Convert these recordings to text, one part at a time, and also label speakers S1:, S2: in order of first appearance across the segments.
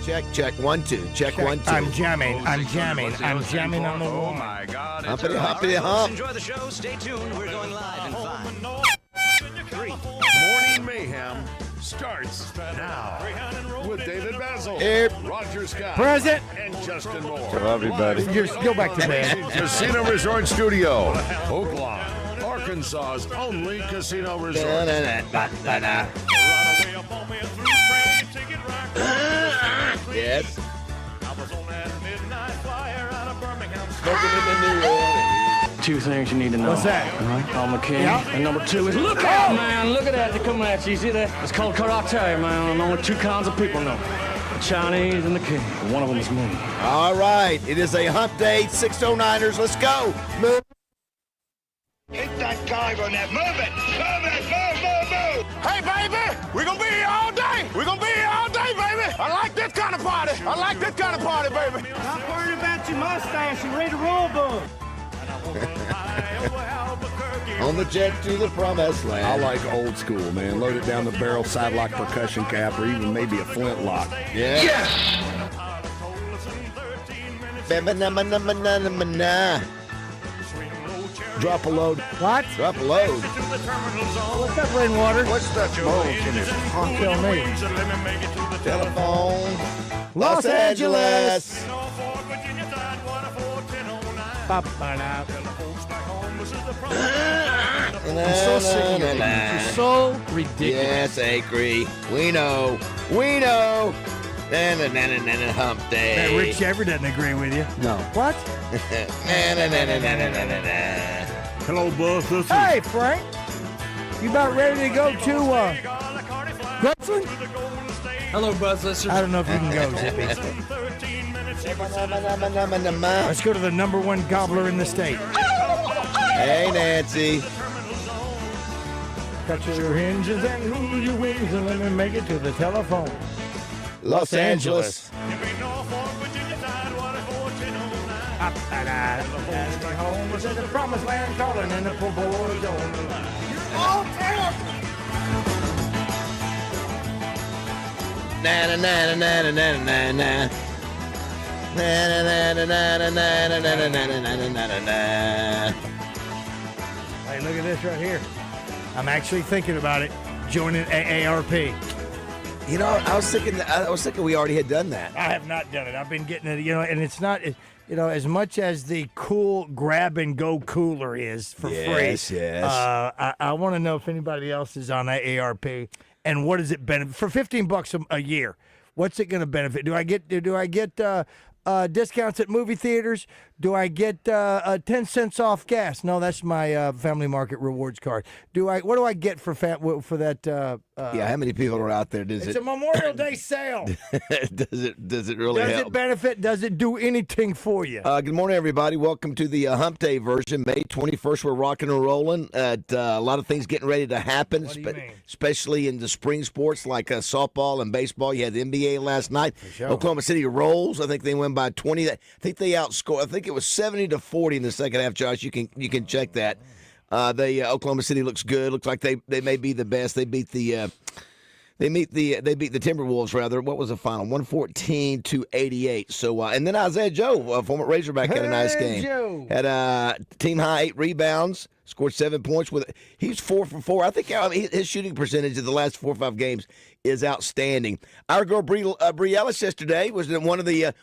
S1: Check. 1, 2. Check 1, 2.
S2: I'm jamming on the wall.
S3: Oh my God!
S1: Humpity hump.
S4: Enjoy the show. Stay tuned. We're going live in 5, 3.
S3: Morning Mayhem starts now with David BAZZEL,
S1: Here.
S3: Roger Scott,
S2: Present.
S3: and Justin Moore.
S5: Hello, everybody.
S2: Go back to bed.
S3: Casino Resort Studio, Oaklawn, Arkansas's only casino resort.
S1: Yes. Smoking in the new world.
S6: Two things you need to know.
S2: What's that?
S6: I'm a king.
S2: Yeah.
S6: And number two is look out, man. Look at that. They're coming at you. You see that? It's called karate, man. And only two kinds of people know. The Chinese and the king. One of them is me.
S1: All right. It is a hump day. 609ers. Let's go. Move.
S7: Hit that guy on that. Move it. Move.
S3: Hey, baby, we're gonna be here all day. We're gonna be here all day, baby. I like this kind of party. Baby.
S2: Stop worrying about your mustache and read the rule book.
S1: On the jet to the promised land.
S3: I like old school, man. Load it down the barrel, side lock percussion cap, or even maybe a flintlock.
S1: Yeah. Yes. Drop a load.
S2: What?
S1: Drop a load.
S2: What's up, Rainwater?
S3: What's that smoke in his
S2: Tell me.
S1: Telephone. Los Angeles.
S2: Ba-ba-da.
S1: You're
S2: so sick of it. You're so ridiculous.
S1: Yes, Acre. We know. Hump day.
S2: That Rich ever doesn't agree with you.
S1: No.
S2: What?
S3: Hello, boss.
S2: Hey, Frank. You about ready to go to Graceland?
S8: Hello, Buzz.
S2: I don't know if you can go, Zippy. Let's go to the number one gobbler in the state.
S1: Hey, Nancy.
S2: Cut your hinges and lose your wings and let me make it to the telephone.
S1: Los Angeles.
S2: Home was in the promised land calling and the poor boys on the line. Oh, damn!
S1: Na na na na na na na na. Na na na na na na na na na na na na na.
S2: Hey, look at this right here. I'm actually thinking about it. Joining AARP.
S1: You know, I was thinking we already had done that.
S2: I have not done it. I've been getting it, and it's not, as much as the cool grab and go cooler is for free.
S1: Yes.
S2: I want to know if anybody else is on AARP and what does it benefit for $15 a year? What's it going to benefit? Do I get discounts at movie theaters? Do I get 10 cents off gas? No, that's my Family Market rewards card. What do I get for that?
S1: Yeah, how many people are out there?
S2: It's a Memorial Day sale.
S1: Does it really help?
S2: Does it benefit? Does it do anything for you?
S1: Good morning, everybody. Welcome to the Hump Day version. May 21st, we're rocking and rolling. A lot of things getting ready to happen,
S2: What do you mean?
S1: especially in the spring sports like softball and baseball. You had the NBA last night.
S2: sure.
S1: Oklahoma City Rolls. I think they win by 20. I think they outscored. I think it was 70-40 in the second half. Josh, you can check that. Oklahoma City looks good. Looks like they may be the best. They beat the Timberwolves rather. What was the final? 114-88. So and then Isaiah Joe, former Razorback, had a nice game.
S2: Joe.
S1: Had team high 8 rebounds. Scored 7 points he's 4 for 4. I think his shooting percentage of the last 4 or 5 games is outstanding. Our girl Brie Ellis yesterday was one the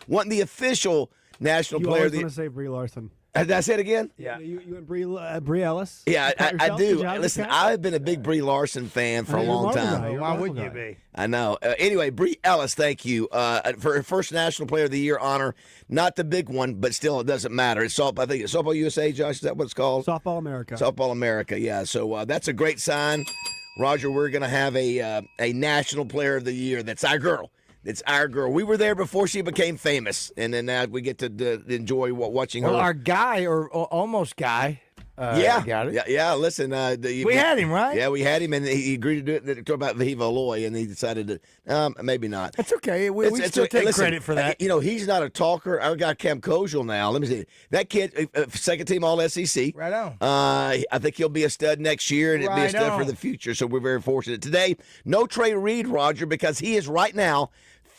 S1: official national player.
S8: You always want to say Brie Larson.
S1: Did I say it again?
S8: Yeah. You and Brie Ellis?
S1: Yeah, I do.
S8: Did you have
S1: Listen,
S8: this guy?
S1: I've been a big Brie Larson fan for a
S8: You're
S1: long
S8: welcome,
S1: time.
S8: guy. You're
S2: Why
S8: welcome,
S2: would you
S8: guy.
S2: be?
S1: I know. Anyway, Brie Ellis, thank you for her first National Player of the Year honor. Not the big one, but still, it doesn't matter. It's I think it's Softball USA, Josh. Is that what it's called?
S8: Softball America.
S1: Softball America, yeah. So that's a great sign. Roger, we're going to have a National Player of the Year. That's our girl. It's our girl. We were there before she became famous, and then now we get to enjoy watching her.
S2: Well, our guy, or almost guy. Got it.
S1: Yeah. Listen,
S2: We had him, right?
S1: Yeah, we had him, and he agreed to do it. Talk about Viva Aloy, and he decided to maybe not.
S2: It's okay. We still take
S1: listen,
S2: credit for that.
S1: He's not a talker. Our guy Cam Kozel now. Let me see. That kid, second team All SEC.
S2: Right on.
S1: I think he'll be a stud next year, and it'll be a
S2: Right
S1: stud for
S2: on.
S1: the future. So we're very fortunate today. No Trey Reed, Roger, because he is right now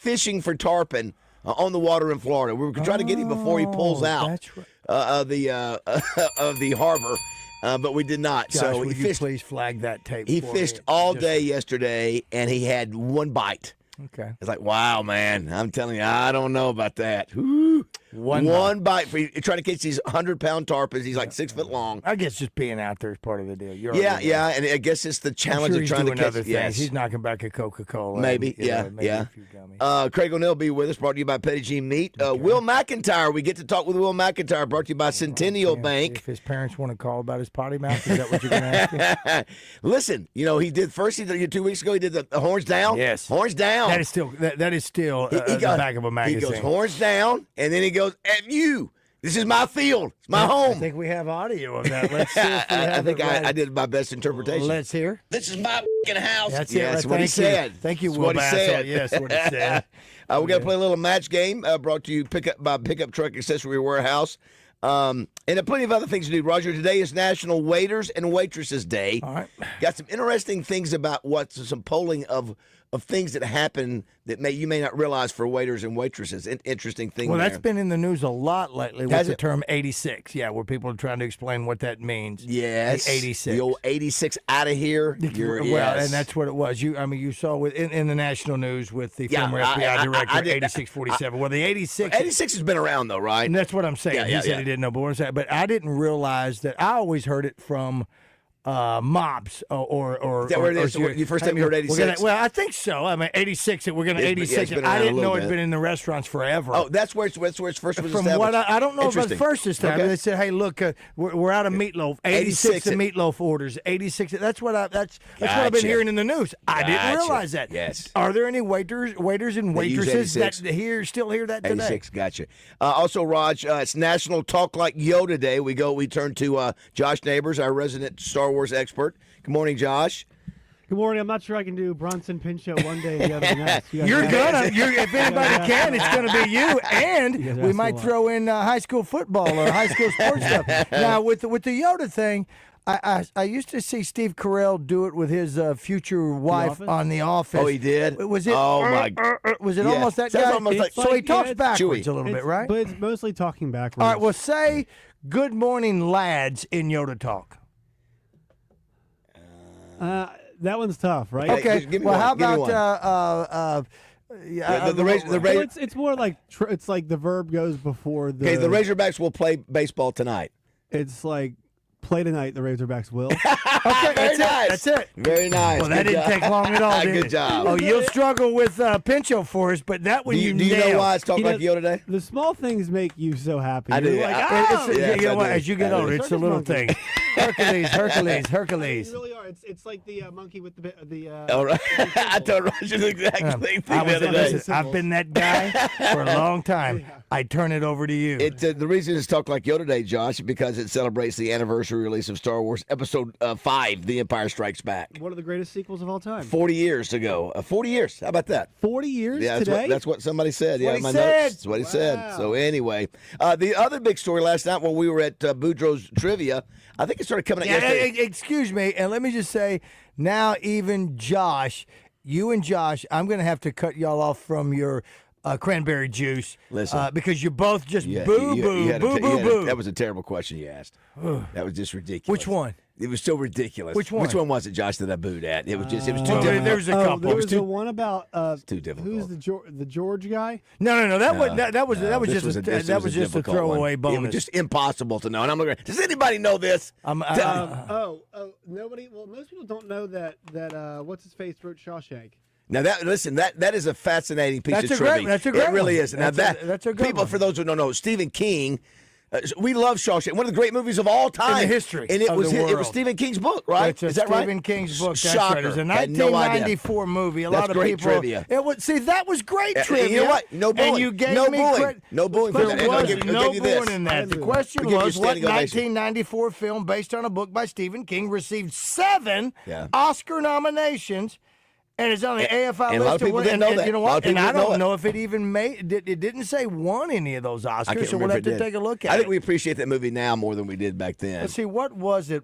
S1: fishing for tarpon on the water in Florida. We were trying to get him before he pulls out
S2: that's right.
S1: of the harbor, but we did not.
S2: Josh,
S1: so
S2: would
S1: he
S2: you
S1: fished.
S2: please flag that tape?
S1: He
S2: for
S1: fished
S2: me?
S1: all
S2: Just-
S1: day yesterday, and he had one bite.
S2: Okay.
S1: It's like, wow, man. I'm telling you, I don't know about that. Whew. One bite for you. You're trying to catch these 100-pound tarpons. He's like 6 foot long.
S2: I guess just being out there is part of the deal. You're
S1: Yeah,
S2: already
S1: yeah, and I guess it's the
S2: I'm
S1: challenge
S2: sure
S1: of
S2: he's
S1: trying to
S2: doing
S1: catch.
S2: other things.
S1: Yes.
S2: He's knocking back a Coca-Cola.
S1: Maybe,
S2: and,
S1: yeah.
S2: a few gummies.
S1: Craig O'Neill be with us, brought to you by Petty G Meat. Will McIntyre, we get to talk with Will McIntyre, brought to you by Centennial Bank.
S2: If his parents want to call about his potty mouth, is that what you're going to ask him?
S1: Listen, he did 2 weeks ago, he did the horns down.
S2: Yes.
S1: Horns down.
S2: That is still the back of a magazine.
S1: He goes horns down, and then he goes, at you. This is my field. It's my
S2: I
S1: home.
S2: think we have audio of that. Let's see if we have
S1: I think
S2: it right.
S1: I did my best interpretation.
S2: Let's hear.
S1: This is my f***ing house.
S2: That's
S1: yeah,
S2: it.
S1: that's
S2: Right.
S1: what he
S2: Thank you.
S1: said.
S2: Thank you,
S1: That's
S2: Will
S1: what he
S2: Bazzell.
S1: said.
S2: Yes, what he said.
S1: We got to play a little match game brought to you by Pickup Truck Accessory Warehouse. And plenty of other things to do. Roger, today is National Waiters and Waitresses Day.
S2: All right.
S1: Got some interesting things about some polling of things that happen that you may not realize for waiters and waitresses. Interesting thing.
S2: Well,
S1: there.
S2: that's been in the news a lot lately with
S1: Has
S2: the
S1: it?
S2: term 86. Yeah, where people are trying to explain what that means.
S1: Yes.
S2: The 86.
S1: The old 86 out of here.
S2: Well,
S1: Yes.
S2: and that's what it was. You saw in the national news with the
S1: Yeah,
S2: former
S1: I
S2: FBI director,
S1: did-
S2: 8647. Well, the 86.
S1: 86 has been around, though, right?
S2: And that's what I'm saying.
S1: Yeah,
S2: He
S1: yeah,
S2: said
S1: yeah.
S2: he didn't know, but what I'm saying, but I didn't realize that. I always heard it from mobs or
S1: Is that where it is? So you first time you heard 86?
S2: Well, I think so. I mean, 86. We're going to
S1: It's been-
S2: 86.
S1: it's been
S2: I
S1: around a
S2: didn't know
S1: little
S2: it'd
S1: bit.
S2: been in the restaurants forever.
S1: Oh, that's where it's first was
S2: From
S1: established.
S2: what I don't know if it's
S1: Interesting.
S2: first this time.
S1: Okay.
S2: They said, "Hey, look, we're out of meatloaf. 86 of meatloaf orders. 86." That's what that's what I've been
S1: Gotcha.
S2: hearing in the news. I didn't
S1: Gotcha.
S2: realize that.
S1: Yes.
S2: Are there any waiters and
S1: That use
S2: waitresses
S1: 86?
S2: that still hear that today?
S1: 86, gotcha. Also, Raj, it's National Talk Like Yoda Day. We turn to Josh Neighbors, our resident Star Wars expert. Good morning, Josh.
S8: Good morning. I'm not sure I can do Bronson Pinchot one day and the other the next. You guys
S2: You're
S8: got
S2: gonna.
S8: it.
S2: If anybody can, it's gonna be you.
S8: You guys
S2: And we
S8: asked
S2: might
S8: a lot.
S2: throw in high school football or high school sports stuff. Now, with the Yoda thing, I used to see Steve Carell do it with his future wife
S8: Office?
S2: on The Office.
S1: Oh, he did?
S2: Was it?
S1: Oh, my-
S2: Was it
S1: Yeah.
S2: almost that
S1: Sounds
S2: guy?
S1: almost like-
S2: so he
S8: It's
S2: talks
S8: like-
S2: backwards
S1: Chewy.
S2: a little bit, right?
S8: But it's mostly talking backwards.
S2: All right. Well, say "Good morning, lads" in Yoda talk.
S8: That one's tough, right?
S1: Okay.
S2: Okay.
S1: give me
S2: Well,
S1: one,
S2: how
S1: give me
S2: about
S1: the
S8: Well, it's more like it's like the verb goes before the.
S1: Okay, the Razorbacks will play baseball tonight.
S8: It's like play tonight. The Razorbacks will.
S2: Okay,
S1: Very
S2: that's
S1: nice.
S2: it. That's it.
S1: Very nice.
S2: Well, that
S1: Good
S2: didn't
S1: job.
S2: take long at all, did
S1: Good
S2: it?
S1: job.
S2: Oh, you'll struggle with Pinchot for us, but that one
S1: Do you know
S2: nailed.
S1: why it's Talk
S8: You
S1: Like
S8: know,
S1: Yoda Day?
S8: The small things make you so happy.
S1: I
S8: You're
S1: do.
S8: Like,
S2: It's-
S1: Yes,
S2: you know
S1: I
S2: what?
S1: do.
S2: As you get
S1: I do.
S2: older, it's the
S8: Circus
S2: little
S8: monkey.
S2: things. Hercules.
S8: You really are. It's like the monkey with the.
S1: All right. I told Roger the exact same thing
S2: I
S1: the
S2: was,
S1: other day.
S2: listen, I've been that guy for a long time. I turn it over to you.
S1: The reason it's Talk Like Yoda Day, Josh, is because it celebrates the anniversary release of Star Wars Episode 5, The Empire Strikes Back.
S8: One of the greatest sequels of all time.
S1: 40 years ago. 40 years. How about that?
S8: 40 years
S1: Yeah,
S8: today.
S1: that's what somebody said.
S2: what
S1: Yeah,
S2: he
S1: my
S2: said.
S1: notes. That's what he said.
S8: Wow.
S1: So anyway, the other big story last night when we were at Boudreaux's Trivia, I think it started coming out yesterday.
S2: Excuse me, and let me just say, now even Josh, you and Josh, I'm going to have to cut y'all off from your cranberry juice.
S1: Listen.
S2: Because you both just
S1: Yeah,
S2: boo,
S1: you
S2: boo,
S1: had a-
S2: boo,
S1: you
S2: boo,
S1: had a-
S2: boo.
S1: That was a terrible question you asked. That was just ridiculous.
S2: Which one?
S1: It was so ridiculous.
S2: Which one?
S1: Which one was it, Josh, that I booed at? It was just, it was too
S2: Well,
S1: difficult.
S2: there's a
S8: Oh,
S2: couple.
S8: there was
S1: too-
S8: the one about
S1: too difficult.
S8: who's the George guy?
S2: No. That was
S1: This
S2: just
S1: this
S2: that was just a
S1: difficult one.
S2: throwaway
S1: It
S2: bonus.
S1: was just impossible to know. And I'm looking. Does anybody know this?
S8: Nobody. Well, most people don't know that what's his face wrote Shawshank.
S1: Now that is a fascinating piece
S2: That's
S1: of
S2: a great-
S1: trivia.
S2: that's a great
S1: It really
S2: one.
S1: is. Now
S2: That's a good
S1: people,
S2: one.
S1: for those who don't know, Stephen King. We love Shawshank, one of the great movies of all time
S2: In the history
S1: and it
S2: of
S1: was
S2: the
S1: it was
S2: world.
S1: Stephen King's book, right?
S2: That's
S1: Is that right?
S2: Stephen King's book. That's
S1: Shocker.
S2: right. It was a
S1: Had no idea.
S2: 1994 movie. A
S1: That's
S2: lot of
S1: great
S2: people.
S1: trivia.
S2: It was, see, that was great
S1: You
S2: trivia.
S1: know what? No booing.
S2: And you gave
S1: No
S2: me
S1: booing.
S2: credit.
S1: No booing for
S2: There
S1: that. And I'll
S2: was
S1: give you
S2: no
S1: this.
S2: booing in that. The
S8: I'll
S2: question
S1: give you a
S2: was, what
S1: standing ovation.
S2: 1994 film based on a book by Stephen King received 7
S1: Yeah.
S2: Oscar nominations And it's on the AFI
S1: and a lot of
S2: list.
S1: people didn't know that.
S2: You know
S1: A lot of
S2: what? And
S1: people
S2: I
S1: didn't know
S2: don't
S1: it.
S2: know if it even made. It didn't say won any of those
S1: I
S2: Oscars,
S1: can't
S2: so we'll
S1: remember
S2: have
S1: if
S2: to
S1: it did.
S2: take a look at
S1: I
S2: it.
S1: think we appreciate that movie now more than we did back then.
S2: Let's see, what was it?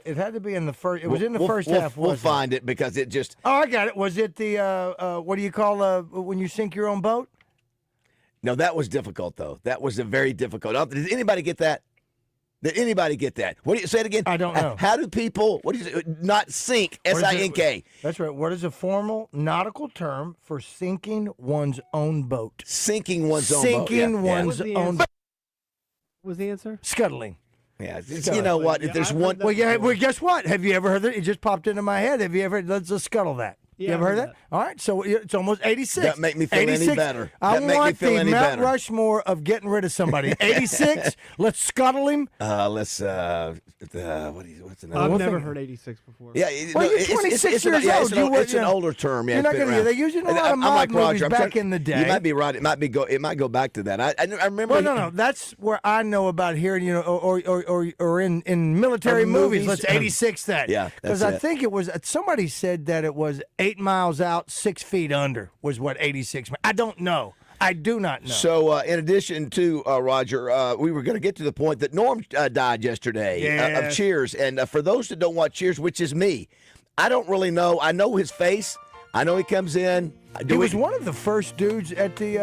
S2: It had to be in the first. It was in the first half.
S1: We'll
S2: wasn't it?
S1: find it because it just.
S2: Oh, I got it. Was it the what do you call when you sink your own boat?
S1: No, that was difficult though. That was a very difficult. Did anybody get that? Did anybody get that? What do you say it again?
S2: I don't know.
S1: How do people? What do you say? Not sink?
S2: What is it?
S1: S-I-N-K.
S2: That's right. What is a formal nautical term for sinking one's own boat?
S1: Sinking one's own boat.
S2: Sinking
S1: Yeah,
S2: one's
S8: What was the
S2: own
S8: answer?
S2: boat.
S8: What was the answer?
S2: Scuttling.
S1: Yeah. You know what? If there's
S8: I've
S1: one.
S8: heard that.
S2: Well, yeah. Well, guess what? Have you ever heard that? It just popped into my head. Have you ever? Let's just scuttle that.
S8: Yeah,
S2: you ever
S8: I've
S2: heard
S8: heard
S2: that? All right. So it's almost 86.
S1: That make me feel any
S2: 86.
S1: better.
S2: I
S1: That make me
S2: want
S1: feel
S2: the
S1: any
S2: Mount
S1: better.
S2: Rushmore of getting rid of somebody. 86. Let's scuttle him.
S1: Let's. What's another?
S8: I've
S2: one
S8: never
S2: thing-
S8: heard 86 before.
S1: Yeah,
S2: Well, you're 26 years
S1: yeah,
S2: old.
S1: It's an older term. Yeah,
S2: You're not
S1: it's been
S2: gonna.
S1: around.
S2: They used it in a lot of
S1: I'm
S2: mob
S1: like
S2: movies
S1: Roger. I'm
S2: back
S1: trying-
S2: in the day.
S1: You might be right. It might go back to that. I remember.
S2: Well, no. That's where I know about hearing, or in military
S1: Or
S2: movies.
S1: movies.
S2: Let's 86 that.
S1: Yeah,
S2: because
S1: that's
S2: I
S1: it.
S2: think it was somebody said that it was 8 miles out, 6 feet under was what 86 meant. I don't know. I do not know.
S1: So, in addition to Roger, we were going to get to the point that Norm died yesterday of
S2: Yes.
S1: Cheers. And for those that don't watch Cheers, which is me, I don't really know. I know his face. I know he comes in.
S2: He was one of the first dudes at the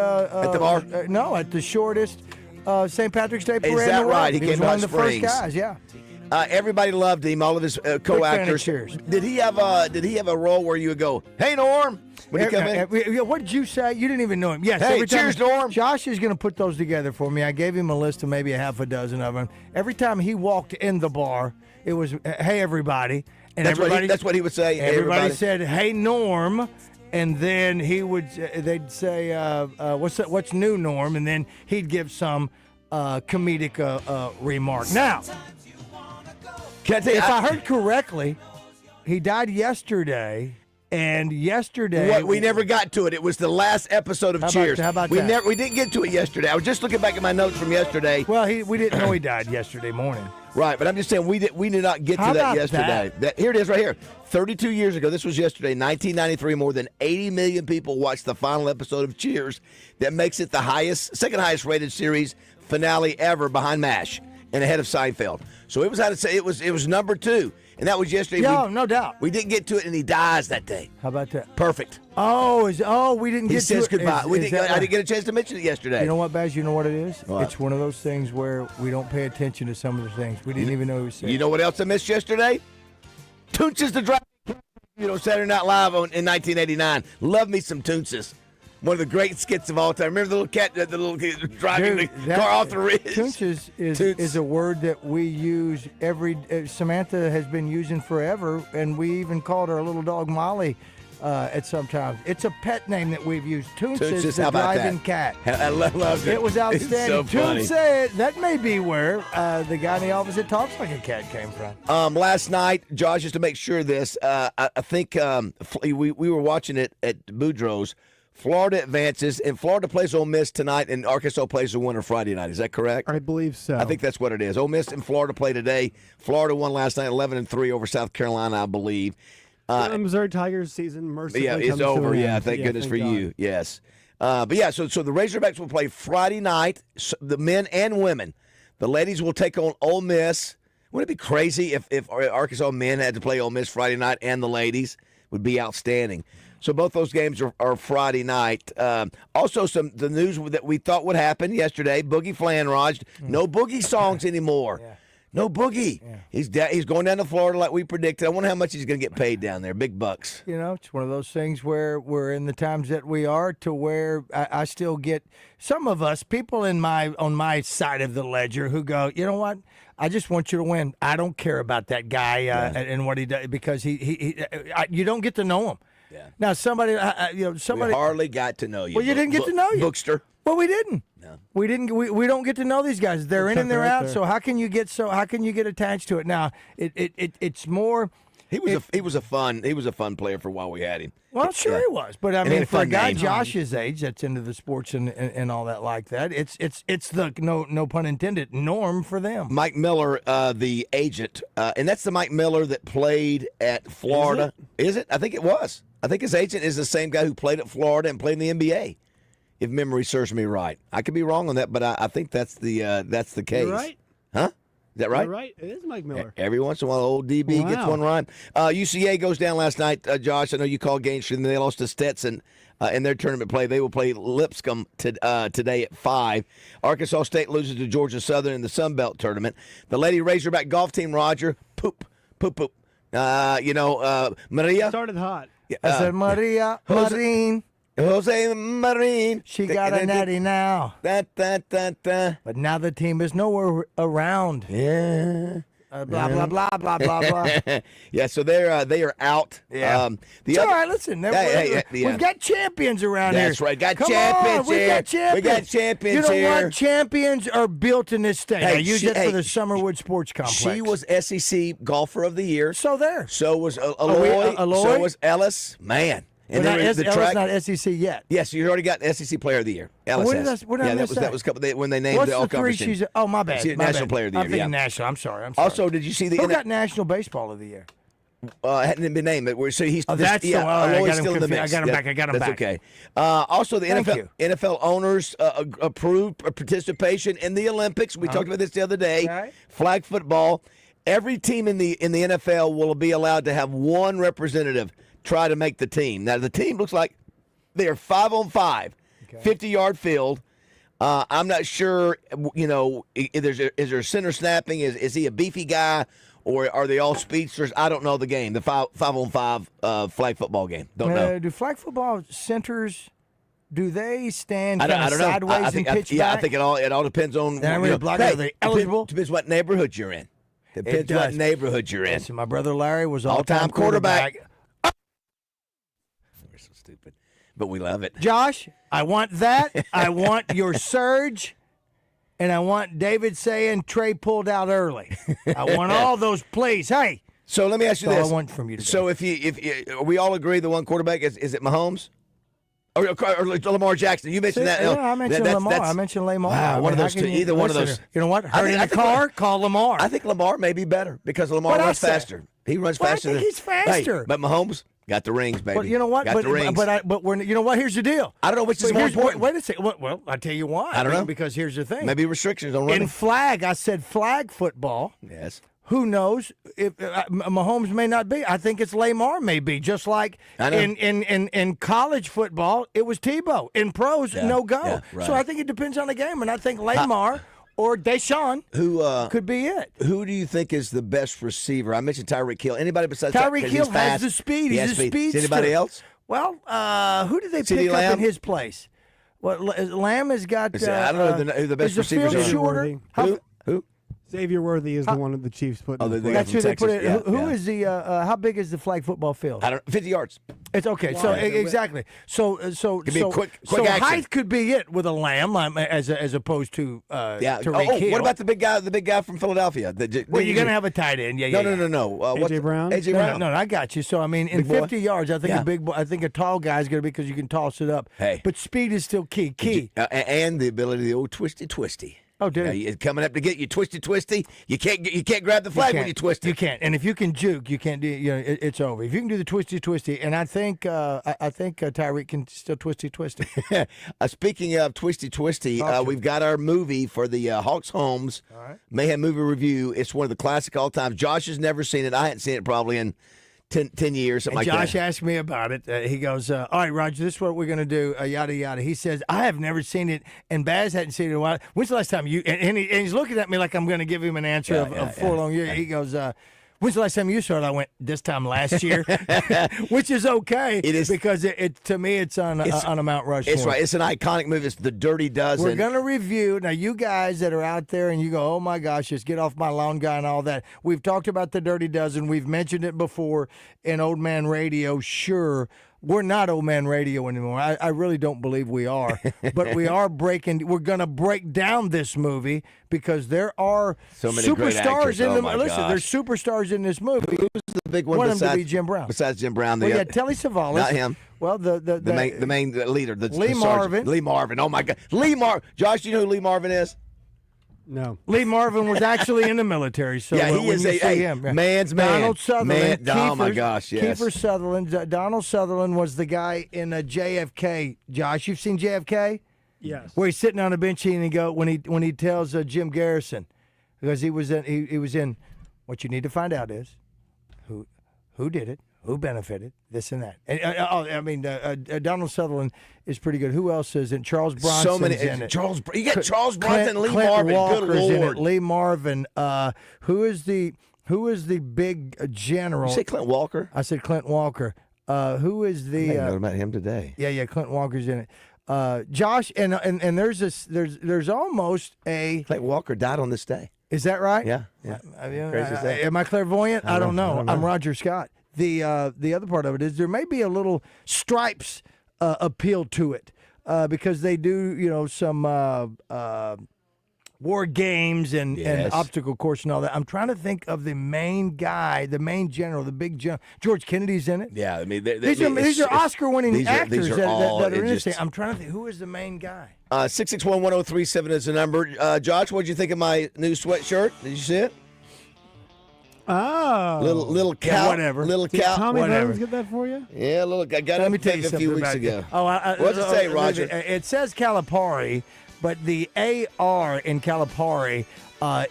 S1: bar?
S2: No, at the shortest St. Patrick's Day parade.
S1: Is
S2: in
S1: that
S2: the world.
S1: right? He
S2: was
S1: came to
S2: one
S1: Hot
S2: of the first
S1: Springs.
S2: guys. Yeah.
S1: Everybody loved him. All of his
S2: fan of
S1: co-actors.
S2: Cheers.
S1: Did he have a role where you would go, "Hey Norm," when he come in?
S2: What did you say? You didn't even know him. Yes.
S1: Hey,
S2: every time,
S1: cheers, Norm.
S2: Josh is going to put those together for me. I gave him a list of maybe a half a dozen of them. Every time he walked in the bar, it was, "Hey, everybody," and
S1: That's what he would say. "Hey,
S2: everybody said, "Hey, Norm." And then they'd say, "What's new, Norm?" And then he'd give some comedic remark. Now,
S1: Can I tell you,
S2: if I heard correctly, he died yesterday. And yesterday,
S1: What, we never got to it. It was the last episode of
S2: How about-
S1: Cheers.
S2: how about
S1: we
S2: that?
S1: We didn't get to it yesterday. I was just looking back at my notes from yesterday.
S2: Well, we didn't know he died yesterday morning.
S1: Right, but I'm just saying we did not get
S2: How
S1: to that
S2: about
S1: yesterday. Here it is right here. 32 years ago, this was yesterday, 1993, more than 80 million people watched the final episode of Cheers. That makes it the second highest rated series finale ever behind MASH and ahead of Seinfeld. So it was number 2. And that was yesterday.
S2: No doubt.
S1: We didn't get to it, and he dies that day.
S2: How about that?
S1: Perfect.
S2: We didn't
S1: He
S2: get
S1: says
S2: to it.
S1: goodbye.
S2: Is that
S1: I
S2: right?
S1: didn't get a chance to mention it yesterday.
S2: You know what, Baz? You know what it is?
S1: What?
S2: It's one of those things where we don't pay attention to some of the things. We didn't even know he was saying.
S1: You know what else I missed yesterday? Toonces the Drive. Saturday Night Live in 1989. Love me some Toonces. One of the great skits of all time. Remember the little cat, the little kid driving the car off the ridge?
S2: Toonces
S1: Toots.
S2: is a word that we use Samantha has been using forever, and we even called our little dog Molly at some times. It's a pet name that we've used. Toonces,
S1: Toonces,
S2: the
S1: how about
S2: driving
S1: that?
S2: cat.
S1: I loved it.
S2: It was outstanding.
S1: It's so funny.
S2: Toonces, that may be where the guy in the office that talks like a cat came from.
S1: Last night, Josh, just to make sure of this, I think we were watching it at Boudreaux's. Florida advances, and Florida plays Ole Miss tonight, and Arkansas plays the winner Friday night. Is that correct?
S8: I believe so.
S1: I think that's what it is. Ole Miss and Florida play today. Florida won last night, 11-3 over South Carolina, I believe.
S8: The Missouri Tigers season mercifully
S1: Yeah,
S8: comes
S1: it's
S8: to
S1: over.
S8: an
S1: Yeah,
S8: end.
S1: thank goodness for
S8: God.
S1: you. Yes. But yeah, so the Razorbacks will play Friday night, the men and women. The ladies will take on Ole Miss. Wouldn't it be crazy if Arkansas men had to play Ole Miss Friday night and the ladies? Would be outstanding. So both those games are Friday night. Also, the news that we thought would happen yesterday, Boogie Flanrod, no Boogie songs anymore.
S2: Yeah.
S1: No Boogie.
S2: Yeah.
S1: He's going down to Florida like we predicted. I wonder how much he's going to get paid down there. Big bucks.
S2: It's one of those things where we're in the times that we are to where I still get some of us, people on my side of the ledger who go, you know what? I just want you to win. I don't care about that guy and what he does because you don't get to know him.
S1: Yeah.
S2: Now somebody,
S1: We hardly got to know you.
S2: Well, you didn't get to know you.
S1: Bookster.
S2: Well, we didn't.
S1: No.
S2: We didn't. We don't get to know these guys. They're in and they're
S8: right
S2: out.
S8: there.
S2: So how can you get attached to it? Now, it's more.
S1: He was a fun player for a while we had him.
S2: Well, sure he was, but I
S1: And he
S2: mean,
S1: had a
S2: for a
S1: fun
S2: guy
S1: name.
S2: Josh's age that's into the sports and all that like that, it's the no pun intended norm for them.
S1: Mike Miller, the agent, and that's the Mike Miller that played at Florida. Is it? I think it was. I think his agent is the same guy who played at Florida and played in the NBA, if memory serves me right. I could be wrong on that, but I think that's the case.
S8: You're right.
S1: Huh? Is that right?
S8: You're right. It is Mike Miller.
S1: Every once in a while, old DB gets one right. UCA goes down last night. Josh, I know you called games for them. They lost to Stetson in their tournament play. They will play Lipscomb today at 5. Arkansas State loses to Georgia Southern in the Sun Belt tournament. The Lady Razorback golf team, Roger, poop. Maria.
S8: Started hot.
S2: I said Maria Marin.
S1: Jose Marin.
S2: She got a natty now. But now the team is nowhere around.
S1: Yeah.
S2: Blah, blah, blah, blah, blah, blah.
S1: Yeah, so they are out.
S2: Yeah. It's all right, listen. We've got champions around here.
S1: That's right. Got
S2: Come
S1: champions
S2: on,
S1: here.
S2: We got champions.
S1: We got champions
S2: You know
S1: here.
S2: what? Champions are built in this state.
S1: Hey,
S2: I use it for the Summerwood Sports Complex.
S1: She was SEC Golfer of the Year.
S2: So there.
S1: So was Aloy.
S2: Aloy?
S1: So was Ellis. Man. And
S2: But
S1: then the track.
S2: not SEC yet.
S1: Yes, you already got SEC Player of the Year. Ellis
S2: What did
S1: has.
S2: I
S1: that
S2: miss
S1: was
S2: that?
S1: that was when they named
S2: What's
S1: the all
S2: the three
S1: conference.
S2: she's? Oh, my bad.
S1: She's
S2: my
S1: National
S2: bad.
S1: Player of the Year.
S2: I'm thinking
S1: Yeah.
S2: national. I'm sorry.
S1: Also, did you see the
S2: Who got National Baseball of the Year?
S1: hadn't been named. So he's
S2: That's the one.
S1: Aloy's
S2: I got him
S1: still in the
S2: confused.
S1: mix.
S2: I got him back. I got him
S1: That's
S2: back.
S1: okay. Also, the
S2: Thank you.
S1: NFL owners approved participation in the Olympics. We talked about this the other day.
S2: Okay.
S1: Flag football. Every team in the NFL will be allowed to have one representative try to make the team. Now, the team looks like they are 5-on-5, 50-yard field. I'm not sure, is there center snapping? Is he a beefy guy, or are they all speedsters? I don't know the game, the 5-on-5 flag football game. Don't know.
S2: Do flag football centers, do they stand
S1: I
S2: kind
S1: don't
S2: of
S1: know.
S2: sideways and pitch
S1: I
S2: back?
S1: think it all depends on.
S2: Then I read a blog, are they eligible?
S1: Depends what neighborhood you're in. Depends what
S2: does.
S1: neighborhood you're in.
S2: Listen, my brother Larry was
S1: All-time quarterback.
S2: quarterback.
S1: We're so stupid, but we love it.
S2: Josh, I want that. I want your surge. And I want David saying Trey pulled out early. I want all those plays. Hey.
S1: So let me ask you
S2: That's all
S1: this.
S2: I want from you today.
S1: So if we all agree the one quarterback is it Mahomes or Lamar Jackson? You mentioned that.
S2: Yeah, I mentioned Lamar. I mentioned Lamar.
S1: Wow, one of those two. Either one of those.
S2: You know what? Heard in the car, call Lamar.
S1: I think Lamar may be better because Lamar runs faster. He runs faster.
S2: I think he's faster.
S1: Hey, but Mahomes got the rings, baby.
S2: But you know what?
S1: Got the rings.
S2: But we're, you know what? Here's the deal.
S1: I don't know which is more important.
S2: Wait a second. Well, I tell you why.
S1: I don't know.
S2: Because here's the thing.
S1: Maybe restrictions on running.
S2: In flag, I said flag football.
S1: Yes.
S2: Who knows? If Mahomes may not be. I think it's Lamar may be. Just like in college football, it was Tebow. In pros, no go.
S1: Yeah, right.
S2: So I think it depends on the game, and I think Lamar or Deshaun could be it.
S1: Who do you think is the best receiver? I mentioned Tyreek Hill. Anybody besides
S2: Tyreek Hill
S1: he's
S2: has
S1: fast.
S2: the speed.
S1: He
S2: He's
S1: has
S2: a
S1: speed.
S2: speedster.
S1: Anybody else?
S2: Well, who did they
S1: CeeDee
S2: pick up
S1: Lamb?
S2: in his place? Well, Lamb has got.
S1: I don't know who the best
S2: is the field
S1: receivers are.
S2: shorter?
S1: Who?
S8: Xavier Worthy is the one that the Chiefs put.
S1: Oh,
S8: in the
S1: they
S8: play.
S1: got
S2: That's who they put it.
S1: Texas,
S2: Who
S1: yeah.
S2: is the? How big is the flag football field?
S1: I don't. 50 yards.
S2: It's okay. So exactly. So
S1: Could be quick
S2: so
S1: action.
S2: height could be it with a Lamb as opposed to Tariq Hill.
S1: What about the big guy from Philadelphia?
S2: Well, you're gonna have a tight end. Yeah.
S1: No.
S8: AJ Brown?
S1: AJ Brown.
S2: No, I got you. So I mean, in
S1: Big boy?
S2: 50 yards, I think
S1: Yeah.
S2: a big boy. I think a tall guy is gonna be because you can toss it up.
S1: Hey.
S2: But speed is still key.
S1: And the ability, the old twisty.
S2: Oh, dude.
S1: It's coming up to get you twisty. You can't grab the flag when you twist it.
S2: You can't. And if you can juke, you can't do. It's over. If you can do the twisty, and I think Tyreek can still twisty.
S1: Speaking of twisty, we've got our movie for the Hawks Homes Mayhem movie review. It's one of the classic all time. Josh has never seen it. I hadn't seen it probably in 10 years, something
S2: And
S1: like
S2: Josh
S1: that.
S2: asked me about it. He goes, all right, Roger, this is what we're going to do, yada, yada. He says, I have never seen it, and Baz hadn't seen it in a while. When's the last time you – and he's looking at me like I'm going to give him an answer of 4 long years. He goes, when's the last time you saw it? I went, this time last year, which is okay.
S1: It is.
S2: Because to me it's on a Mount Rushmore.
S1: It's right. It's an iconic movie. It's The Dirty Dozen.
S2: We're going to review. Now, you guys that are out there and you go, oh, my gosh, just get off my lawn guy and all that. We've talked about The Dirty Dozen. We've mentioned it before in Old Man Radio, sure. we're not old man radio anymore. I really don't believe we are. But we're going to break down this movie because there are
S1: so many great actors.
S2: superstars in the Listen, there's superstars in this movie.
S1: Who's the big one,
S2: One of them
S1: besides
S2: to be Jim Brown.
S1: Besides Jim Brown,
S2: Telly Savalas.
S1: Not him.
S2: Well, the
S1: main leader, the
S2: Lee
S1: sergeant.
S2: Marvin.
S1: Lee Marvin. Oh my God, Josh, do you know who Lee Marvin is?
S8: No.
S2: Lee Marvin was actually in the military, so
S1: yeah, he is man's man.
S2: Donald Sutherland.
S1: Oh my gosh, yes.
S2: Kiefer Sutherland. Donald Sutherland was the guy in JFK. Josh, you've seen JFK?
S8: Yes.
S2: Where he's sitting on a bench and when he tells Jim Garrison, because he was in. What you need to find out is who did it. Who benefited? This and that. And, Donald Sutherland is pretty good. Who else is in? Charles Bronson's
S1: so many.
S2: in it.
S1: You got Charles Bronson, and Lee
S2: Clint
S1: Marvin.
S2: Walker's
S1: Good Lord.
S2: in it. Lee Marvin. Who is the big general?
S1: You say Clint Walker?
S2: I said Clint Walker. Who is the?
S1: I know about him today.
S2: Yeah. Clint Walker's in it. Josh, and there's almost a.
S1: Clint Walker died on this day.
S2: Is that right?
S1: Yeah.
S2: Am I clairvoyant? I don't know. I'm Roger Scott. The other part of it is there may be a little Stripes appeal to it because they do some war games and obstacle course and all that. I'm trying to think of the main guy, the main general, the big general. George Kennedy's in it.
S1: Yeah, I mean
S2: these are Oscar-winning actors that are in this thing. I'm trying to think who is the main guy.
S1: 661-1037 is the number. Josh, what did you think of my new sweatshirt? Did you see it?
S8: Oh,
S1: little cow,
S2: whatever.
S1: Little
S8: Did
S1: cow,
S8: Tommy
S1: whatever.
S8: Burns get that for you?
S1: Yeah, look, I got
S2: Let me
S1: it
S2: tell you
S1: a few weeks ago. What's it say, Roger?
S2: It says Calipari, but the AR in Calipari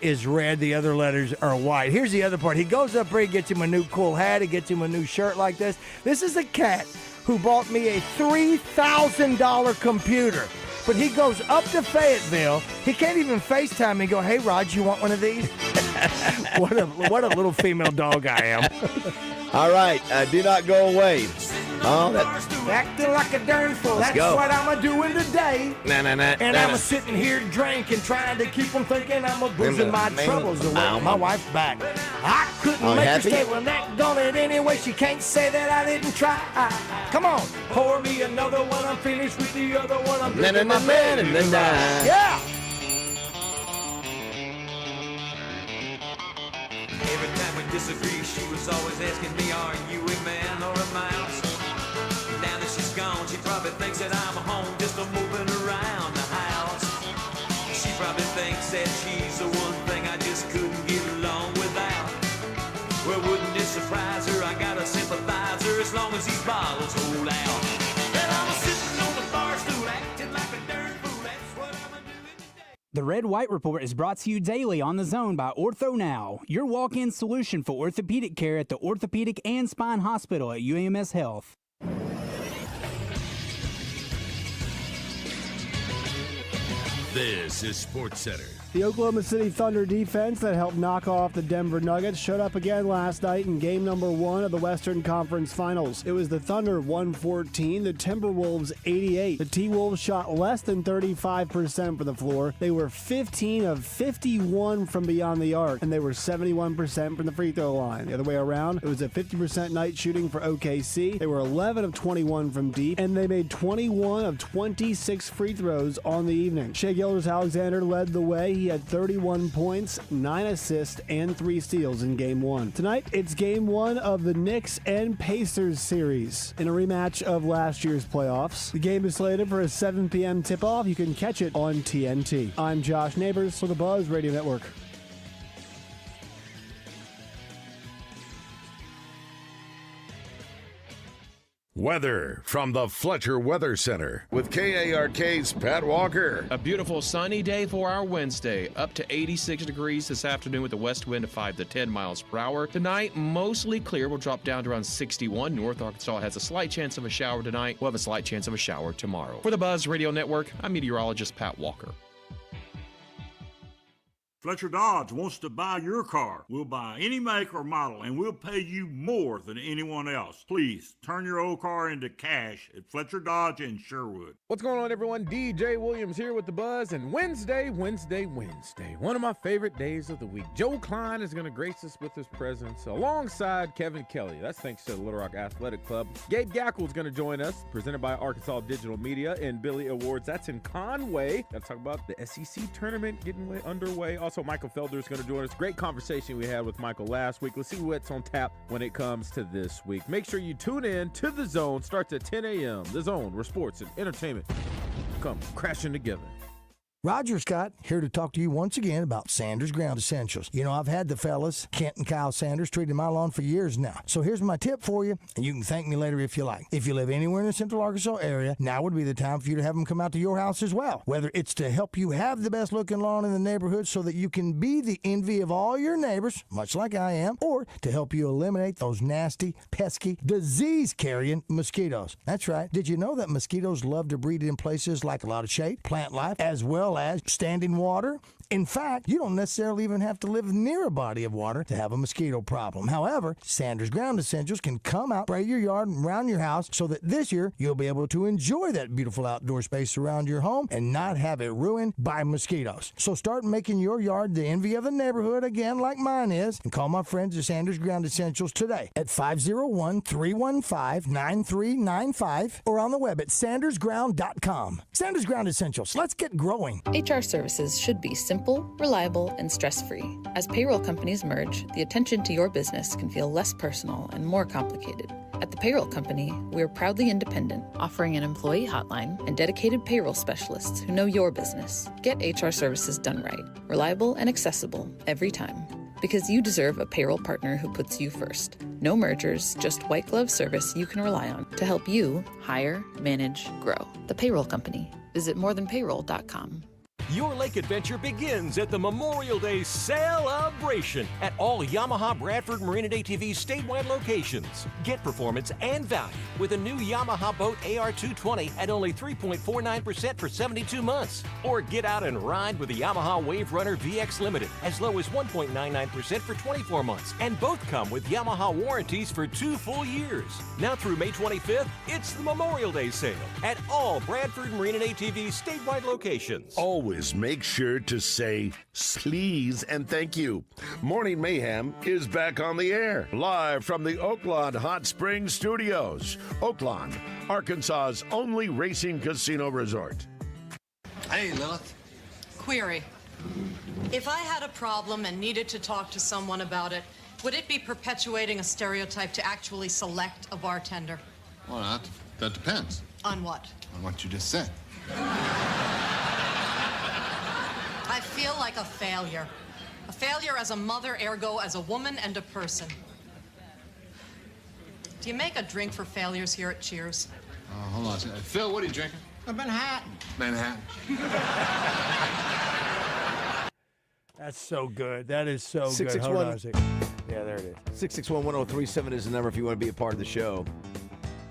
S2: is red. The other letters are white. Here's the other part. He goes up here, he gets him a new cool hat. He gets him a new shirt like this. This is a cat who bought me a $3,000 computer. But he goes up to Fayetteville. He can't even FaceTime me and go, "Hey, Rod, you want one of these?" What a little female dog I am.
S1: All right, do not go away.
S2: Acting like a darn fool. That's
S1: go.
S2: what I'm doing today. And I'm sitting here drinking, trying to keep them thinking I'm boozing my troubles away. My wife's back. I couldn't make her stay. Well, that done it anyway. She can't say that I didn't try. Come on, pour me another one. I'm finished with the other one. I'm drinking my man. Yeah.
S4: Every time we disagree, she was always asking me, are you a man or a mouse? Now that she's gone, she probably thinks that I'm home just a moving around the house. She probably thinks that she's the one thing I just couldn't get along without. Well, wouldn't it surprise her? I got a sympathizer as long as these bottles hold out. Well, I'm sitting on the bar stool acting like a darn fool. That's what I'm doing today.
S5: The Red White Report is brought to you daily on the Zone by Ortho Now, your walk-in solution for orthopedic care at the Orthopedic and Spine Hospital at UAMS Health.
S9: This is SportsCenter.
S8: The Oklahoma City Thunder defense that helped knock off the Denver Nuggets showed up again last night in game number 1 of the Western Conference Finals. It was the Thunder 114, the Timberwolves 88. The T-Wolves shot less than 35% from the floor. They were 15 of 51 from beyond the arc, and they were 71% from the free throw line. The other way around, it was a 50% night shooting for OKC. They were 11 of 21 from deep, and they made 21 of 26 free throws on the evening. Shai Gilgeous-Alexander led the way. He had 31 points, 9 assists, and 3 steals in Game 1. Tonight, it's Game 1 of the Knicks and Pacers series in a rematch of last year's playoffs. The game is slated for a 7 p.m. tip-off. You can catch it on TNT. I'm Josh Neighbors for the Buzz Radio Network.
S9: Weather from the Fletcher Weather Center with KARK's Pat Walker.
S10: A beautiful sunny day for our Wednesday. Up to 86 degrees this afternoon with a west wind of 5 to 10 miles per hour. Tonight, mostly clear. We'll drop down to around 61. North Arkansas has a slight chance of a shower tonight. We'll have a slight chance of a shower tomorrow. For the Buzz Radio Network, I'm meteorologist Pat Walker.
S11: Fletcher Dodge wants to buy your car. We'll buy any make or model, and we'll pay you more than anyone else. Please, turn your old car into cash at Fletcher Dodge in Sherwood.
S12: What's going on, everyone? DJ Williams here with The Buzz, and Wednesday. One of my favorite days of the week. Joe Klein is going to grace us with his presence alongside Kevin Kelly. That's thanks to the Little Rock Athletic Club. Gabe Gackle is going to join us, presented by Arkansas Digital Media and Billy Awards. That's in Conway. Got to talk about the SEC tournament getting underway. Also, Michael Felder is going to join us. Great conversation we had with Michael last week. Let's see what's on tap when it comes to this week. Make sure you tune in to The Zone. Starts at 10 a.m. The Zone, where sports and entertainment come crashing together.
S2: Roger Scott, here to talk to you once again about Sanders Ground Essentials. You know, I've had the fellas, Kent and Kyle Sanders, treating my lawn for years now. So here's my tip for you, and you can thank me later if you like. If you live anywhere in the Central Arkansas area, now would be the time for you to have them come out to your house as well. Whether it's to help you have the best looking lawn in the neighborhood so that you can be the envy of all your neighbors, much like I am, or to help you eliminate those nasty, pesky, disease-carrying mosquitoes. That's right. Did you know that mosquitoes love to breed in places like a lot of shade, plant life, as well as standing water? In fact, you don't necessarily even have to live near a body of water to have a mosquito problem. However, Sanders Ground Essentials can come out, spray your yard and around your house so that this year you'll be able to enjoy that beautiful outdoor space around your home and not have it ruined by mosquitoes. So start making your yard the envy of the neighborhood again like mine is, and call my friends at Sanders Ground Essentials today at 501-315-9395 or on the web at sandersground.com. Sanders Ground Essentials. Let's get growing.
S13: HR services should be simple, reliable, and stress-free. As payroll companies merge, the attention to your business can feel less personal and more complicated. At the Payroll Company, we're proudly independent, offering an employee hotline and dedicated payroll specialists who know your business. Get HR services done right, reliable and accessible every time. Because you deserve a payroll partner who puts you first. No mergers, just white glove service you can rely on to help you hire, manage, grow. The Payroll Company. Visit morethanpayroll.com.
S14: Your lake adventure begins at the Memorial Day Celebration at all Yamaha Bradford Marine and ATV statewide locations. Get performance and value with a new Yamaha Boat AR220 at only 3.49% for 72 months. Or get out and ride with the Yamaha Wave Runner VX Limited as low as 1.99% for 24 months. And both come with Yamaha warranties for 2 full years. Now through May 25th, it's the Memorial Day sale at all Bradford Marine and ATV statewide locations.
S9: Always make sure to say please and thank you. Morning Mayhem is back on the air, live from the Oaklawn Hot Springs Studios. Oaklawn, Arkansas's only racing casino resort.
S15: Hey, Lilith.
S16: Query. If I had a problem and needed to talk to someone about it, would it be perpetuating a stereotype to actually select a bartender?
S15: Well, that depends.
S16: On what?
S15: On what you just said.
S16: I feel like a failure. A failure as a mother, ergo as a woman and a person. Do you make a drink for failures here at Cheers?
S15: Hold on a second. Phil, what are you drinking?
S16: A Manhattan.
S15: Manhattan.
S2: That's so good. That is so good.
S1: 661.
S2: Hold on a second. Yeah, there it is.
S1: 661-1037 is the number if you want to be a part of the show.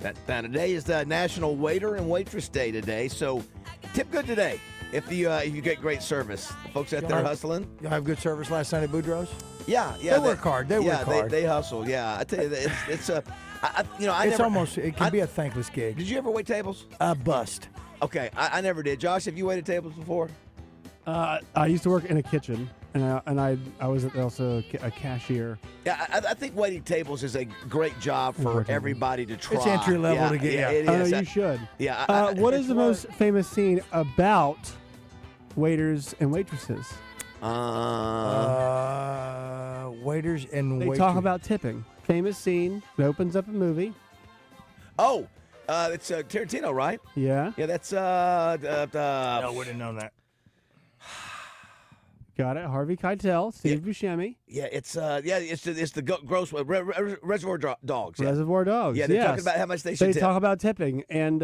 S1: Today is the National Waiter and Waitress Day today, so tip good today. If you get great service, the folks out there hustling.
S2: You have good service last night at Boudreaux's?
S1: Yeah.
S2: They work hard. They work hard.
S1: They hustle. Yeah, I tell you, it's a,
S2: it can be a thankless gig.
S1: Did you ever wait tables?
S2: Bust.
S1: Okay, I never did. Josh, have you waited tables before?
S8: I used to work in a kitchen, and I was also a cashier.
S1: Yeah, I think waiting tables is a great job for everybody to try.
S2: It's entry level to get.
S1: Yeah, it is.
S8: You should.
S1: Yeah.
S8: What is the most famous scene about waiters and waitresses?
S2: Waiters and
S8: They talk about tipping. Famous scene that opens up a movie.
S1: Oh, it's Tarantino, right?
S8: Yeah.
S1: Yeah, that's
S2: No, I wouldn't have known that.
S8: Got it. Harvey Keitel, Steve Buscemi.
S1: Yeah, it's the gross Reservoir Dogs. Yeah.
S8: Reservoir Dogs.
S1: Yeah, they're talking about how much they should tip.
S8: They talk about tipping, and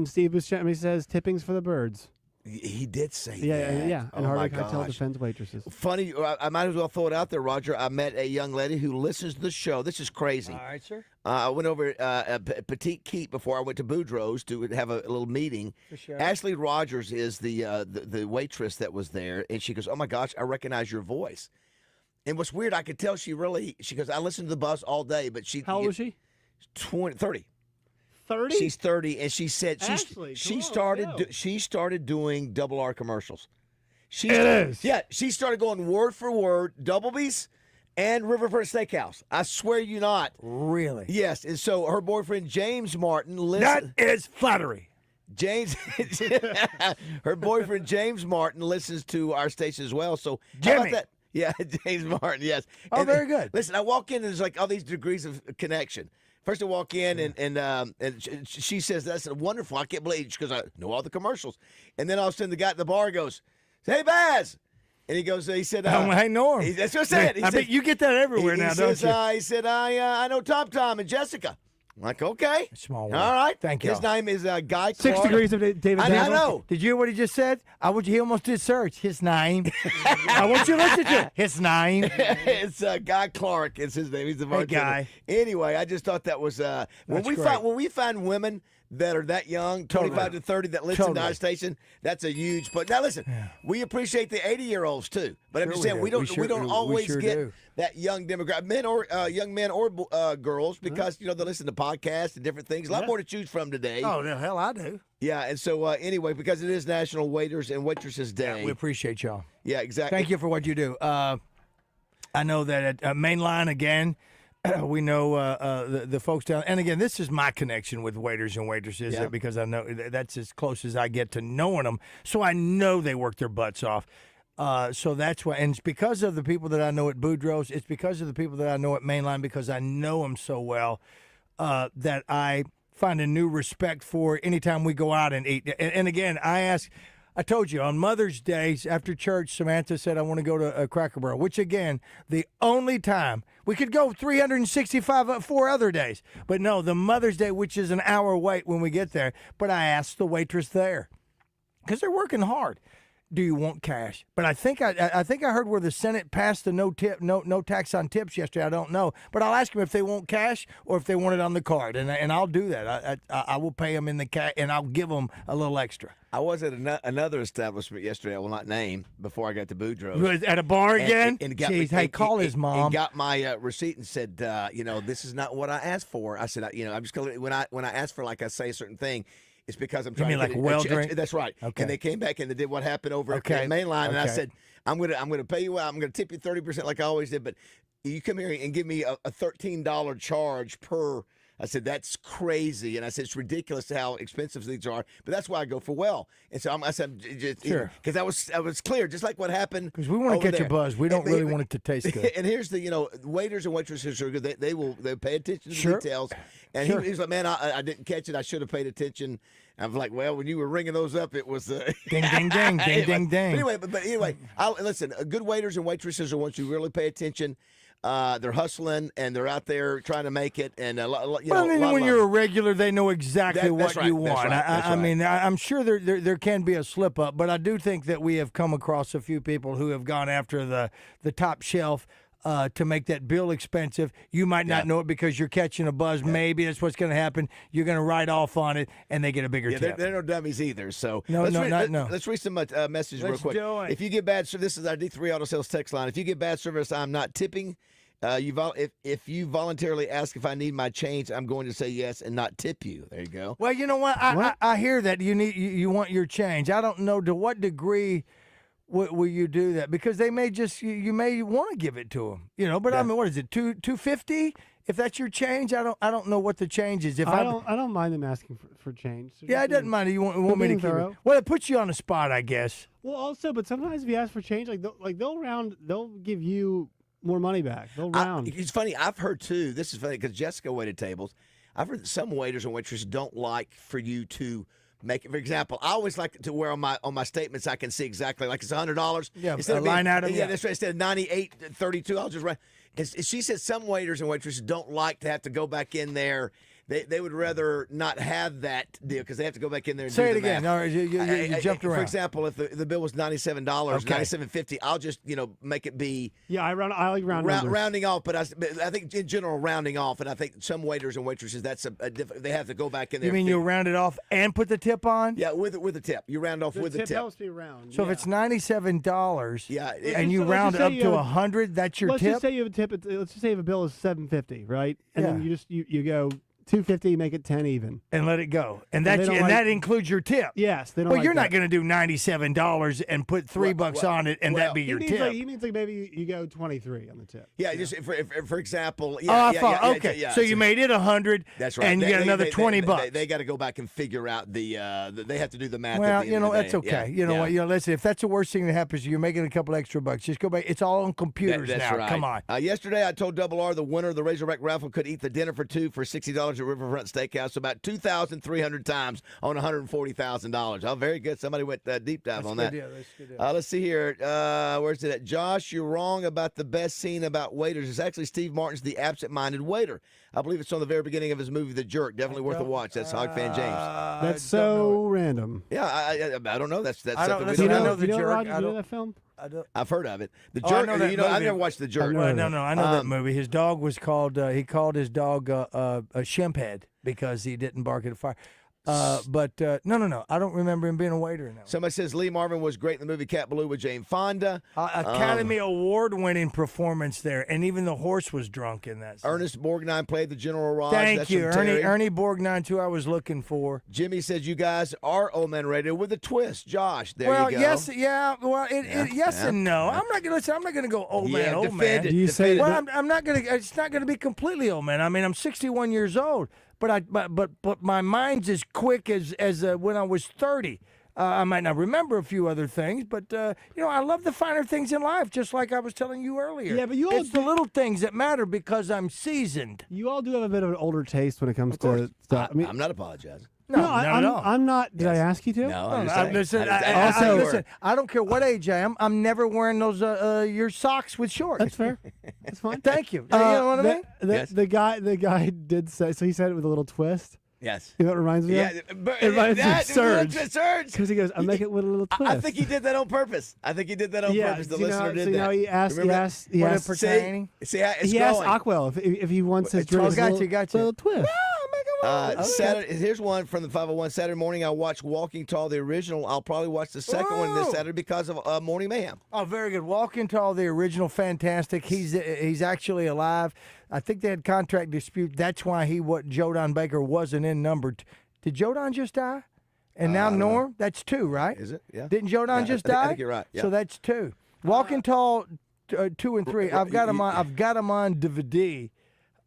S8: Steve Buscemi says tipping's for the birds.
S1: He did say
S8: Yeah,
S1: that.
S8: yeah. And
S1: Oh,
S8: Harvey
S1: my
S8: Keitel
S1: gosh.
S8: defends waitresses.
S1: Funny, I might as well throw it out there, Roger. I met a young lady who listens to the show. This is crazy.
S2: All right, sir.
S1: I went over Petite Keep before I went to Boudreaux's to have a little meeting.
S2: For sure.
S1: Ashley Rogers is the waitress that was there, and she goes, "Oh my gosh, I recognize your voice." And what's weird, I could tell she goes, "I listen to the buzz all day," but she.
S8: How old is she?
S1: 30.
S8: 30?
S1: She's 30, and she said
S8: Ashley,
S1: she
S8: come on,
S1: started
S8: let's go.
S1: she started doing double R commercials. She
S8: It is.
S1: Yeah, she started going word for word, Doublebee's and Riverfront Steakhouse. I swear you not.
S2: Really?
S1: Yes, and so her boyfriend James Martin
S2: That is flattery.
S1: James, her boyfriend James Martin listens to our station as well. So how
S2: Jimmy.
S1: about that? Yeah, James Martin. Yes.
S2: Oh, very good.
S1: Listen, I walk in and there's like all these degrees of connection. First, I walk in and she says, "That's wonderful. I can't believe," because I know all the commercials. And then all of a sudden, the guy at the bar goes, "Hey, Baz," and he goes, he said,
S2: "Hey, Norm."
S1: That's what I said.
S2: I bet you get that everywhere now, don't you?
S1: He said, "I know Tom and Jessica." I'm like, okay.
S2: Small
S1: All
S2: world.
S1: right.
S2: Thank you.
S1: His name is Guy Clark.
S8: 6 degrees of David
S1: I
S8: Davis.
S1: know.
S2: Did you hear what he just said? He almost did search. His name. I want you to listen to it. His name.
S1: It's Guy Clark. It's his name. He's the bartender.
S2: Guy.
S1: Anyway, I just thought that was when we find women that are that young, 25 to 30, that listen to our station, that's a huge. But now listen, we appreciate the 80-year-olds too. But I'm just saying we don't always get that young demographic, men or young men or girls, because they listen to podcasts and different things. A lot more to choose from today.
S2: Oh, the hell I do.
S1: Yeah, and so anyway, because it is National Waiters and Waitresses Day,
S2: We appreciate y'all.
S1: yeah, exactly.
S2: Thank you for what you do. I know that at Mainline, again, we know the folks down. And again, this is my connection with waiters and waitresses because I know that's as close as I get to knowing them. So I know they work their butts off. So that's why. And it's because of the people that I know at Boudreaux's. It's because of the people that I know at Mainline, because I know them so well that I find a new respect for anytime we go out and eat. And again, I told you, on Mother's Day, after church, Samantha said, "I want to go to a Cracker Barrel," which, again, the only time. We could go 365 4 other days. But no, the Mother's Day, which is an hour wait when we get there. But I asked the waitress there, because they're working hard, "Do you want cash?" But I think I heard where the Senate passed the no tax on tips yesterday. I don't know, but I'll ask them if they want cash or if they want it on the card, and I'll do that. I will pay them in the cash, and I'll give them a little extra.
S1: I was at another establishment yesterday, I will not name, before I got to Boudreaux's.
S2: Was at a bar again? Jeez, hey, call his mom.
S1: And got my receipt and said, this is not what I asked for. I said, I'm just going to, when I ask for, like I say a certain thing, it's because I'm trying
S2: mean
S1: to
S2: like
S1: get
S2: a well drink?
S1: That's right.
S2: Okay.
S1: And they came back and they did what happened over at Mainline, and I said, I'm gonna pay you out. I'm gonna tip you 30% like I always did, but you come here and give me a $13 charge per. I said, that's crazy. And I said, it's ridiculous how expensive things are. But that's why I go for well. And so I said,
S2: Sure.
S1: because I was clear, just like what happened.
S2: Because we want to catch a buzz. We don't really want it to taste good.
S1: And here's the, waiters and waitresses are good. They pay attention to the details. And he was like, man, I didn't catch it. I should have paid attention. I was like, well, when you were ringing those up, it was
S2: ding, ding, ding, ding, ding, ding.
S1: Anyway, but anyway, listen, good waiters and waitresses are ones who really pay attention. They're hustling and they're out there trying to make it. And
S2: when you're a regular, they know exactly what you want. I mean, I'm sure there can be a slip up, but I do think that we have come across a few people who have gone after the top shelf. To make that bill expensive. You might not know it because you're catching a buzz. Maybe that's what's going to happen. You're going to write off on it, and they get a bigger tip.
S1: They're no dummies either. So
S2: let's
S1: read some messages real quick.
S2: Do it.
S1: If you get bad service, this is our D3 Auto Sales text line. If you get bad service, I'm not tipping. If you voluntarily ask if I need my change, I'm going to say yes and not tip you. There you go.
S2: Well, you know what? I hear that you want your change. I don't know to what degree. Will you do that? Because they may you may want to give it to them, But I mean, what is it? $2.50? If that's your change, I don't know what the change is. If I
S8: don't mind them asking for change. So
S2: yeah, I don't mind. You want me to keep it? Well, it puts you on the spot, I guess.
S8: Well, also, but sometimes if you ask for change, they'll give you more money back. They'll round.
S1: It's funny. I've heard too. This is funny because Jessica waited tables. I've heard that some waiters and waitresses don't like for you to. Make it, for example, I always like to wear on my statements. I can see exactly like it's $100.
S2: Yeah,
S1: instead
S2: a line item.
S1: Yeah, that's right. Instead of $98.32, I'll just write. And she said some waiters and waitresses don't like to have to go back in there they would rather not have that deal because they have to go back in there and
S2: Say
S1: do
S2: it
S1: the
S2: again.
S1: math.
S2: All right, you jumped around.
S1: For example, if the bill was $97, $97.50, I'll just make it be.
S8: Yeah, I like round numbers.
S1: Rounding off, but I think in general rounding off, and I think some waiters and waitresses they have to go back in there.
S2: You mean you round it off and put the tip on?
S1: Yeah, with a tip. You round off with the tip.
S8: The tip helps me round.
S2: So if it's $97, and you
S8: let's
S2: round
S8: just
S2: it up
S8: say
S2: to
S8: you have-
S2: 100, that's your
S8: let's
S2: tip.
S8: just say you have a tip. Let's just say if a bill is $7.50, right? And
S2: Yeah.
S8: then you go $2.50, make it 10 even,
S2: and let it go, and
S8: they
S2: that
S8: don't like-
S2: that includes your tip.
S8: Yes, they don't.
S2: Well,
S8: like
S2: you're
S8: that.
S2: not going to do $97 and put $3 on it, and that be your tip.
S8: He means like maybe you go 23 on the tip.
S1: Yeah, just for example.
S2: Okay. So you made it 100.
S1: That's right.
S2: And you got another $20.
S1: They got to go back and figure out they have to do the math.
S2: Well,
S1: at the end of the
S2: that's
S1: day.
S2: okay.
S1: Yeah,
S2: What? Listen, if that's the worst thing that happens, you're making a couple extra bucks. Just go back. It's all on computers
S1: That's
S2: now.
S1: right.
S2: Come on.
S1: Yesterday, I told Double R the winner of the Razorback raffle could eat the dinner for two for $60 at Riverfront Steakhouse. So about 2,300 times on $140,000. Oh, very good. Somebody went deep dive on that.
S2: That's a good deal.
S1: Let's see here. Where's it at? Josh, you're wrong about the best scene about waiters. It's actually Steve Martin's The Absent-Minded Waiter. I believe it's on the very beginning of his movie, The Jerk. Definitely worth a watch. That's Hog Fan James.
S8: That's so random.
S1: Yeah, I don't know. That's
S2: I don't,
S1: something we
S2: listen,
S1: don't
S2: I know
S1: know.
S2: The Jerk.
S8: Roger,
S2: I
S8: you know
S2: don't.
S8: that film?
S1: I've heard of it. The
S2: Oh, I
S1: Jerk.
S2: know that
S1: I've
S2: movie.
S1: never watched The Jerk.
S2: No, I know that movie. His dog was called. He called his dog a shimphead because he didn't bark at a fire. But no. I don't remember him being a waiter in that.
S1: Somebody says Lee Marvin was great in the movie Cat Ballou with Jane Fonda.
S2: Academy Award-winning performance there, and even the horse was drunk in that scene.
S1: Ernest Borgnine played the General Raj.
S2: Thank
S1: That's
S2: you,
S1: from Terry.
S2: Ernie Borgnine, who I was looking for.
S1: Jimmy says you guys are Old Man Radio with a twist. Josh, there
S2: Well,
S1: you go.
S2: yes, yeah. Well, yes and no. I'm not gonna listen. I'm not gonna go old man, old
S1: defend
S2: man.
S1: it.
S8: Do you say
S2: Well, I'm not gonna. It's not gonna be completely old man. I mean, I'm 61 years old, but my mind's as quick as when I was 30. I might not remember a few other things, but I love the finer things in life, just like I was telling you earlier.
S8: Yeah, but you all
S2: it's the little things that matter because I'm seasoned.
S8: You all do have a bit of an older taste when it comes to stuff.
S1: I'm not apologizing.
S2: No, not at all.
S8: I'm not. Did I ask you to?
S1: No, I'm just saying.
S2: Listen, I don't care what age I am. I'm never wearing those your socks with shorts.
S8: That's fair. That's fine.
S2: Thank you. You know what I mean?
S1: Yes.
S8: The guy did say. So he said it with a little twist.
S1: Yes.
S8: You know what it reminds me of?
S1: Yeah, but
S8: It reminds me of Surge.
S1: Surge.
S8: Because he goes, I make it with a little twist.
S1: I think he did that on purpose. The listener did that.
S8: He asked.
S1: Remember
S8: He
S1: that?
S8: asked.
S1: See how it's
S8: He asked
S1: going.
S8: Ockwell if he wants his drink.
S2: Gotcha.
S8: Little twist.
S1: Saturday. Here's one from the 501. Saturday morning, I watched Walking Tall, the original. I'll probably watch the second one this Saturday because of Morning Mayhem.
S2: Oh, very good. Walking Tall, the original, fantastic. He's actually alive. I think they had contract dispute. That's why Jodan Baker wasn't in number 2. Did Jodan just die? And now Norm? That's 2, right?
S1: Is it? Yeah.
S2: Didn't Jodan just die?
S1: I think you're right. Yeah.
S2: So that's 2. Walking Tall, 2 and 3. I've got them on DVD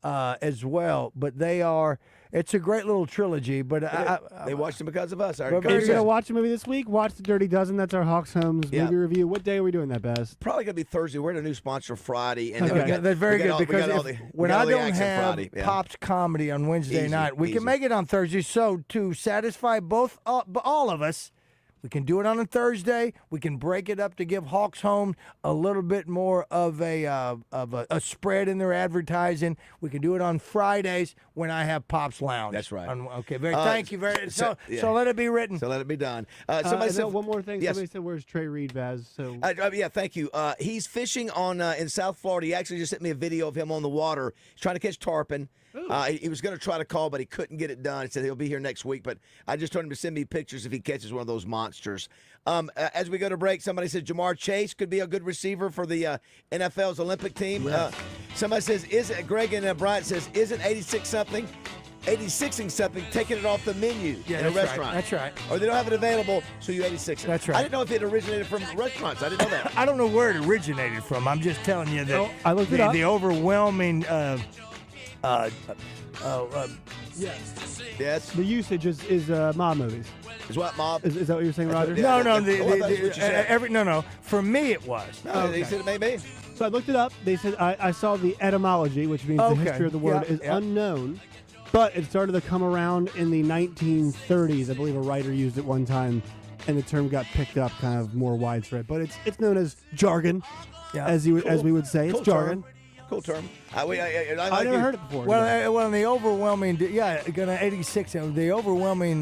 S2: as well. But they are. It's a great little trilogy. But
S1: they watched them because of us.
S8: If you're going to watch a movie this week, watch The Dirty Dozen. That's our Hawks Homes movie review. What day are we doing that, Baz?
S1: Probably going to be Thursday. We're at a new sponsor Friday. And
S2: Okay. That's very good because when I don't have
S1: Friday.
S2: Pop's comedy on Wednesday night, we can make it on Thursday. So to satisfy all of us, we can do it on a Thursday. We can break it up to give Hawks Home a little bit more of a spread in their advertising. We can do it on Fridays when I have Pop's Lounge.
S1: That's right.
S2: Okay. Thank you very. So let it be written.
S1: So let it be done. Somebody said
S8: one more thing.
S1: Yes.
S8: Somebody said, "Where's Trey Reed, Baz?" So
S1: yeah, thank you. He's fishing on in South Florida. He actually just sent me a video of him on the water. He's trying to catch tarpon. He was going to try to call, but he couldn't get it done. He said he'll be here next week, but I just told him to send me pictures if he catches one of those monsters. As we go to break, somebody said Jamar Chase could be a good receiver for the NFL's Olympic team. Somebody says, Greg and Bryant says, isn't 86-something, taking it off the menu in a restaurant?
S2: Right. That's right.
S1: Or they don't have it available, so you 86 it.
S2: That's right.
S1: I didn't know if it originated from restaurants. I didn't know that.
S2: I don't know where it originated from. I'm just telling you that
S8: I looked it up.
S2: the overwhelming
S1: Yes.
S8: the usage is mob movies.
S1: Is what mob?
S8: Is that what you're saying, Roger?
S1: Yeah.
S2: No. For me, it was.
S1: No, they said it may be.
S8: So I looked it up. They said I saw the etymology, which means the history of the word is unknown, but it started to come around in the 1930s. I believe a writer used it one time, and the term got picked up kind of more widespread. But it's known as jargon, as we would say. It's jargon.
S1: Cool term. I
S8: I've never heard it before.
S2: Well, in the overwhelming, 86. The overwhelming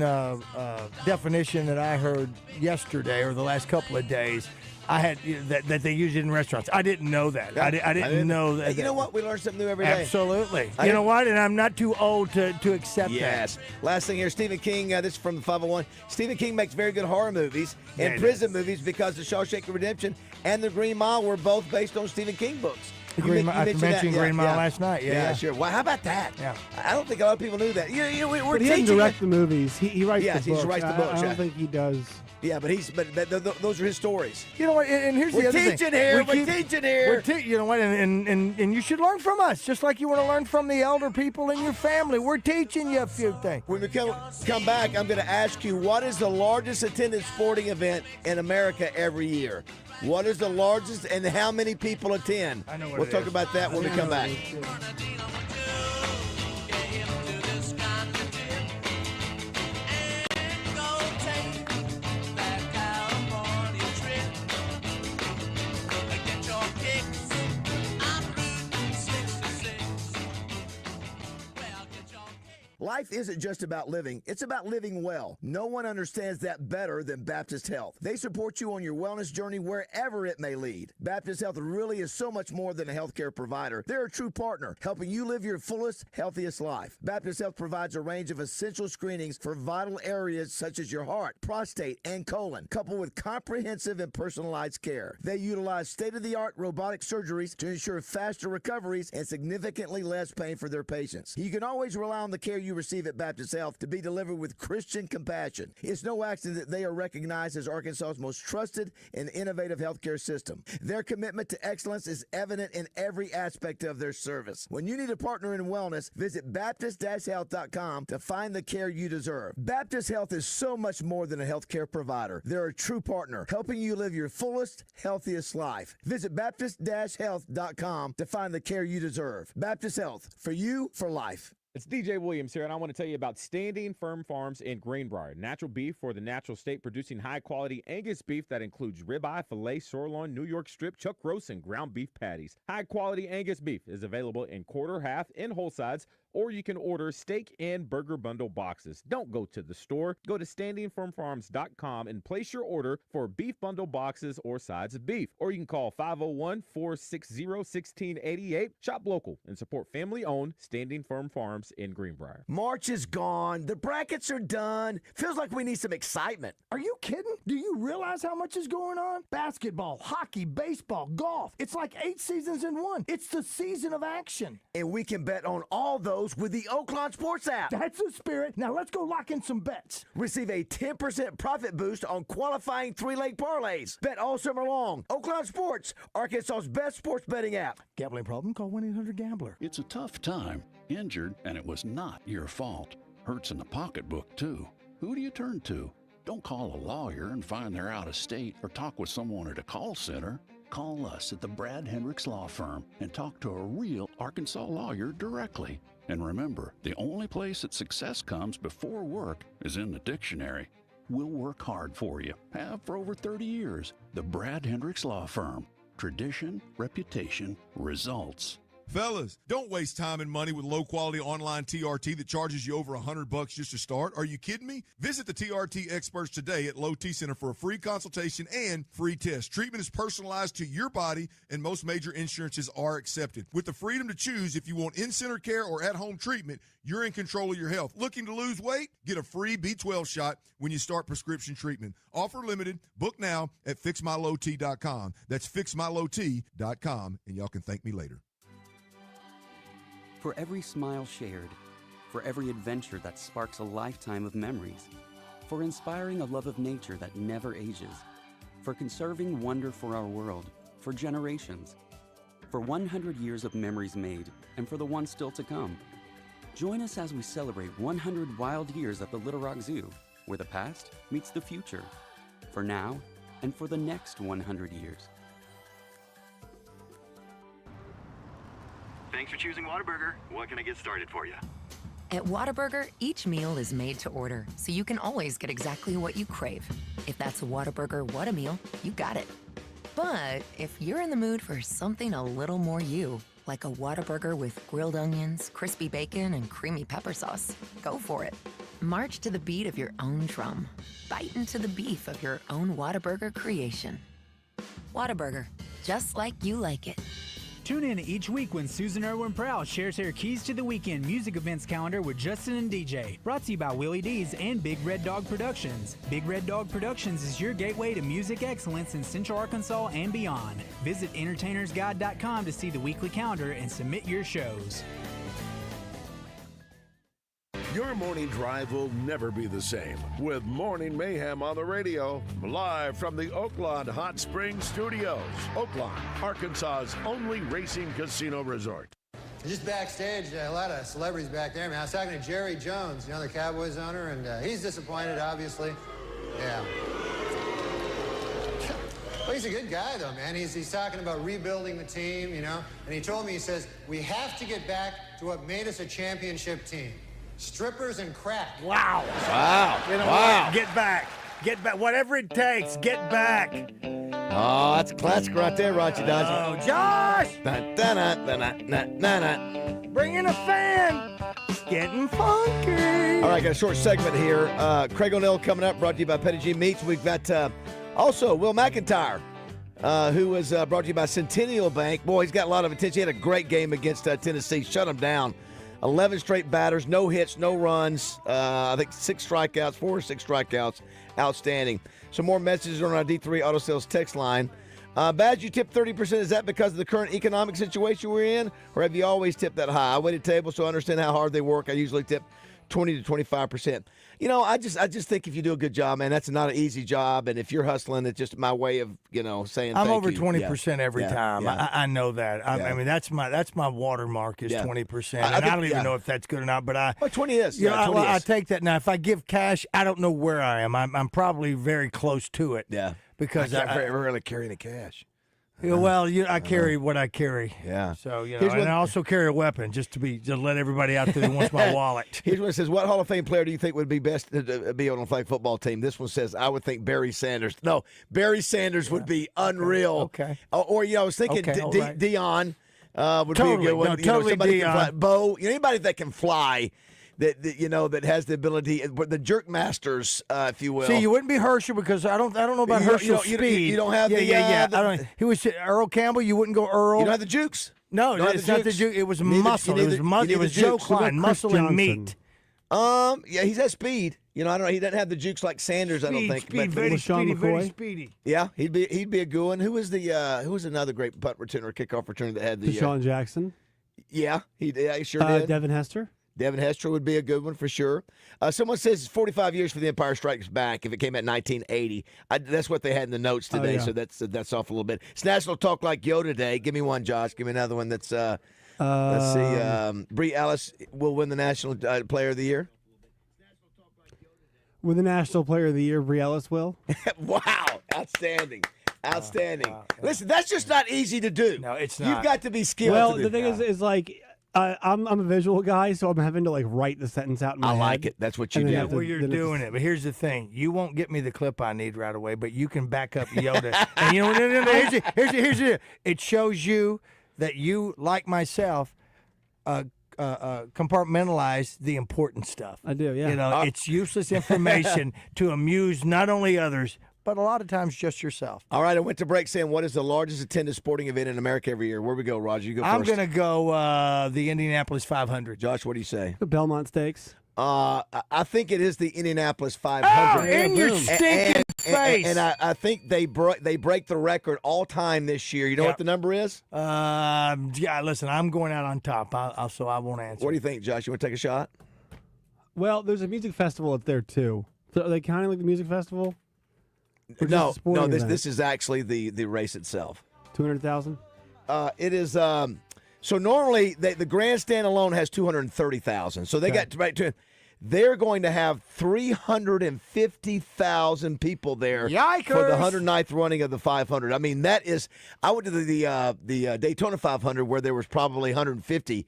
S2: definition that I heard yesterday or the last couple of days, I had that they use it in restaurants. I didn't know that.
S1: Yeah,
S2: I didn't know that.
S1: Hey, you know what? We learn something new every day.
S2: Absolutely. You know what? And I'm not too old to accept that.
S1: Yes. Last thing here, Stephen King. This is from the 501. Stephen King makes very good horror movies
S2: Yeah,
S1: and
S2: he
S1: prison movies because The Shawshank Redemption and The Green Mile were both based on Stephen King books.
S2: I mentioned Green Mile last night. Yeah,
S1: sure. Well, how about that?
S2: Yeah.
S1: I don't think a lot of people knew that. We're
S8: But he doesn't
S1: teaching.
S8: direct the movies. He writes the books.
S1: He writes the books.
S8: I don't think he does.
S1: Yeah, but those are his stories.
S2: You know what? And here's the other thing.
S1: We're teaching here.
S2: You know what? And you should learn from us, just like you want to learn from the elder people in your family. We're teaching you a few things.
S1: When we come back, I'm going to ask you, what is the largest attended sporting event in America every year? What is the largest and how many people attend?
S2: I know what
S1: We'll
S2: it
S1: talk
S2: is.
S1: about that when we come back. Life isn't just about living, it's about living well. No one understands that better than Baptist Health. They support you on your wellness journey wherever it may lead. Baptist Health really is so much more than a healthcare provider. They're a true partner, helping you live your fullest, healthiest life. Baptist Health provides a range of essential screenings for vital areas such as your heart, prostate, and colon, coupled with comprehensive and personalized care. They utilize state-of-the-art robotic surgeries to ensure faster recoveries and significantly less pain for their patients. You can always rely on the care you receive at Baptist Health to be delivered with Christian compassion. It's no accident that they are recognized as Arkansas's most trusted and innovative healthcare system. Their commitment to excellence is evident in every aspect of their service. When you need a partner in wellness, visit Baptist-Health.com to find the care you deserve. Baptist Health is so much more than a healthcare provider. They're a true partner, helping you live your fullest, healthiest life. Visit Baptist-Health.com to find the care you deserve. Baptist Health, for you, for life.
S12: It's DJ Williams here, and I want to tell you about Standing Firm Farms in Greenbrier. Natural beef for the natural state, producing high-quality Angus beef that includes ribeye, filet, sirloin, New York strip, chuck roast, and ground beef patties. High-quality Angus beef is available in quarter, half, and whole sides, or you can order steak and burger bundle boxes. Don't go to the store. Go to standingfirmfarms.com and place your order for beef bundle boxes or sides of beef. Or you can call 501-460-1688. Shop local and support family-owned Standing Firm Farms in Greenbrier.
S1: March is gone. The brackets are done. Feels like we need some excitement.
S2: Are you kidding? Do you realize how much is going on? Basketball, hockey, baseball, golf. It's like 8 seasons in one. It's the season of action.
S1: And we can bet on all those with the Oaklawn Sports app.
S2: That's the spirit. Now let's go lock in some bets.
S1: Receive a 10% profit boost on qualifying 3-leg parlays. Bet all summer long. Oaklawn Sports, Arkansas's best sports betting app.
S2: Gambling problem? Call 1-800-GAMBLER.
S17: It's a tough time. Injured, and it was not your fault. Hurts in the pocketbook, too. Who do you turn to? Don't call a lawyer and find they're out of state or talk with someone at a call center. Call us at the Brad Hendricks Law Firm and talk to a real Arkansas lawyer directly. And remember, the only place that success comes before work is in the dictionary. We'll work hard for you. Have for over 30 years. The Brad Hendricks Law Firm. Tradition, reputation, results.
S18: Fellas, don't waste time and money with low-quality online TRT that charges you over $100 just to start. Are you kidding me? Visit the TRT experts today at Low T Center for a free consultation and free test. Treatment is personalized to your body, and most major insurances are accepted. With the freedom to choose if you want in-center care or at-home treatment, you're in control of your health. Looking to lose weight? Get a free B12 shot when you start prescription treatment. Offer limited. Book now at FixMyLowT.com. That's FixMyLowT.com, and y'all can thank me later.
S19: For every smile shared, for every adventure that sparks a lifetime of memories, for inspiring a love of nature that never ages, for conserving wonder for our world, for generations, for 100 years of memories made, and for the ones still to come. Join us as we celebrate 100 wild years at the Little Rock Zoo, where the past meets the future, for now and for the next 100 years.
S20: Thanks for choosing Whataburger. What can I get started for you?
S21: At Whataburger, each meal is made to order, so you can always get exactly what you crave. If that's a Whataburger What-A-Meal, you got it. But if you're in the mood for something a little more you, like a Whataburger with grilled onions, crispy bacon, and creamy pepper sauce, go for it. March to the beat of your own drum. Bite into the beef of your own Whataburger creation. Whataburger, just like you like it.
S5: Tune in each week when Susan Irwin Prowse shares her Keys to the Weekend music events calendar with Justin and DJ. Brought to you by Willie D's and Big Red Dog Productions. Big Red Dog Productions is your gateway to music excellence in Central Arkansas and beyond. Visit entertainersguide.com to see the weekly calendar and submit your shows.
S9: Your morning drive will never be the same with Morning Mayhem on the radio, live from the Oaklawn Hot Springs Studios. Oaklawn, Arkansas's only racing casino resort.
S6: Just backstage, a lot of celebrities back there. I mean, I was talking to Jerry Jones, the Cowboys owner, and he's disappointed, obviously. Yeah. Well, he's a good guy, though, man. He's talking about rebuilding the team, and he told me, he says, we have to get back to what made us a championship team. Strippers and crack.
S2: Wow.
S1: Wow.
S2: What? Get back. Get back. Whatever it takes, get back.
S1: Oh, that's a classic right there, Roger Dodger.
S2: Oh, Josh!
S1: Bring
S2: in a fan. It's getting funky.
S1: All right, got a short segment here. Craig O'Neill coming up, brought to you by Petty G Meats. We've got also Will McIntyre, who was brought to you by Centennial Bank. Boy, he's got a lot of attention. He had a great game against Tennessee. Shut him down. 11 straight batters, no hits, no runs. I think 4 or 6 strikeouts. Outstanding. Some more messages on our D3 Auto Sales text line. Baz, you tipped 30%. Is that because of the current economic situation we're in, or have you always tipped that high? I waited tables, so I understand how hard they work. I usually tip 20 to 25%. I just think if you do a good job, man, that's not an easy job. And if you're hustling, it's just my way of, saying
S2: I'm
S1: thank
S2: over
S1: you.
S2: 20% every time.
S1: Yeah.
S2: I know that. I mean, that's my watermark is 20%. And I don't even know if that's good or not. But
S1: 20 is.
S2: I take that now. If I give cash, I don't know where I am. I'm probably very close to it.
S1: Yeah.
S2: Because
S1: I can't really carry any cash.
S2: Well, I carry what I carry.
S1: Yeah.
S2: So, and I also carry a weapon just to let everybody out there who wants my wallet.
S1: Here's one that says, what Hall of Fame player do you think would be best to be on a flag football team? This one says, I would think Barry Sanders. No, Barry Sanders would be unreal.
S2: Okay.
S1: Or, I was thinking Dion would be a good one.
S2: No, totally Dion.
S1: Bo, anybody that can fly. That has the ability, the jerk masters, if you will.
S2: See, you wouldn't be Herschel because I don't know about Herschel's speed.
S1: You don't have
S2: He was Earl Campbell. You wouldn't go Earl.
S1: You don't have the jukes.
S2: No, it's not the juke. It was muscle. It was Joe Klein, muscle and meat.
S1: Yeah, he's had speed. I don't know. He doesn't have the jukes like Sanders. I don't think.
S2: Speed, very speedy.
S1: Yeah, he'd be a good one. Who was another great punt returner, kickoff returner that had the
S8: Deshaun Jackson?
S1: Yeah, he sure did.
S8: Devin Hester.
S1: Devin Hester would be a good one for sure. Someone says it's 45 years for The Empire Strikes Back if it came out in 1980. That's what they had in the notes today, so that's off a little bit. It's National Talk Like Yoda Day. Give me one, Josh. Give me another one that's, let's see, Brie Ellis will win the National Player of the Year.
S8: With the National Player of the Year, Brie Ellis will.
S1: Wow, outstanding. Outstanding. Listen, that's just not easy to do.
S2: No, it's not.
S1: You've got to be skilled.
S8: Well, the thing is like... I'm a visual guy, so I'm having to write the sentence out in my head.
S1: I like it. That's what you do.
S2: Well, you're doing it. But here's the thing: you won't get me the clip I need right away, but you can back up Yoda. And here's it. It shows you that you, like myself, compartmentalize the important stuff.
S8: I do. Yeah.
S2: It's useless information to amuse not only others, but a lot of times just yourself.
S1: All right, I went to break saying, what is the largest attended sporting event in America every year? Where we go, Roger? You go first.
S2: I'm going to go the Indianapolis 500.
S1: Josh, what do you say?
S8: The Belmont Stakes.
S1: I think it is the Indianapolis 500.
S2: Oh, in your stinking face.
S1: And I think they break the record all time this year. You know what the number is?
S2: Yeah, listen, I'm going out on top, so I won't answer.
S1: What do you think, Josh? You want to take a shot?
S8: Well, there's a music festival up there, too. So are they counting like the music festival?
S1: No. This is actually the race itself.
S8: 200,000.
S1: It is. So normally the grandstand alone has 230,000. So they got right to. They're going to have 350,000 people there for the 109th running of the 500. I mean, that is. I went to the Daytona 500 where there was probably 150,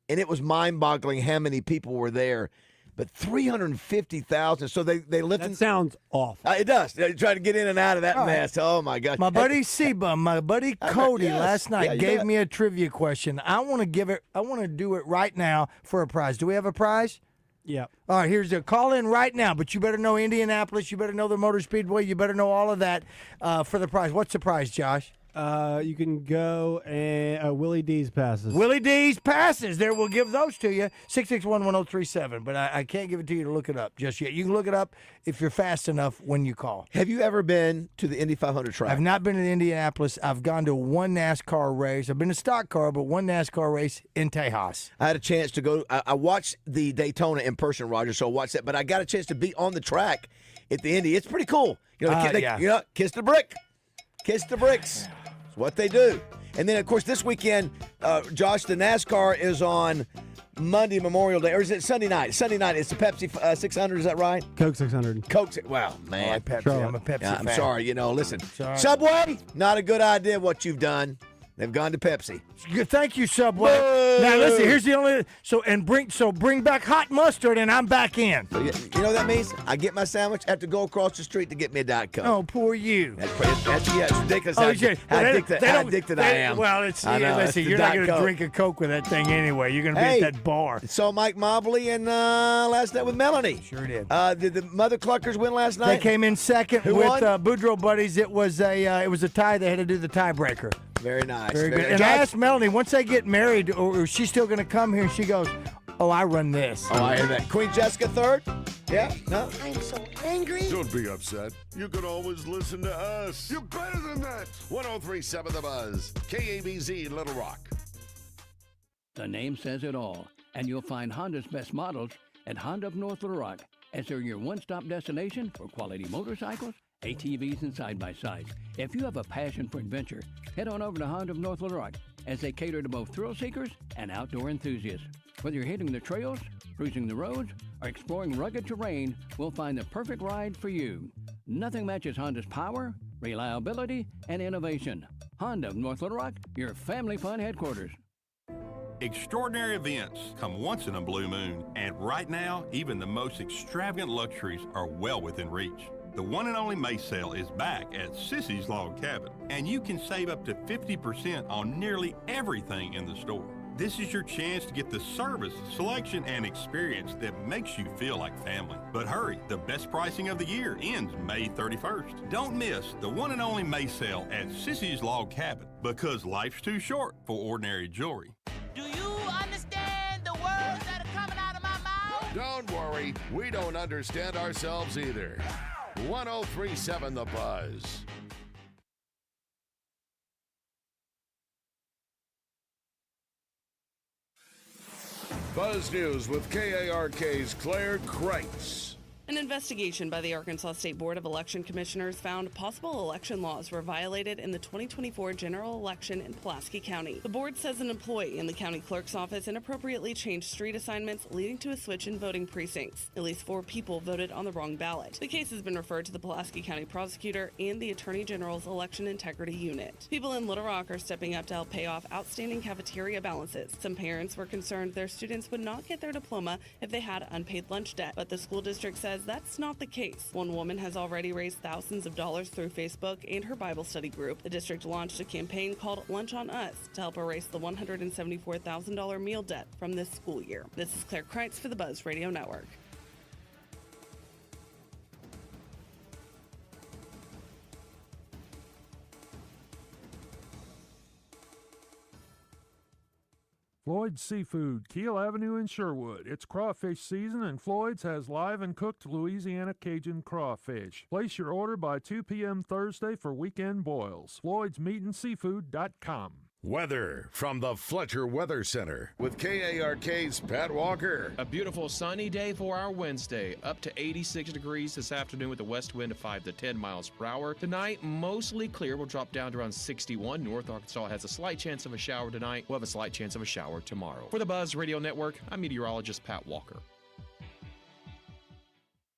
S1: and it was mind-boggling how many people were there. But 350,000. So they live.
S8: That sounds awful.
S1: It does. They try to get in and out of that mess. Oh my gosh.
S2: My buddy Seba, my buddy Cody last night gave
S1: do
S2: me a trivia question. I want to do it right now for a prize. Do we have a prize?
S8: Yeah.
S2: All right, here's a call in right now, but you better know Indianapolis. You better know the Motor Speedway. You better know all of that for the prize. What's the prize, Josh?
S8: You can go and Willie D's passes.
S2: Willie D's passes. There, we'll give those to you. 661-1037. But I can't give it to you to look it up just yet. You can look it up if you're fast enough when you call.
S1: Have you ever been to the Indy 500 track?
S2: I've not been in Indianapolis. I've gone to one NASCAR race. I've been to stock car, but one NASCAR race in Tejas.
S1: I had a chance to go. I watched the Daytona in person, Roger, so I watched that. But I got a chance to be on the track at the Indy. It's pretty cool. You know, kiss the brick. Kiss the bricks. It's what they do. And then, of course, this weekend, Josh, the NASCAR is on Monday, Memorial Day. Or is it Sunday night? Sunday night. It's the Pepsi 600. Is that right?
S8: Coke 600.
S1: Coke. Wow, man.
S2: I like Pepsi. I'm a Pepsi fan.
S1: I'm sorry. Listen.
S2: Sorry.
S1: Subway, not a good idea what you've done. They've gone to Pepsi.
S2: Thank you, Subway. Now listen, here's the only bring back hot mustard and I'm back in.
S1: You know what that means? I get my sandwich, I have to go across the street to get me a Diet Coke.
S2: Oh, poor you.
S1: That's ridiculous.
S2: Oh,
S1: How addicted I am.
S2: Well, listen, you're not going to drink a Coke with that thing anyway. You're going to be at that bar.
S1: Saw Mike Mobley and last night with Melanie.
S2: Sure did.
S1: Did the Mother Cluckers win last night?
S2: They came in second
S1: Who
S2: with
S1: won?
S2: Boudreaux Buddies. It was a tie. They had to do the tiebreaker.
S1: Very nice.
S2: Very good. And I asked Melanie, once they get married, or is she still going to come here? And she goes, oh, I run this.
S1: Oh, I hear that. Queen Jessica third? Yeah? No?
S9: I'm so angry. Don't be upset. You can always listen to us. You're better than that. 103.7 The Buzz. KABZ Little Rock.
S7: The name says it all, and you'll find Honda's best models at Honda of North Little Rock, as they're your one-stop destination for quality motorcycles, ATVs, and side-by-sides. If you have a passion for adventure, head on over to Honda of North Little Rock, as they cater to both thrill seekers and outdoor enthusiasts. Whether you're hitting the trails, cruising the roads, or exploring rugged terrain, we'll find the perfect ride for you. Nothing matches Honda's power, reliability, and innovation. Honda of North Little Rock, your family fun headquarters.
S22: Extraordinary events come once in a blue moon, and right now, even the most extravagant luxuries are well within reach. The one and only May sale is back at Sissy's Log Cabin, and you can save up to 50% on nearly everything in the store. This is your chance to get the service, selection, and experience that makes you feel like family. But hurry, the best pricing of the year ends May 31st. Don't miss the one and only May sale at Sissy's Log Cabin, because life's too short for ordinary jewelry.
S23: Do you understand the words that are coming out of my mouth?
S9: Don't worry, we don't understand ourselves either. 103.7 The Buzz. Buzz News with KARK's Claire Kreitz.
S24: An investigation by the Arkansas State Board of Election Commissioners found possible election laws were violated in the 2024 general election in Pulaski County. The board says an employee in the county clerk's office inappropriately changed street assignments, leading to a switch in voting precincts. At least 4 people voted on the wrong ballot. The case has been referred to the Pulaski County prosecutor and the Attorney General's Election Integrity Unit. People in Little Rock are stepping up to help pay off outstanding cafeteria balances. Some parents were concerned their students would not get their diploma if they had unpaid lunch debt, but the school district says that's not the case. One woman has already raised thousands of dollars through Facebook and her Bible study group. The district launched a campaign called Lunch on Us to help erase the $174,000 meal debt from this school year. This is Claire Kreitz for the Buzz Radio Network.
S25: Floyd's Seafood, Keel Avenue in Sherwood. It's crawfish season, and Floyd's has live and cooked Louisiana Cajun crawfish. Place your order by 2 p.m. Thursday for weekend boils. Floyd'sMeatandSeafood.com.
S9: Weather from the Fletcher Weather Center with KARK's Pat Walker.
S10: A beautiful sunny day for our Wednesday. Up to 86 degrees this afternoon with a west wind of 5 to 10 miles per hour. Tonight, mostly clear. We'll drop down to around 61. North Arkansas has a slight chance of a shower tonight. We'll have a slight chance of a shower tomorrow. For the Buzz Radio Network, I'm meteorologist Pat Walker.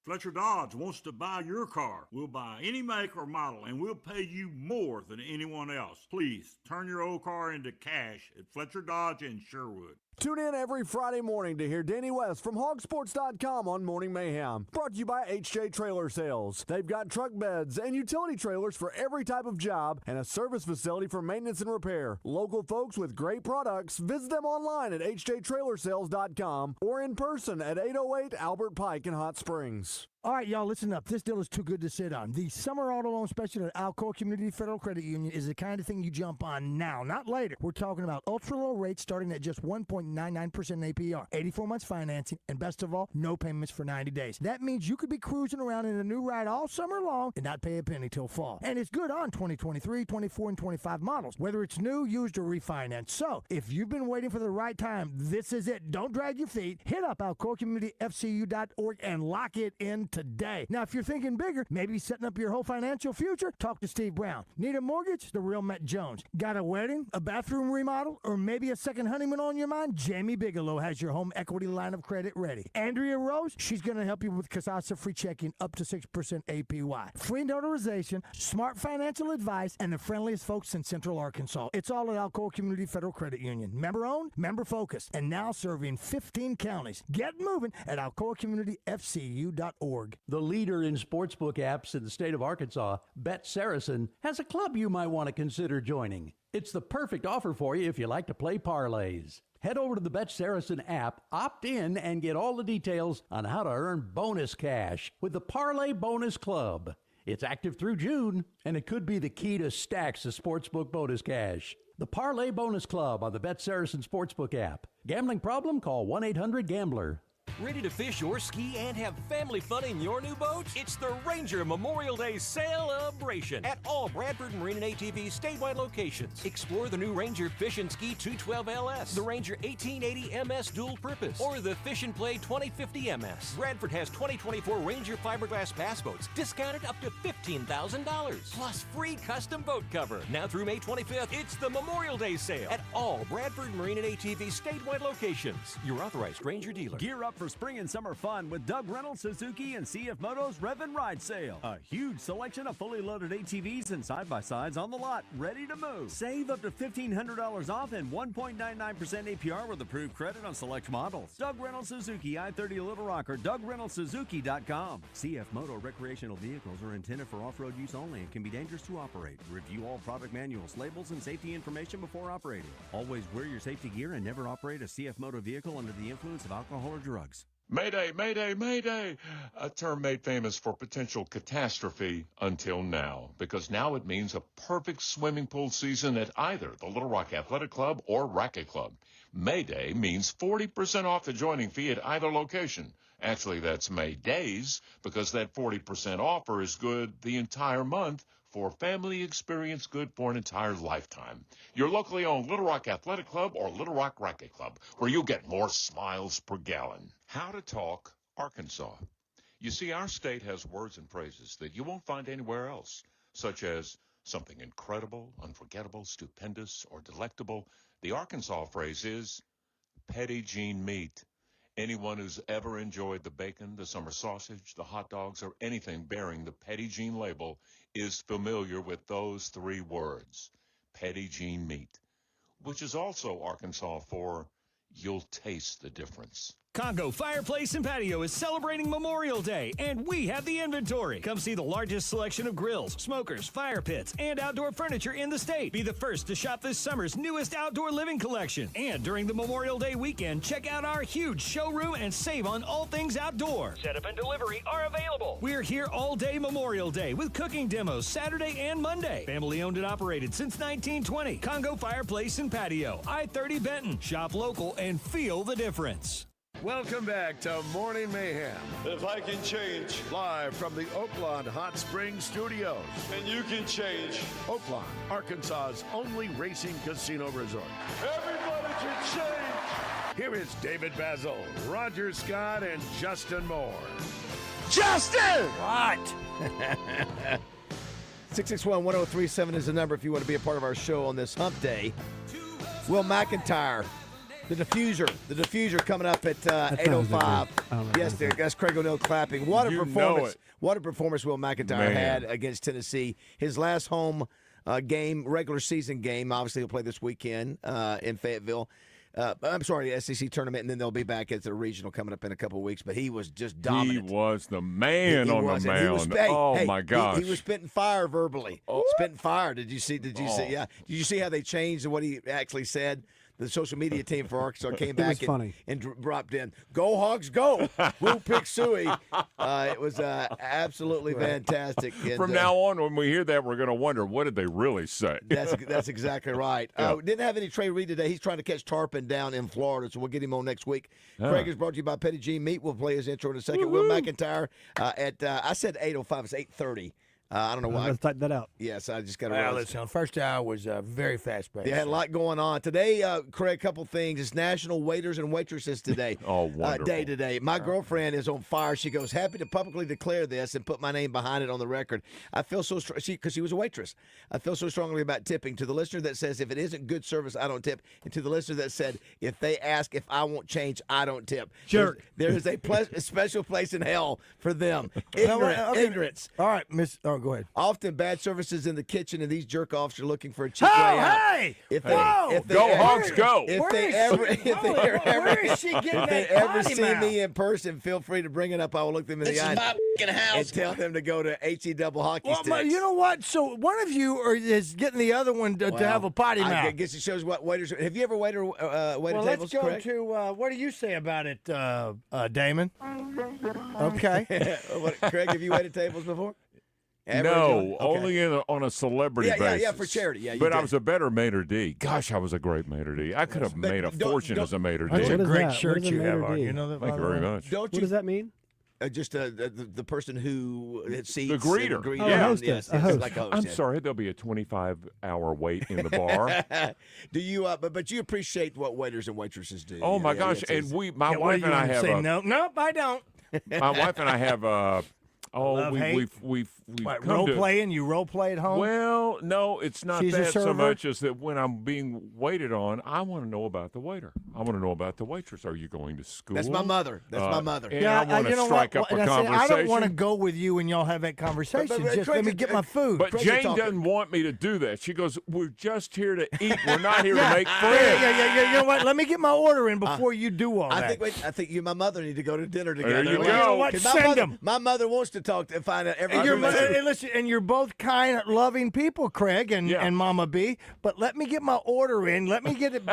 S11: Fletcher Dodge wants to buy your car. We'll buy any make or model, and we'll pay you more than anyone else. Please turn your old car into cash at Fletcher Dodge in Sherwood.
S8: Tune in every Friday morning to hear Danny West from hogsports.com on Morning Mayhem. Brought to you by HJ Trailer Sales. They've got truck beds and utility trailers for every type of job and a service facility for maintenance and repair. Local folks with great products. Visit them online at hjtrailersales.com or in person at 808 Albert Pike in Hot Springs.
S2: All right, y'all, listen up. This deal is too good to sit on. The summer auto loan special at Alcoa Community Federal Credit Union is the kind of thing you jump on now, not later. We're talking about ultra-low rates starting at just 1.99% APR, 84 months financing, and best of all, no payments for 90 days. That means you could be cruising around in a new ride all summer long and not pay a penny till fall. And it's good on 2023, 24, and 25 models, whether it's new, used, or refinanced. So, if you've been waiting for the right time, this is it. Don't drag your feet. Hit up alcoacommunityfcu.org and lock it in today. Now, if you're thinking bigger, maybe setting up your whole financial future, talk to Steve Brown. Need a mortgage? The real Matt Jones. Got a wedding, a bathroom remodel, or maybe a second honeymoon on your mind? Jamie Bigelow has your home equity line of credit ready. Andrea Rose, she's going to help you with Casasa free checking up to 6% APY. Free notarization, smart financial advice, and the friendliest folks in Central Arkansas. It's all at Alcoa Community Federal Credit Union. Member owned, member focused, and now serving 15 counties. Get moving at alcoacommunityfcu.org.
S3: The leader in sportsbook apps in the state of Arkansas, Bet Saracen, has a club you might want to consider joining. It's the perfect offer for you if you like to play parlays. Head over to the Bet Saracen app, opt in, and get all the details on how to earn bonus cash with the Parlay Bonus Club. It's active through June, and it could be the key to stacks of sportsbook bonus cash. The Parlay Bonus Club on the Bet Saracen Sportsbook app. Gambling problem? Call 1-800-GAMBLER.
S4: Ready to fish or ski and have family fun in your new boat? It's the Ranger Memorial Day celebration at all Bradford Marine and ATV statewide locations. Explore the new Ranger Fish and Ski 212 LS, the Ranger 1880 MS Dual Purpose, or the Fish and Play 2050 MS. Bradford has 2024 Ranger fiberglass bass boats discounted up to $15,000, plus free custom boat cover. Now through May 25th, it's the Memorial Day sale at all Bradford Marine and ATV statewide locations. Your authorized Ranger dealer.
S13: Gear up for spring and summer fun with Doug Reynolds, Suzuki, and CF Moto's Rev and Ride sale. A huge selection of fully loaded ATVs and side-by-sides on the lot, ready to move. Save up to $1,500 off and 1.99% APR with approved credit on select models. Doug Reynolds Suzuki, I-30 Little Rock, or DougReynoldsSuzuki.com. CF Moto recreational vehicles are intended for off-road use only and can be dangerous to operate. Review all product manuals, labels, and safety information before operating. Always wear your safety gear and never operate a CF Moto vehicle under the influence of alcohol or drugs.
S14: Mayday, mayday, mayday. A term made famous for potential catastrophe until now, because now it means a perfect swimming pool season at either the Little Rock Athletic Club or Racket Club. Mayday means 40% off the joining fee at either location. Actually, that's May days, because that 40% offer is good the entire month for family experience good for an entire lifetime. Your locally owned Little Rock Athletic Club or Little Rock Racket Club, where you'll get more smiles per gallon. How to talk Arkansas. You see, our state has words and phrases that you won't find anywhere else, such as something incredible, unforgettable, stupendous, or delectable. The Arkansas phrase is Petit Jean meat. Anyone who's ever enjoyed the bacon, the summer sausage, the hot dogs, or anything bearing the Petit Jean label is familiar with those three words, Petit Jean meat, which is also Arkansas for you'll taste the difference.
S4: Congo Fireplace and Patio is celebrating Memorial Day, and we have the inventory. Come see the largest selection of grills, smokers, fire pits, and outdoor furniture in the state. Be the first to shop this summer's newest outdoor living collection. And during the Memorial Day weekend, check out our huge showroom and save on all things outdoor. Setup and delivery are available. We're here all day Memorial Day with cooking demos Saturday and Monday. Family owned and operated since 1920. Congo Fireplace and Patio, I-30 Benton. Shop local and feel the difference.
S9: Welcome back to Morning Mayhem.
S16: If I can change.
S9: Live from the Oaklawn Hot Springs Studios.
S16: And you can change.
S9: Oaklawn, Arkansas's only racing casino resort.
S16: Everybody can change.
S9: Here is David BAZZEL, Roger Scott, and Justin Moore.
S1: Justin!
S2: What?
S1: 661-1037 is the number if you want to be a part of our show on this hump day. Will McIntyre. The diffuser coming up at 8:05. Yes, there. That's Craig O'Neill clapping. What a performance! What a performance Will McIntyre had against Tennessee. His last home game, regular season game. Obviously, he'll play this weekend in Fayetteville. I'm sorry, SEC tournament, and then they'll be back at the regional coming up in a couple of weeks. But he was just dominant.
S12: He was the man
S1: He
S12: on
S1: was,
S12: the
S1: and he
S12: mound.
S1: was,
S12: My gosh.
S1: He was spitting fire verbally. Spitting fire. Did you see? Yeah. Did you see how they changed what he actually said? The social media team for Arkansas came back and dropped in, "Go Hogs, go! We'll pick Suey." It was absolutely fantastic. And,
S12: From now on, when we hear that, we're going to wonder, what did they really say?
S1: That's exactly right. We didn't have any Trey Reed today. He's trying to catch tarpon down in Florida, so we'll get him on next week. Craig is brought to you by Petty G Meat. We'll play his intro in a second. Will McIntyre at I said 8:05. It's 8:30. I don't know why.
S8: Let's type that out.
S1: Yes, I just got to
S2: Well, listen, the first hour was very fast-paced.
S1: They had a lot going on. Today, Craig, a couple things. It's National Waiters and Waitresses today.
S12: Wonderful.
S1: Day today. My girlfriend is on fire. She goes, happy to publicly declare this and put my name behind it on the record. I feel so strong, because she was a waitress. I feel so strongly about tipping. To the listener that says, if it isn't good service, I don't tip. And to the listener that said, if they ask if I want change, I don't tip.
S2: Jerk.
S1: There is a special place in hell for them. Ignorance.
S2: All right, Miss. Oh, go ahead.
S1: Often bad services in the kitchen, and these jerk-offs are looking for a cheap way out.
S2: Hey!
S1: If they
S12: Go Hogs, go!
S1: If they ever see me in person, feel free to bring it up. I will look them in the eye and tell them to go to HE Double Hockey Sticks.
S2: You know what? So one of you is getting the other one to have a potty mouth.
S1: I guess it shows what waiters. Have you ever waited tables?
S2: Let's go
S1: Craig?
S2: to what do you say about it, Damon? Okay.
S1: Craig, have you waited tables before?
S12: Only on a celebrity basis.
S1: Yeah, for charity. Yeah,
S12: but I was a better maitre d'. Gosh, I was a great maitre d'. I could have made a fortune as a maitre d'.
S2: That's a great
S8: that?
S2: shirt you have on. You know that?
S12: Thank you very much.
S1: What
S8: does that mean?
S1: Just the person who seats.
S12: The greeter.
S8: A hostess. A host.
S1: Like a host.
S12: I'm sorry, there'll be a 25-hour wait in the bar.
S1: Do you? But you appreciate what waiters and waitresses do.
S12: Oh my gosh! And my wife and I have.
S2: Nope, I don't.
S12: My wife and I have. We've
S2: role playing. You role play at home.
S12: Well, no, it's not
S2: She's
S12: that so much as that when I'm being waited on, I want to know about the waiter. I want to know about the waitress. Are you going to school?
S1: That's my mother. My mother.
S12: And I want to strike up a conversation.
S2: I don't want to go with you and y'all have that conversation. Just let me get my food.
S12: But Jane doesn't want me to do that. She goes, "We're just here to eat. We're not here to make friends."
S2: Yeah. You know what? Let me get my order in before you do all that.
S1: I think you and my mother need to go to dinner together.
S12: There you go.
S2: You know what? Send them.
S1: My mother wants to talk and find out every.
S2: Listen, and you're both kind, loving people, Craig and Mama B. But let me get my order in. Let me get it.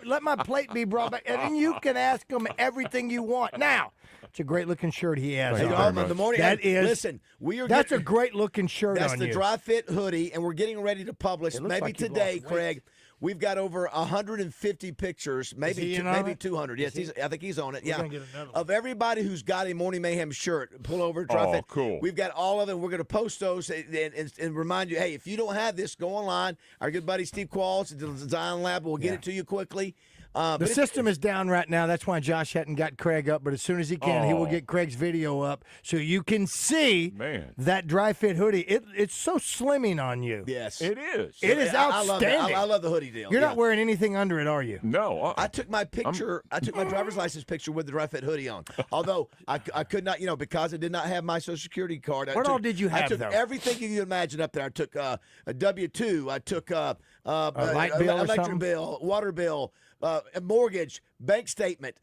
S2: let my plate be brought back, and then you can ask them everything you want. Now, it's a great looking shirt he has.
S1: The morning. Listen,
S2: That's a great looking shirt.
S1: That's the dry fit hoodie, and we're getting ready to publish. Maybe today, Craig. We've got over 150 pictures, maybe 200. Yes, I think he's on it. Yeah, of everybody who's got a Morning Mayhem shirt. Pull over, drop it.
S12: Cool.
S1: We've got all of them. We're going to post those and remind you, hey, if you don't have this, go online. Our good buddy Steve Qualls at the Design Lab will get it to you quickly.
S2: The system is down right now. That's why Josh hadn't got Craig up. But as soon as he can, he will get Craig's video up so you can see that dry fit hoodie. It's so slimming on you.
S1: Yes,
S12: it is.
S2: It is outstanding.
S1: I love the hoodie deal.
S2: You're not wearing anything under it, are you?
S12: No.
S1: I took my picture. I took my driver's license picture with the dry fit hoodie on. Although I could not, because I did not have my Social Security card.
S2: What all did you have?
S1: I took everything you imagine up there. I took a W-2. I took a
S2: light bill,
S1: electric bill, water bill. A mortgage, bank statement,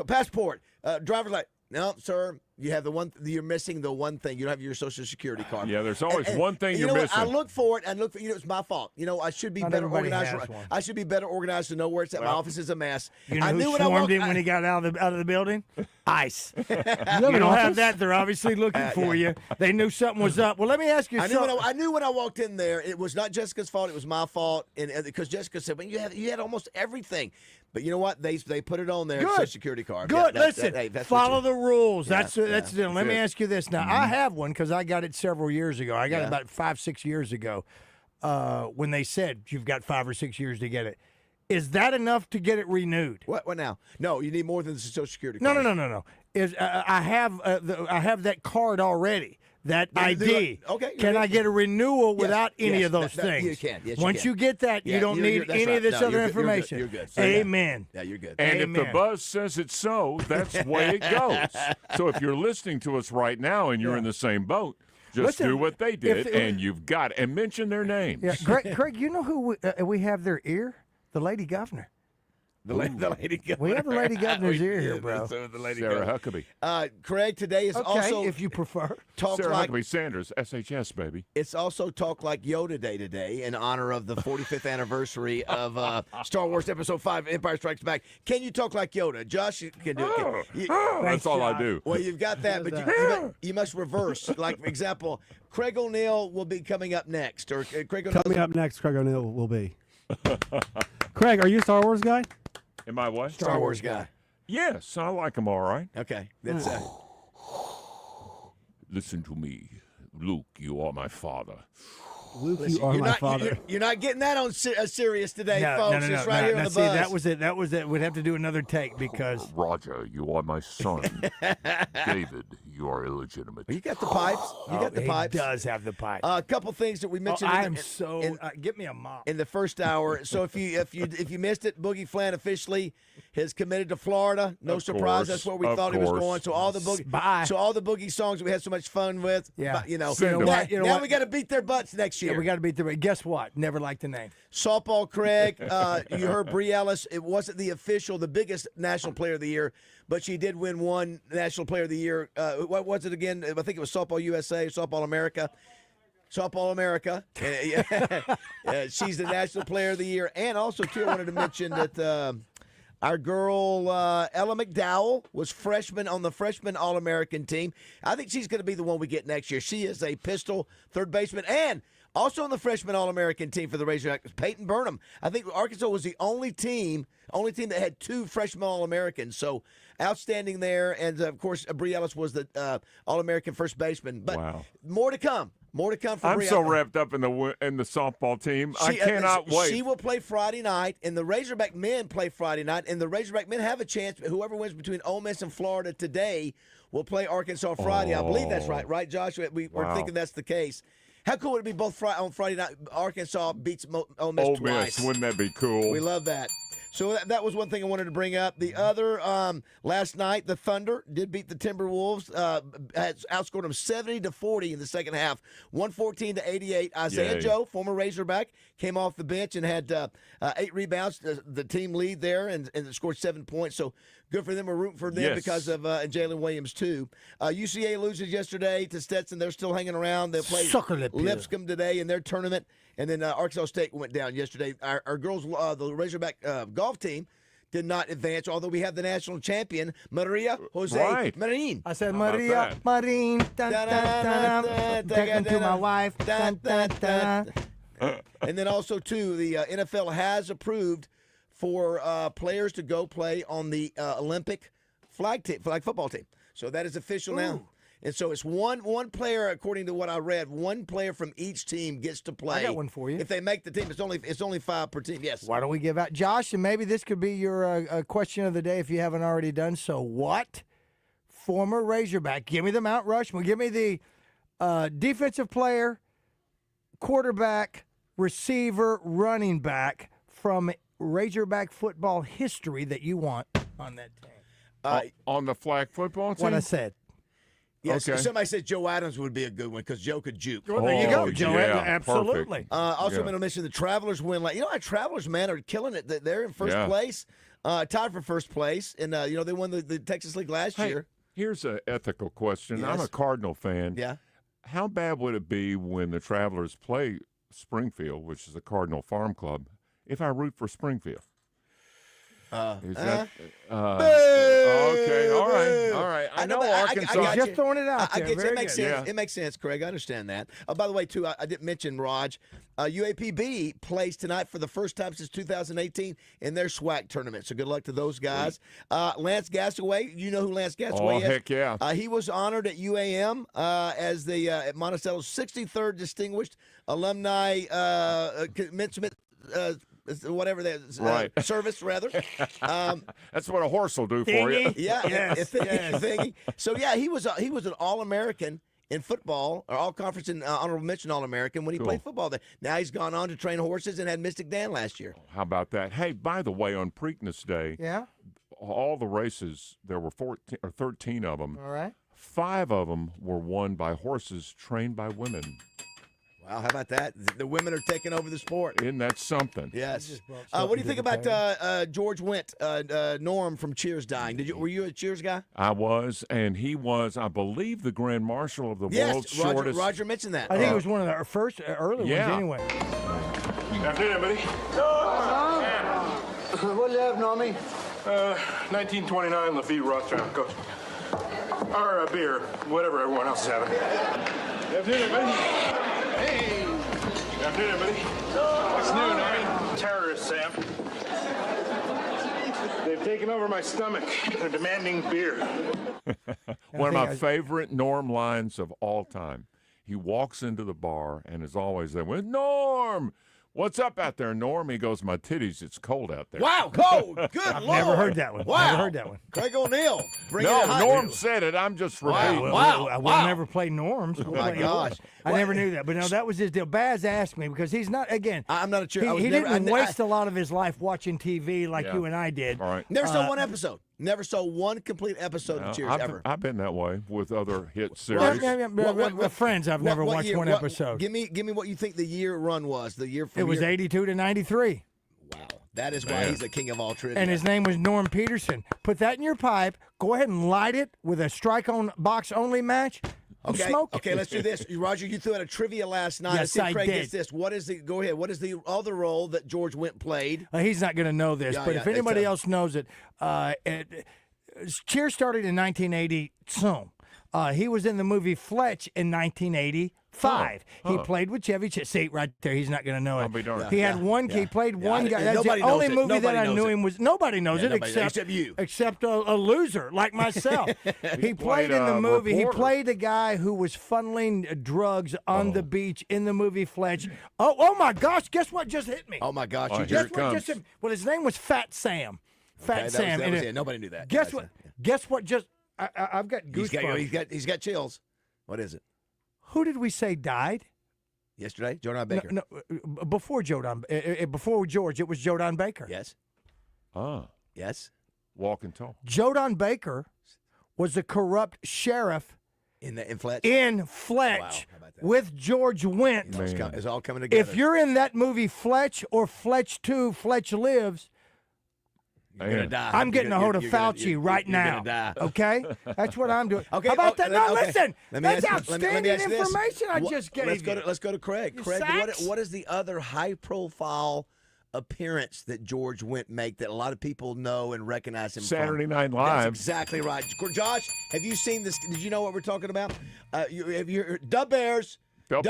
S1: passport, driver's license. No, sir, you have you're missing the one thing. You don't have your Social Security card.
S12: Yeah, there's always one thing you're missing.
S1: I look for it and it's my fault. I should be better organized. I should be better organized to know where it's at. My office is a mess.
S2: You know who swarmed him when he got out of the building? ICE. You don't have that. They're obviously looking for you. They knew something was up. Well, let me ask you something.
S1: I knew when I walked in there, it was not Jessica's fault. It was my fault, and because Jessica said, "Well, you had almost everything." But you know what? They put it on there. Social Security card.
S2: Good. Listen, follow the rules. That's the deal. Let me
S12: it.
S2: ask you this. Now, I have one because I got it several years ago. I got it about 5-6 years ago when they said you've got 5 or 6 years to get it. Is that enough to get it renewed?
S1: What now? No, you need more than the Social Security card.
S2: No. I have that card already. That ID.
S1: Okay.
S2: Can I get a renewal without any of those things?
S1: You can. Yes,
S2: Once you get that, you don't need any of this other information.
S1: You're good.
S2: Amen.
S1: Yeah, you're good.
S12: And if the buzz says it's so, that's the way it goes. So if you're listening to us right now and you're in the same boat, just do what they did, and you've got it. And mention their names.
S2: Yeah, Craig, you know who we have their ear? The lady governor.
S1: The lady governor.
S2: We have the lady governor's ear here, bro.
S1: So the lady
S12: Sarah
S1: governor.
S12: Huckabee.
S1: Craig, today is
S2: Okay,
S1: also
S2: if you prefer.
S1: Talk
S12: Sarah
S1: Like
S12: Huckabee Sanders, SHS, baby.
S1: It's also Talk Like Yoda Day today in honor of the 45th anniversary of Star Wars Episode 5, Empire Strikes Back. Can you talk like Yoda? Josh can do it.
S12: That's all I do.
S1: Well, you've got that, but you must reverse. Like, for example, Craig O'Neill will be coming up next. Or Craig O'Neill.
S8: Coming up next, Craig O'Neill will be. Craig, are you a Star Wars guy?
S12: Am I what?
S1: Star Wars guy.
S12: Yes, I like them all right.
S1: Okay. That's
S12: Listen to me. Luke, you are my father.
S8: Luke, you are my father.
S1: You're not getting that on Sirius today,
S2: No,
S1: folks.
S2: no,
S1: It's right here on the
S2: see,
S1: buzz.
S2: that was it. That was it. We'd have to do another take because
S12: Roger, you are my son. David, you are illegitimate.
S1: You got the pipes. You got the pipes.
S2: He does have the pipe.
S1: A couple things that we mentioned.
S2: I am so. Get me a mop.
S1: In the first hour. So if you missed it, Boogie Flan officially has committed to Florida. No
S12: Of
S1: surprise.
S12: course.
S1: That's where we
S12: Of
S1: thought he was
S12: course.
S1: going. So all the boogie,
S2: Bye.
S1: so all the boogie songs that we had so much fun with.
S2: Yeah.
S1: You know.
S12: Send 'em.
S1: Now,
S2: You know
S1: now
S2: what?
S1: we got to beat their butts next year.
S2: Yeah, we got to beat the. Guess what? Never liked the name.
S1: Softball, Craig. You heard Brie Ellis. It wasn't the official, the biggest National Player of the Year, but she did win one National Player of the Year. What was it again? I think it was Softball USA, Softball America. Softball America. She's the National Player of the Year. And also, too, I wanted to mention that our girl Ella McDowell was freshman on the freshman All-American team. I think she's going to be the one we get next year. She is a pistol third baseman. And also on the freshman All-American team for the Razorbacks, Peyton Burnham. I think Arkansas was the only team that had two freshman All-Americans. So outstanding there. And, of course, Brie Ellis was the All-American first baseman. But more to come. More to come from
S12: I'm
S1: Brie
S12: so
S1: Ellis.
S12: wrapped up in the softball team. I cannot wait.
S1: She will play Friday night, and the Razorback men play Friday night, and the Razorback men have a chance. Whoever wins between Ole Miss and Florida today will play Arkansas Friday. I believe that's right, Josh? We're thinking that's the case. How cool would it be both on Friday night? Arkansas beats Ole Miss
S12: Ole
S1: twice.
S12: Miss, wouldn't that be cool?
S1: We love that. So that was one thing I wanted to bring up. The other, last night, the Thunder did beat the Timberwolves. Outscored them 70-40 in the second half, 114-88. Isaiah
S12: Yay.
S1: Joe, former Razorback, came off the bench and had 8 rebounds, the team lead there, and scored 7 points. So good for them. We're rooting for them
S12: Yes.
S1: because of Jalen Williams, too. UCA loses yesterday to Stetson. They're still hanging around. They'll play Lipscomb today in their tournament. And then Arkansas State went down yesterday. Our girls, the Razorback golf team, did not advance, although we have the national champion, Maria Jose Marin.
S2: I said Maria Marin. Dun, dun, dun, dun. Taken to my wife. Dun, dun, dun.
S1: And then also, too, the NFL has approved for players to go play on the Olympic flag football team. So that is official now. And so it's one player, according to what I read, one player from each team gets to play.
S2: I got one for you.
S1: If they make the team, it's only 5 per team. Yes.
S2: Why don't we give out Josh? And maybe this could be your question of the day if you haven't already done so. What former Razorback? Give me the Mount Rushmore. Give me the defensive player, quarterback, receiver, running back from Razorback football history that you want on that team.
S12: On the flag football team?
S2: What I said.
S1: Yes,
S12: Okay.
S1: somebody said Joe Adams would be a good one because Joe could juke.
S2: Well, there you go,
S12: Oh,
S2: Joe.
S12: yeah,
S2: Absolutely.
S12: perfect.
S1: Also,
S12: Yeah.
S1: I'm going to mention the Travelers win. Our Travelers, man, are killing it. They're in first place, tied for first place. And, they won the Texas League last year.
S12: Here's an ethical question. I'm
S1: Yes.
S12: a Cardinal fan.
S1: Yeah.
S12: How bad would it be when the Travelers play Springfield, which is a Cardinal farm club, if I root for Springfield? Is that okay? All right. I know Arkansas.
S1: I
S2: just throwing it out there.
S1: It
S2: Very
S1: makes
S2: good.
S1: sense.
S12: Yeah.
S1: It makes sense, Craig. I understand that. By the way, too, I didn't mention Raj. UAPB plays tonight for the first time since 2018 in their SWAC tournament. So good luck to those guys. Lance Gasaway, you know who Lance Gasaway is?
S12: Oh, heck yeah.
S1: He was honored at UAM as the at Monticello's 63rd Distinguished Alumni Commencement. Whatever that is, service, rather.
S12: That's what a horse will do for you.
S1: Yeah,
S2: Yes.
S1: thingy. So yeah, he was an All-American in football, or All-Conference and honorable mention All-American when he played football. Now he's gone on to train horses and had Mystic Dan last year.
S12: How about that? Hey, by the way, on Preakness Day, all the races, there were 14 or 13 of them.
S2: All right.
S12: 5 of them were won by horses trained by women.
S1: Wow, how about that? The women are taking over the sport.
S12: Isn't that something?
S1: Yes. What do you think about George Wendt, Norm from Cheers dying? Were you a Cheers guy?
S12: I was, and he was, I believe, the Grand Marshal of the world's shortest.
S1: Roger mentioned that.
S2: I think it was one of the first early ones anyway.
S16: Good afternoon, everybody.
S6: What do you have, Normie?
S16: 1929 Lafitte Rothschild, Coach. Or a beer, whatever everyone else is having. Good afternoon, everybody. Hey. Good afternoon, everybody. What's new, Normie? Terrorists, Sam. They've taken over my stomach. They're demanding beer.
S12: One of my favorite Norm lines of all time. He walks into the bar and is always there with Norm. What's up out there, Norm? He goes, my titties, it's cold out there.
S1: Wow, cold. Good Lord.
S2: Never heard that one.
S1: Wow.
S2: Never heard that one.
S1: Craig O'Neill.
S12: No, Norm said it. I'm just repeating.
S2: We'll never play Norms.
S1: Oh, my gosh.
S2: I never knew that. But no, that was his deal. Baz asked me because he's not, again.
S1: I'm not a cheer.
S2: He didn't waste a lot of his life watching TV like you and I did.
S12: All right.
S1: Never saw one episode. Never saw one complete episode of Cheers ever.
S12: I've been that way with other hit series.
S2: With friends, I've never watched one episode.
S1: Give me what you think the year run was. The year from
S2: it was 82 to 93.
S1: Wow. That is why he's the king of all trivia.
S2: And his name was Norm Peterson. Put that in your pipe. Go ahead and light it with a strike-on box-only match.
S1: Okay.
S2: Smoke it.
S1: Okay, let's do this. Roger, you threw out a trivia last night.
S2: Yes,
S1: I see Craig
S2: did.
S1: gets this. Go ahead. What is the other role that George Wendt played?
S2: He's not going to know this, but if anybody else knows it, Cheers started in 1980. He was in the movie Fletch in 1985. He played with Chevy Chase. See, right there, he's not going to know it.
S12: I'll be darned.
S2: He had one. He played one guy. That's the only movie that I knew him was. Nobody knows it except
S1: you,
S2: except a loser like myself. He played in the movie.
S12: Reporter.
S2: He played a guy who was funneling drugs on the beach in the movie Fletch. Oh my gosh! Guess what just hit me?
S1: Oh my gosh!
S12: Here it comes.
S2: Well, his name was Fat Sam. Fat Sam.
S1: Nobody knew that.
S2: Guess what? Guess what? Just I've got goosebumps.
S1: He's got chills. What is it?
S2: Who did we say died?
S1: Yesterday, Joe Don Baker.
S2: No, before before George, it was Joe Don Baker.
S1: Yes. Yes.
S12: Walk and talk.
S2: Joe Don Baker was the corrupt sheriff
S1: in Fletch.
S2: Wow, how about that? With George Wendt.
S1: It's all coming together.
S2: If you're in that movie Fletch or Fletch 2, Fletch Lives,
S1: you're gonna die.
S2: I'm getting a hold of Fauci right now.
S1: Die.
S2: Okay, that's what I'm doing.
S1: Okay,
S2: how about that? No, listen. That's
S1: let
S2: outstanding
S1: me ask this.
S2: information I just gave you.
S1: Let's go to Craig.
S2: Your
S1: Craig,
S2: sacks?
S1: what is the other high-profile appearance that George Wendt make that a lot of people know and recognize him
S12: Saturday
S1: from?
S12: Night Live.
S1: That's exactly right. Josh, have you seen this? Did you know what we're talking about? Have you heard Dub Bears? Dub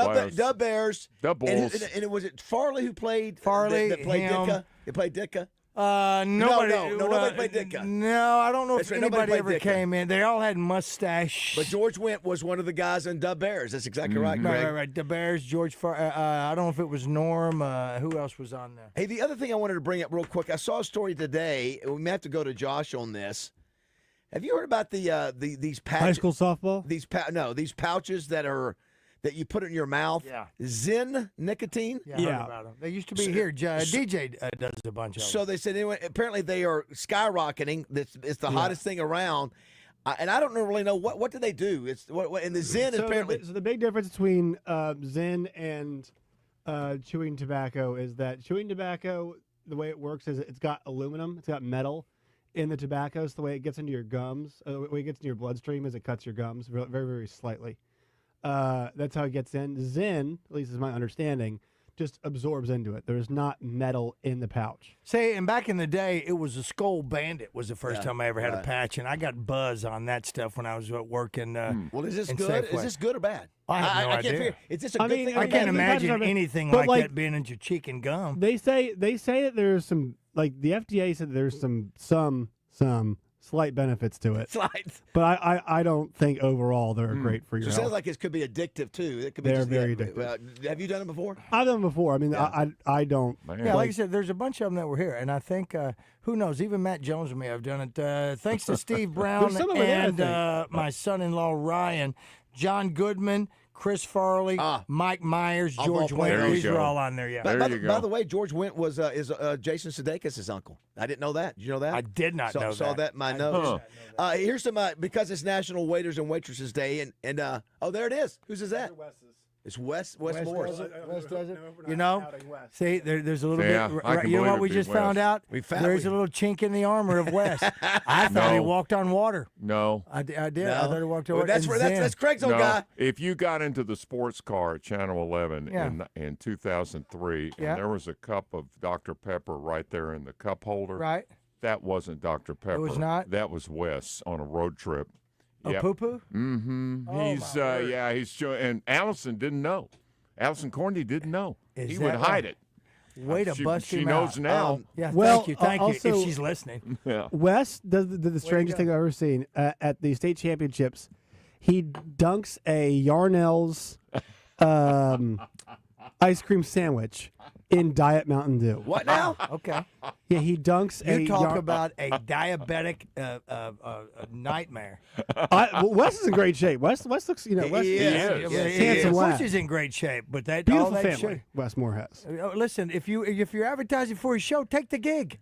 S1: Bears.
S12: Dub Bulls.
S1: And it was it Farley who played
S2: Farley,
S1: that played
S2: him.
S1: Ditka? He played Ditka?
S2: Nobody.
S1: Nobody played Ditka.
S2: No, I don't know if anybody ever
S1: Ditka.
S2: came in. They all had mustache.
S1: But George Wendt was one of the guys in Dub Bears. That's exactly right, Craig.
S2: Right. The Bears, George. I don't know if it was Norm. Who else was on there?
S1: Hey, the other thing I wanted to bring up real quick. I saw a story today. We may have to go to Josh on this. Have you heard about these pouches?
S8: High school softball?
S1: These pouches that you put in your mouth.
S2: Yeah.
S1: Zen nicotine.
S2: Yeah. I heard about them. They used to be here. DJ does a bunch of them.
S1: So they said anyway. Apparently they are skyrocketing. It's the hottest thing around. And I don't really know what do they do. It's and the Zen is apparently.
S8: So the big difference between Zen and chewing tobacco is that chewing tobacco, the way it works is it's got aluminum, it's got metal in the tobacco. So the way it gets into your gums, the way it gets into your bloodstream is it cuts your gums very, very slightly. That's how it gets in. Zen, at least is my understanding, just absorbs into it. There's not metal in the pouch.
S2: Say, and back in the day, it was a Skull Bandit was the first time I ever had a patch, and I got buzz on that stuff when I was working.
S1: Well, is this good?
S2: Safeway.
S1: Is this good or bad?
S2: I have no
S1: can't
S2: idea.
S1: figure. Is this a good thing?
S2: I can't imagine anything like that being in your cheek and gum.
S8: They say that there's some, like the FDA said there's some slight benefits to it.
S1: Slight.
S8: But I don't think overall they're great for your
S1: So it
S8: health.
S1: sounds like it could be addictive too. It could be
S8: They're very addictive.
S1: Have you done it before?
S8: I've done them before. I mean, I don't.
S2: Yeah, like I said, there's a bunch of them that were here, and I think who knows? Even Matt Jones may have done it. Thanks to Steve Brown
S8: some of it there, I
S2: and my son-in-law Ryan, John Goodman, Chris Farley, Mike Myers, George Wendt. These are all on there. Yeah.
S1: By the way, George Wendt is Jason Sudeikis' uncle. I didn't know that. Did you know that?
S2: I did not know that.
S1: Saw that in my notes. Here's some because it's National Waiters and Waitresses Day, and there it is. Whose is that? It's Westmore.
S2: does it? West does it?
S8: No, we're not
S2: You know,
S8: counting West.
S2: see, there's a little
S12: Yeah,
S2: bit.
S12: I can
S2: You know
S12: believe
S2: what we
S12: it'd be
S2: just found
S12: West.
S2: out? There's a little chink in the armor of West. I thought he
S12: No.
S2: walked on water.
S12: No.
S2: I did. I
S1: No.
S2: thought he walked on
S1: Well,
S2: water.
S1: that's
S2: And
S1: where that's Craig's old
S12: No,
S1: guy.
S12: if you got into the sports car at Channel 11
S2: Yeah.
S12: in 2003,
S2: Yeah.
S12: and there was a cup of Dr. Pepper right there in the cup holder,
S2: Right.
S12: that wasn't Dr. Pepper.
S2: was not?
S12: That was Wes on a road trip.
S2: Oh,
S12: Yep.
S2: poo-poo?
S12: Mm-hmm.
S2: Oh,
S12: He's and Allison didn't know. Allison Corndy didn't know.
S2: Is
S12: He
S2: that
S12: would hide
S2: right?
S12: it.
S2: Way to bust
S12: she
S2: him
S12: knows
S2: out.
S12: now.
S2: Yeah,
S8: Well,
S2: thank you. Thank you.
S8: also-
S2: If she's listening.
S12: Yeah.
S8: Wes does the strangest thing I've ever seen at the state championships. He dunks a Yarnell's ice cream sandwich in Diet Mountain Dew.
S1: What now?
S2: Okay.
S8: Yeah, he dunks a.
S2: You talk about a diabetic nightmare.
S8: Well, Wes is in great shape. Wes looks, Wes, handsome
S2: Of course
S8: lad.
S2: he's in great shape, but that
S8: Beautiful
S2: all that
S8: family.
S2: sugar-
S8: Wes Moore has.
S2: Listen, if you're advertising for a show, take the gig.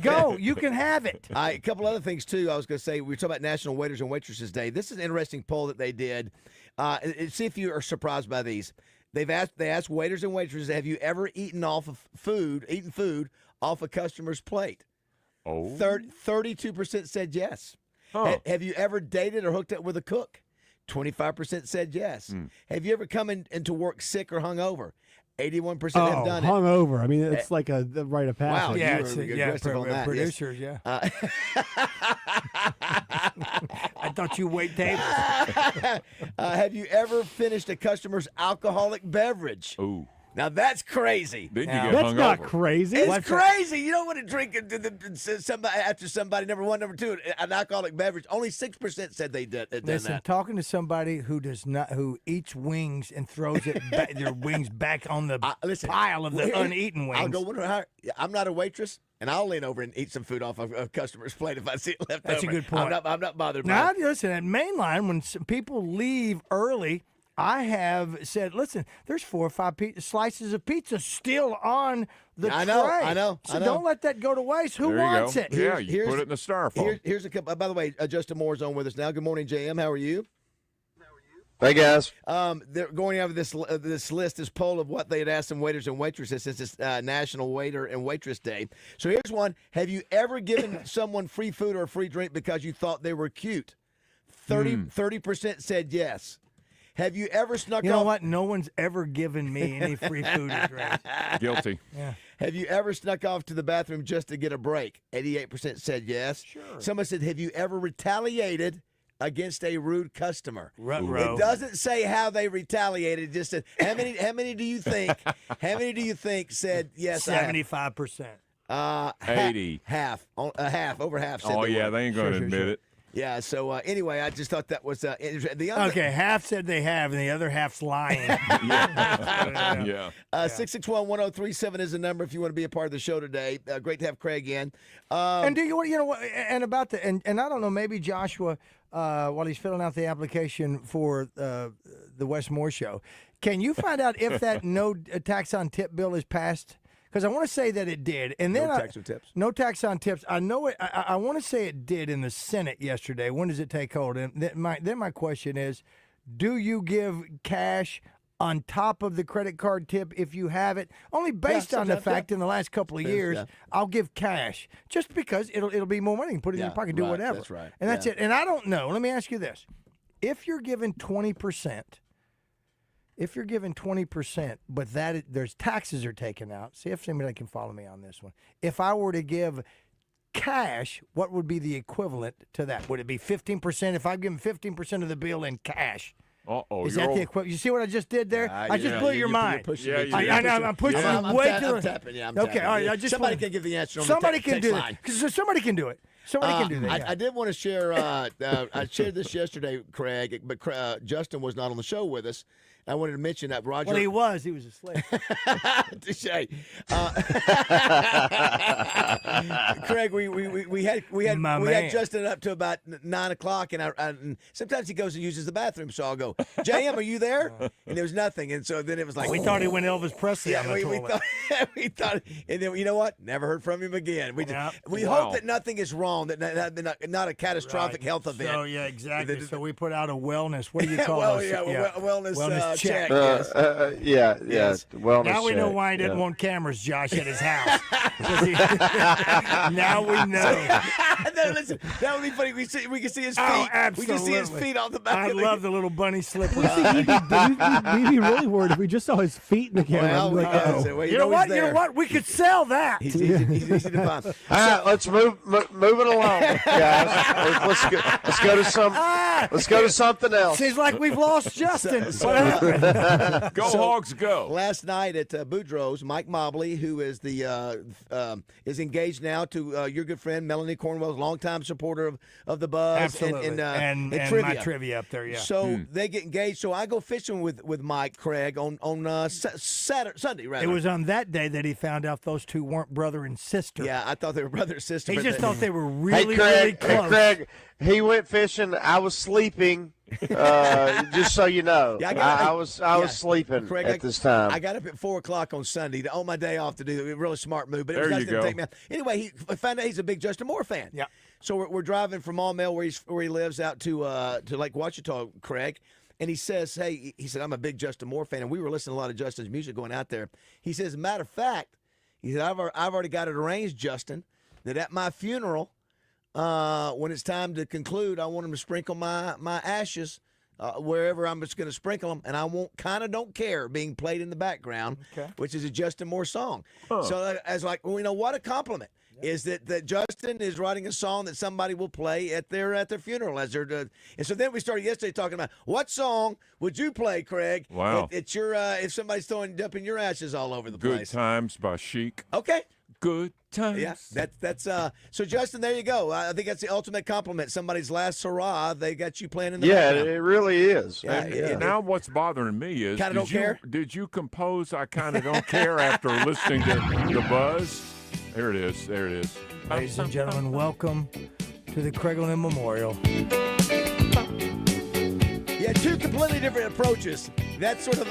S2: Go, you can have it.
S1: All right, a couple other things too. I was going to say we were talking about National Waiters and Waitresses Day. This is an interesting poll that they did. See if you are surprised by these. They asked waiters and waitresses, have you ever eaten food off a customer's plate?
S12: Oh.
S1: 32% said yes. Have you ever dated or hooked up with a cook? 25% said yes. Have you ever come into work sick or hungover? 81% have done it.
S8: Hungover. I mean, it's like a rite of passage.
S1: Wow,
S2: Yeah,
S1: you
S2: it's,
S1: were aggressive on that.
S2: producers,
S1: yes.
S2: yeah. I thought you wait tables.
S1: Have you ever finished a customer's alcoholic beverage?
S12: Ooh.
S1: Now that's crazy.
S12: Then you get
S8: That's
S12: hung
S8: not
S12: over.
S8: crazy.
S1: It's crazy. You don't want to drink after somebody. Number one, number two, an alcoholic beverage. Only 6% said they did
S2: Listen,
S1: that.
S2: talking to somebody who eats wings and throws their wings back on the pile of the uneaten wings.
S1: I'll go wonder how. I'm not a waitress, and I'll lean over and eat some food off of a customer's plate if I see it left
S2: That's
S1: over.
S2: a good point.
S1: I'm not bothered by
S2: Now,
S1: it.
S2: listen, at Mainline, when people leave early, I have said, listen, there's 4 or 5 slices of pizza still on the tray.
S1: I know.
S2: So don't let that go to waste. Who
S12: There you
S2: wants
S12: go.
S2: it?
S12: Yeah, you put it in the styrofoam.
S1: Here's a couple. By the way, Justin Moore's on with us now. Good morning, JM. How are you?
S15: Hey, guys.
S1: They're going over this list, this poll of what they had asked some waiters and waitresses since it's National Waiter and Waitress Day. So here's one. Have you ever given someone free food or a free drink because you thought they were cute? 30% said yes. Have you ever snuck
S2: You
S1: off?
S2: know what? No one's ever given me any free food or drink.
S12: Guilty.
S2: Yeah.
S1: Have you ever snuck off to the bathroom just to get a break? 88% said yes.
S2: Sure.
S1: Someone said, have you ever retaliated against a rude customer?
S2: Ruh-roh.
S1: It doesn't say how they retaliated. It just said, how many do you think? How many do you think said yes?
S2: 75%.
S12: 80.
S1: Half. Over half said
S12: Oh,
S1: they
S12: yeah,
S1: were.
S12: they ain't going to admit it.
S1: Yeah, so anyway, I just thought that was the other.
S2: Okay, half said they have, and the other half's lying.
S12: Yeah.
S1: 661-1037 is the number if you want to be a part of the show today. Great to have Craig in.
S2: And do you know what? And about the and I don't know, maybe Joshua, while he's filling out the application for the Westmore show, can you find out if that no tax on tip bill is passed? Because I want to say that it did, and then
S1: No tax on tips.
S2: No tax on tips. I know it. I want to say it did in the Senate yesterday. When does it take hold? And then my question is, do you give cash on top of the credit card tip if you have it? Only based on the fact in the last couple of years, I'll give cash just because it'll be more money. You can put it in your pocket, do
S1: right,
S2: whatever.
S1: that's right.
S2: And that's it. And I don't know. Let me ask you this: if you're given 20%. If you're given 20%, but there's taxes are taken out. See if somebody can follow me on this one. If I were to give cash, what would be the equivalent to that? Would it be 15%? If I'm giving 15% of the bill in cash, is that the equivalent? You see what I just did there? I just blew your mind. I'm pushing you way too.
S1: I'm tapping.
S2: Okay, all right.
S1: Somebody can give the answer.
S2: Somebody can do it. Somebody can do it. Somebody can do that.
S1: I did want to share. I shared this yesterday, Craig, but Justin was not on the show with us. I wanted to mention that Roger.
S2: Well, he was asleep.
S1: Touche. Craig, we had Justin up to about 9 o'clock, and sometimes he goes and uses the bathroom. So I'll go, JM, are you there? And there was nothing, and so then it was like
S2: we thought he went Elvis Presley.
S1: Yeah, we thought, and then you know what? Never heard from him again. We hope that nothing is wrong, that not a catastrophic health event.
S2: So yeah, exactly. So we put out a wellness. What do you call it?
S1: Wellness check.
S15: Yeah.
S1: Yes.
S15: Wellness
S2: Now we know
S15: check,
S2: why he didn't
S15: yeah.
S2: want cameras, Josh, at his house. Now we know.
S1: No, listen, that would be funny. We can see his feet.
S2: Oh,
S1: We can see his
S2: absolutely.
S1: feet on the back.
S2: I
S1: of the
S2: love the little bunny slippers.
S8: We'd be really worried if we just saw his feet in the camera.
S1: Well,
S8: We'd be like,
S1: yeah, well,
S2: You know what?
S1: he's
S2: You know
S1: there.
S2: what? We could sell that.
S1: He's easy to find.
S15: All right, let's move it along, guys. Let's go to something else.
S2: Seems like we've lost Justin. What happened?
S12: Go Hogs, go.
S1: Last night at Boudreaux's, Mike Mobley, who is is engaged now to your good friend Melanie Cornwell's longtime supporter of the Buzz.
S2: Absolutely.
S1: And
S2: trivia.
S1: trivia.
S2: My trivia up there, yeah.
S1: So they get engaged. So I go fishing with Mike Craig on Sunday, rather.
S2: It was on that day that he found out those two weren't brother and sister.
S1: Yeah, I thought they were brother and sister.
S2: He
S1: but
S2: just
S1: they-
S2: thought they were
S15: Hey,
S2: really,
S15: Craig.
S2: really close.
S15: Hey, Craig. He went fishing. I was sleeping. Just so you know,
S1: Yeah,
S15: I was sleeping
S1: Craig,
S15: at this time.
S1: I got up at 4:00 on Sunday on my day off to do a really smart move. But it was
S12: There
S1: nice
S12: you
S1: to
S12: go.
S1: take me out. Anyway, I found out he's a big Justin Moore fan.
S2: Yeah.
S1: So we're driving from Maumelle, where he lives, out to Lake Ouachita, Craig. And he says, hey, he said, I'm a big Justin Moore fan. And we were listening to a lot of Justin's music going out there. He says, as a matter of fact, he said, I've already got it arranged, Justin, that at my funeral, when it's time to conclude, I want him to sprinkle my ashes wherever I'm just going to sprinkle them, and I don't care being played in the background, which is a Justin Moore song. So I was like, well, what a compliment. Is that Justin is writing a song that somebody will play at their funeral as they're and so then we started yesterday talking about what song would you play, Craig?
S12: Wow.
S1: At your if somebody's dumping your ashes all over the
S12: Good
S1: place.
S12: Times by Chic.
S1: Okay.
S12: Good Times.
S1: Yeah, that's so Justin, there you go. I think that's the ultimate compliment. Somebody's last hurrah, they got you playing in the background.
S15: it really is.
S1: Yeah,
S12: Now what's bothering me is
S1: Kinda don't care?
S12: Did you compose I Kinda Don't Care after listening to the Buzz? There it is.
S2: Ladies and gentlemen, welcome to the Craigland Memorial.
S1: Yeah, two completely different approaches. That's sort of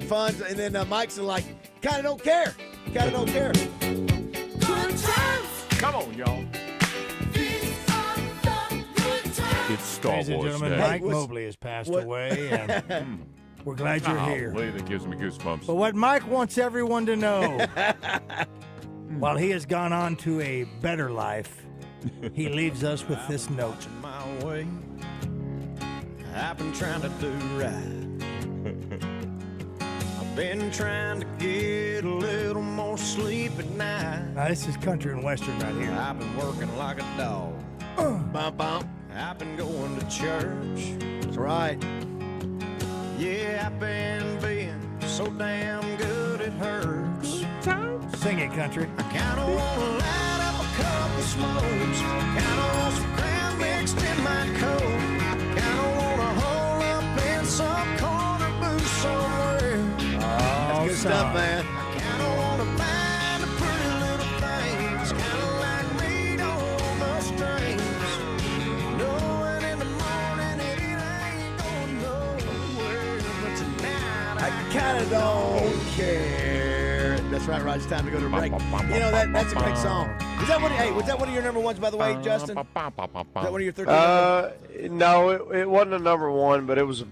S1: fun, and then Mike's like, kind of don't care.
S12: Come on, y'all. It's Star
S2: Ladies and
S12: Wars
S2: gentlemen,
S12: Day.
S2: Mike Mobley has passed away, and we're glad you're here.
S12: Golly, that gives me goosebumps.
S2: But what Mike wants everyone to know, while he has gone on to a better life, he leaves us with this note.
S17: My way. I've been trying to do right. I've been trying to get a little more sleep at night.
S2: Now, this is country and western right here.
S17: I've been working like a dog. I've been going to church.
S1: That's right.
S17: Yeah, I've been being so damn good it hurts.
S2: Sing it, country.
S17: I kinda wanna light up a couple smokes. Kinda want some crown mixed in my coat. Kinda wanna hole up in some corner booth somewhere.
S1: That's good stuff, man.
S17: I kinda wanna mind the pretty little things. Kinda like read on the strings. Knowing in the morning it ain't going nowhere. But tonight
S1: I kind of don't care. That's right, Rod. It's time to go to break. That's a great song. Was that one of your number ones, by the way, Justin? Is that one of your 13?
S15: No, it wasn't a number one, but it was a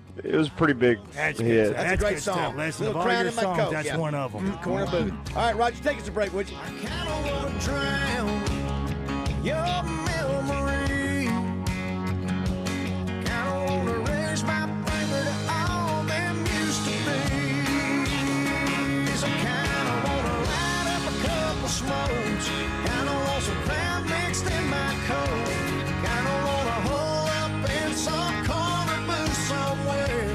S15: pretty big
S2: That's
S15: hit.
S2: good.
S1: That's a great song.
S2: Stuff. Listen, of
S1: Little
S2: all
S1: crown
S2: your
S1: in my
S2: songs,
S1: coat.
S2: that's
S1: Yeah.
S2: one of them.
S1: Corner booth. All right, Roger, take us a break, would you?
S17: kinda wanna drown your memory. Kinda wanna raise my finger to all them used to be. So kinda wanna light up a couple smokes. Kinda want some crown mixed in my coat. Kinda wanna hole up in some corner booth somewhere.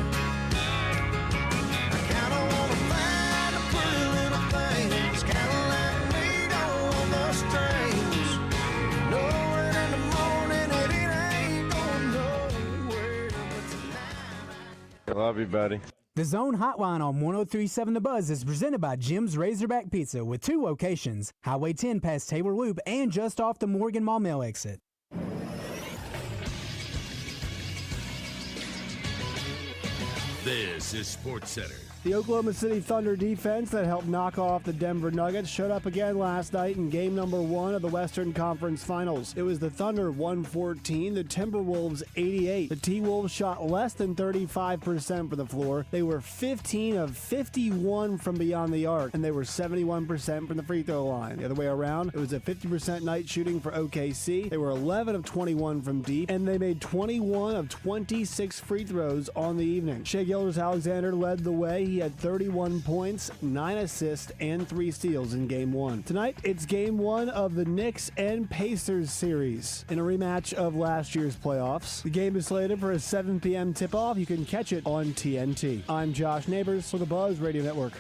S17: I kinda wanna find the pretty little things. Kinda like meat on the strings. Knowing in the morning that it ain't going nowhere. But tonight
S15: I love you, buddy.
S5: The Zone Hotline on 103.7 The Buzz is presented by Jim's Razorback Pizza with 2 locations, Highway 10 past Taylor Loop and just off the Morgan Maumelle exit.
S18: This is SportsCenter.
S8: The Oklahoma City Thunder defense that helped knock off the Denver Nuggets showed up again last night in game number 1 of the Western Conference Finals. It was the Thunder 114, the Timberwolves 88. The T-Wolves shot less than 35% for the floor. They were 15 of 51 from beyond the arc, and they were 71% from the free throw line. The other way around, it was a 50% night shooting for OKC. They were 11 of 21 from deep, and they made 21 of 26 free throws on the evening. Shai Gilgeous-Alexander led the way. He had 31 points, 9 assists, and 3 steals in Game 1. Tonight, it's Game 1 of the Knicks and Pacers series in a rematch of last year's playoffs. The game is slated for a 7 p.m. tip-off. You can catch it on TNT. I'm Josh Neighbors for the Buzz Radio Network.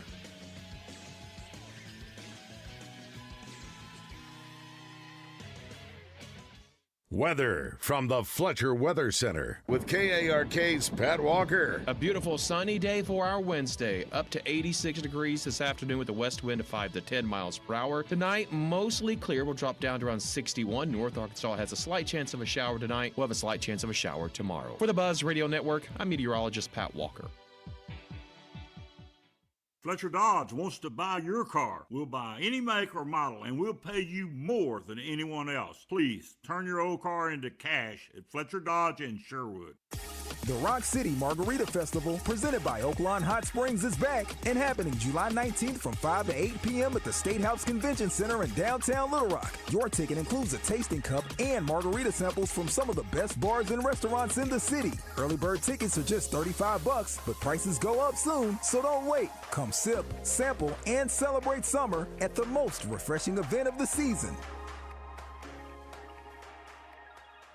S9: Weather from the Fletcher Weather Center with KARK's Pat Walker.
S10: A beautiful sunny day for our Wednesday. Up to 86 degrees this afternoon with a west wind of 5 to 10 miles per hour. Tonight, mostly clear. We'll drop down to around 61. North Arkansas has a slight chance of a shower tonight. We'll have a slight chance of a shower tomorrow. For the Buzz Radio Network, I'm meteorologist Pat Walker.
S11: Fletcher Dodge wants to buy your car. We'll buy any make or model, and we'll pay you more than anyone else. Please turn your old car into cash at Fletcher Dodge in Sherwood.
S7: The Rock City Margarita Festival, presented by Oaklawn Hot Springs, is back and happening July 19th from 5 to 8 p.m. at the State House Convention Center in downtown Little Rock. Your ticket includes a tasting cup and margarita samples from some of the best bars and restaurants in the city. Early bird tickets are just $35, but prices go up soon, so don't wait. Come sip, sample, and celebrate summer at the most refreshing event of the season.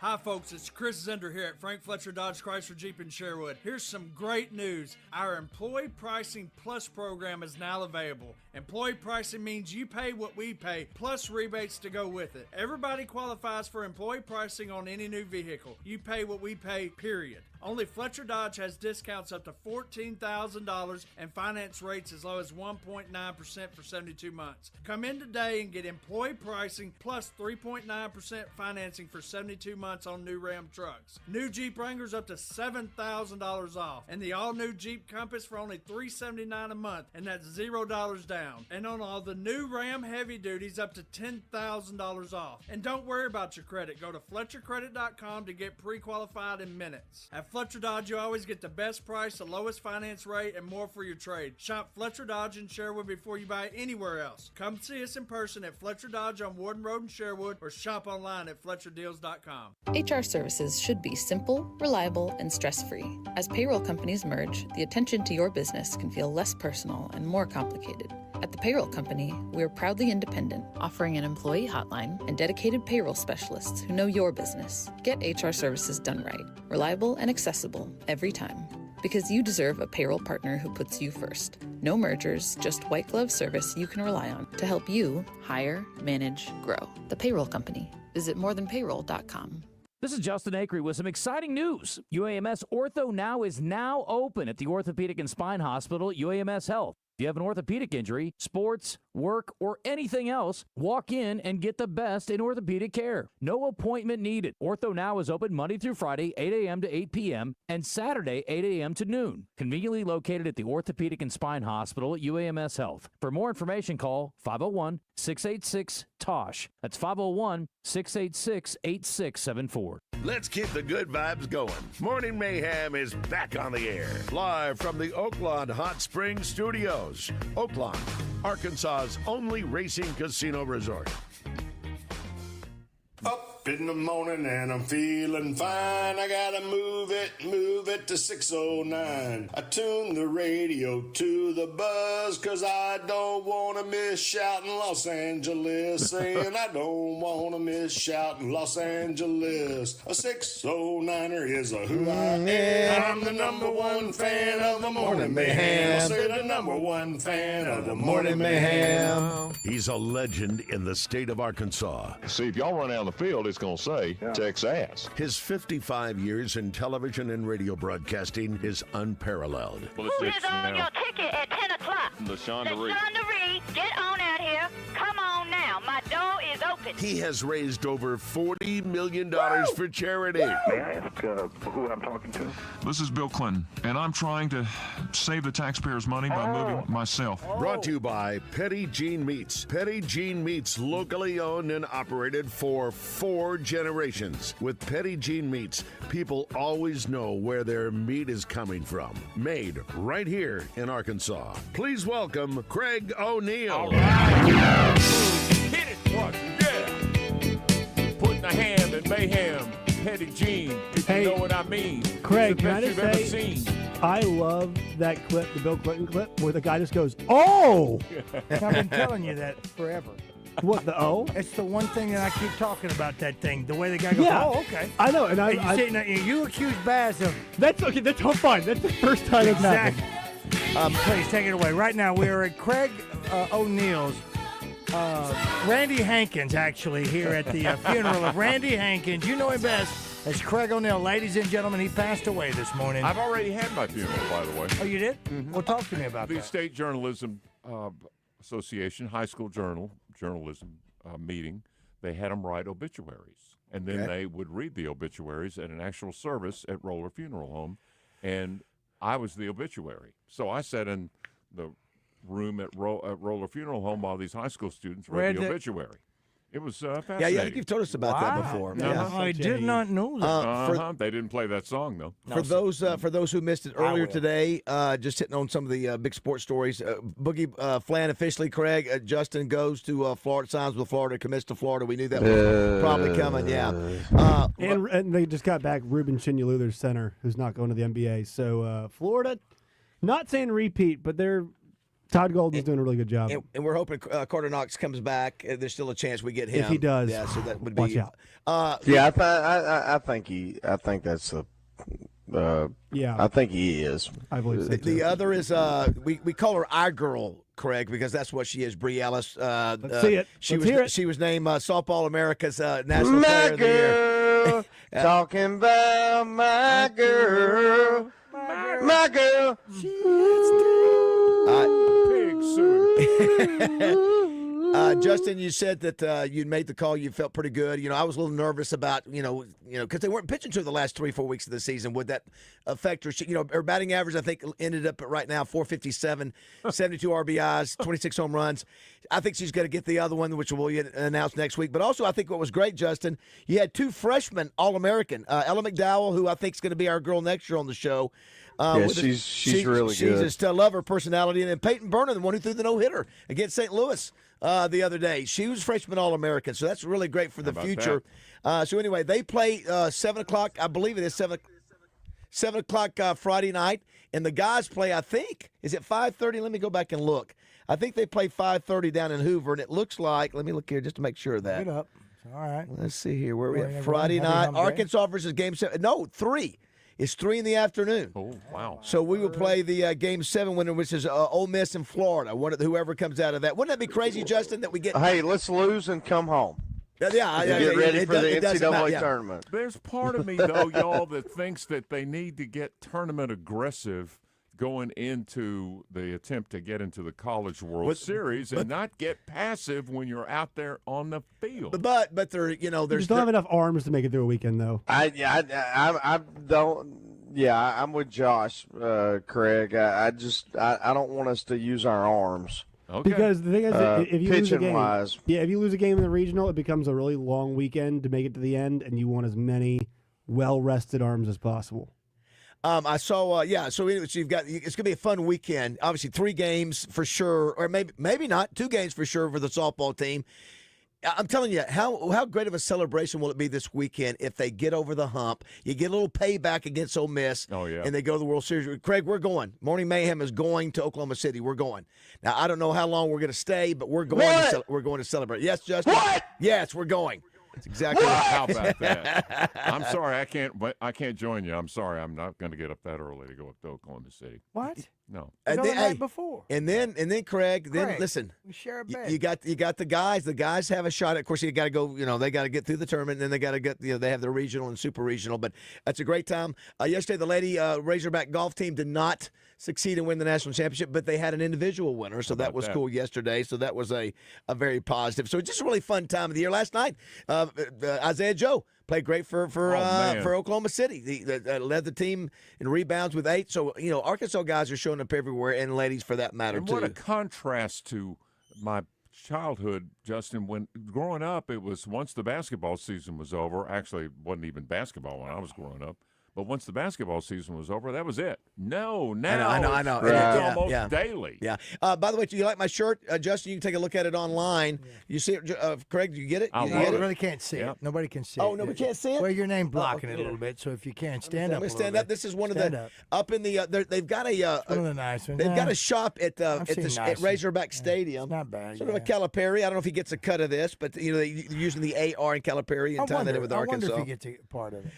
S18: Hi folks, it's Chris Zender here at Frank Fletcher Dodge Chrysler Jeep in Sherwood. Here's some great news. Our Employee Pricing Plus program is now available. Employee pricing means you pay what we pay, plus rebates to go with it. Everybody qualifies for employee pricing on any new vehicle. You pay what we pay, period. Only Fletcher Dodge has discounts up to $14,000 and finance rates as low as 1.9% for 72 months. Come in today and get employee pricing plus 3.9% financing for 72 months on new Ram trucks. New Jeep Wranglers up to $7,000 off, and the all-new Jeep Compass for only $379 a month, and that's $0 down. And on all the new Ram Heavy Duties up to $10,000 off. And don't worry about your credit. Go to FletcherCredit.com to get pre-qualified in minutes. At Fletcher Dodge, you always get the best price, the lowest finance rate, and more for your trade. Shop Fletcher Dodge in Sherwood before you buy anywhere else. Come see us in person at Fletcher Dodge on Warden Road in Sherwood, or shop online at FletcherDeals.com.
S19: HR services should be simple, reliable, and stress-free. As payroll companies merge, the attention to your business can feel less personal and more complicated. At the Payroll Company, we are proudly independent, offering an employee hotline and dedicated payroll specialists who know your business. Get HR services done right, reliable and accessible every time. Because you deserve a payroll partner who puts you first. No mergers, just white glove service you can rely on to help you hire, manage, grow. The Payroll Company. Visit morethanpayroll.com.
S20: This is Justin Acree with some exciting news. UAMS Ortho Now is now open at the Orthopedic and Spine Hospital at UAMS Health. If you have an orthopedic injury, sports, work, or anything else, walk in and get the best in orthopedic care. No appointment needed. Ortho Now is open Monday through Friday, 8 a.m. to 8 p.m., and Saturday, 8 a.m. to noon. Conveniently located at the Orthopedic and Spine Hospital at UAMS Health. For more information, call 501-686-TOSH. That's 501-686-8674.
S9: Let's keep the good vibes going. Morning Mayhem is back on the air. Live from the Oaklawn Hot Springs Studios. Oaklawn, Arkansas's only racing casino resort.
S16: Up in the morning and I'm feeling fine. I gotta move it to 609. I tune the radio to the buzz, cause I don't wanna miss shouting Los Angeles. Saying I don't wanna miss shouting Los Angeles. A 609er is a who I am. I'm the number one fan of the Morning Mayhem. I say the number one fan of the Morning Mayhem.
S9: He's a legend in the state of Arkansas.
S21: See, if y'all run out on the field, it's going to say, Texas.
S9: His 55 years in television and radio broadcasting is unparalleled.
S21: Well,
S23: Who is on your ticket at 10 o'clock?
S21: LaShonda Reed.
S23: LaShonda Reed, get on out here. Come on now. My door is open. it.
S9: He has raised over $40 million for charity.
S3: May I ask who I'm talking to?
S14: This is Bill Clinton, and I'm trying to save the taxpayers' money by moving myself.
S9: Brought to you by Petit Jean Meats. Petit Jean Meats, locally owned and operated for 4 generations. With Petit Jean Meats, people always know where their meat is coming from. Made right here in Arkansas. Please welcome Craig O'Neill.
S12: Hit it, what? Yeah. Putting a hand in Mayhem, Petit Jean, if you know what I mean.
S8: Craig,
S12: It's the
S8: can I
S12: best
S8: just
S12: you've
S8: say,
S12: ever seen.
S8: I love that clip, the Bill Clinton clip, where the guy just goes, "Oh!"
S2: I've been telling you that forever.
S8: What, the O?
S2: It's the one thing that I keep talking about, that thing. The way the guy goes,
S8: Yeah.
S2: oh, okay.
S8: I know, and
S2: you accuse Baz of...
S8: That's okay, that's all fine. That's the first time it's happened.
S2: Please, take it away. Right now, we are at Craig O'Neill's, Randy Hankins, actually, here at the funeral of Randy Hankins. You know him best as Craig O'Neill. Ladies and gentlemen, he passed away this morning.
S12: I've already had my funeral, by the way.
S2: Oh, you did? Well, talk to me about
S12: The
S2: that.
S12: State Journalism Association, high school journalism meeting, they had them write obituaries. And then they would read the obituaries at an actual service at Roller Funeral Home. And I was the obituary. So I sat in the room at Roller Funeral Home while these high school students read the obituary. It was fascinating.
S1: Yeah, I think you've told us about that before.
S2: Yeah. I did not know that.
S12: They didn't play that song, though.
S1: For those who missed it earlier today, just hitting on some of the big sports stories. Boogie Flan officially, Craig, Justin goes to Florida, signs with Florida, commits to Florida. We knew that was probably coming, yeah.
S8: And they just got back Ruben Chinyalu, their center, who's not going to the NBA. So Florida, not saying repeat, but Todd Golden's doing a really good job.
S1: And we're hoping Carter Knox comes back. There's still a chance we get him.
S8: If he does,
S1: yeah. So that would be.
S8: watch out.
S15: I think that's a. I think he is.
S8: I believe so too.
S1: The other is we call her our girl, Craig, because that's what she is. Bree Ellis.
S8: Let's see it.
S1: She
S8: Let's hear it.
S1: She was named Softball America's National Player of the Year.
S15: Talking about my girl. My girl.
S12: Pig suit.
S1: Justin, you said that you'd made the call. You felt pretty good. You know, I was a little nervous about, because they weren't pitching to the last 3-4 weeks of the season. Would that affect her? Her batting average, I think, ended up at right now 457, 72 RBIs, 26 home runs. I think she's going to get the other one, which will be announced next week. But also, I think what was great, Justin, you had 2 freshmen All-American. Ella McDowell, who I think is going to be our girl next year on the show.
S15: She's really good.
S1: She just love her personality. And then Peyton Burner, the one who threw the no-hitter against St. Louis the other day. She was freshman All-American, so that's really great for the future. So anyway, they play 7 o'clock. I believe it is 7 o'clock Friday night. And the guys play, I think, is it 5:30? Let me go back and look. I think they play 5:30 down in Hoover, and it looks like, let me look here just to make sure of that.
S2: Get up. All right.
S1: Let's see here. Where are we
S2: Morning,
S1: at?
S2: everyone.
S1: Friday
S2: Happy
S1: night.
S2: hump day.
S1: Arkansas versus Game 7. No, 3. It's 3 in the afternoon.
S12: Oh, wow.
S1: So we will play the Game 7 winner, which is Ole Miss in Florida. Whoever comes out of that. Wouldn't that be crazy, Justin, that we get...
S15: Hey, let's lose and come home.
S1: Yeah,
S15: Get ready for the NCAA tournament.
S12: There's part of me, though, y'all, that thinks that they need to get tournament aggressive going into the attempt to get into the College World Series and not get passive when you're out there on the field.
S1: But they're,
S8: You just don't have enough arms to make it through a weekend, though.
S15: I don't. Yeah, I'm with Josh, Craig. I don't want us to use our arms.
S12: Okay.
S8: Because the thing is, if you lose a game,
S15: wise.
S8: if you lose a game in the regional, it becomes a really long weekend to make it to the end, and you want as many well-rested arms as possible.
S1: I saw, so anyway, so it's going to be a fun weekend. Obviously, 3 games for sure, or maybe not, 2 games for sure for the softball team. I'm telling you, how great of a celebration will it be this weekend if they get over the hump? You get a little payback against Ole Miss, and they go to the World Series. Craig, we're going. Morning Mayhem is going to Oklahoma City. We're going. Now, I don't know how long we're going to stay, but we're going. We're going to celebrate. Yes, Justin.
S15: What?
S1: Yes, we're going. That's exactly
S12: How about that? I'm sorry, I can't join you. I'm sorry, I'm not going to get up that early to go up to Oklahoma City.
S2: What?
S12: No.
S2: And
S1: then,
S2: the night before.
S1: And then Craig, listen.
S2: We share a bed.
S1: You got the guys. The guys have a shot. Of course, you got to go. They got to get through the tournament, and then they got to get. They have the regional and super regional. But that's a great time. Yesterday, the lady Razorback golf team did not succeed and win the national championship, but they had an individual winner, so that was cool yesterday. So that was a very positive. So just a really fun time of the year. Last night, Isaiah Joe played great for Oklahoma City. He led the team in rebounds with 8. So, Arkansas guys are showing up everywhere, and ladies for that matter,
S12: and
S1: too.
S12: What a contrast to my childhood, Justin. When growing up, it was once the basketball season was over. Actually, it wasn't even basketball when I was growing up. But once the basketball season was over, that was it. No, now
S1: I know.
S12: It's almost daily.
S1: Yeah. By the way, do you like my shirt, Justin? You can take a look at it online. You see it, Craig? Do you get it?
S2: I really can't see it. Nobody can see it.
S1: Oh, nobody can't see it?
S2: Well, your name blocking it a little bit, so if you can, stand up.
S1: Stand up. This is one of the up in the. They've got
S2: one of the nice ones.
S1: They've got a shop at Razorback Stadium.
S2: It's not bad.
S1: Sort of a Calipari. I don't know if he gets a cut of this, but they're using the AR in Calipari and tying that in with Arkansas.
S2: I wonder if he gets a part of it.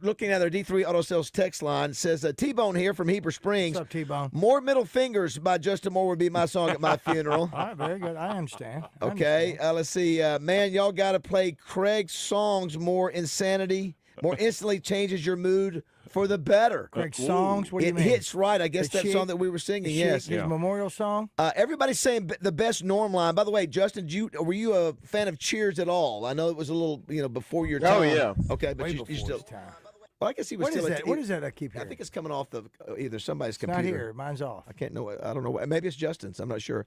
S1: Looking at their D3 Auto Sales text line says T-Bone here from Heber Springs.
S2: What's up, T-Bone?
S1: More Middle Fingers by Justin Moore would be my song at my funeral.
S2: All right, very good. I understand.
S1: Okay, let's see. Man, y'all got to play Craig's songs more instantly changes your mood for the better.
S2: Craig's songs? What do you mean?
S1: It hits right. I guess that song that we were singing, yes.
S2: His memorial song?
S1: Everybody's saying the best Norm line. By the way, Justin, were you a fan of Cheers at all? I know it was a little, before your time.
S15: Oh, yeah.
S1: Okay, but you still. Well, I guess he was
S2: What
S1: still.
S2: is that? What is that I keep hearing?
S1: I think it's coming off the either somebody's
S2: It's
S1: computer.
S2: not here. Mine's off.
S1: I can't know. I don't know. Maybe it's Justin's. I'm not sure.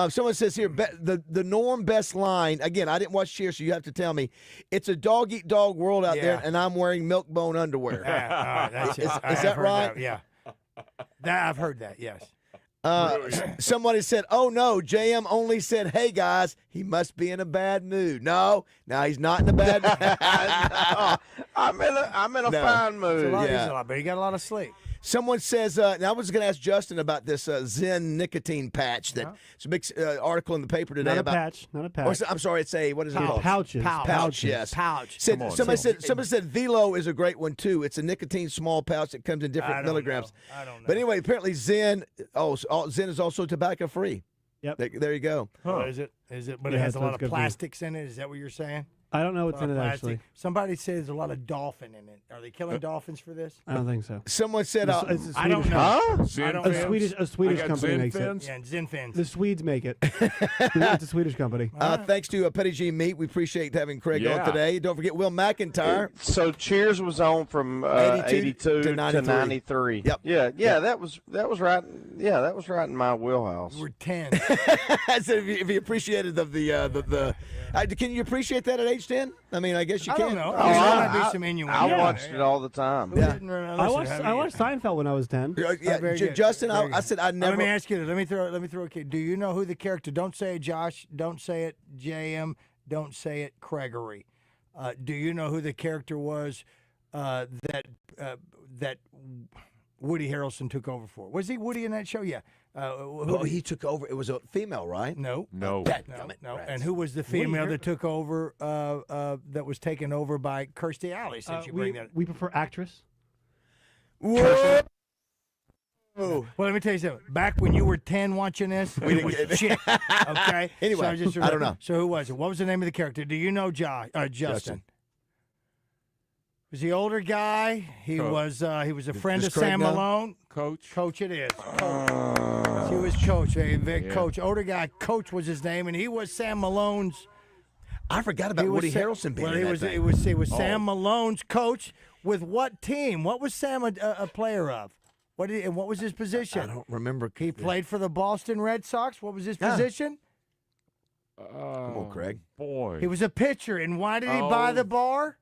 S1: Someone says here the Norm best line. Again, I didn't watch Cheers, so you have to tell me. It's a dog eat dog world out there, and I'm wearing milk bone underwear.
S2: That's it.
S1: Is that right?
S2: Yeah. I've heard that. Yes.
S1: Somebody said, "Oh no, JM only said, hey guys, he must be in a bad mood." No, he's not in a bad mood.
S15: I'm in a fine mood.
S2: But he got a lot of sleep.
S1: Someone says, and I was going to ask Justin about this Zen nicotine patch that it's a big article in the paper today
S8: Not
S1: about.
S8: a patch.
S1: I'm sorry, it's what is it called?
S8: Pouches.
S1: Pouch, yes.
S2: Pouch.
S1: Somebody said Velo is a great one too. It's a nicotine small pouch that comes in different milligrams.
S2: I don't know.
S1: But anyway, apparently Zen is also tobacco free.
S8: Yep.
S1: There you go.
S2: Oh, is it? But it has a lot of plastics in it. Is that what you're saying?
S8: I don't know what's in it, actually.
S2: Somebody says there's a lot of dolphin in it. Are they killing dolphins for this?
S8: I don't think so.
S1: Someone said,
S2: I don't know.
S8: A Swedish company makes it.
S2: Yeah, Zen fins.
S8: The Swedes make it. It's a Swedish company.
S1: Thanks to Petty G Meat. We appreciate having Craig on today. Don't forget Will McIntyre.
S15: So Cheers was on from 82 to 93.
S1: Yep.
S15: Yeah. That was right. Yeah, that was right in my wheelhouse.
S2: We're 10.
S1: I said if you appreciated the can you appreciate that at age 10? I mean, I guess you can.
S2: I don't know.
S15: I watched it all the time.
S8: I watched Seinfeld when I was 10.
S1: Justin, I said I never.
S2: Let me ask you this. Let me throw a kid. Do you know who the character? Don't say it, Josh. Don't say it, JM. Don't say it, Gregory. Do you know who the character was that Woody Harrelson took over for? Was he Woody in that show? Yeah.
S1: He took over. It was a female, right?
S2: No.
S12: No.
S2: And who was the female that took over? That was taken over by Kirstie Alley. Since you bring that,
S8: we prefer actress.
S1: Whoa.
S2: Well, let me tell you something. Back when you were 10 watching this, it was shit. Okay.
S1: Anyway, I don't know.
S2: So who was it? What was the name of the character? Do you know, Justin? Was the older guy? He was a friend of Sam Malone. Coach it is. He was Coach. Coach. Older guy, Coach was his name, and he was Sam Malone's.
S1: I forgot about Woody Harrelson being in that thing.
S2: It was Sam Malone's coach with what team? What was Sam a player of? And what was his position?
S1: I don't remember.
S2: He played for the Boston Red Sox. What was his position?
S1: Come on, Craig.
S12: Boy.
S2: He was a pitcher. And why did he buy the bar?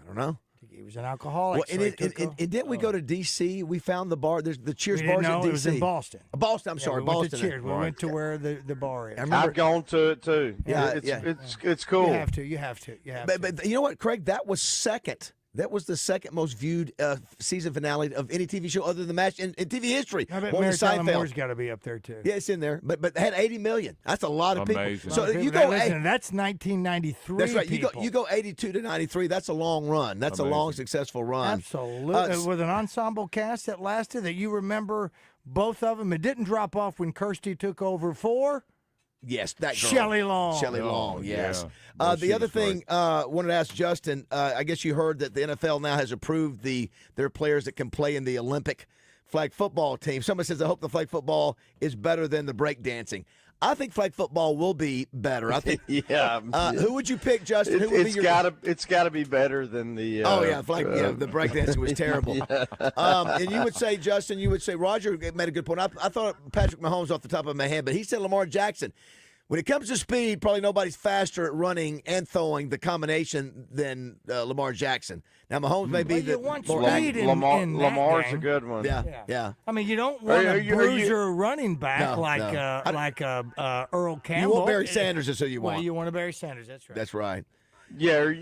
S1: I don't know.
S2: He was an alcoholic.
S1: Well, and didn't we go to D.C.? We found the bar. There's the Cheers bars in D.C.
S2: It was in Boston.
S1: Boston. I'm sorry,
S2: we
S1: Boston.
S2: Went to Cheers. We went to where the bar is.
S15: I've gone to it too. It's cool.
S2: You have to.
S1: But you know what, Craig? That was second. That was the second most viewed season finale of any TV show other than MASH in TV history.
S2: I bet Mary Tyler Moore's got to be up there too.
S1: Yeah, it's in there. But it had 80 million. That's a lot of people. So
S2: you go. That's 1993.
S1: That's right.
S2: People.
S1: You go 82 to 93. That's a long run. That's a long, successful run.
S2: Absolutely. With an ensemble cast that lasted, that you remember both of them. It didn't drop off when Kirstie took over for.
S1: Yes, that girl.
S2: Shelley Long.
S1: Shelley Long, yes.
S12: Yeah.
S1: The other thing wanted to ask Justin, I guess you heard that the NFL now has approved their players that can play in the Olympic flag football team. Somebody says, I hope the flag football is better than the break dancing. I think flag football will be better. I think. Who would you pick, Justin? Who would be your?
S15: It's got to be better than the.
S1: The breakdancing was terrible. And you would say, Justin, Roger made a good point. I thought Patrick Mahomes off the top of my head, but he said Lamar Jackson. When it comes to speed, probably nobody's faster at running and throwing the combination than Lamar Jackson. Now, Mahomes may be the more
S15: speed Lamar's a good one.
S1: Yeah.
S2: I mean, you don't want to bruise your running back like Earl Campbell.
S1: You want Barry Sanders is who you want.
S2: Well, you want a Barry Sanders. That's right.
S1: That's right.
S15: Yeah.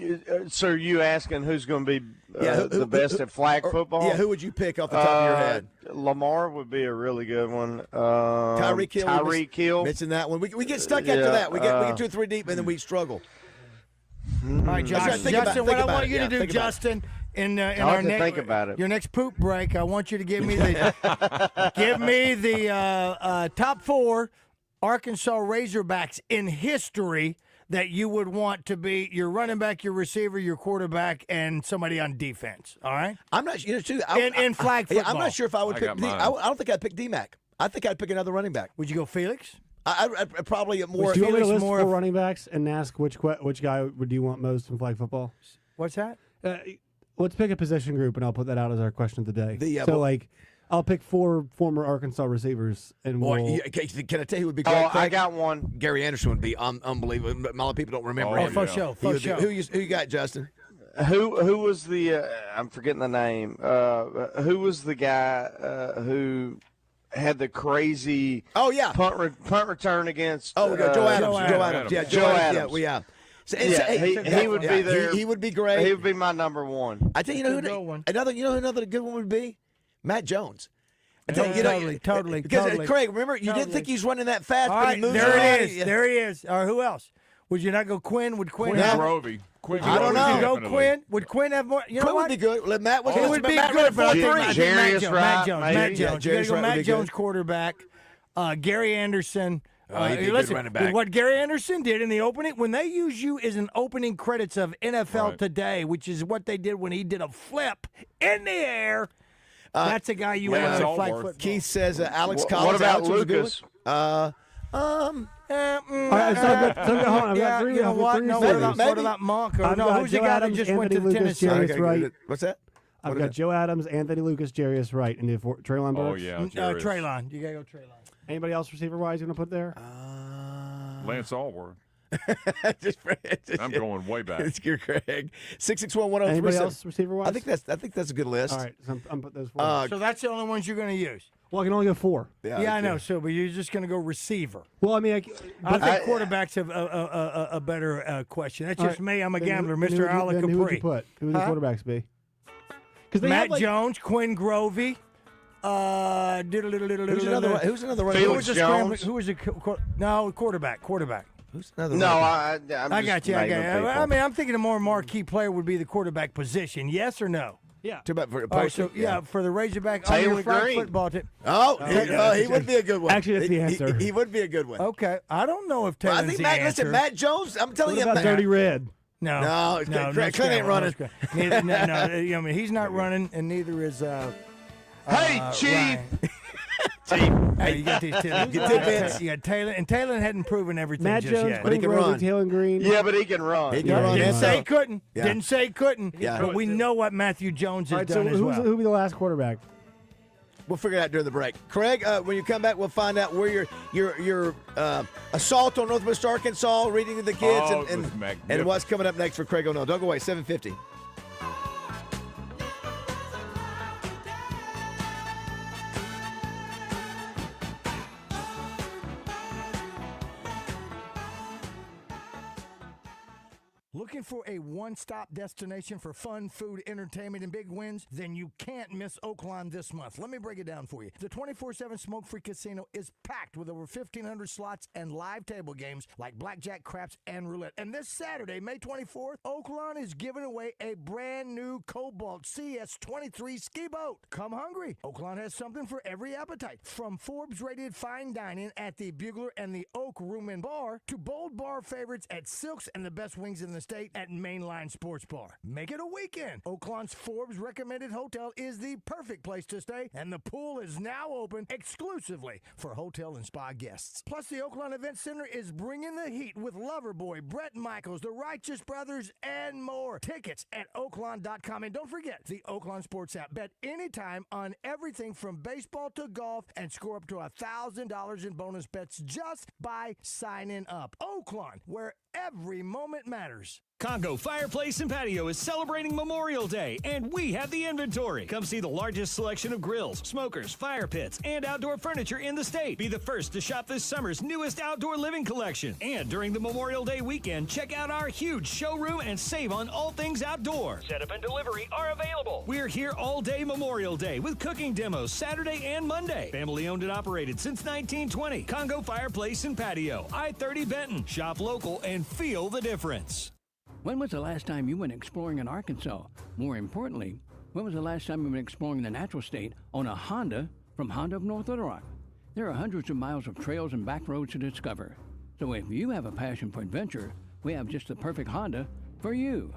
S15: So are you asking who's going to be the best at flag football?
S1: Yeah. Who would you pick off the top of your head?
S15: Lamar would be a really good one.
S1: Tyreek Hill. Mention that one. We get stuck after that. We get 2 or 3 deep and then we struggle.
S2: All right, Justin. What I want you to do, Justin, in our your next poop break, I want you to give me the top 4 Arkansas Razorbacks in history that you would want to be your running back, your receiver, your quarterback, and somebody on defense. All right?
S1: I'm not sure.
S2: In flag football.
S1: I'm not sure if I would pick. I don't think I'd pick D-Mac. I think I'd pick another running back.
S2: Would you go Felix?
S1: I'd probably more.
S8: Do you want me to list 4 running backs and ask which guy would you want most in flag football?
S2: What's that?
S8: Let's pick a position group, and I'll put that out as our question of the day. I'll pick 4 former Arkansas receivers, and
S1: can I tell you who would be great?
S15: I got one.
S1: Gary Anderson would be unbelievable. A lot of people don't remember him.
S2: For sure.
S1: Who you got, Justin?
S15: Who was the? I'm forgetting the name. Who was the guy who had the crazy? punt return against.
S1: Joe Adams. Yeah, Joe Adams.
S15: He would be there.
S1: He would be great.
S15: He would be my number 1.
S1: I tell you, another good one would be Matt Jones.
S2: Totally.
S1: Because Craig, remember, you didn't think he's running that fast, but he moves.
S2: There he is. All right, who else? Would you not go Quinn? Would Quinn have
S12: Grovey.
S1: I don't know.
S2: Would you go Quinn? Would Quinn have more? You know
S1: Quinn
S2: what?
S1: would be good. Matt would
S2: be good, but I think Matt Jones. Matt Jones. You got to go Matt Jones, quarterback. Gary Anderson.
S1: Listen, running back.
S2: What Gary Anderson did in the opening, when they use you as an opening credits of NFL Today, which is what they did when he did a flip in the air. That's a guy you want to flag football.
S1: Keith says Alex Collins.
S15: What about Lucas?
S8: All right, I've got 3.
S2: You know what? No, what about Monk? Who's the guy that just went to the Tennessee?
S8: Right.
S1: What's that?
S8: I've got Joe Adams, Anthony Lucas, Jarius Wright, and Traylon Burks.
S12: Oh, yeah.
S2: Traylon. You got to go Traylon.
S8: Anybody else receiver-wise you want to put there?
S12: Lance Allworth. I'm going way back.
S1: It's your Craig. 661-1037.
S8: Anybody else receiver-wise?
S1: I think that's a good list.
S8: All right, so I'm put those 4.
S2: So that's the only ones you're going to use.
S8: Well, I can only go 4.
S2: Yeah, I know. So, but you're just going to go receiver.
S8: Well, I mean,
S2: I think quarterbacks have a better question. That's just me. I'm a gambler, Mr. Ala Capri.
S8: Who would you put? Who would the quarterbacks be?
S2: Matt Jones, Quinn Grovey.
S1: Who's another running
S15: Felix Jones?
S2: Who was a quarterback?
S1: Who's another?
S15: No,
S1: running
S15: I'm
S2: I got you. I mean, I'm thinking a more marquee player would be the quarterback position. Yes or no?
S8: Yeah.
S1: For
S2: for the Razorback
S15: Taylor Green.
S2: football team.
S1: He would be a good one.
S8: Actually, that's the answer.
S1: He would be a good one.
S2: Okay, I don't know if Taylor's
S1: I think
S2: the
S1: Matt.
S2: answer.
S1: Listen, Matt Jones. I'm telling you,
S8: What about Dirty Red?
S2: No,
S1: Clint ain't running.
S2: I mean, he's not running, and neither is.
S15: Hey, Chief.
S2: Hey, you got these two. You got Taylor, and Taylor hadn't proven everything
S8: Matt
S2: just
S8: Jones,
S2: yet.
S1: But he can run.
S8: Taylor Green.
S15: Yeah, but he can run.
S2: Didn't say he couldn't.
S1: Yeah.
S2: Didn't say he couldn't.
S1: Yeah.
S2: But we know what Matthew Jones has
S8: So
S2: done as well.
S8: who'll be the last quarterback?
S1: We'll figure it out during the break. Craig, when you come back, we'll find out where your assault on Northwest Arkansas, reading to the kids, and what's coming up next for Craig O'Neill. Don't go away. 7:50.
S2: Looking for a one-stop destination for fun, food, entertainment, and big wins? Then you can't miss Oaklawn this month. Let me break it down for you. The 24/7 smoke-free casino is packed with over 1,500 slots and live table games like blackjack, craps, and roulette. And this Saturday, May 24th, Oaklawn is giving away a brand new Cobalt CS23 ski boat. Come hungry. Oaklawn has something for every appetite. From Forbes-rated fine dining at the Bugler and the Oak Room and Bar to bold bar favorites at Silks and the best wings in the the state at Mainline Sports Bar. Make it a weekend. Oaklawn's Forbes recommended hotel is the perfect place to stay, and the pool is now open exclusively for hotel and spa guests. Plus, the Oaklawn Event Center is bringing the heat with Loverboy, Brett Michaels, the Righteous Brothers, and more. Tickets at Oaklawn.com. And don't forget the Oaklawn Sports app. Bet anytime on everything from baseball to golf and score up to $1,000 in bonus bets just by signing up. Oaklawn, where every moment matters.
S4: Congo Fireplace and Patio is celebrating Memorial Day, and we have the inventory. Come see the largest selection of grills, smokers, fire pits, and outdoor furniture in the state. Be the first to shop this summer's newest outdoor living collection. And during the Memorial Day weekend, check out our huge showroom and save on all things outdoor. Setup and delivery are available. We're here all day Memorial Day with cooking demos Saturday and Monday. Family owned and operated since 1920. Congo Fireplace and Patio, I-30 Benton. Shop local and feel the difference.
S13: When was the last time you went exploring in Arkansas? More importantly, when was the last time you went exploring the natural state on a Honda from Honda of North Little Rock? There are hundreds of miles of trails and back roads to discover. So if you have a passion for adventure, we have just the perfect Honda for you.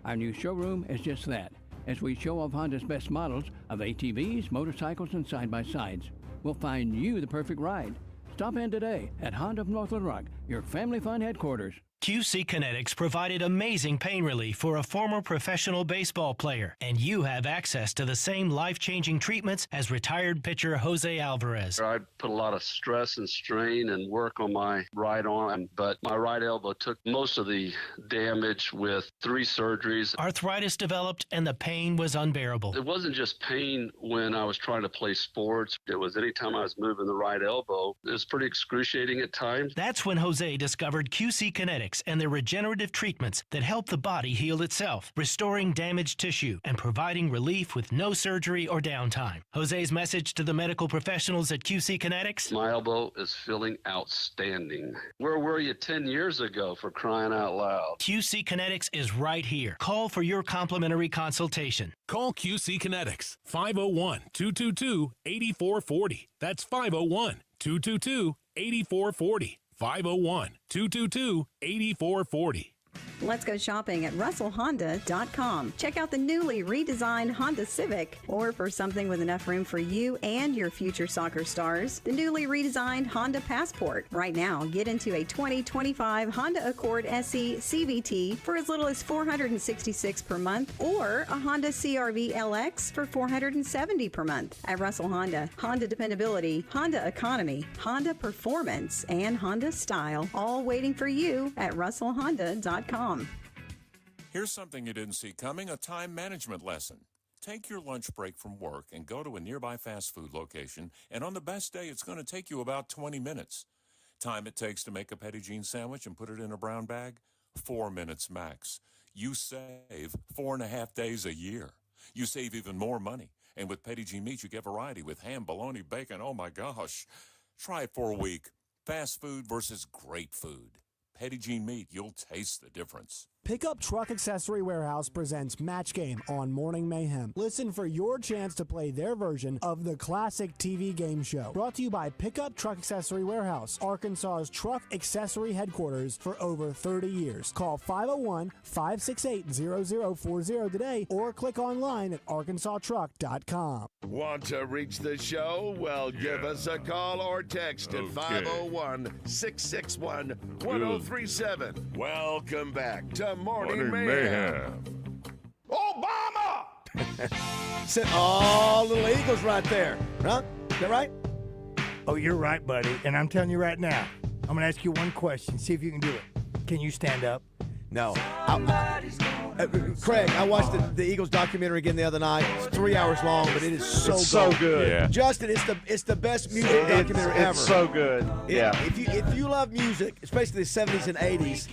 S13: Our new showroom is just that, as we show off Honda's best models of ATVs, motorcycles, and side-by-sides. We'll find you the perfect ride. Stop in today at Honda of North Little Rock, your family fun headquarters.
S22: QC Kinetics provided amazing pain relief for a former professional baseball player, and you have access to the same life-changing treatments as retired pitcher Jose Alvarez.
S24: I put a lot of stress and strain and work on my right arm, but my right elbow took most of the damage with 3 surgeries.
S22: Arthritis developed, and the pain was unbearable.
S24: It wasn't just pain when I was trying to play sports. It was anytime I was moving the right elbow. It was pretty excruciating at times.
S22: That's when Jose discovered QC Kinetics and their regenerative treatments that help the body heal itself, restoring damaged tissue and providing relief with no surgery or downtime. Jose's message to the medical professionals at QC Kinetics?
S24: My elbow is feeling outstanding. Where were you 10 years ago, for crying out loud?
S22: QC Kinetics is right here. Call for your complimentary consultation.
S25: Call QC Kinetics, 501-222-8440. That's 501-222-8440. 501-222-8440.
S26: Let's go shopping at RussellHonda.com. Check out the newly redesigned Honda Civic, or for something with enough room for you and your future soccer stars, the newly redesigned Honda Passport. Right now, get into a 2025 Honda Accord SE CVT for as little as $466 per month, or a Honda CR-V LX for $470 per month. At Russell Honda, Honda dependability, Honda economy, Honda performance, and Honda style, all waiting for you at RussellHonda.com.
S14: Here's something you didn't see coming, a time management lesson. Take your lunch break from work and go to a nearby fast food location, and on the best day, it's going to take you about 20 minutes. Time it takes to make a petit jean sandwich and put it in a brown bag? 4 minutes max. You save 4.5 days a year. You save even more money. And with petit jean meat, you get variety with ham, bologna, bacon. Oh my gosh. Try it for a week. Fast food versus great food. Petit jean meat, you'll taste the difference.
S8: Pickup Truck Accessory Warehouse presents Match Game on Morning Mayhem. Listen for your chance to play their version of the classic TV game show. Brought to you by Pickup Truck Accessory Warehouse, Arkansas's truck accessory headquarters for over 30 years. Call 501-568-0040 today or click online at arkansastruck.com.
S9: Want to reach the show? Well, give us a call or text at 501-661-1037. Welcome back to Morning Mayhem.
S1: Obama! Oh, little Eagles right there. Huh? Is that right?
S2: Oh, you're right, buddy. And I'm telling you right now, I'm going to ask you one question. See if you can do it. Can you stand up?
S1: No. Craig, I watched the Eagles documentary again the other night. It's 3 hours long, but it is so good.
S15: Yeah.
S1: Justin, it's the best music documentary ever.
S15: It's so good. Yeah.
S1: If you love music, especially the 70s and 80s,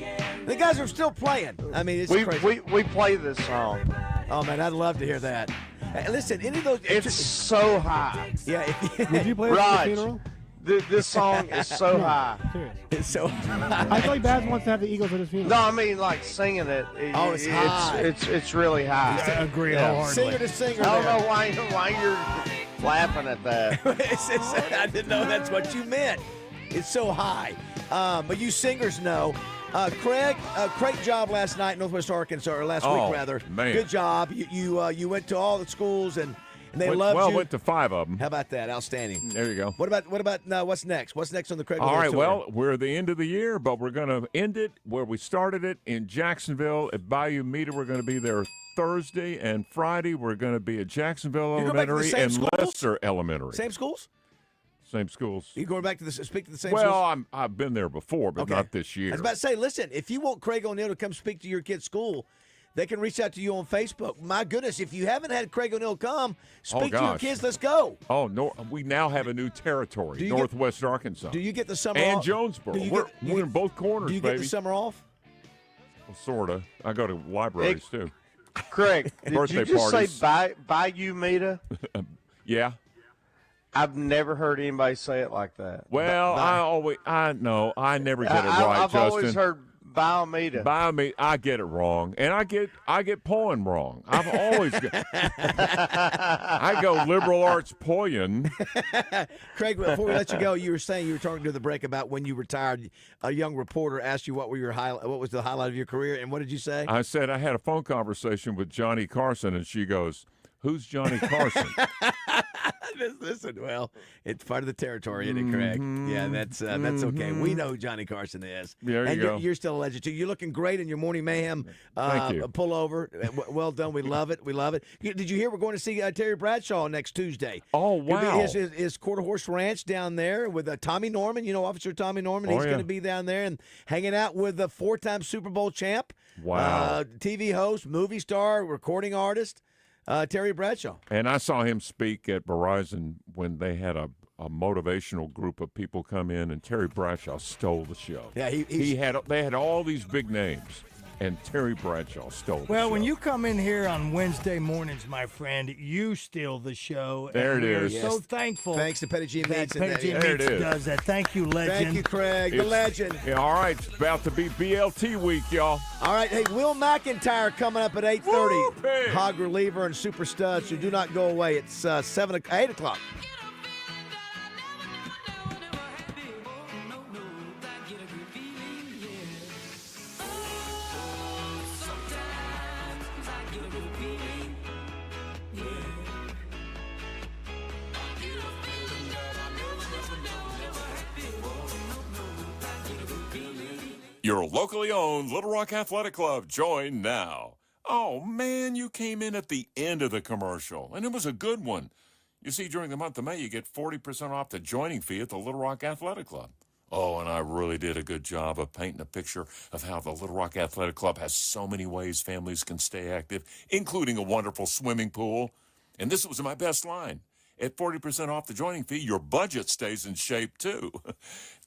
S1: the guys are still playing. I mean, it's crazy.
S15: We play this song.
S1: Oh man, I'd love to hear that. Hey, listen, any of those?
S15: It's so high.
S1: Yeah.
S8: Would you play it at the funeral?
S15: This song is so high.
S1: It's so high.
S8: I feel like Baz wants to have the Eagles at his funeral.
S15: No, I mean like singing it.
S1: It's high.
S15: It's really high.
S2: I agree wholeheartedly.
S1: Singer to singer.
S15: I don't know why you're laughing at that.
S1: I didn't know that's what you meant. It's so high. But you singers know. Craig, great job last night in Northwest Arkansas, or last week rather.
S12: Man.
S1: Good job. You went to all the schools and they loved you.
S12: Well, went to 5 of them.
S1: How about that? Outstanding.
S12: There you go.
S1: What about what's next? What's next on the Craig?
S12: All right,
S1: tour?
S12: well, we're at the end of the year, but we're going to end it where we started it in Jacksonville at Bayou Meter. We're going to be there Thursday and Friday. We're going to be at Jacksonville
S1: You're going back to the
S12: Elementary
S1: same
S12: and
S1: schools?
S12: Lester Elementary.
S1: Same schools?
S12: Same schools.
S1: You going back to speak to the same
S12: Well,
S1: schools?
S12: I've been there before, but
S1: Okay.
S12: not this year.
S1: I was about to say, listen, if you want Craig O'Neill to come speak to your kid's school, they can reach out to you on Facebook. My goodness, if you haven't had Craig O'Neill come speak to your
S12: gosh.
S1: kids, let's go.
S12: Oh, no, we now have a new territory,
S1: Do you
S12: Northwest Arkansas.
S1: Do you get the summer
S12: and
S1: off?
S12: Jonesboro.
S1: Do you
S12: We're
S1: get-
S12: in both corners,
S1: Do you
S12: baby.
S1: get the summer off?
S12: Well, sort of. I go to libraries, too.
S15: Craig, did
S12: Birthday
S15: you just
S12: parties.
S15: say Bayou Meter?
S12: Yeah.
S15: I've never heard anybody say it like that.
S12: Well, I never get it right,
S15: I've
S12: Justin.
S15: always heard Biometa.
S12: Biometa, I get it wrong, and I get poem wrong. I've always I go liberal arts poem.
S1: Craig, before we let you go, you were saying you were talking to the break about when you retired. A young reporter asked you what was the highlight of your career, and what did you say?
S12: I said I had a phone conversation with Johnny Carson, and she goes, "Who's Johnny Carson?"
S1: Listen, well, it's part of the territory, isn't it, Craig? Yeah, that's okay. We know who Johnny Carson is.
S12: There you
S1: and
S12: go.
S1: You're still a legend, too. You're looking great in your Morning Mayhem
S12: Thank you.
S1: pullover. Well done. We love it. We love it. Did you hear we're going to see Terry Bradshaw next Tuesday?
S12: Oh, wow.
S1: His Quarter Horse Ranch down there with Tommy Norman. You know, Officer Tommy Norman. He's going to be down there and hanging out with the 4-time Super Bowl champ.
S12: Wow.
S1: TV host, movie star, recording artist. Terry Bradshaw.
S12: And I saw him speak at Verizon when they had a motivational group of people come in, and Terry Bradshaw stole the show.
S1: Yeah,
S12: they had all these big names, and Terry Bradshaw stole the show.
S2: Well, when you come in here on Wednesday mornings, my friend, you steal the show.
S12: There
S2: and
S12: it
S2: we're
S12: is.
S2: so thankful.
S1: Thanks to Petty G Meats.
S2: Petty G
S12: There it
S2: Meats
S12: is.
S2: does that. Thank you, legend.
S1: Thank you, Craig, the legend.
S12: Yeah, all right, it's about to be BLT week, y'all.
S1: All right, hey, Will McIntyre coming up at 8:30. Hog reliever and super studs, so do not go away. It's 8 o'clock.
S14: Your locally owned Little Rock Athletic Club. Join now. Oh, man, you came in at the end of the commercial, and it was a good one. You see, during the month of May, you get 40% off the joining fee at the Little Rock Athletic Club. Oh, and I really did a good job of painting a picture of how the Little Rock Athletic Club has so many ways families can stay active, including a wonderful swimming pool. And this was my best line. At 40% off the joining fee, your budget stays in shape, too.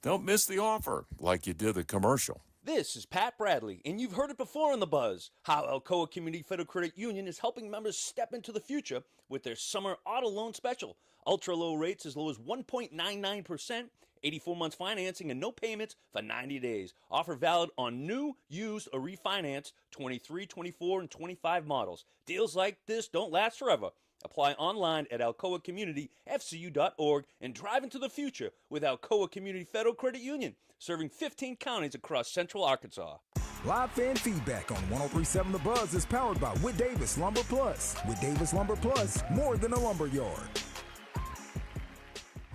S14: Don't miss the offer like you did the commercial.
S5: This is Pat Bradley, and you've heard it before on The Buzz, how Alcoa Community Federal Credit Union is helping members step into the future with their summer auto loan special. Ultra low rates as low as 1.99%, 84 months financing, and no payments for 90 days. Offer valid on new, used, or refinance 23, 24, and 25 models. Deals like this don't last forever. Apply online at alcoacommunityfcu.org and drive into the future with Alcoa Community Federal Credit Union, serving 15 counties across central Arkansas.
S6: Live fan feedback on 103.7 The Buzz is powered by Whit Davis Lumber Plus. Whit Davis Lumber Plus, more than a lumber yard.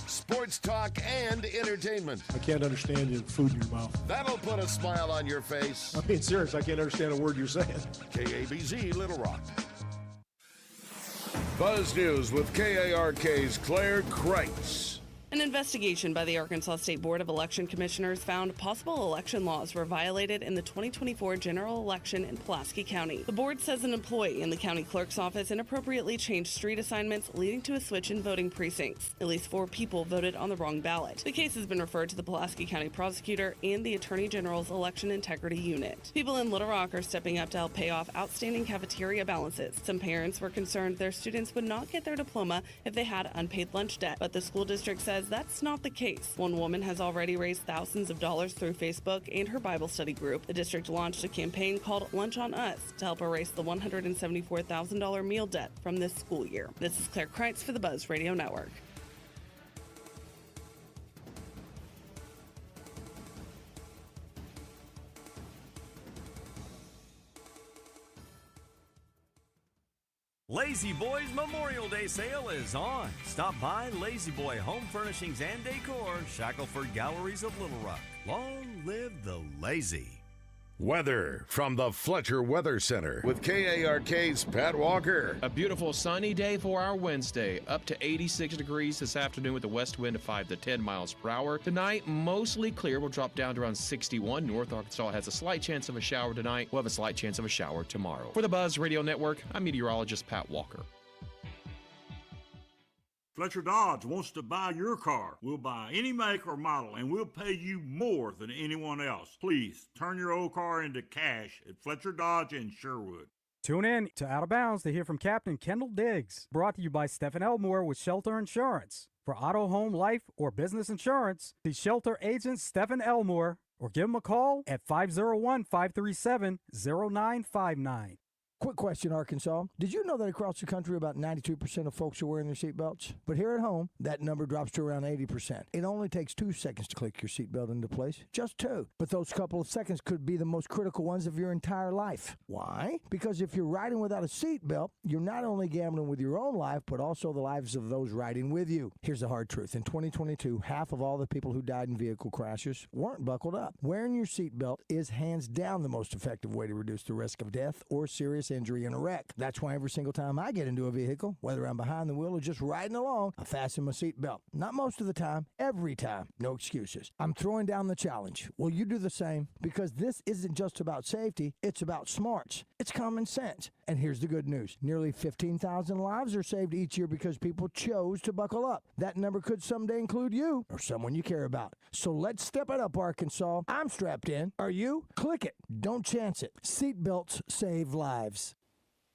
S9: Sports talk and entertainment.
S16: I can't understand your food in your mouth.
S9: That'll put a smile on your face.
S16: I'm being serious. I can't understand a word you're saying.
S9: KABZ Little Rock. Buzz News with KARK's Claire Kreitz.
S7: An investigation by the Arkansas State Board of Election Commissioners found possible election laws were violated in the 2024 general election in Pulaski County. The board says an employee in the county clerk's office inappropriately changed street assignments, leading to a switch in voting precincts. At least 4 people voted on the wrong ballot. The case has been referred to the Pulaski County prosecutor and the Attorney General's Election Integrity Unit. People in Little Rock are stepping up to help pay off outstanding cafeteria balances. Some parents were concerned their students would not get their diploma if they had unpaid lunch debt, but the school district says that's not the case. One woman has already raised thousands of dollars through Facebook and her Bible study group. The district launched a campaign called Lunch on Us to help erase the $174,000 meal debt from this school year. This is Claire Kreitz for the Buzz Radio Network.
S10: Lazy Boy's Memorial Day sale is on. Stop by Lazy Boy Home Furnishings and Decor, Shackelford Galleries of Little Rock. Long live the lazy.
S9: Weather from the Fletcher Weather Center with KARK's Pat Walker.
S11: A beautiful sunny day for our Wednesday. Up to 86 degrees this afternoon with a west wind of 5 to 10 miles per hour. Tonight, mostly clear. We'll drop down to around 61. North Arkansas has a slight chance of a shower tonight. We'll have a slight chance of a shower tomorrow. For the Buzz Radio Network, I'm meteorologist Pat Walker.
S17: Fletcher Dodge wants to buy your car. We'll buy any make or model, and we'll pay you more than anyone else. Please, turn your old car into cash at Fletcher Dodge in Sherwood.
S18: Tune in to Out of Bounds to hear from Captain Kendall Diggs. Brought to you by Stephen Elmore with Shelter Insurance. For auto, home, life, or business insurance, see Shelter Agent Stephen Elmore or give him a call at 501-537-0959.
S2: Quick question, Arkansas. Did you know that across the country about 92% of folks are wearing their seatbelts? But here at home, that number drops to around 80%. It only takes 2 seconds to click your seatbelt into place. Just 2. But those couple of seconds could be the most critical ones of your entire life. Why? Because if you're riding without a seatbelt, you're not only gambling with your own life, but also the lives of those riding with you. Here's the hard truth. In 2022, half of all the people who died in vehicle crashes weren't buckled up. Wearing your seatbelt is hands down the most effective way to reduce the risk of death or serious injury in a wreck. That's why every single time I get into a vehicle, whether I'm behind the wheel or just riding along, I fasten my seatbelt. Not most of the time, every time. No excuses. I'm throwing down the challenge. Will you do the same? Because this isn't just about safety, it's about smarts. It's common sense. And here's the good news. Nearly 15,000 lives are saved each year because people chose to buckle up. That number could someday include you or someone you care about. So let's step it up, Arkansas. I'm strapped in. Are you? Click it. Don't chance it. Seatbelts save lives.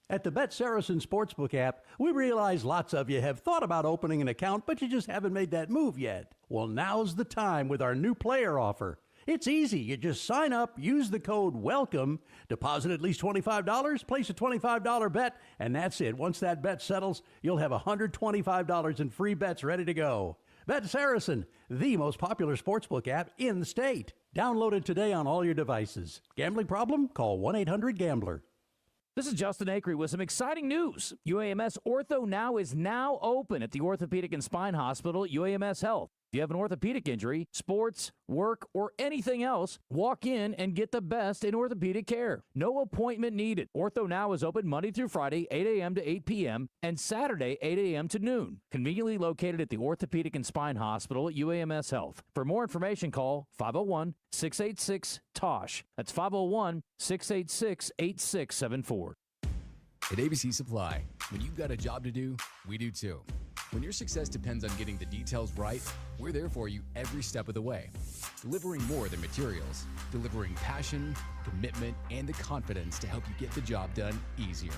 S19: At the Bet Saracen Sportsbook app, we realize lots of you have thought about opening an account, but you just haven't made that move yet. Well, now's the time with our new player offer. It's easy. You just sign up, use the code WELCOME, deposit at least $25, place a $25 bet, and that's it. Once that bet settles, you'll have $125 in free bets ready to go. Bet Saracen, the most popular sportsbook app in the state. Download it today on all your devices. Gambling problem? Call 1-800-GAMBLER.
S20: This is Justin Acree with some exciting news. UAMS Ortho Now is now open at the Orthopedic and Spine Hospital at UAMS Health. If you have an orthopedic injury, sports, work, or anything else, walk in and get the best in orthopedic care. No appointment needed. Ortho Now is open Monday through Friday, 8 a.m. to 8 p.m., and Saturday, 8 a.m. to noon. Conveniently located at the Orthopedic and Spine Hospital at UAMS Health. For more information, call 501-686-TOSH. That's 501-686-8674.
S27: At ABC Supply, when you've got a job to do, we do too. When your success depends on getting the details right, we're there for you every step of the way. Delivering more than materials, delivering passion, commitment, and the confidence to help you get the job done easier.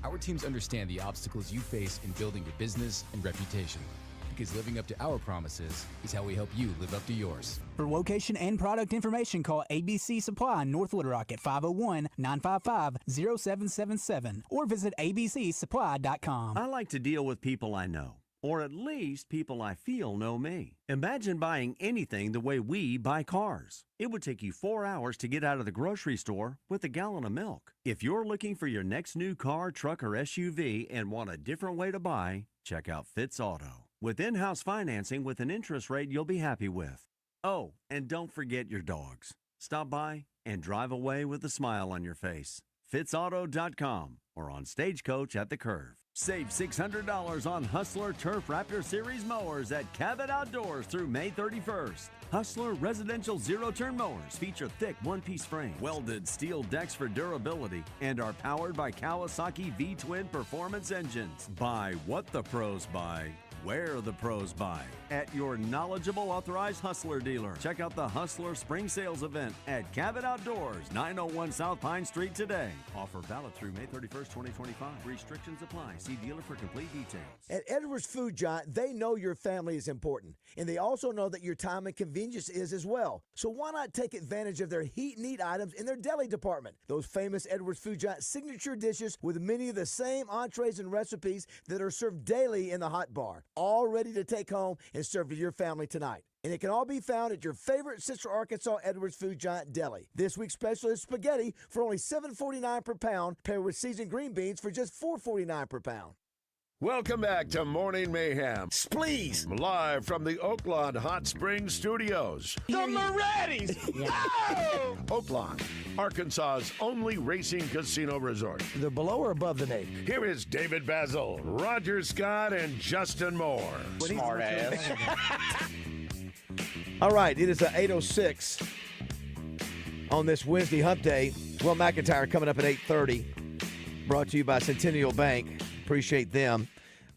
S27: Our teams understand the obstacles you face in building your business and reputation, because living up to our promises is how we help you live up to yours.
S28: For location and product information, call ABC Supply North Little Rock at 501-955-0777 or visit abcsupply.com.
S29: I like to deal with people I know, or at least people I feel know me. Imagine buying anything the way we buy cars. It would take you 4 hours to get out of the grocery store with a gallon of milk. If you're looking for your next new car, truck, or SUV and want a different way to buy, check out Fitz Auto. With in-house financing with an interest rate you'll be happy with. Oh, and don't forget your dogs. Stop by and drive away with a smile on your face. FitzAuto.com or on Stagecoach at the Curve. Save $600 on Hustler Turf Raptor Series mowers at Cabot Outdoors through May 31st. Hustler residential zero-turn mowers feature thick one-piece frame, welded steel decks for durability, and are powered by Kawasaki V-twin performance engines. Buy what the pros buy, where the pros buy, at your knowledgeable authorized Hustler dealer. Check out the Hustler Spring Sales event at Cabot Outdoors, 901 South Pine Street today. Offer valid through May 31st, 2025. Restrictions apply. See dealer for complete details.
S1: At Edwards Food Giant, they know your family is important, and they also know that your time and convenience is as well. So why not take advantage of their heat and eat items in their deli department? Those famous Edwards Food Giant signature dishes with many of the same entrees and recipes that are served daily in the hot bar. all ready to take home and serve to your family tonight. And it can all be found at your favorite Central Arkansas Edwards Food Giant Deli. This week's special is spaghetti for only $7.49 per pound, paired with seasoned green beans for just $4.49 per pound.
S9: Welcome back to Morning Mayhem.
S1: Please.
S9: Live from the Oaklawn Hot Springs Studios.
S15: The Moretti's!
S1: Oh!
S9: Oaklawn, Arkansas's only racing casino resort.
S2: They're below or above the Navy?
S9: Here is David BAZZEL, Roger Scott, and Justin Moore.
S15: Smart ass.
S1: All right, it is 8:06 on this Wednesday hump day. Will McIntyre coming up at 8:30. Brought to you by Centennial Bank. Appreciate them.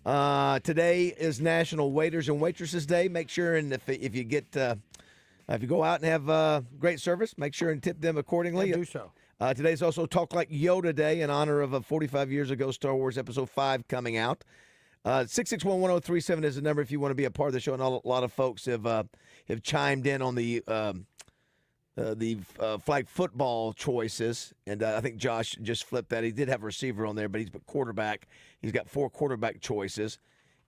S1: Today is National Waiters and Waitresses Day. Make sure, and if you get if you go out and have great service, make sure and tip them accordingly.
S2: Yeah, do so.
S1: Today's also Talk Like Yoda Day in honor of 45 years ago Star Wars Episode 5 coming out. 661-1037 is the number if you want to be a part of the show. And a lot of folks have chimed in on the flag football choices, and I think Josh just flipped that. He did have a receiver on there, but he's a quarterback. He's got 4 quarterback choices.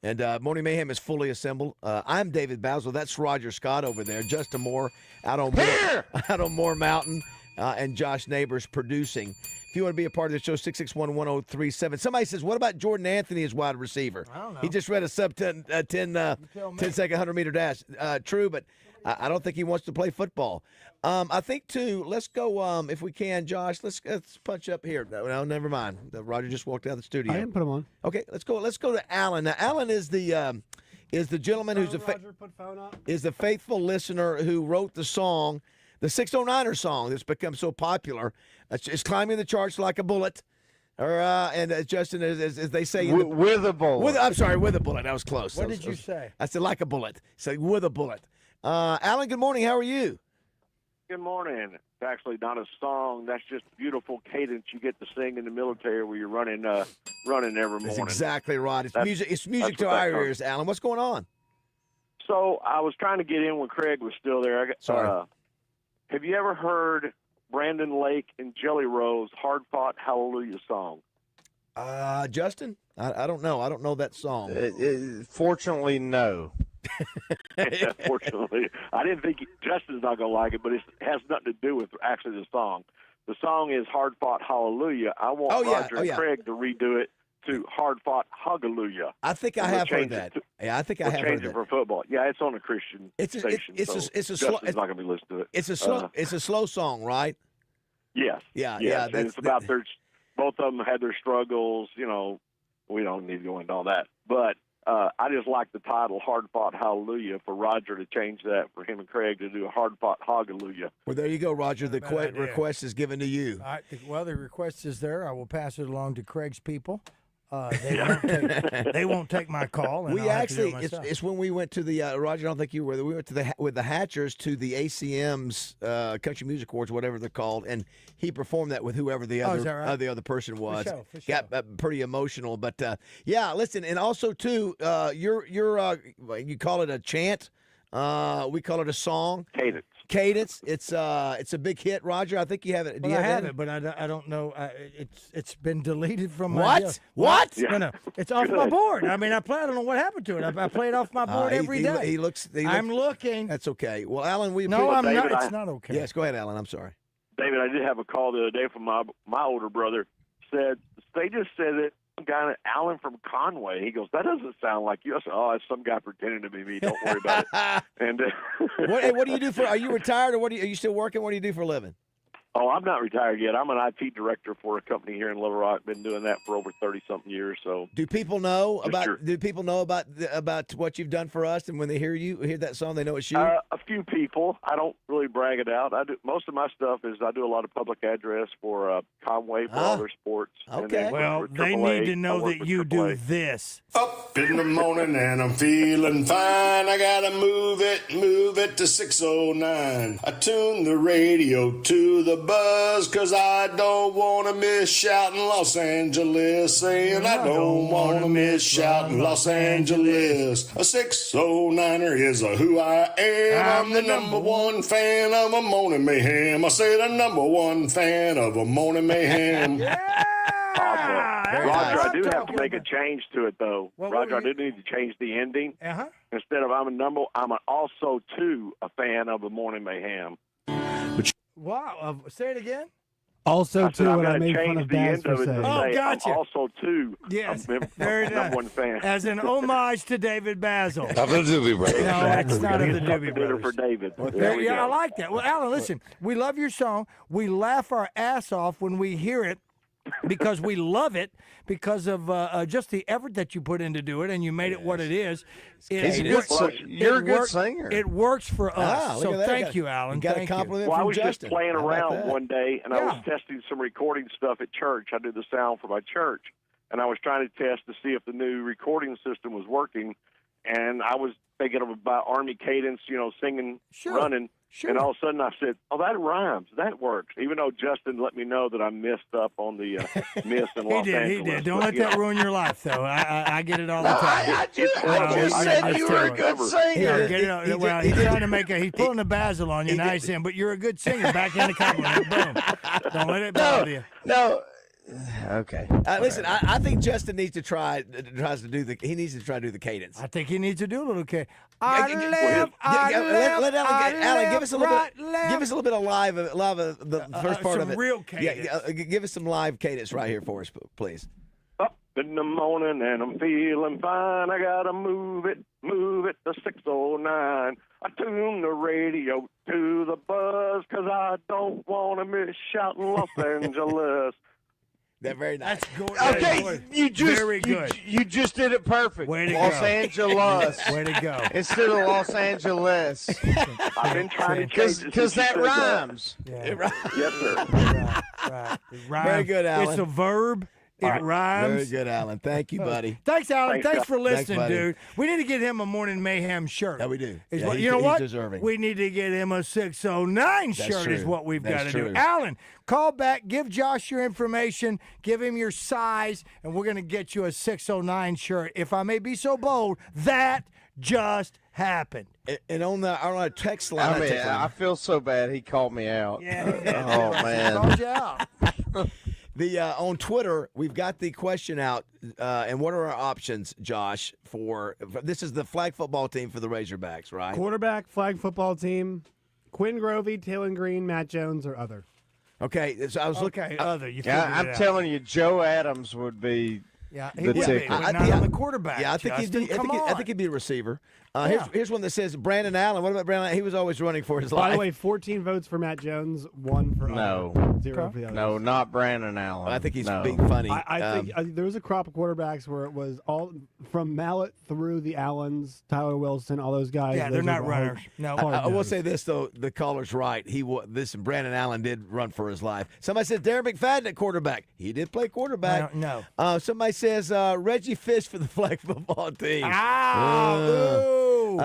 S1: And Morning Mayhem is fully assembled. I'm David BAZZEL. That's Roger Scott over there. Justin Moore out on Moore Mountain, and Josh Neighbors producing. If you want to be a part of the show, 661-1037. Somebody says, what about Jordan Anthony as wide receiver?
S2: I don't know.
S1: He just ran a sub 10 second 100-meter dash. True, but I don't think he wants to play football. I think, too, let's go, if we can, Josh, let's punch up here. No, never mind. Roger just walked out of the studio.
S8: I didn't put him on.
S1: Okay, let's go to Alan. Now, Alan is the gentleman who's is the faithful listener who wrote the song, the 609er song that's become so popular. It's climbing the charts like a bullet. And Justin, as they say,
S15: with a bullet.
S1: I'm sorry, with a bullet. That was close.
S2: What did you say?
S1: I said like a bullet. Say with a bullet. Alan, good morning. How are you?
S3: Good morning. It's actually not a song. That's just beautiful cadence you get to sing in the military where you're running every morning.
S1: That's exactly right. It's music to our ears, Alan. What's going on?
S3: So I was trying to get in when Craig was still there.
S1: Sorry.
S3: Have you ever heard Brandon Lake and Jelly Roll's Hard Fought Hallelujah song?
S1: Justin? I don't know. I don't know that song.
S15: Fortunately, no.
S3: Fortunately, I didn't think Justin's not going to like it, but it has nothing to do with actually the song. The song is Hard Fought Hallelujah. I want Roger and Craig to redo it to Hard Fought Hallelujah.
S1: I think I have heard that. I think I have heard that.
S3: For football. Yeah, it's on a Christian station. Justin's not going to be listening to it.
S1: It's a slow song, right?
S3: Yes.
S1: Yeah.
S3: It's about both of them had their struggles. You know, we don't need to go into all that, but. I just like the title, Hard Fought Hallelujah, for Roger to change that, for him and Craig to do a Hard Fought Hallelujah.
S1: Well, there you go, Roger. The request is given to you.
S2: Well, the request is there. I will pass it along to Craig's people. They won't take my call. And
S1: we actually, it's when we went to the Roger. I don't think you were there. We went to with the Hatchers to the ACM's Country Music Awards, whatever they're called, and he performed that with whoever the other person was.
S2: For sure.
S1: Got pretty emotional, but yeah. Listen, and also too, you're you call it a chant. We call it a song. Cadence. It's a big hit, Roger. I think you have it.
S2: I have it, but I don't know. It's been deleted from my
S1: what?
S2: deal.
S1: What?
S2: Yeah. No, it's off my board. I mean, I don't know what happened to it. I play it off my board every day. I'm looking.
S1: That's okay. Well, Alan, I'm
S2: not. It's not okay.
S1: Yes, go ahead, Alan. I'm sorry.
S3: David, I did have a call the other day from my older brother. Said they just said it. Guy Alan from Conway. He goes, that doesn't sound like you. I said, oh, it's some guy pretending to be me. Don't worry about it. And
S1: what do you do are you retired or are you still working? What do you do for a living?
S3: Oh, I'm not retired yet. I'm an IT director for a company here in Little Rock. Been doing that for over 30-something years. So,
S1: do people know about what you've done for us? And when they hear that song, they know it's you.
S3: A few people. I don't really brag it out. I do most of my stuff is I do a lot of public address for Conway for all their sports.
S2: Okay. Well, they need to know that you do this.
S16: Up in the morning and I'm feeling fine. I gotta move it to 609. I tune the radio to the buzz, cause I don't wanna miss shouting Los Angeles, saying I don't wanna miss shouting Los Angeles. A 609er is who I am. I'm the number one fan of a Morning Mayhem. I say the number one fan of a Morning Mayhem.
S3: Roger, I do have to make a change to it, though.
S2: Well,
S3: Roger, I do need to change the ending.
S2: Uh-huh.
S3: Instead of I'm also, too, a fan of the Morning Mayhem.
S2: Wow. Say it again.
S8: Also, too, what I
S3: I'm
S8: made
S3: going
S8: fun
S3: to
S8: of
S3: change the
S8: Baz
S3: end
S8: for
S3: of it to
S8: saying.
S3: say
S2: gotcha.
S3: I'm also, too,
S2: Yes.
S3: a number one fan.
S2: As an homage to David Bazzell.
S9: Of the Doobie Brothers.
S2: No, it's not of the Doobie
S3: Dinner
S2: Brothers.
S3: for David.
S2: I like that. Well, Alan, listen, we love your song. We laugh our ass off when we hear it because we love it because of just the effort that you put in to do it, and you made it what it is.
S15: You're a good singer.
S2: It works for us.
S1: look at
S2: So
S1: that.
S2: thank you, Alan.
S1: You got a
S2: Thank you.
S1: compliment
S3: Well, I
S1: from
S3: was
S1: Justin.
S3: just playing
S1: How about
S3: around
S1: that?
S3: one day, and I was testing some recording stuff at church. I do the sound for my church, and I was trying to test to see if the new recording system was working, and I was thinking of about Army cadence, singing, running, and all of a sudden I said, oh, that rhymes. That works, even though Justin let me know that I messed up on the miss in Los Angeles.
S2: He did. Don't let that ruin your life, though. I get it all the time.
S15: I just said you were a good singer.
S2: He's trying to make he's pulling a Bazzell on you. Now he's saying, but you're a good singer. Back in the compliment. Boom. Don't let it bother you.
S15: No. Okay.
S1: Listen, I think Justin needs to try to do the cadence.
S2: I think he needs to do a little cadence.
S1: Let Alan give us a little bit of live the first part of it.
S2: Real cadence.
S1: Yeah, give us some live cadence right here for us, please.
S3: Up in the morning and I'm feeling fine. I gotta move it to 609. I tune the radio to the buzz 'cause I don't want to miss shouting Los Angeles.
S1: They're very nice.
S2: That's good.
S15: Okay, you just
S2: very good.
S15: You just did it perfect.
S2: Way to
S15: Los
S2: go.
S15: Angeles.
S2: Way to go.
S15: Instead of Los Angeles.
S3: I've been trying to change it
S15: because that rhymes.
S2: Yeah.
S3: Yes, sir.
S2: Right. It rhymes.
S1: Very good, Alan.
S2: It's a verb. It rhymes.
S1: Very good, Alan. Thank you, buddy.
S2: Thanks, Alan. Thanks for
S1: Thanks,
S2: listening,
S1: buddy.
S2: dude. We need to get him a Morning Mayhem shirt.
S1: Yeah, we do.
S2: Is
S1: Yeah,
S2: what,
S1: he's-
S2: you know
S1: he's
S2: what?
S1: deserving.
S2: We need to get him a 609
S1: That's
S2: shirt is
S1: true.
S2: what we've got
S1: That's
S2: to do.
S1: true.
S2: Alan, call back. Give Josh your information. Give him your size, and we're going to get you a 609 shirt. If I may be so bold, that just happened.
S1: And on our text line,
S15: I feel so bad he called me out.
S2: Yeah, he did.
S15: Oh,
S2: He
S15: man.
S2: called you out.
S1: on Twitter, we've got the question out, and what are our options, Josh, for this is the flag football team for the Razorbacks, right?
S8: Quarterback, flag football team, Quinn Grovey, Taylor Green, Matt Jones, or other.
S1: Okay, so I was looking.
S2: Other. You
S15: Yeah,
S2: figured
S15: I'm
S2: it out.
S15: telling you, Joe Adams would be
S2: Yeah, he
S15: the
S2: would be,
S15: ticket.
S2: but not on the quarterback.
S1: Yeah, I think
S2: Justin. Come on.
S1: I think he'd be a receiver.
S2: Yeah.
S1: Here's one that says Brandon Allen. What about Brandon Allen? He was always running for his
S8: By
S1: life.
S8: the way, 14 votes for Matt Jones, 1 for
S15: No.
S8: other, 0 for the others.
S15: No, not Brandon Allen.
S1: I think he's
S15: no.
S1: being funny.
S8: I think there was a crop of quarterbacks where it was all from Mallett through the Allens, Tyler Wilson, all those guys.
S2: Yeah, they're not runners. No.
S1: I will say this though: the caller's right. This Brandon Allen did run for his life. Somebody says Darren McFadden at quarterback. He did play quarterback.
S2: No.
S1: Somebody says Reggie Fish for the flag football team.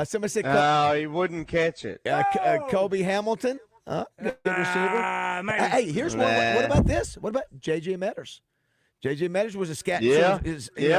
S1: Somebody said
S15: he wouldn't catch it.
S1: Kobe Hamilton. Good receiver.
S2: Maybe.
S1: Hey, here's one. What about this? What about J.J. Metters? J.J. Metters was a scat.
S15: Yeah.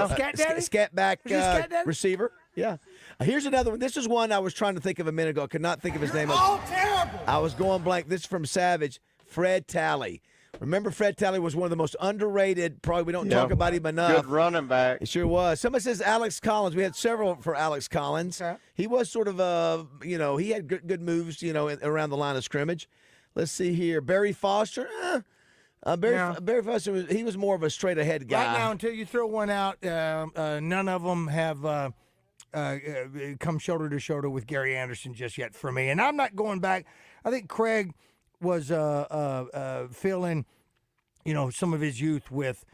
S2: Scat daddy?
S1: Scat back
S2: Was he scat daddy?
S1: receiver. Yeah. Here's another one. This is one I was trying to think of a minute ago. I could not think of his name.
S2: Terrible.
S1: I was going blank. This is from Savage. Fred Talley. Remember, Fred Talley was one of the most underrated. Probably we don't talk about him enough.
S15: Good running back.
S1: It sure was. Somebody says Alex Collins. We had several for Alex Collins.
S2: Okay.
S1: He was sort of he had good moves, around the line of scrimmage. Let's see here. Barry Foster. Barry Foster he was more of a straight ahead guy.
S2: Right now, until you throw one out, none of them have come shoulder to shoulder with Gary Anderson just yet for me. And I'm not going back. I think Craig was filling, some of his youth with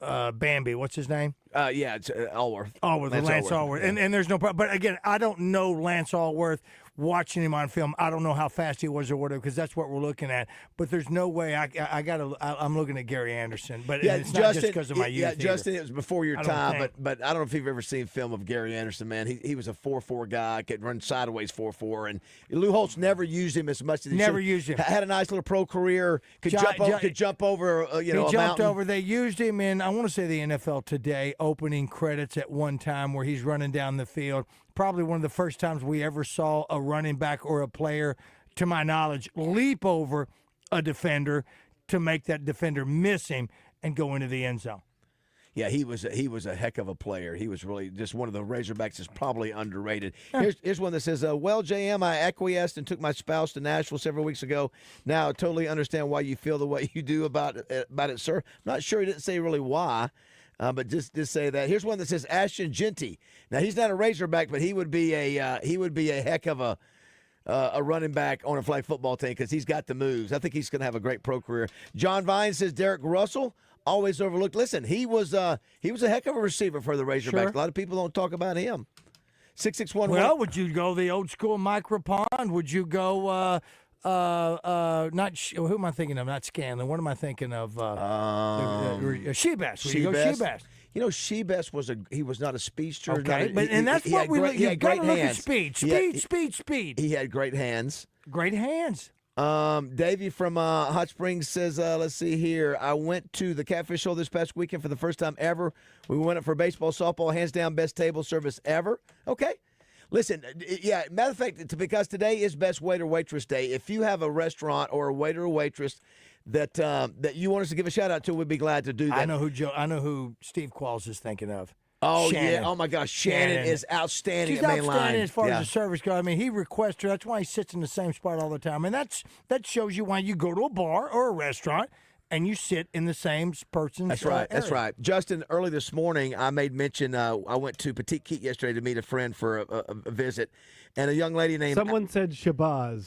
S2: Bambi. What's his name?
S1: It's Allworth.
S2: Lance Allworth.
S1: Yeah.
S2: And there's no problem. But again, I don't know Lance Allworth. Watching him on film, I don't know how fast he was or whatever, because that's what we're looking at. But there's no way I'm looking at Gary Anderson. But it's not just because of my youth.
S1: Yeah,
S2: either.
S1: Justin, it was before your
S2: I don't
S1: time,
S2: think.
S1: but I don't know if you've ever seen film of Gary Anderson, man. He was a 4.4 guy, could run sideways 4.4, and Lou Holtz never used him as much as he
S2: Never
S1: should.
S2: used him.
S1: Had a nice little pro career, could jump over,
S2: He
S1: a
S2: jumped
S1: mountain.
S2: over. They used him in, I want to say, the NFL Today opening credits at one time where he's running down the field. Probably one of the first times we ever saw a running back or a player, to my knowledge, leap over a defender to make that defender miss him. and go into the end zone.
S1: Yeah, he was a heck of a player. He was really just one of the Razorbacks that's probably underrated. Here's one that says, well, JM, I acquiesced and took my spouse to Nashville several weeks ago. Now I totally understand why you feel the way you do about it, sir. I'm not sure he didn't say really why, but just say that. Here's one that says Ashton Genty. Now he's not a Razorback, but he would be a heck of a running back on a flag football team because he's got the moves. I think he's going to have a great pro career. John Vine says Derek Russell. Always overlooked. Listen, he was a heck of a receiver for the Razorbacks. Sure. A lot of people don't talk about him. 661.
S2: Well, would you go the old school Mike Rapon? Would you go who am I thinking of? Not Scanlon. What am I thinking of? Shebest. Would you go Shebest?
S1: You know, Shebest was not a speedster.
S2: Okay, that's what we look. You've got to look at speed. Speed.
S1: He had great hands.
S2: Great hands.
S1: Davey from Hot Springs says, let's see here. I went to the Catfish Show this past weekend for the first time ever. We went up for baseball, softball, hands down, best table service ever. Okay. Listen, yeah, matter of fact, because today is Best Waiter Waitress Day, if you have a restaurant or a waiter or waitress that you want us to give a shout out to, we'd be glad to do that.
S2: I know who Steve Qualls is thinking of.
S1: Oh,
S2: Shannon.
S1: Yeah. Oh, my gosh. Shannon is outstanding
S2: She's
S1: at Main Line.
S2: outstanding as far as the service goes. I mean, he requests her. That's why he sits in the same spot all the time. And that shows you why you go to a bar or a restaurant and you sit in the same person's
S1: That's right.
S2: area.
S1: That's right. Justin, early this morning, I made mention, I went to Petite Keat yesterday to meet a friend for a visit. And a young lady named...
S8: Someone said Shabazz.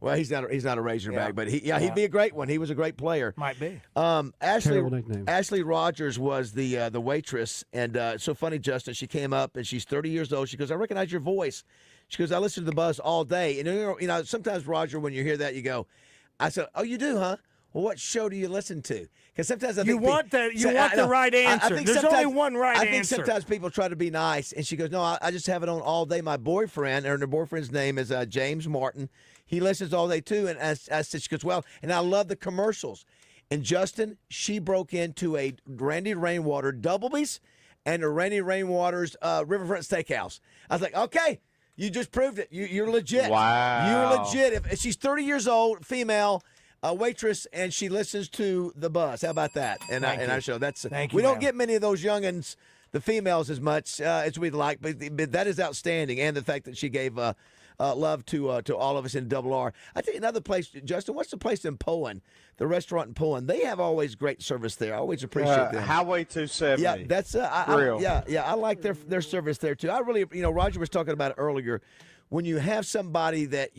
S1: Well, he's not a Razorback, but he'd be a great one. He was a great player.
S2: Might be.
S1: Ashley Rogers was the waitress, and so funny, Justin. She came up and she's 30 years old. She goes, "I recognize your voice." She goes, "I listen to the Buzz all day." And you know, sometimes Roger, when you hear that, you go, "I said, oh, you do, huh? Well, what show do you listen to?" Because sometimes I think
S2: you want the right answer. There's only one right answer.
S1: I think sometimes people try to be nice, and she goes, "No, I just have it on all day." My boyfriend, and her boyfriend's name is James Martin. He listens all day too, and I said, she goes, "Well," and I love the commercials. And Justin, she broke into a Randy Rainwater Doublebee's and a Randy Rainwater's Riverfront Steakhouse. I was like, okay, you just proved it. You're legit.
S15: Wow.
S1: You're legit. If she's 30 years old, female, waitress, and she listens to the Buzz. How about that? And our show. We don't get many of those youngins, the females, as much as we'd like, but that is outstanding. And the fact that she gave love to all of us in Double R. I think another place, Justin, what's the place in Poen? The restaurant in Poen. They have always great service there. I always appreciate them.
S15: Highway 270.
S1: Yeah, that's I like their service there too. I really, Roger was talking about it earlier. When you have somebody that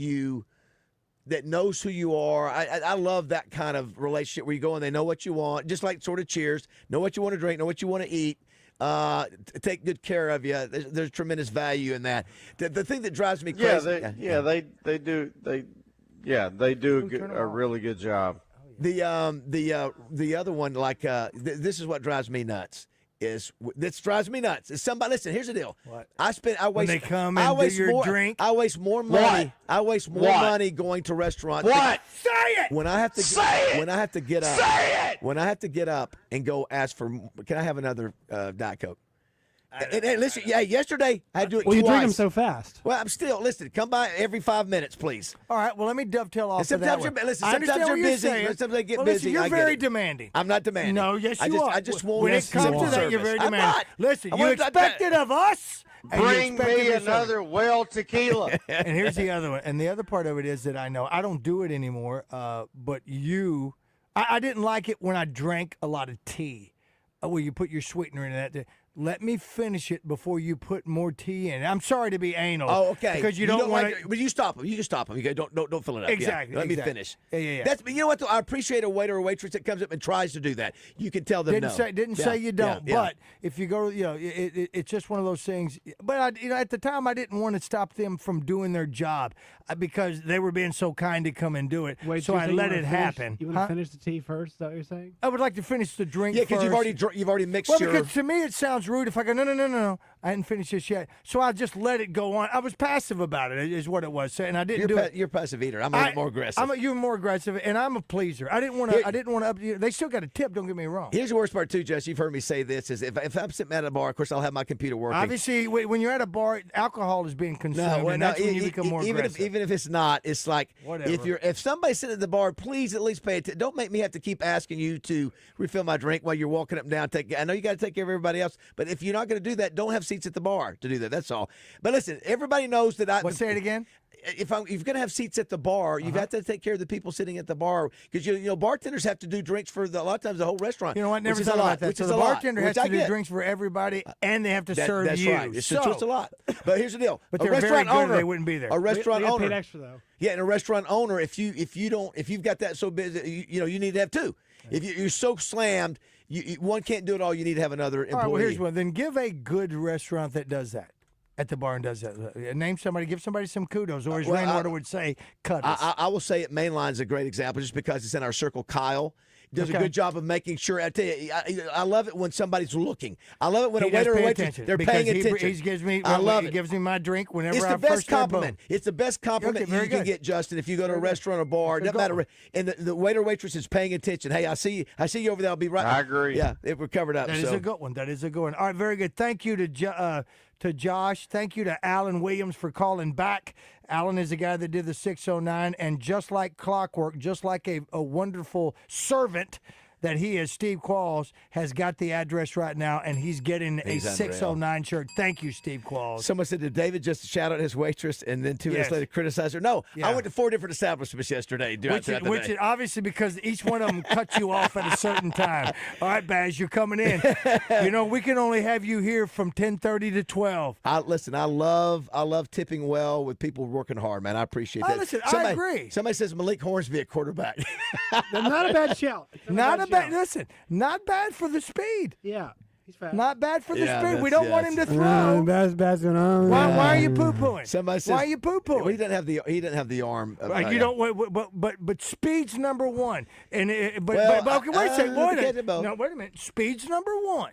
S1: knows who you are, I love that kind of relationship where you go and they know what you want, just like sort of Cheers. Know what you want to drink, know what you want to eat. Take good care of you. There's tremendous value in that. The thing that drives me crazy.
S15: They do a really good job.
S1: The other one, this is what drives me nuts. Is somebody? Listen, here's the deal.
S2: What?
S1: I
S2: when they come and do your drink.
S1: I waste more money. I waste more money going to restaurants.
S15: What?
S2: Say it.
S1: When I have to
S15: say it.
S1: When I have to get up.
S15: Say it.
S1: When I have to get up and go ask for. Can I have another Diet Coke? And listen, yesterday I had to do it
S8: Well,
S1: twice.
S8: you drink them so fast.
S1: Well, I'm still, listen, come by every 5 minutes, please.
S2: All right, well, let me dovetail off of that
S1: Sometimes
S2: one.
S1: sometimes you're busy. Sometimes they get busy.
S2: You're
S1: I get
S2: very
S1: it.
S2: demanding.
S1: I'm not demanding.
S2: No, yes, you are.
S1: I just want
S2: when it comes to that, you're very
S1: I'm
S2: demanding.
S1: not.
S2: Listen,
S1: I
S2: you
S1: want
S2: expect it of us. and you
S15: Bring
S2: expect it
S15: me
S2: of yourself.
S15: another well tequila.
S2: And here's the other one. And the other part of it is that I know I don't do it anymore, but I didn't like it when I drank a lot of tea, where you put your sweetener in that. Let me finish it before you put more tea in. I'm sorry to be anal.
S1: Oh, okay.
S2: Because you don't want to.
S1: But you stop them. You just stop them. Okay, don't fill it up.
S2: Exactly.
S1: Yeah. Let me finish.
S2: Yeah.
S1: That's. You know what? Though? I appreciate a waiter or waitress that comes up and tries to do that. You can tell them
S2: Didn't say you don't. But if you go, it's just one of those things. But at the time, I didn't want to stop them from doing their job because they were being so kind to come and do it.
S8: Wait,
S2: so I let it happen.
S8: You want to finish the tea first? Is that what you're saying?
S2: I would like to finish the drink.
S1: Yeah, because you've already mixed your.
S2: Because to me, it sounds feels rude if I go, no, I hadn't finished this yet. So I just let it go on. I was passive about it, is what it was. And I didn't do it.
S1: You're a passive eater. I'm a little more aggressive.
S2: You're more aggressive, and I'm a pleaser. I didn't want to. They still got a tip. Don't get me wrong.
S1: Here's the worst part too, Jess. You've heard me say this: is if I'm sitting at a bar, of course I'll have my computer working.
S2: Obviously, when you're at a bar, alcohol is being consumed, and that's when you become more aggressive.
S1: Even if it's not, it's like
S2: whatever.
S1: if somebody's sitting at the bar, please at least pay attention. Don't make me have to keep asking you to refill my drink while you're walking up and down. I know you got to take care of everybody else, but if you're not going to do that, don't have seats at the bar to do that. That's all. But listen, everybody knows that
S2: Say it again.
S1: If you're going to have seats at the bar, you've got to take care of the people sitting at the bar because you know bartenders have to do drinks for a lot of times the whole restaurant.
S2: You know what? Never thought about that. So the bartender has to do drinks for everybody, and they have to serve
S1: that's
S2: you.
S1: Right. It's a lot. But here's the deal:
S2: but
S1: a restaurant owner,
S2: they wouldn't be there.
S1: A restaurant
S8: they
S1: owner,
S8: paid extra though.
S1: Yeah, and a restaurant owner, if you've got that so busy, you need to have two. If you're so slammed, one can't do it all. You need to have another employee.
S2: All right, well, here's one. Then give a good restaurant that does that. At the bar and does that. Name somebody, give somebody some kudos, or as Rainwater would say, cut us.
S1: I will say it. Mainline's a great example just because it's in our circle. Kyle does a good job of making sure. I tell you, I love it when somebody's looking. I love it when a waiter or waitress, they're paying attention.
S2: He gives me,
S1: I love
S2: he
S1: it.
S2: gives me my drink whenever
S1: it's
S2: I
S1: the best
S2: first
S1: compliment. It's the best compliment you can get, Justin. If you go to a restaurant or bar, it doesn't matter. And the waiter or waitress is paying attention. Hey, I see you over there. I'll be right.
S15: I agree.
S1: Yeah, we're covered up.
S2: That is a good one. That is a good one. All right, very good. Thank you to Josh. Thank you to Alan Williams for calling back. Alan is the guy that did the 609, and just like clockwork, just like a wonderful servant that he is, Steve Qualls has got the address right now, and he's getting a 609 shirt. Thank you, Steve Qualls.
S1: Someone said, did David just shout out his waitress and then 2 minutes later criticize her? No, I went to 4 different establishments yesterday.
S2: Which is obviously because each one of them cut you off at a certain time. All right, Baz, you're coming in. We can only have you here from 10:30 to 12.
S1: Listen, I love tipping well with people working hard, man. I appreciate that.
S2: Listen, I agree.
S1: Somebody says Malik Hornsby at quarterback.
S8: Not a bad shout.
S2: Listen, not bad for the speed.
S8: Yeah, he's fast.
S2: Not bad for the speed. We don't want him to throw. Why are you poo-pooing?
S1: Somebody says,
S2: why are you poo-pooing?
S1: Well, he doesn't have the arm.
S2: But speed's number one. And okay, wait a second. Wait a minute. Speed's number one.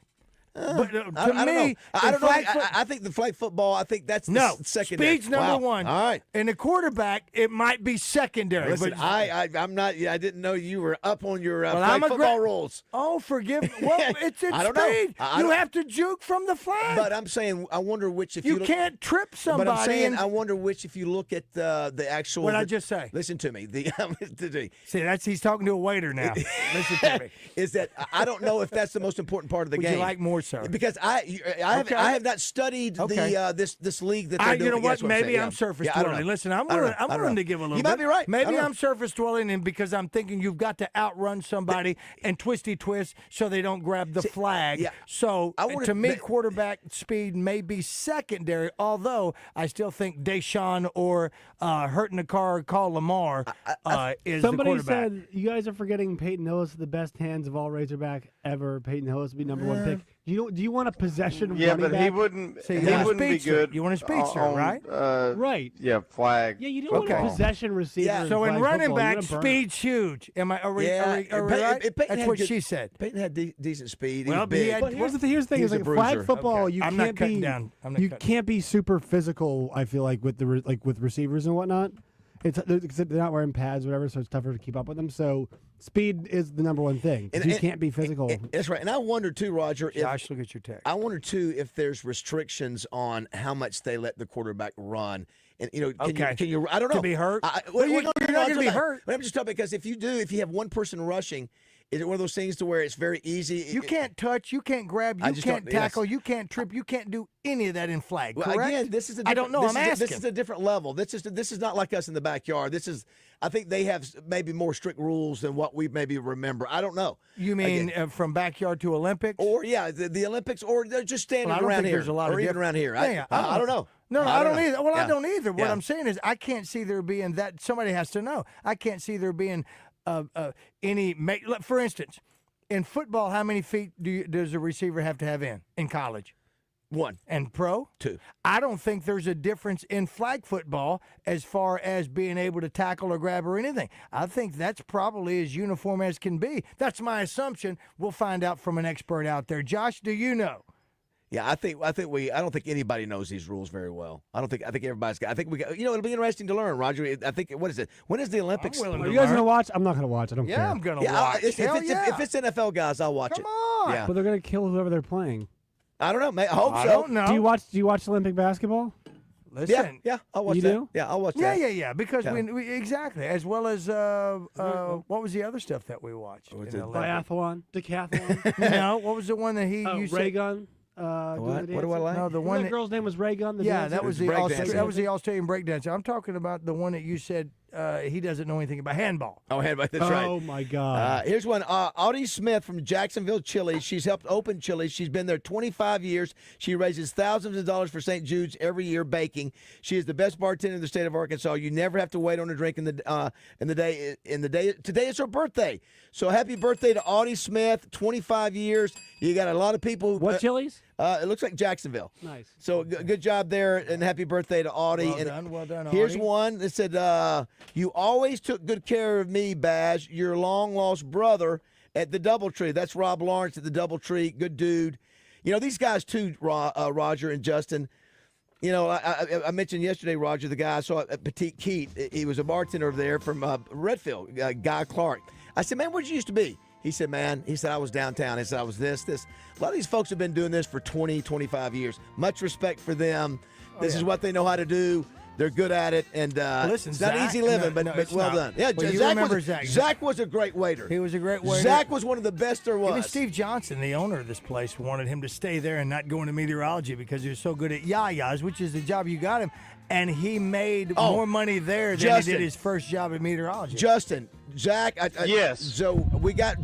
S2: But to me,
S1: I don't know. I think the flag football. I think that's secondary.
S2: Speed's number one.
S1: All right.
S2: And the quarterback, it might be secondary.
S1: Listen,
S2: but
S1: I'm not. I didn't know you were up on your flag football rules.
S2: Oh, forgive me. Well, it's
S1: I don't
S2: speed.
S1: know.
S2: You have to juke from the flag.
S1: But I'm saying, I wonder which if you
S2: can't trip somebody.
S1: But I'm saying, I wonder which if you look at the actual.
S2: What did I just say?
S1: Listen to me.
S2: See, he's talking to a waiter now. Listen to me.
S1: Is that I don't know if that's the most important part of the game.
S2: Would you like more, sir?
S1: Because I have not studied this league that they're doing.
S2: You know what? Maybe I'm surface dwelling. Listen, I'm willing to give a little bit.
S1: You might be right.
S2: Maybe I'm surface dwelling, and because I'm thinking you've got to outrun somebody and twisty twist so they don't grab the flag. Yeah. So to me, quarterback speed may be secondary, although I still think Deshaun or hurting the car, call Lamar is the quarterback.
S8: Somebody said you guys are forgetting Peyton Hillis, the best hands of all Razorback ever. Peyton Hillis would be number one pick. Do you want a possession running back?
S15: He wouldn't be good.
S2: You want a speedster, right?
S8: Right.
S15: Yeah, flag.
S8: Yeah, you don't want a possession receiver.
S2: Yeah. So in running back, speed's huge. Are we right? That's what she said.
S1: Peyton had decent speed.
S8: Well, but here's the thing: is like flag football, you can't be super physical. I feel like with receivers and whatnot. They're not wearing pads, or whatever, so it's tougher to keep up with them. So speed is the number one thing. You can't be physical.
S1: That's right. And I wonder too, Roger.
S2: Josh, look at your text.
S1: I wonder too if there's restrictions on how much they let the quarterback run. And can you? I don't know.
S2: To be hurt?
S1: You're not
S2: going to be hurt.
S1: But I'm just talking because if you have one person rushing. Is it one of those things to where it's very easy?
S2: You can't touch, you can't grab, you can't tackle, you can't trip, you can't do any of that in flag.
S1: Well,
S2: correct?
S1: Again, this is
S2: I don't know. I'm asking.
S1: This is a different level. This is not like us in the backyard. I think they have maybe more strict rules than what we maybe remember. I don't know.
S2: You mean from backyard to Olympics?
S1: Or the Olympics, or they're just standing around here,
S2: there's a lot
S1: or
S2: of
S1: even around here. I don't know.
S2: No, I don't either. Well, I don't either. What I'm saying is, I can't see there being that. Somebody has to know. I can't see there being any. For instance. In football, how many feet does a receiver have to have in college?
S1: 1.
S2: And pro?
S1: 2.
S2: I don't think there's a difference in flag football as far as being able to tackle or grab or anything. I think that's probably as uniform as can be. That's my assumption. We'll find out from an expert out there. Josh, do you know?
S1: Yeah, I don't think anybody knows these rules very well. I think everybody's got. I think we got. It'll be interesting to learn, Roger. I think what is it? When is the Olympics?
S8: Are you guys gonna watch? I'm not gonna watch. I don't care.
S2: Yeah, I'm gonna watch.
S1: If it's NFL guys, I'll watch it.
S2: Come on.
S1: Yeah.
S8: But they're gonna kill whoever they're playing.
S1: I don't know. I hope so.
S2: I don't know.
S8: Do you watch Olympic basketball?
S2: Listen.
S1: Yeah, I'll watch
S8: You
S1: that.
S8: do?
S1: Yeah, I'll watch that.
S2: Yeah. Because we exactly as well as what was the other stuff that we watched?
S8: Biathlon, decathlon.
S2: No, what was the one that you said?
S8: Ray gun.
S1: What do I like?
S2: No, the one
S8: that girl's name was Ray Gun.
S2: that was the Australian breakdancer. I'm talking about the one that you said he doesn't know anything about handball.
S1: Oh, handball. That's right.
S8: Oh my God.
S1: Here's one. Audie Smith from Jacksonville, Chile. She's helped open Chili's. She's been there 25 years. She raises thousands of dollars for St. Jude's every year baking. She is the best bartender in the state of Arkansas. You never have to wait on a drink in the day. Today is her birthday. So happy birthday to Audie Smith. 25 years. You got a lot of people.
S8: What Chili's?
S1: It looks like Jacksonville.
S8: Nice.
S1: So good job there, and happy birthday to Audie.
S2: Well done, Audie.
S1: Here's one that said, you always took good care of me, Baz, your long-lost brother at the Doubletree. That's Rob Lawrence at the Doubletree. Good dude. These guys too, Roger and Justin. I mentioned yesterday, Roger, the guy I saw at Petite Keat. He was a bartender there from Redfield, Guy Clark. I said, man, where'd you used to be? He said, I was downtown. He said, I was this. A lot of these folks have been doing this for 20, 25 years. Much respect for them. This is what they know how to do. They're good at it, and
S2: listen,
S1: it's not
S2: Zach,
S1: easy living, but well done. Yeah,
S2: well,
S1: Zach was a great waiter.
S2: He was a great waiter.
S1: Zach was one of the best there was.
S2: Even Steve Johnson, the owner of this place, wanted him to stay there and not go into meteorology because he was so good at yayas, which is the job you got him, and he made more money there than he did his first job at meteorology.
S1: Justin, Zach,
S15: yes.
S1: So we got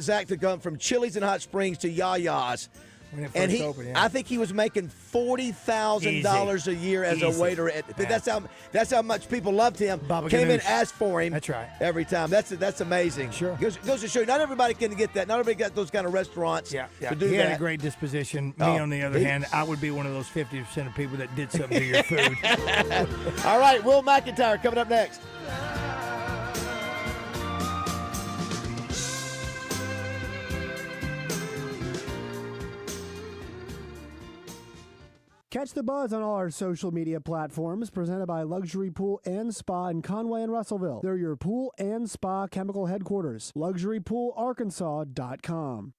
S1: Zach to come from Chili's in Hot Springs to Yayas. And I think he was making $40,000 a year as a waiter. That's how much people loved him.
S2: Baba
S1: Came in,
S2: Ganoush.
S1: asked for him.
S2: That's right.
S1: Every time. That's amazing.
S2: Sure.
S1: Goes to show you, not everybody can get that. Not everybody got those kind of restaurants.
S2: Yeah.
S1: To do
S2: He
S1: that.
S2: had a great disposition. Me, on the other hand, I would be one of those 50% of people that did something to your food.
S1: All right, Will McIntyre coming up next.
S8: Catch the buzz on all our social media platforms, presented by Luxury Pool and Spa in Conway and Russellville. They're your pool and spa chemical headquarters. LuxuryPoolArkansas.com.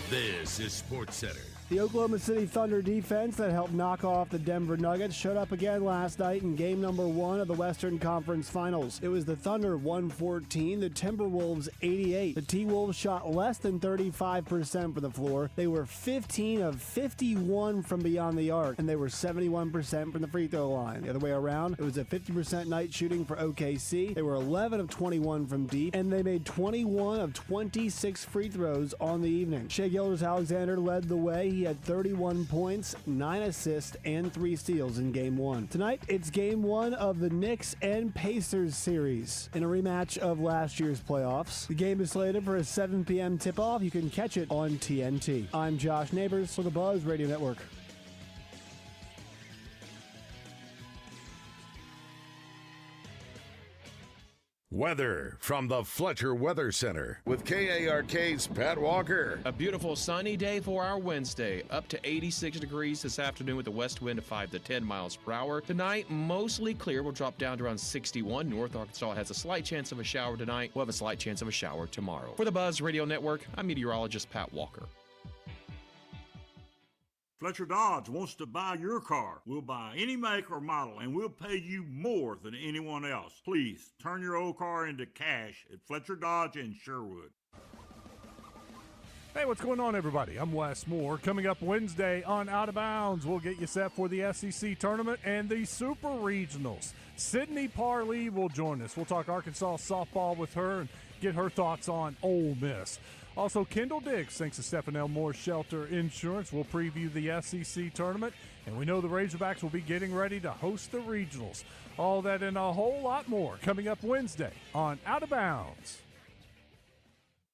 S9: This is SportsCenter.
S8: The Oklahoma City Thunder defense that helped knock off the Denver Nuggets showed up again last night in game number 1 of the Western Conference Finals. It was the Thunder 114, the Timberwolves 88. The T-Wolves shot less than 35% from the floor. They were 15 of 51 from beyond the arc, and they were 71% from the free throw line. The other way around, it was a 50% night shooting for OKC. They were 11 of 21 from deep, and they made 21 of 26 free throws on the evening. Shai Gilgeous-Alexander led the way. He had 31 points, 9 assists, and 3 steals in Game 1. Tonight, it's Game 1 of the Knicks and Pacers series in a rematch of last year's playoffs. The game is slated for a 7 p.m. tip-off. You can catch it on TNT. I'm Josh Neighbors for the Buzz Radio Network.
S9: Weather from the Fletcher Weather Center with KARK's Pat Walker.
S11: A beautiful sunny day for our Wednesday. Up to 86 degrees this afternoon with a west wind of 5 to 10 miles per hour. Tonight, mostly clear. We'll drop down to around 61. North Arkansas has a slight chance of a shower tonight. We'll have a slight chance of a shower tomorrow. For the Buzz Radio Network, I'm meteorologist Pat Walker.
S17: Fletcher Dodge wants to buy your car. We'll buy any make or model, and we'll pay you more than anyone else. Please turn your old car into cash at Fletcher Dodge in Sherwood.
S4: Hey, what's going on, everybody? I'm Wes Moore. Coming up Wednesday on Out of Bounds, we'll get you set for the SEC tournament and the Super Regionals. Sydney Parlee will join us. We'll talk Arkansas softball with her and get her thoughts on Ole Miss. Also, Kendall Diggs, thanks to Stephen Elmore Shelter Insurance, will preview the SEC tournament, and we know the Razorbacks will be getting ready to host the regionals. All that and a whole lot more coming up Wednesday on Out of Bounds.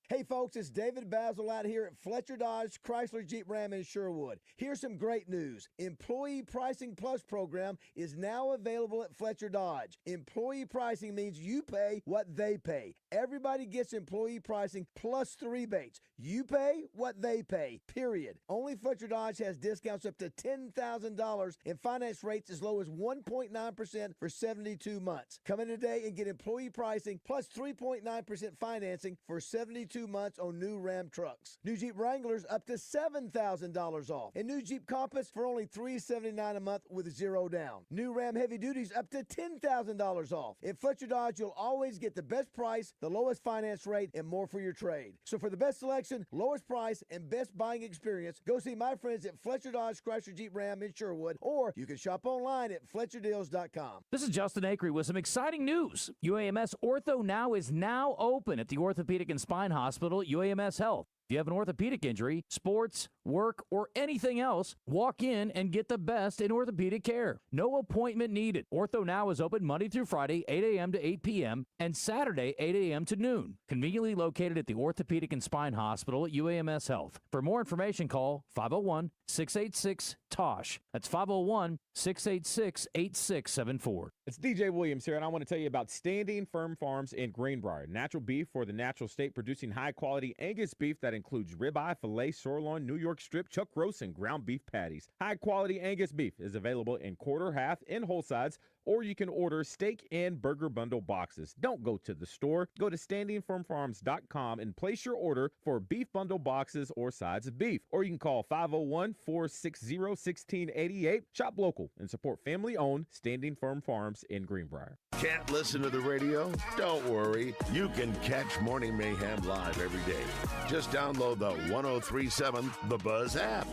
S1: Hey, folks, it's David BAZZEL out here at Fletcher Dodge Chrysler Jeep Ram in Sherwood. Here's some great news. Employee Pricing Plus program is now available at Fletcher Dodge. Employee pricing means you pay what they pay. Everybody gets employee pricing plus the rebates. You pay what they pay, period. Only Fletcher Dodge has discounts up to $10,000 and finance rates as low as 1.9% for 72 months. Come in today and get employee pricing plus 3.9% financing for 72 months on new Ram trucks. New Jeep Wranglers up to $7,000 off. And new Jeep Compass for only $379 a month with zero down. New Ram Heavy Duties up to $10,000 off. At Fletcher Dodge, you'll always get the best price, the lowest finance rate, and more for your trade. So for the best selection, lowest price, and best buying experience, go see my friends at Fletcher Dodge Chrysler Jeep Ram in Sherwood, or you can shop online at FletcherDeals.com.
S20: This is Justin Acree with some exciting news. UAMS Ortho Now is now open at the Orthopedic and Spine Hospital at UAMS Health. If you have an orthopedic injury, sports, work, or anything else, walk in and get the best in orthopedic care. No appointment needed. Ortho Now is open Monday through Friday, 8 a.m. to 8 p.m., and Saturday, 8 a.m. to noon. Conveniently located at the Orthopedic and Spine Hospital at UAMS Health. For more information, call 501-686-TOSH. That's 501-686-8674.
S12: It's DJ Williams here, and I want to tell you about Standing Firm Farms in Greenbrier. Natural beef for the natural state, producing high-quality Angus beef that includes ribeye, filet, sirloin, New York strip, chuck roast, and ground beef patties. High-quality Angus beef is available in quarter, half, and whole sides, or you can order steak and burger bundle boxes. Don't go to the store. Go to standingfirmfarms.com and place your order for beef bundle boxes or sides of beef. Or you can call 501-460-1688. Shop local and support family-owned Standing Firm Farms in Greenbrier.
S9: Can't listen to the radio? Don't worry. You can catch Morning Mayhem live every day. Just download the 1037 The Buzz app.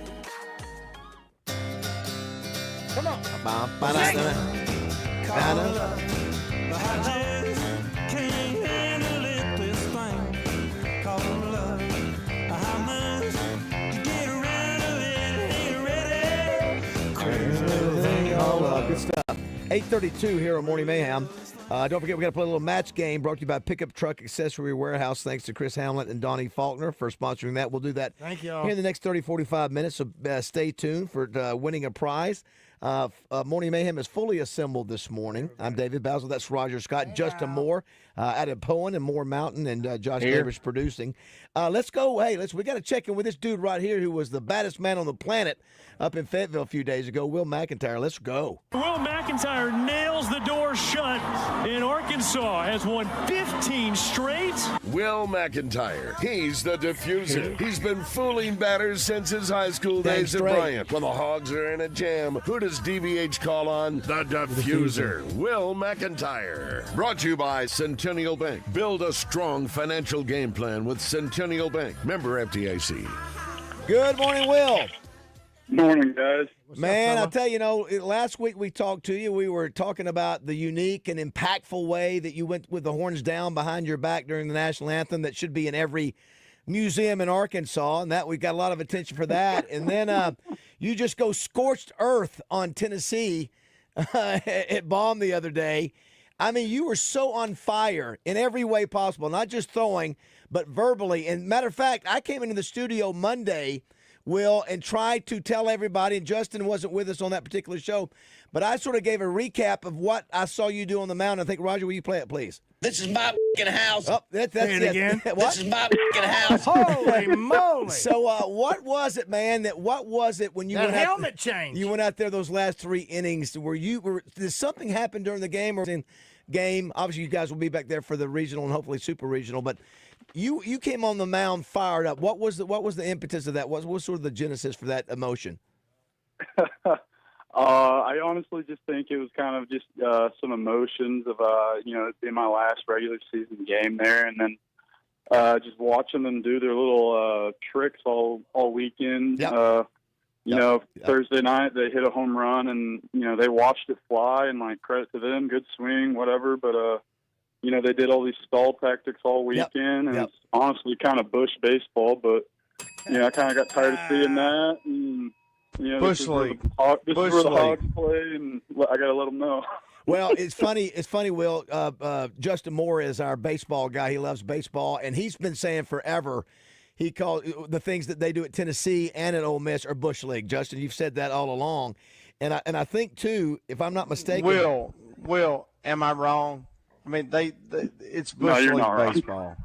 S1: Come on. Good stuff. 8:32 here on Morning Mayhem. Don't forget, we got to play a little match game brought to you by Pickup Truck Accessory Warehouse. Thanks to Chris Hamlet and Donnie Faulkner for sponsoring that. We'll do that
S2: Thank you.
S1: here in the next 30, 45 minutes, so stay tuned for winning a prize. Morning Mayhem is fully assembled this morning. I'm David BAZZEL. That's Roger Scott, Justin Moore, Adam Poen, and Moore Mountain, and Josh Davis producing. Let's go. Hey, we got to check in with this dude right here who was the baddest man on the planet up in Fayetteville a few days ago, Will McIntyre. Let's go.
S13: Will McIntyre nails the door shut, and Arkansas has won 15 straight.
S9: Will McIntyre. He's the diffuser. He's been fooling batters since his high school days at Bryant. When the Hogs are in a jam, who does DVH call on? The diffuser. Will McIntyre. Brought to you by Centennial Bank. Build a strong financial game plan with Centennial Bank. Member FDIC.
S1: Good morning, Will.
S14: Morning, guys.
S1: Man, I'll tell you, last week we talked to you. We were talking about the unique and impactful way that you went with the horns down behind your back during the national anthem that should be in every museum in Arkansas, and that we got a lot of attention for that. And then you just go scorched earth on Tennessee at Baum the other day. I mean, you were so on fire in every way possible, not just throwing, but verbally. And matter of fact, I came into the studio Monday, Will, and tried to tell everybody, and Justin wasn't with us on that particular show, but I sort of gave a recap of what I saw you do on the mound. I think, Roger, will you play it, please?
S21: This is my f***ing house.
S1: Oh, that's
S21: Say it again. This is my f***ing house.
S2: Holy moly.
S1: So what was it, man, what was it when you
S2: That
S1: went out
S2: helmet change.
S1: You went out there those last 3 innings. Did something happen during the game or in game? Obviously, you guys will be back there for the regional and hopefully super regional, but you came on the mound fired up. What was the impetus of that? What was sort of the genesis for that emotion?
S14: I honestly just think it was kind of just some emotions of it being my last regular season game there, and then just watching them do their little tricks all weekend.
S1: Yep.
S14: Thursday night they hit a home run, and they watched it fly, and like credit to them, good swing, whatever. But they did all these stall tactics all weekend, and it's honestly kind of bush baseball. But I kind of got tired of seeing that. And, this is where the Hogs play, and I got to let them know.
S1: Well, it's funny. It's funny, Will. Justin Moore is our baseball guy. He loves baseball, and he's been saying forever. He called the things that they do at Tennessee and at Ole Miss are Bush League. Justin, you've said that all along, and I think too, if I'm not mistaken.
S15: Will, am I wrong? I mean, it's Bush League baseball.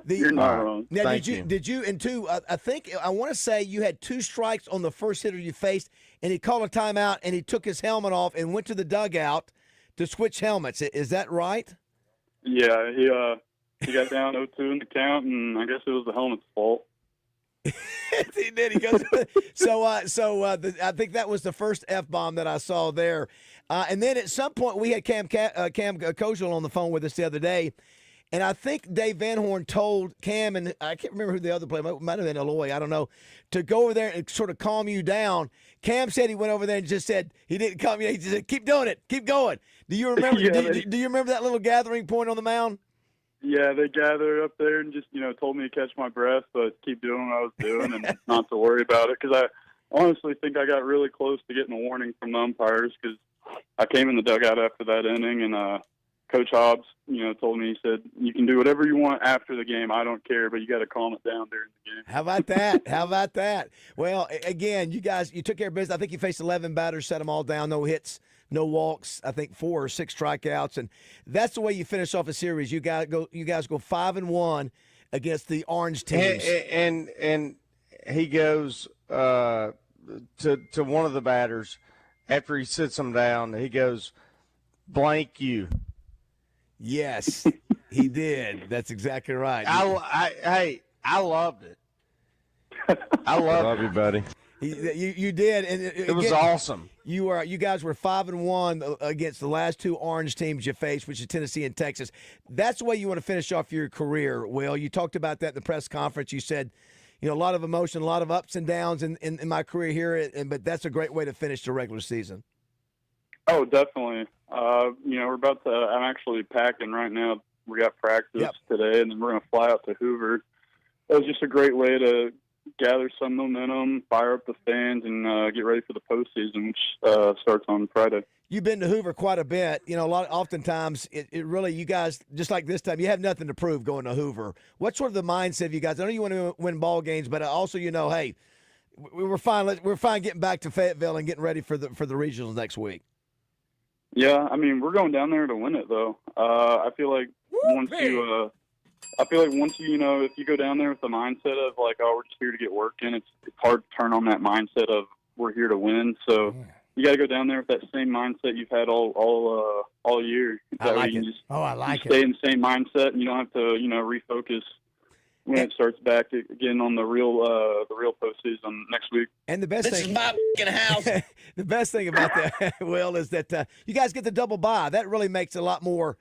S14: You're not wrong.
S1: Now,
S15: Thank
S1: did you? And two, I think I want to say you had 2 strikes on the first hitter you faced, and he called a timeout, and he took his helmet off and went to the dugout to switch helmets. Is that right?
S14: Yeah, he got down 0-2 in the count, and I guess it was the helmet's fault.
S1: He did. He goes. I think that was the first F-bomb that I saw there. And then at some point we had Cam Kozel on the phone with us the other day. And I think Dave Van Horn told Cam, and I can't remember who the other player, might have been Eloy, I don't know, to go over there and sort of calm you down. Cam said he went over there and just said, he didn't calm you, he just said, keep doing it, keep going. Do you remember do you remember that little gathering point on the mound?
S14: Yeah, they gathered up there and just, told me to catch my breath, but keep doing what I was doing and not to worry about it. Because I honestly think I got really close to getting a warning from the umpires because I came in the dugout after that inning and Coach Hobbs, told me, he said, you can do whatever you want after the game. I don't care, but you got to calm it down during the game.
S1: How about that? How about that? Well, again, you guys, you took care of business. I think you faced 11 batters, set them all down, no hits, no walks. I think 4 or 6 strikeouts, and that's the way you finish off a series. You guys go 5-1 against the orange teams.
S15: And he goes to one of the batters after he sits them down. He goes, "Blank you."
S1: Yes, he did. That's exactly right.
S15: I loved it. I love you, buddy.
S1: You did, and
S15: it was awesome.
S1: You guys were 5-1 against the last 2 orange teams you faced, which is Tennessee and Texas. That's the way you want to finish off your career, Will. You talked about that in the press conference. You said, a lot of emotion, a lot of ups and downs in my career here, but that's a great way to finish the regular season.
S14: Oh, definitely. I'm actually packing right now. We got practice today, and then we're going to fly out to Hoover. It was just a great way to gather some momentum, fire up the fans, and get ready for the postseason, which starts on Friday.
S1: You've been to Hoover quite a bit. Oftentimes, it really, you guys, just like this time, you have nothing to prove going to Hoover. What's sort of the mindset of you guys? I know you want to win ball games, but also, hey, we're fine. We're fine getting back to Fayetteville and getting ready for the regionals next week.
S14: Yeah, I mean, we're going down there to win it, though. I feel like once you, if you go down there with the mindset of like, oh, we're just here to get work in, it's hard to turn on that mindset of we're here to win. So you got to go down there with that same mindset you've had all year.
S1: I like it.
S14: I like it. Stay in the same mindset, and you don't have to, refocus when it starts back again on the real postseason next week.
S1: And the best
S21: This is my house.
S1: The best thing about that, Will, is that you guys get the double bye. That really makes it a lot more,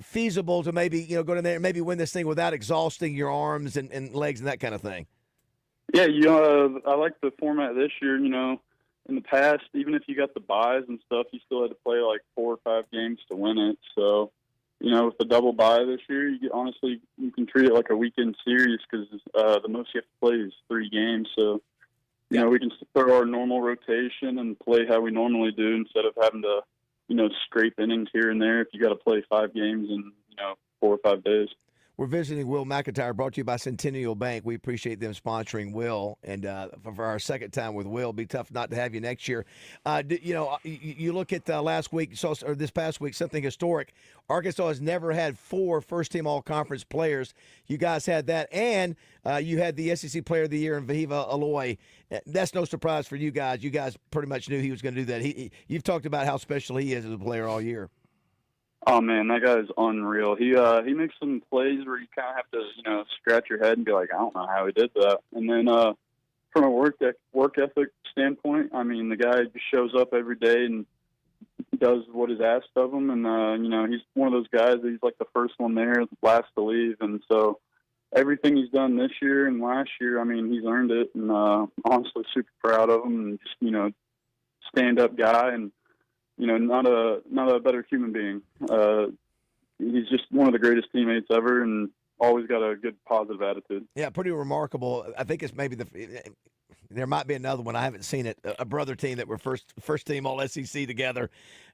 S1: feasible to maybe, go down there and maybe win this thing without exhausting your arms and legs and that kind of thing.
S14: Yeah, I like the format this year. In the past, even if you got the byes and stuff, you still had to play like 4 or 5 games to win it. So, with the double bye this year, you can treat it like a weekend series because the most you have to play is 3 games. So, we can throw our normal rotation and play how we normally do instead of having to, scrape innings here and there if you got to play 5 games in, 4 or 5 days.
S1: We're visiting Will McIntyre, brought to you by Centennial Bank. We appreciate them sponsoring Will. And for our second time with Will, it'll be tough not to have you next year. You look at last week, or this past week, something historic. Arkansas has never had 4 first-team all-conference players. You guys had that. And you had the SEC Player of the Year in Vahiva Aloy. That's no surprise for you guys. You guys pretty much knew he was going to do that. You've talked about how special he is as a player all year.
S14: Oh man, that guy is unreal. He makes some plays where you kind of have to, scratch your head and be like, I don't know how he did that. And then from a work ethic standpoint, I mean, the guy just shows up every day and does what is asked of him. And he's one of those guys that he's like the first one there, last to leave. And so everything he's done this year and last year, I mean, he's earned it. And honestly, super proud of him. And just stand up guy and. Not a better human being. He's just one of the greatest teammates ever, and always got a good positive attitude.
S1: Yeah, pretty remarkable. I think it's maybe There might be another one. I haven't seen it. A brother team that were first team all SEC together,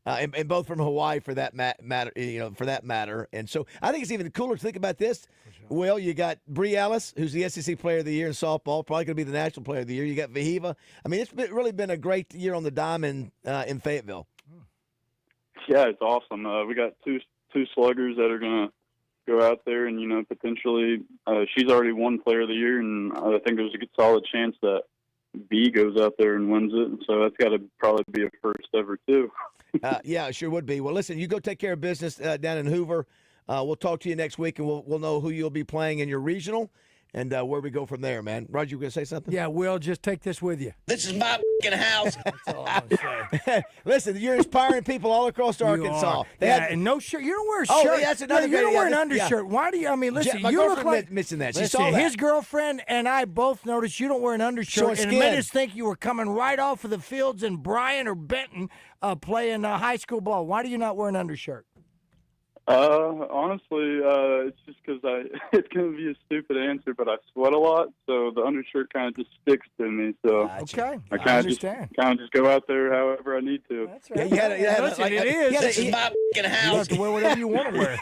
S1: and both from Hawaii for that matter. And so I think it's even cooler to think about this. Well, you got Bree Ellis, who's the SEC Player of the Year in softball, probably going to be the National Player of the Year. You got Vahiva. I mean, really been a great year on the diamond in Fayetteville.
S14: Yeah, it's awesome. We got two sluggers that are going to go out there and, potentially she's already won Player of the Year, and I think there's a good solid chance that B goes out there and wins it. And so that's got to probably be a first ever, too.
S1: Yeah, it sure would be. Well, listen, you go take care of business down in Hoover. We'll talk to you next week, and we'll know who you'll be playing in your regional and where we go from there, man. Roger, you going to say something?
S2: Yeah, Will, just take this with you.
S21: This is my house.
S2: That's all I'm going to say.
S1: Listen, you're inspiring people all across Arkansas.
S2: And no shirt. You don't wear a shirt.
S1: Oh, yeah, that's another
S2: You don't wear an
S1: yeah,
S2: undershirt. Why do you? I mean, listen,
S1: my
S2: you look
S1: girlfriend
S2: like
S1: mentioned that. She
S2: listen,
S1: saw that.
S2: his girlfriend and I both noticed you don't wear an undershirt, and it made us think you were coming right off of the fields in Bryan or Benton playing high school ball. Why do you not wear an undershirt?
S14: Honestly, it's just because it's going to be a stupid answer, but I sweat a lot, so the undershirt kind of just sticks to me. So
S2: okay,
S14: I kind of just go out there however I need to.
S2: That's right. Yeah,
S21: This is my house.
S2: You have to wear whatever you want to wear.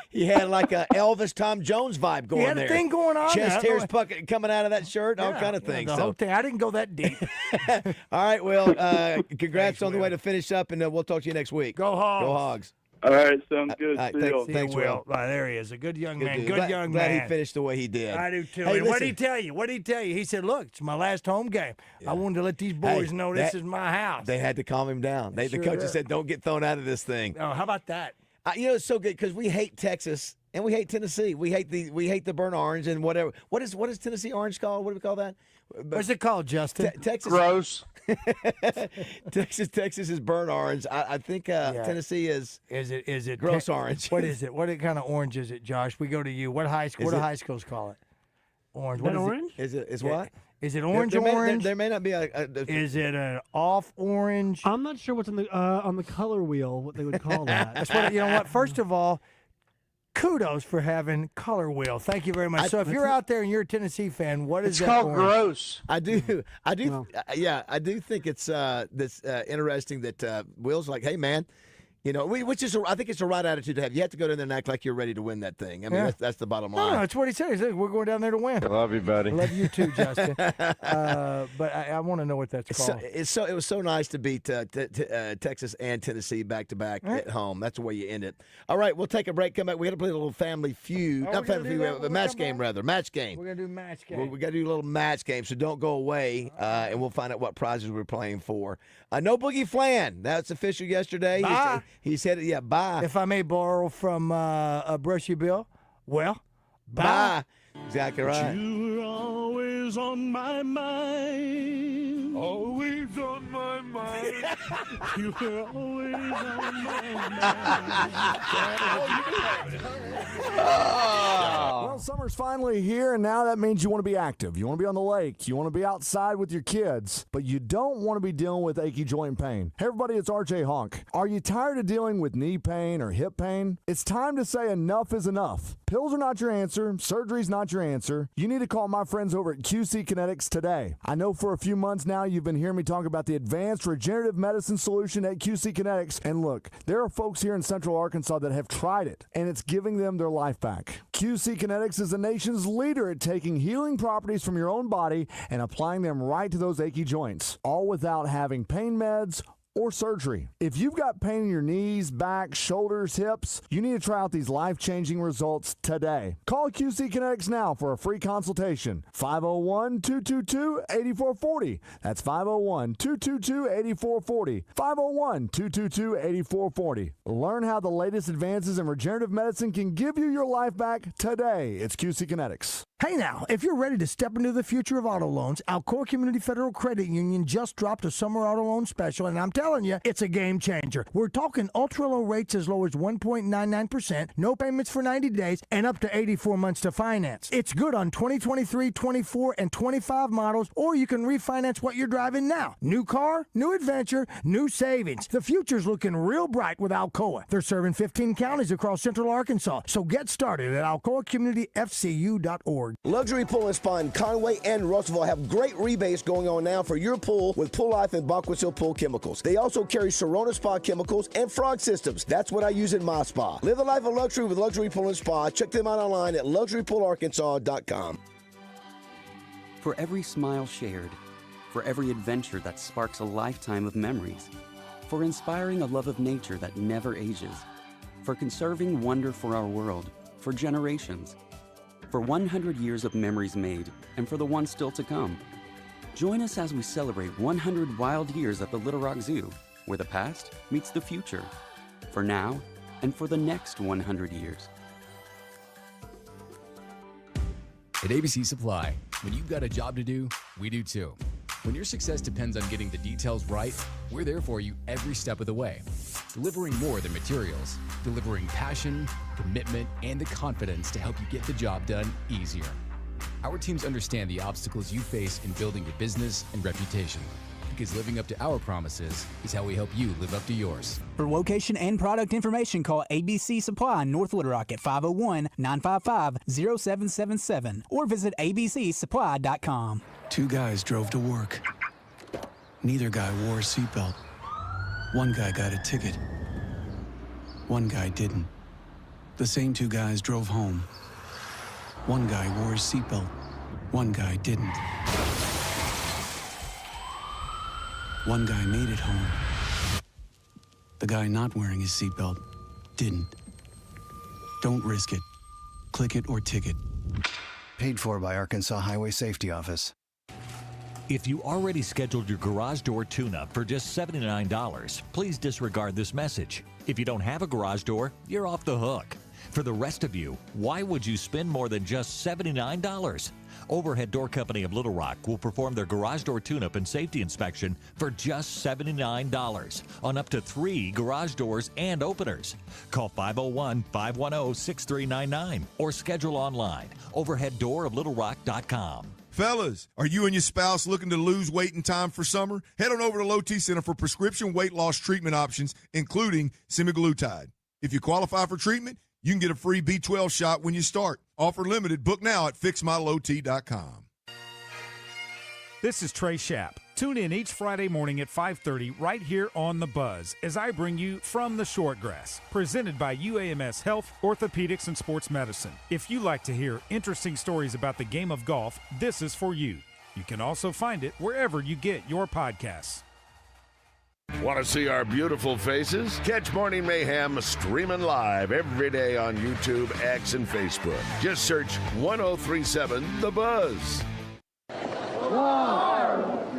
S1: He had like a Elvis Tom Jones vibe going there.
S2: He had a thing going on.
S1: Chest hairs coming out of that shirt, all kind of things.
S2: The whole thing. I didn't go that deep.
S1: All right, well, congrats on the way to finish up, and we'll talk to you next week.
S2: Go Hogs.
S1: Go Hogs.
S14: All right, sounds good.
S1: Thanks, Will.
S2: There he is, a good young man.
S1: Dude.
S2: Good young
S1: glad
S2: man.
S1: he finished the way he did.
S2: I do too.
S1: Hey,
S2: What did he tell you? What did he tell you? He said, "Look, it's my last home game. I wanted to let these boys know this is my house."
S1: They had to calm him down. The coaches said, "Don't get thrown out of this thing."
S2: Oh, how about that?
S1: It's so good because we hate Texas and we hate Tennessee. We hate the burnt orange and whatever. What is Tennessee orange called? What do we call that?
S2: What's it called, Justin?
S1: Texas.
S15: Gross.
S1: Texas is burnt orange. I think Tennessee is
S2: it
S1: gross orange.
S2: What is it? What kind of orange is it, Josh? We go to you. What high school? What do high schools call it? Orange. What is
S8: orange?
S1: Is what?
S2: Is it orange?
S1: There may not be a
S2: Is it an off orange?
S8: I'm not sure what's on the color wheel. What they would call that?
S2: That's what you know. What? First of all, kudos for having color wheel. Thank you very much. So if you're out there and you're a Tennessee fan, what is
S15: that? It's called
S2: orange?
S15: gross.
S1: I do think it's interesting that Will's like, hey man, I think it's the right attitude to have. You have to go down there and act like you're ready to win that thing. I mean, that's the bottom line.
S2: No, that's what he said. He said, we're going down there to win.
S15: I love you, buddy.
S2: I love you too, Justin. But I want to know what that's called.
S1: It was so nice to beat Texas and Tennessee back to back at home. That's the way you end it. All right, we'll take a break. Come back. We got to play a little family feud. Not family feud, but match game rather. Match game.
S2: We're gonna do match game.
S1: We got to do a little match game. So don't go away, and we'll find out what prizes we're playing for. No Boogie Flan. That's official yesterday.
S2: Bye.
S1: He said it. Yeah. Bye.
S2: If I may borrow from Brushy Bill, well,
S1: bye. Exactly right.
S16: You were always on my mind. Always on my mind. You were always on my mind.
S5: Well, summer's finally here, and now that means you want to be active. You want to be on the lake. You want to be outside with your kids, but you don't want to be dealing with achy joint pain. Hey, everybody, it's RJ Honk. Are you tired of dealing with knee pain or hip pain? It's time to say enough is enough. Pills are not your answer. Surgery's not your answer. You need to call my friends over at QC Kinetics today. I know for a few months now you've been hearing me talk about the advanced regenerative medicine solution at QC Kinetics. And look, there are folks here in Central Arkansas that have tried it, and it's giving them their life back. QC Kinetics is the nation's leader at taking healing properties from your own body and applying them right to those achy joints, all without having pain meds or surgery. If you've got pain in your knees, back, shoulders, hips, you need to try out these life-changing results today. Call QC Kinetics now for a free consultation. 501-222-8440. That's 501-222-8440. 501-222-8440. Learn how the latest advances in regenerative medicine can give you your life back today. It's QC Kinetics.
S2: Hey now, if you're ready to step into the future of auto loans, Alcor Community Federal Credit Union just dropped a summer auto loan special, and I'm telling telling you, it's a game changer. We're talking ultra-low rates as low as 1.99%, no payments for 90 days, and up to 84 months to finance. It's good on 2023, 24, and 25 models, or you can refinance what you're driving now. New car, new adventure, new savings. The future's looking real bright with Alcoa. They're serving 15 counties across central Arkansas, so get started at alcoacommunityfcu.org.
S1: Luxury Pool and Spa in Conway and Russellville have great rebates going on now for your pool with Pool Life and Bacchus Hill Pool Chemicals. They also carry Serona Spa Chemicals and Frog Systems. That's what I use in my spa. Live a life of luxury with Luxury Pool and Spa. Check them out online at luxurypoolarkansas.com.
S6: For every smile shared, for every adventure that sparks a lifetime of memories, for inspiring a love of nature that never ages, for conserving wonder for our world, for generations, for 100 years of memories made, and for the ones still to come. Join us as we celebrate 100 wild years at the Little Rock Zoo, where the past meets the future, for now and for the next 100 years.
S27: At ABC Supply, when you've got a job to do, we do too. When your success depends on getting the details right, we're there for you every step of the way. Delivering more than materials, delivering passion, commitment, and the confidence to help you get the job done easier. Our teams understand the obstacles you face in building your business and reputation, because living up to our promises is how we help you live up to yours.
S28: For location and product information, call ABC Supply North Little Rock at 501-955-0777 or visit abcsupply.com.
S7: Two guys drove to work. Neither guy wore a seatbelt. One guy got a ticket. One guy didn't. The same two guys drove home. One guy wore his seatbelt. One guy didn't. One guy made it home. The guy not wearing his seatbelt didn't. Don't risk it. Click it or ticket.
S10: Paid for by Arkansas Highway Safety Office.
S18: If you already scheduled your garage door tune-up for just $79, please disregard this message. If you don't have a garage door, you're off the hook. For the rest of you, why would you spend more than just $79? Overhead Door Company of Little Rock will perform their garage door tune-up and safety inspection for just $79 on up to 3 garage doors and openers. Call 501-510-6399 or schedule online, overheaddooroflittlerock.com.
S22: Fellas, are you and your spouse looking to lose weight in time for summer? Head on over to Low T Center for prescription weight loss treatment options, including semaglutide. If you qualify for treatment, you can get a free B12 shot when you start. Offer limited. Book now at fixmylowt.com.
S23: This is Trey Schapp. Tune in each Friday morning at 5:30 right here on The Buzz as I bring you From the Shortgrass, presented by UAMS Health, Orthopedics, and Sports Medicine. If you like to hear interesting stories about the game of golf, this is for you. You can also find it wherever you get your podcasts.
S9: Want to see our beautiful faces? Catch Morning Mayhem streaming live every day on YouTube, X, and Facebook. Just search 1037 The Buzz.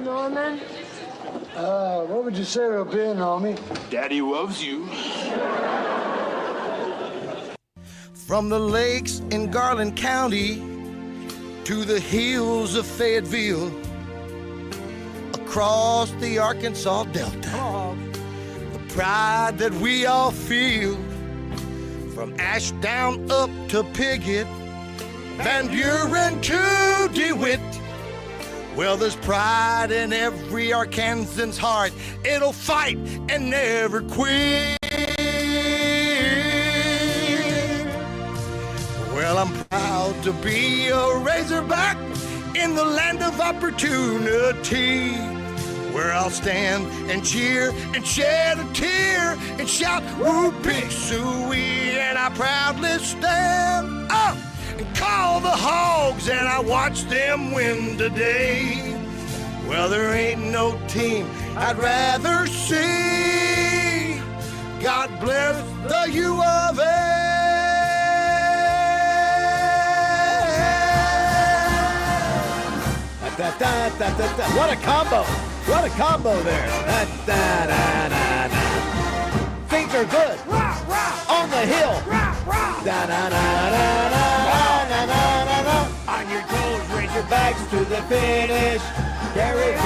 S24: Norman? What would you say to a beer, Normie?
S16: Daddy loves you.
S25: From the lakes in Garland County to the hills of Fayetteville, across the Arkansas Delta, the pride that we all feel, from Ashdown up to Piggott, Van Buren to DeWitt. Well, there's pride in every Arkansan's heart. It'll fight and never quit. Well, I'm proud to be a Razorback in the land of opportunity, where I'll stand and cheer and shed a tear and shout, woo, pig suey, and I proudly stand up and call the Hogs, and I watch them win today. Well, there ain't no team I'd rather see. God bless the U of A.
S1: What a combo! What a combo there! Things are good on the hill. On your toes, Razorbacks to the finish. Carry on.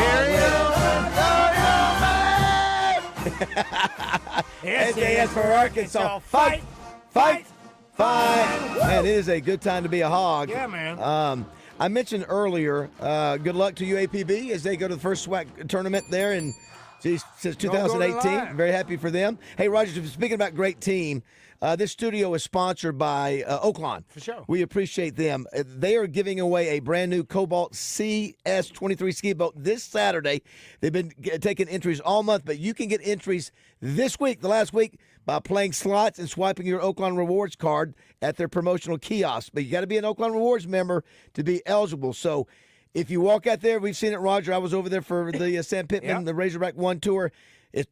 S2: SAS for Arkansas. Fight, fight, fight.
S1: Man, it is a good time to be a hog.
S2: Yeah, man.
S1: I mentioned earlier, good luck to UAPB as they go to the first SWAC tournament there since 2018. Very happy for them. Hey, Roger, speaking about great team, this studio is sponsored by Oaklawn.
S2: For sure.
S1: We appreciate them. They are giving away a brand new Cobalt CS23 ski boat this Saturday. They've been taking entries all month, but you can get entries this week, the last week, by playing slots and swiping your Oaklawn Rewards card at their promotional kiosk. But you got to be an Oaklawn Rewards member to be eligible. So if you walk out there, we've seen it, Roger. I was over there for the Sam Pittman, the Razorback 1 tour.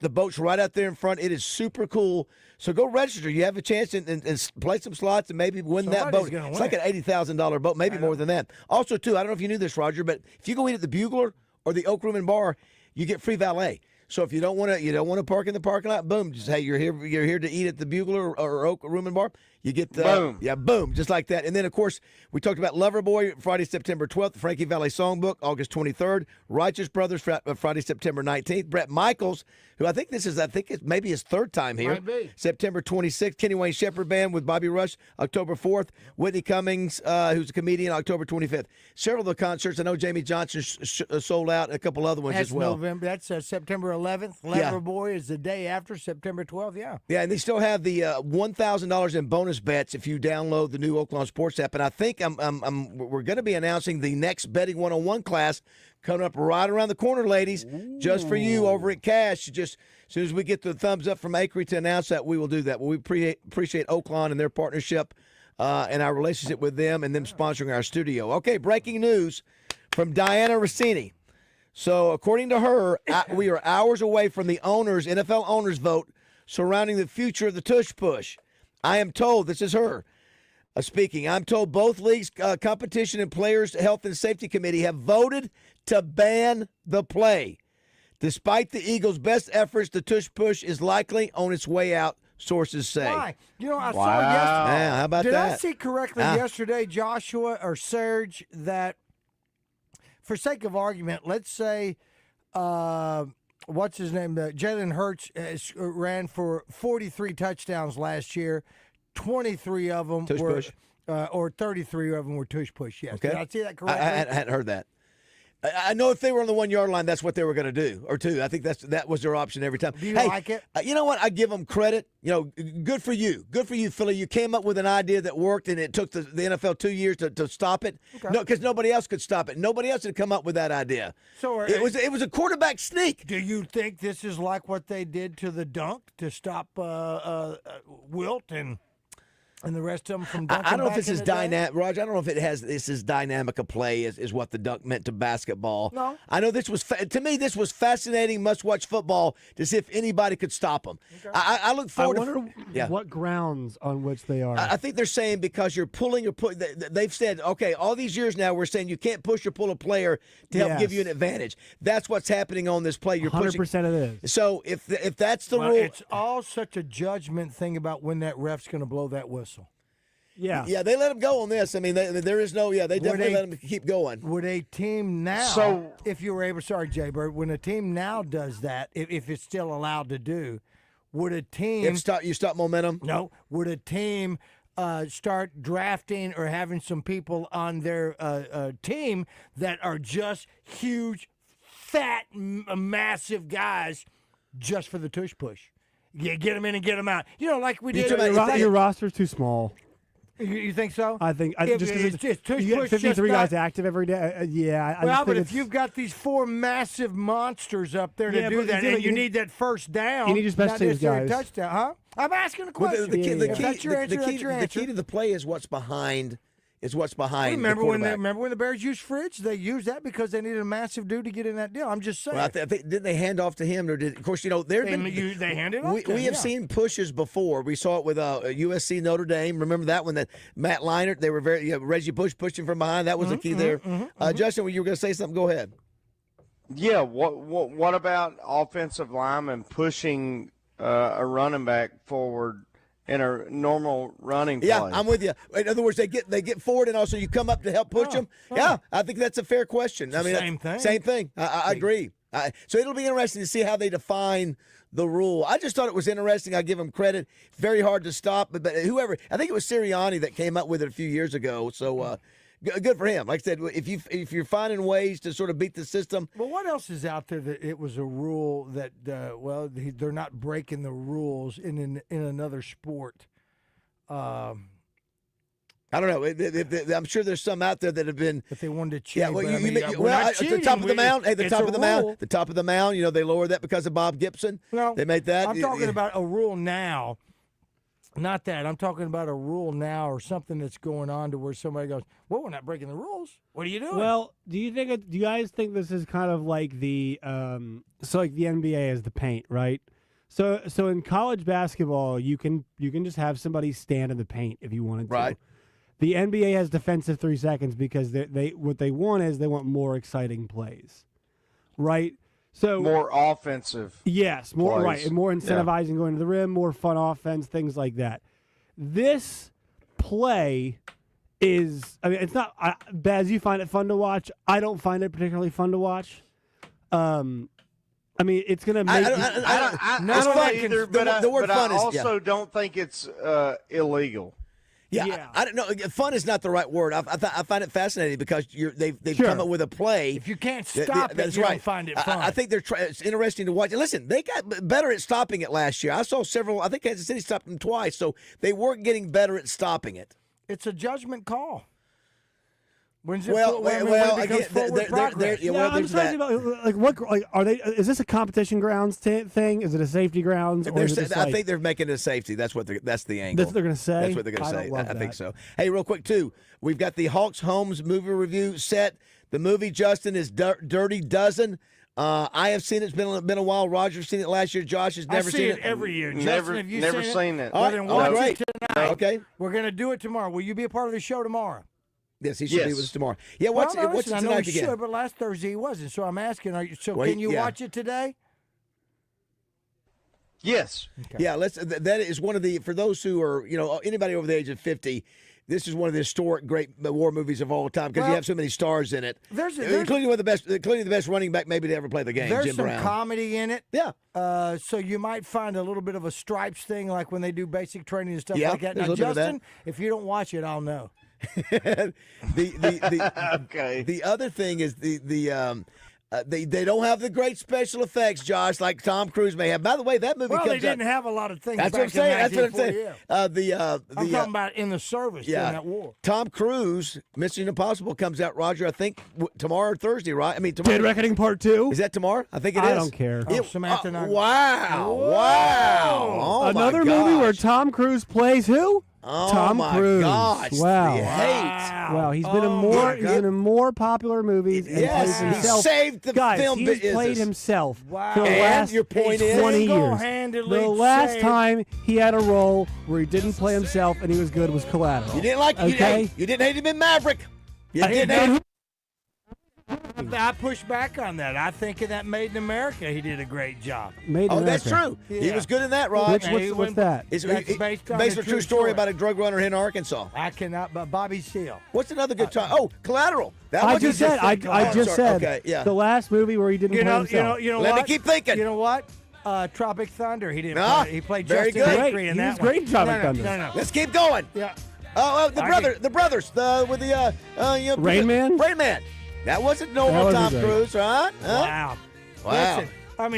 S1: The boat's right out there in front. It is super cool. So go register. You have a chance and play some slots and maybe win that boat. It's like an $80,000 boat, maybe more than that. Also, too, I don't know if you knew this, Roger, but if you go eat at the Bugler or the Oak Room and Bar, you get free valet. So if you don't want to park in the parking lot, boom, just hey, you're here to eat at the Bugler or Oak Room and Bar. You get
S15: boom.
S1: Yeah, boom, just like that. And then of course we talked about Loverboy Friday, September 12th, Frankie Valli Songbook August 23rd, Righteous Brothers Friday, September 19th, Brett Michaels, who I think it's maybe his third time here.
S2: Might be.
S1: September 26th, Kenny Wayne Shepherd Band with Bobby Rush, October 4th, Whitney Cummings, who's a comedian, October 25th. Several of the concerts, I know Jamie Johnson sold out, a couple other ones
S2: That's
S1: as well.
S2: November. That's September 11th. Loverboy is the day after, September 12th. Yeah.
S1: Yeah, and they still have the $1,000 in bonus bets if you download the new Oaklawn Sports app. And I think we're going to be announcing the next Betting 101 class coming up right around the corner, ladies. Ooh. Just for you over at Cash. Just as soon as we get the thumbs up from Acre to announce that, we will do that. Well, we appreciate Oaklawn and their partnership and our relationship with them and them sponsoring our studio. Okay, breaking news from Diana Rossini. So according to her, we are hours away from the NFL owners vote surrounding the future of the tush push. I am told, this is her speaking, I'm told both leagues' competition and players' health and safety committee have voted to ban the play. Despite the Eagles' best efforts, the tush push is likely on its way out, sources say.
S2: Why? I saw yesterday.
S1: Yeah, how about that?
S2: Did I see correctly yesterday, Joshua or Serge, that for sake of argument, let's say, what's his name? Jalen Hurts ran for 43 touchdowns last year. 23 of them were, or 33 of them were tush push. Yes.
S1: Okay.
S2: Did I see that correctly?
S1: I hadn't heard that. I know if they were on the 1 yard line, that's what they were going to do, or two. I think that was their option every time.
S2: Do you like it?
S1: You know what? I give them credit. Good for you. Good for you, Philly. You came up with an idea that worked, and it took the NFL 2 years to stop it. Okay. No, because nobody else could stop it. Nobody else had come up with that idea.
S2: So
S1: it was a quarterback sneak.
S2: Do you think this is like what they did to the dunk to stop Wilt and the rest of them from dunking?
S1: I don't know if
S2: back
S1: this is dynamic, Roger. I don't know if this is dynamic a play is what the dunk meant to basketball.
S2: No.
S1: I know this was to me this was fascinating must-watch football to see if anybody could stop them. Okay. I look forward.
S8: I wonder what grounds on which they are.
S1: I think they're saying because you're pulling or they've said, okay, all these years now we're saying you can't push or pull a player to help give you an advantage. That's what's happening on this play. You're
S8: 100% it is.
S1: So if that's the rule,
S2: it's all such a judgment thing about when that ref's going to blow that whistle.
S8: Yeah.
S1: Yeah, they let him go on this. I mean, there is no, they definitely let him keep going.
S2: Would a team now, if you were able, sorry, Jay Bird, when a team now does that, if it's still allowed to do, would a team.
S1: You stop momentum?
S2: No. Would a team start drafting or having some people on their team that are just huge, fat, massive guys just for the tush push? Yeah, get them in and get them out. Like we did.
S8: Your roster's too small.
S2: You think so?
S8: I think just because you get 53 guys active every day.
S2: But if you've got these four massive monsters up there to do that, and you need that first down,
S8: you need your special teams guys.
S2: Touchdown, huh? I'm asking a question.
S1: The key to the play is what's behind.
S2: Remember when the Bears used Fridge? They used that because they needed a massive dude to get in that deal. I'm just saying.
S1: Well, didn't they hand off to him, or did? Of course, they
S2: handed off.
S1: We have seen pushes before. We saw it with USC Notre Dame. Remember that one? That Matt Leinart. They were Reggie Bush pushing from behind. That was the key there. Justin, when you were going to say something, go ahead.
S15: Yeah. What about offensive linemen pushing a running back forward? In a normal running play.
S1: Yeah, I'm with you. In other words, they get forward, and also you come up to help push them. Yeah, I think that's a fair question. I mean,
S2: same thing.
S1: Same thing. I agree. So it'll be interesting to see how they define the rule. I just thought it was interesting. I give them credit. Very hard to stop, but whoever, I think it was Sirianni that came up with it a few years ago. So good for him. Like I said, if you're finding ways to sort of beat the system.
S2: Well, what else is out there that it was a rule that they're not breaking the rules in another sport?
S1: I don't know. I'm sure there's some out there that have been.
S2: But they wanted to cheat.
S1: Yeah, at the top of the mound. Hey, the top of the mound. The top of the mound. They lowered that because of Bob Gibson.
S2: No,
S1: they made that.
S2: I'm talking about a rule now. Not that. I'm talking about a rule now or something that's going on to where somebody goes, "Well, we're not breaking the rules. What are you doing?"
S8: Well, do you guys think this is kind of like the like the NBA is the paint, right? So in college basketball, you can just have somebody stand in the paint if you wanted to.
S1: Right.
S8: The NBA has defensive 3 seconds because what they want more exciting plays, right? So
S15: more offensive.
S8: Yes, more
S15: plays.
S8: right, and more incentivizing going to the rim, more fun offense, things like that. This play is, it's not. Baz, you find it fun to watch. I don't find it particularly fun to watch. It's going to make.
S15: I don't either, but
S1: the word fun
S15: I
S1: is.
S15: also don't think it's illegal.
S1: Yeah. I don't know. Fun is not the right word. I find it fascinating because they've come up with a play.
S2: If you can't stop it,
S1: that's
S2: you
S1: right.
S2: don't find it fun.
S1: I think it's interesting to watch. Listen, they got better at stopping it last year. I saw several. I think Kansas City stopped them twice, so they weren't getting better at stopping it.
S2: It's a judgment call. When's it
S1: Well,
S2: again,
S8: I'm talking about are they? Is this a competition grounds thing? Is it a safety grounds? Or is it
S1: I think they're making it a safety. That's the angle.
S8: That's what they're going to say.
S1: That's what they're going to say. I think
S8: that.
S1: so. Hey, real quick too, we've got the Hawks Holmes movie review set. The movie, Justin, is Dirty Dozen. I have seen it. It's been a while. Roger's seen it last year. Josh has never seen it.
S2: Every year.
S15: Never seen it.
S2: Well, then watch it tonight.
S1: Okay.
S2: We're going to do it tomorrow. Will you be a part of the show tomorrow?
S1: Yes, he should be with us tomorrow. Yeah, what's it
S2: I know
S1: tonight
S2: he
S1: again?
S2: should, but last Thursday he wasn't. So I'm asking, can you watch it today?
S15: Yes.
S1: Okay. Yeah, that is one of the, for those who are, anybody over the age of 50, this is one of the historic great war movies of all time because you have so many stars in it. Including the best running back maybe to ever play the game,
S2: There's
S1: Jim
S2: some
S1: Brown.
S2: comedy in it.
S1: Yeah.
S2: So you might find a little bit of a Stripes thing like when they do basic training and stuff like that.
S1: Now,
S2: Justin, if you don't watch it, I'll know.
S1: Okay. The other thing is they don't have the great special effects, Josh, like Tom Cruise may have. By the way, that movie comes out.
S2: Well, they didn't have a lot of things.
S1: That's what I'm saying. That's what I'm saying.
S2: I'm talking about in the service during that war.
S1: Tom Cruise, Mission Impossible comes out, Roger, I think tomorrow or Thursday, right? Tomorrow.
S8: Dead Reckoning Part 2?
S1: Is that tomorrow? I think it is.
S8: I don't care.
S2: Samantha Nugget.
S1: Wow. Oh,
S8: another movie where Tom Cruise plays who?
S1: Oh,
S8: Tom Cruise.
S1: Gosh,
S8: wow.
S1: The hate.
S8: Wow, he's been in more popular movies and plays himself.
S1: He saved the film
S8: business. He's played himself for the last 20 years. The last time he had a role where he didn't play himself and he was good was Collateral.
S1: You didn't like it. You didn't hate him in Maverick.
S2: I push back on that. I think in that Made in America, he did a great job.
S8: Made in America.
S1: That's true. Yeah. He was good in that, Rod.
S8: What's that?
S1: It's based on a true story about a drug runner in Arkansas.
S2: I cannot, but Bobby Seale.
S1: What's another good time? Oh, Collateral.
S8: I just said.
S1: Okay, yeah.
S8: The last movie where he didn't play himself.
S2: You know
S1: Let
S2: what?
S1: me keep thinking.
S2: You know what? Tropic Thunder. He didn't. He played
S1: very
S2: Justin
S1: good.
S2: Bakery in that.
S8: He was great in Tropic Thunder.
S2: No.
S1: Let's keep going.
S2: Yeah.
S1: Oh, the brothers. With the
S8: Rain Man.
S1: Rain Man. That wasn't normal Tom Cruise, right?
S2: Wow. Listen,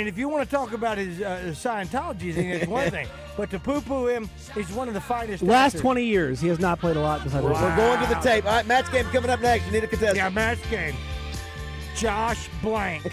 S2: if you want to talk about his Scientology thing, it's one thing. But to poo-poo him, he's one of the finest
S8: Last
S2: actors.
S8: 20 years, he has not played a lot besides
S1: We're going to the tape. All right, match game coming up next. You need a contestant.
S2: Yeah, match game. Josh Blank.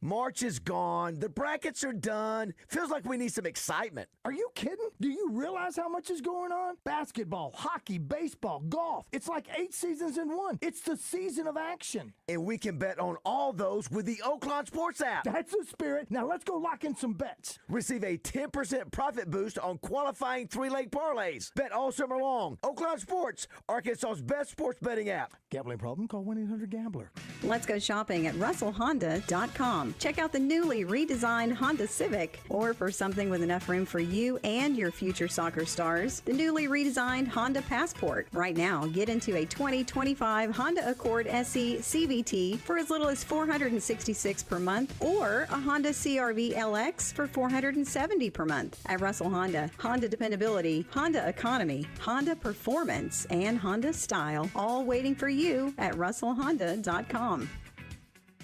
S1: March is gone. The brackets are done. Feels like we need some excitement.
S2: Are you kidding? Do you realize how much is going on? Basketball, hockey, baseball, golf. It's like 8 seasons in one. It's the season of action.
S1: And we can bet on all those with the Oaklawn Sports app.
S2: That's the spirit. Now let's go lock in some bets.
S1: Receive a 10% profit boost on qualifying 3-leg parlays. Bet all summer long. Oaklawn Sports, Arkansas's best sports betting app.
S2: Gambling problem? Call 1-800-GAMBLER.
S3: Let's go shopping at RussellHonda.com. Check out the newly redesigned Honda Civic, or for something with enough room for you and your future soccer stars, the newly redesigned Honda Passport. Right now, get into a 2025 Honda Accord SE CVT for as little as $466 per month, or a Honda CR-V LX for $470 per month. At Russell Honda, Honda dependability, Honda economy, Honda performance, and Honda style, all waiting for you at russellhonda.com.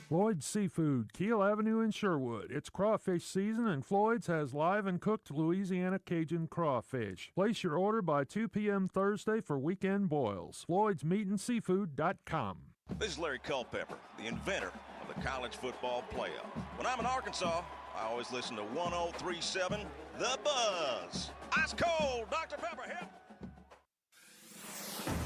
S4: Floyd's Seafood, Keel Avenue in Sherwood. It's crawfish season, and Floyd's has live and cooked Louisiana Cajun crawfish. Place your order by 2 p.m. Thursday for weekend boils. Floyd'sMeatandSeafood.com.
S11: This is Larry Culpepper, the inventor of the college football playoff. When I'm in Arkansas, I always listen to 103.7 The Buzz. Ice cold, Dr. Pepper, help!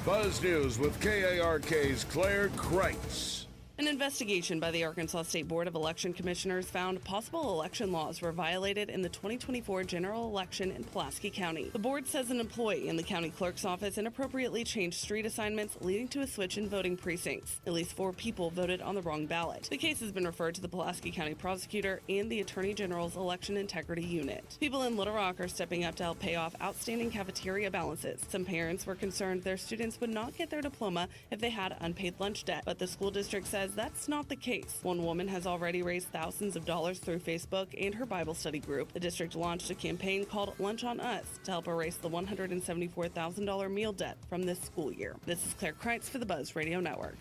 S9: Buzz News with KARK's Claire Kreitz.
S12: An investigation by the Arkansas State Board of Election Commissioners found possible election laws were violated in the 2024 general election in Pulaski County. The board says an employee in the county clerk's office inappropriately changed street assignments, leading to a switch in voting precincts. At least 4 people voted on the wrong ballot. The case has been referred to the Pulaski County prosecutor and the Attorney General's Election Integrity Unit. People in Little Rock are stepping up to help pay off outstanding cafeteria balances. Some parents were concerned their students would not get their diploma if they had unpaid lunch debt, but the school district says that's not the case. One woman has already raised thousands of dollars through Facebook and her Bible study group. The district launched a campaign called Lunch on Us to help erase the $174,000 meal debt from this school year. This is Claire Kreitz for the Buzz Radio Network.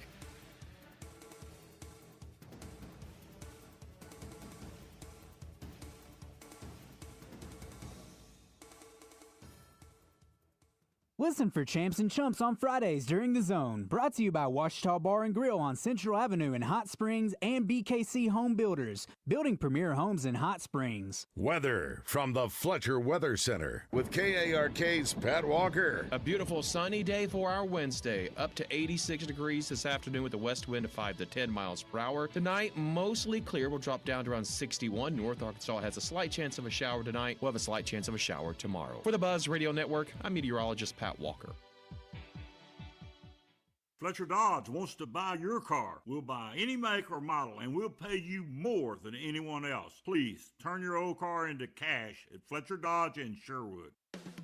S28: Listen for Champs and Chumps on Fridays during The Zone. Brought to you by Washita Bar and Grill on Central Avenue in Hot Springs and BKC Home Builders, building premier homes in Hot Springs.
S9: Weather from the Fletcher Weather Center with KARK's Pat Walker.
S17: A beautiful sunny day for our Wednesday. Up to 86 degrees this afternoon with a west wind of 5 to 10 miles per hour. Tonight, mostly clear. We'll drop down to around 61. North Arkansas has a slight chance of a shower tonight. We'll have a slight chance of a shower tomorrow. For the Buzz Radio Network, I'm meteorologist Pat Walker.
S19: Fletcher Dodge wants to buy your car. We'll buy any make or model, and we'll pay you more than anyone else. Please turn your old car into cash at Fletcher Dodge in Sherwood.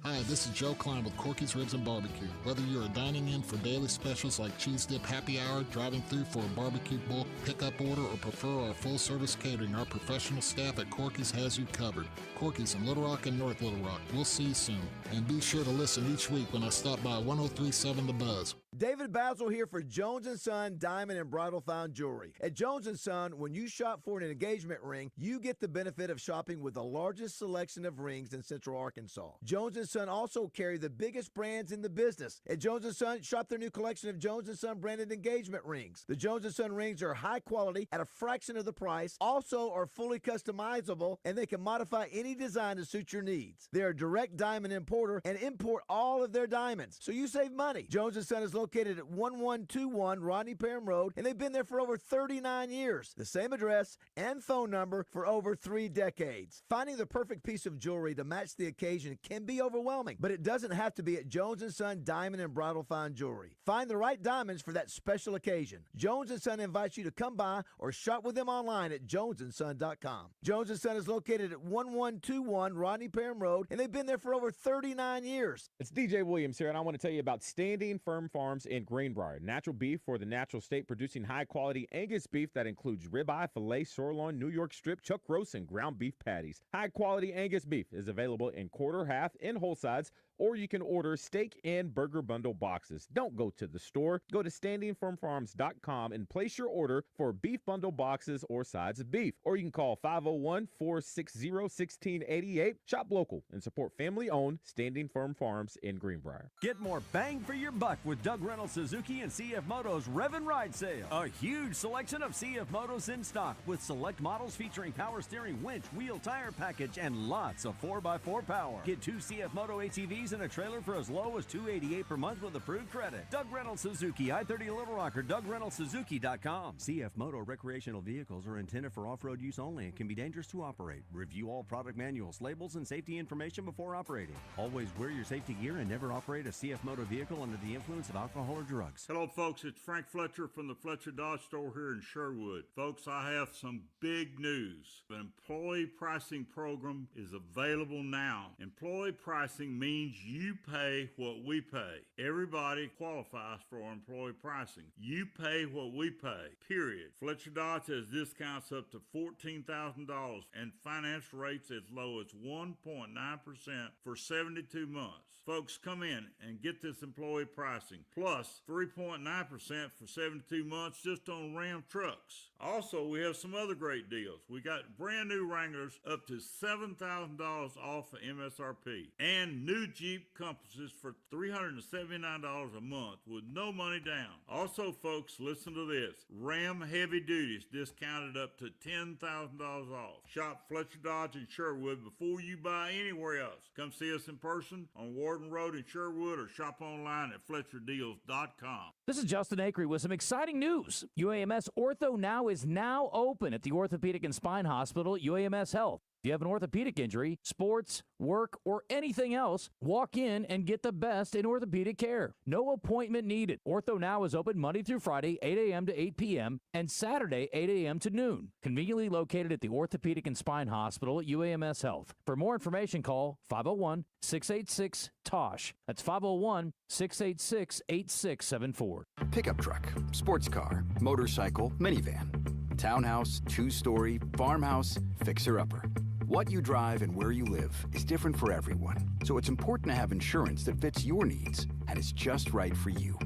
S20: Hi, this is Joe Klein with Corky's Ribs and Barbecue. Whether you're dining in for daily specials like Cheese Dip Happy Hour, driving through for a barbecue bulk pickup order, or prefer our full-service catering, our professional staff at Corky's has you covered. Corky's in Little Rock and North Little Rock. We'll see you soon. And be sure to listen each week when I stop by 103.7 The Buzz.
S1: David Bazzell here for Jones & Son Diamond and Bridal Fine Jewelry. At Jones & Son, when you shop for an engagement ring, you get the benefit of shopping with the largest selection of rings in Central Arkansas. Jones & Son also carry the biggest brands in the business. At Jones & Son, shop their new collection of Jones & Son branded engagement rings. The Jones & Son rings are high quality at a fraction of the price, also are fully customizable, and they can modify any design to suit your needs. They are a direct diamond importer and import all of their diamonds, so you save money. Jones & Son is located at 1121 Rodney Parham Road, and they've been there for over 39 years. The same address and phone number for over 3 decades. Finding the perfect piece of jewelry to match the occasion can be overwhelming, but it doesn't have to be at Jones & Son Diamond and Bridal Fine Jewelry. Find the right diamonds for that special occasion. Jones & Son invites you to come by or shop with them online at jonesandson.com. Jones & Son is located at 1121 Rodney Parham Road, and they've been there for over 39 years.
S26: It's DJ Williams here, and I want to tell you about Standing Firm Farms in Greenbrier. Natural beef for the natural state, producing high-quality Angus beef that includes ribeye, filet, sirloin, New York strip, chuck roast, and ground beef patties. High-quality Angus beef is available in quarter, half, and whole sides, or you can order steak and burger bundle boxes. Don't go to the store. Go to standingfirmfarms.com and place your order for beef bundle boxes or sides of beef. Or you can call 501-460-1688. Shop local and support family-owned Standing Firm Farms in Greenbrier.
S29: Get more bang for your buck with Doug Reynolds Suzuki and CF Moto's Rev and Ride sale. A huge selection of CF Motos in stock with select models featuring power steering, winch, wheel, tire package, and lots of 4x4 power. Get 2 CF Moto ATVs keys and a trailer for as low as $288 per month with approved credit. Doug Reynolds Suzuki, I-30 Little Rock, or DougReynoldsSuzuki.com. CF Moto recreational vehicles are intended for off-road use only and can be dangerous to operate. Review all product manuals, labels, and safety information before operating. Always wear your safety gear and never operate a CF Moto vehicle under the influence of alcohol or drugs.
S19: Hello, folks. It's Frank Fletcher from the Fletcher Dodge store here in Sherwood. Folks, I have some big news. The employee pricing program is available now. Employee pricing means you pay what we pay. Everybody qualifies for employee pricing. You pay what we pay, period. Fletcher Dodge has discounts up to $14,000 and finance rates as low as 1.9% for 72 months. Folks, come in and get this employee pricing, plus 3.9% for 72 months just on Ram trucks. Also, we have some other great deals. We got brand new Wranglers up to $7,000 off of MSRP, and new Jeep Compasses for $379 a month with no money down. Also, folks, listen to this. Ram Heavy Duties discounted up to $10,000 off. Shop Fletcher Dodge in Sherwood before you buy anywhere else. Come see us in person on Warden Road in Sherwood or shop online at FletcherDeals.com.
S5: This is Justin Acree with some exciting news. UAMS Ortho Now is now open at the Orthopedic and Spine Hospital at UAMS Health. If you have an orthopedic injury, sports, work, or anything else, walk in and get the best in orthopedic care. No appointment needed. Ortho Now is open Monday through Friday, 8 a.m. to 8 p.m., and Saturday, 8 a.m. to noon. Conveniently located at the Orthopedic and Spine Hospital at UAMS Health. For more information, call 501-686-TOSH. That's 501-686-8674.
S6: Pickup truck, sports car, motorcycle, minivan, townhouse, two-story, farmhouse, fixer-upper. What you drive and where you live is different for everyone, so it's important to have insurance that fits your needs and is just right for you.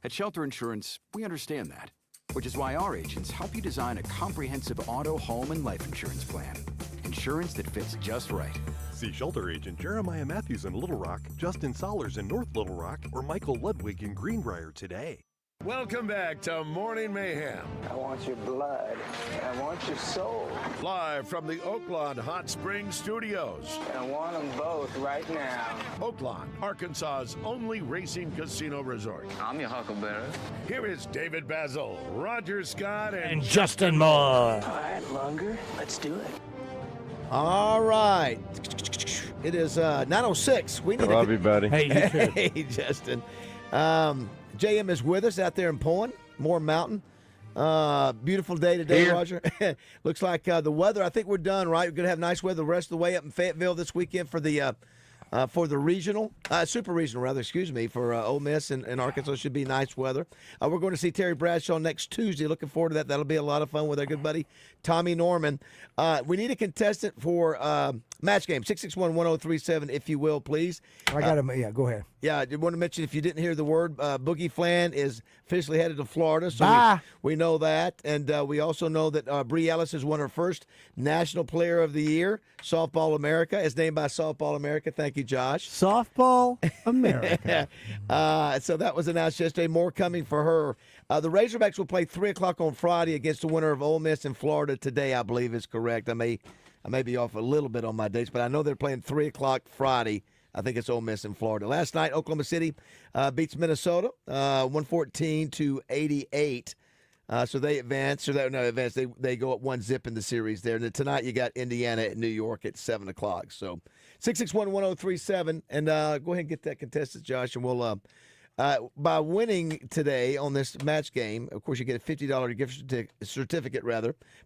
S6: At Shelter Insurance, we understand that, which is why our agents help you design a comprehensive auto, home, and life insurance plan. Insurance that fits just right.
S7: See Shelter Agent Jeremiah Matthews in Little Rock, Justin Sollers in North Little Rock, or Michael Ludwig in Greenbrier today.
S9: Welcome back to Morning Mayhem.
S10: I want your blood. I want your soul.
S9: Live from the Oaklawn Hot Springs Studios.
S10: I want them both right now.
S9: Oaklawn, Arkansas's only racing casino resort.
S10: I'm your huckleberry.
S9: Here is David BAZZEL, Roger Scott,
S2: and Justin Moore.
S10: All right, Lunger, let's do it.
S1: All right. It is 9:06. We need
S13: love you, buddy.
S2: Hey, you too.
S1: Hey, Justin. JM is with us out there in Poland, Moore Mountain. Beautiful day today,
S10: Here.
S1: Roger. Looks like the weather, I think we're done, right? We're going to have nice weather the rest of the way up in Fayetteville this weekend for the regional, super regional, rather, excuse me, for Ole Miss and Arkansas. Should be nice weather. We're going to see Terry Bradshaw next Tuesday. Looking forward to that. That'll be a lot of fun with our good buddy Tommy Norman. We need a contestant for match game, 661-1037, if you will, please.
S2: I got him. Yeah, go ahead.
S1: Yeah, I did want to mention, if you didn't hear the word, Boogie Flan is officially headed to Florida. So
S2: Bye.
S1: we know that. And we also know that Bree Ellis has won her first National Player of the Year, Softball America, is named by Softball America. Thank you, Josh.
S2: Softball America.
S1: So that was announced yesterday. More coming for her. The Razorbacks will play 3 o'clock on Friday against the winner of Ole Miss and Florida today, I believe is correct. I may be off a little bit on my dates, but I know they're playing 3 o'clock Friday. I think it's Ole Miss in Florida. Last night, Oklahoma City beats Minnesota 114-88. So they advance. They go up 1-0 in the series there. And then tonight you got Indiana at New York at 7 o'clock. So 661-1037. And go ahead and get that contestant, Josh, and we'll by winning today on this match game, of course, you get a $50 gift certificate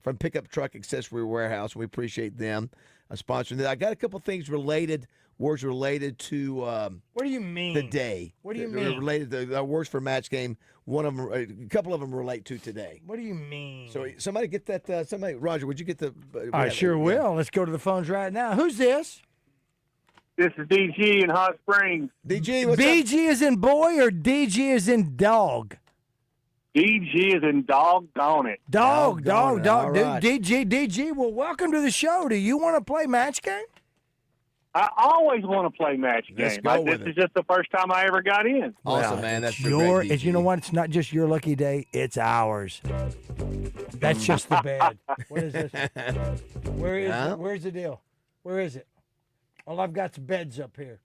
S1: from Pickup Truck Accessory Warehouse. We appreciate them sponsoring that. I got a couple things words related to
S2: what do you mean?
S1: The day.
S2: What do you mean?
S1: Related to words for match game. A couple of them relate to today.
S2: What do you mean?
S1: So somebody get that. Roger, would you get the?
S2: I sure will. Let's go to the phones right now. Who's this?
S14: This is DG in Hot Springs.
S1: DG, what's
S2: BG is in boy or DG is in dog?
S14: DG is in doggone it.
S2: Dog.
S1: All right.
S2: DG. Well, welcome to the show. Do you want to play match game?
S14: I always want to play match
S1: Let's
S14: game.
S1: go
S14: This
S1: with
S14: is just the first time I ever got in.
S1: Awesome, man. That's
S2: your.
S1: great, DG.
S2: You know what? It's not just your lucky day. It's ours. That's just the bed. What is this? Where's the deal? Where is it? All I've got's beds up here.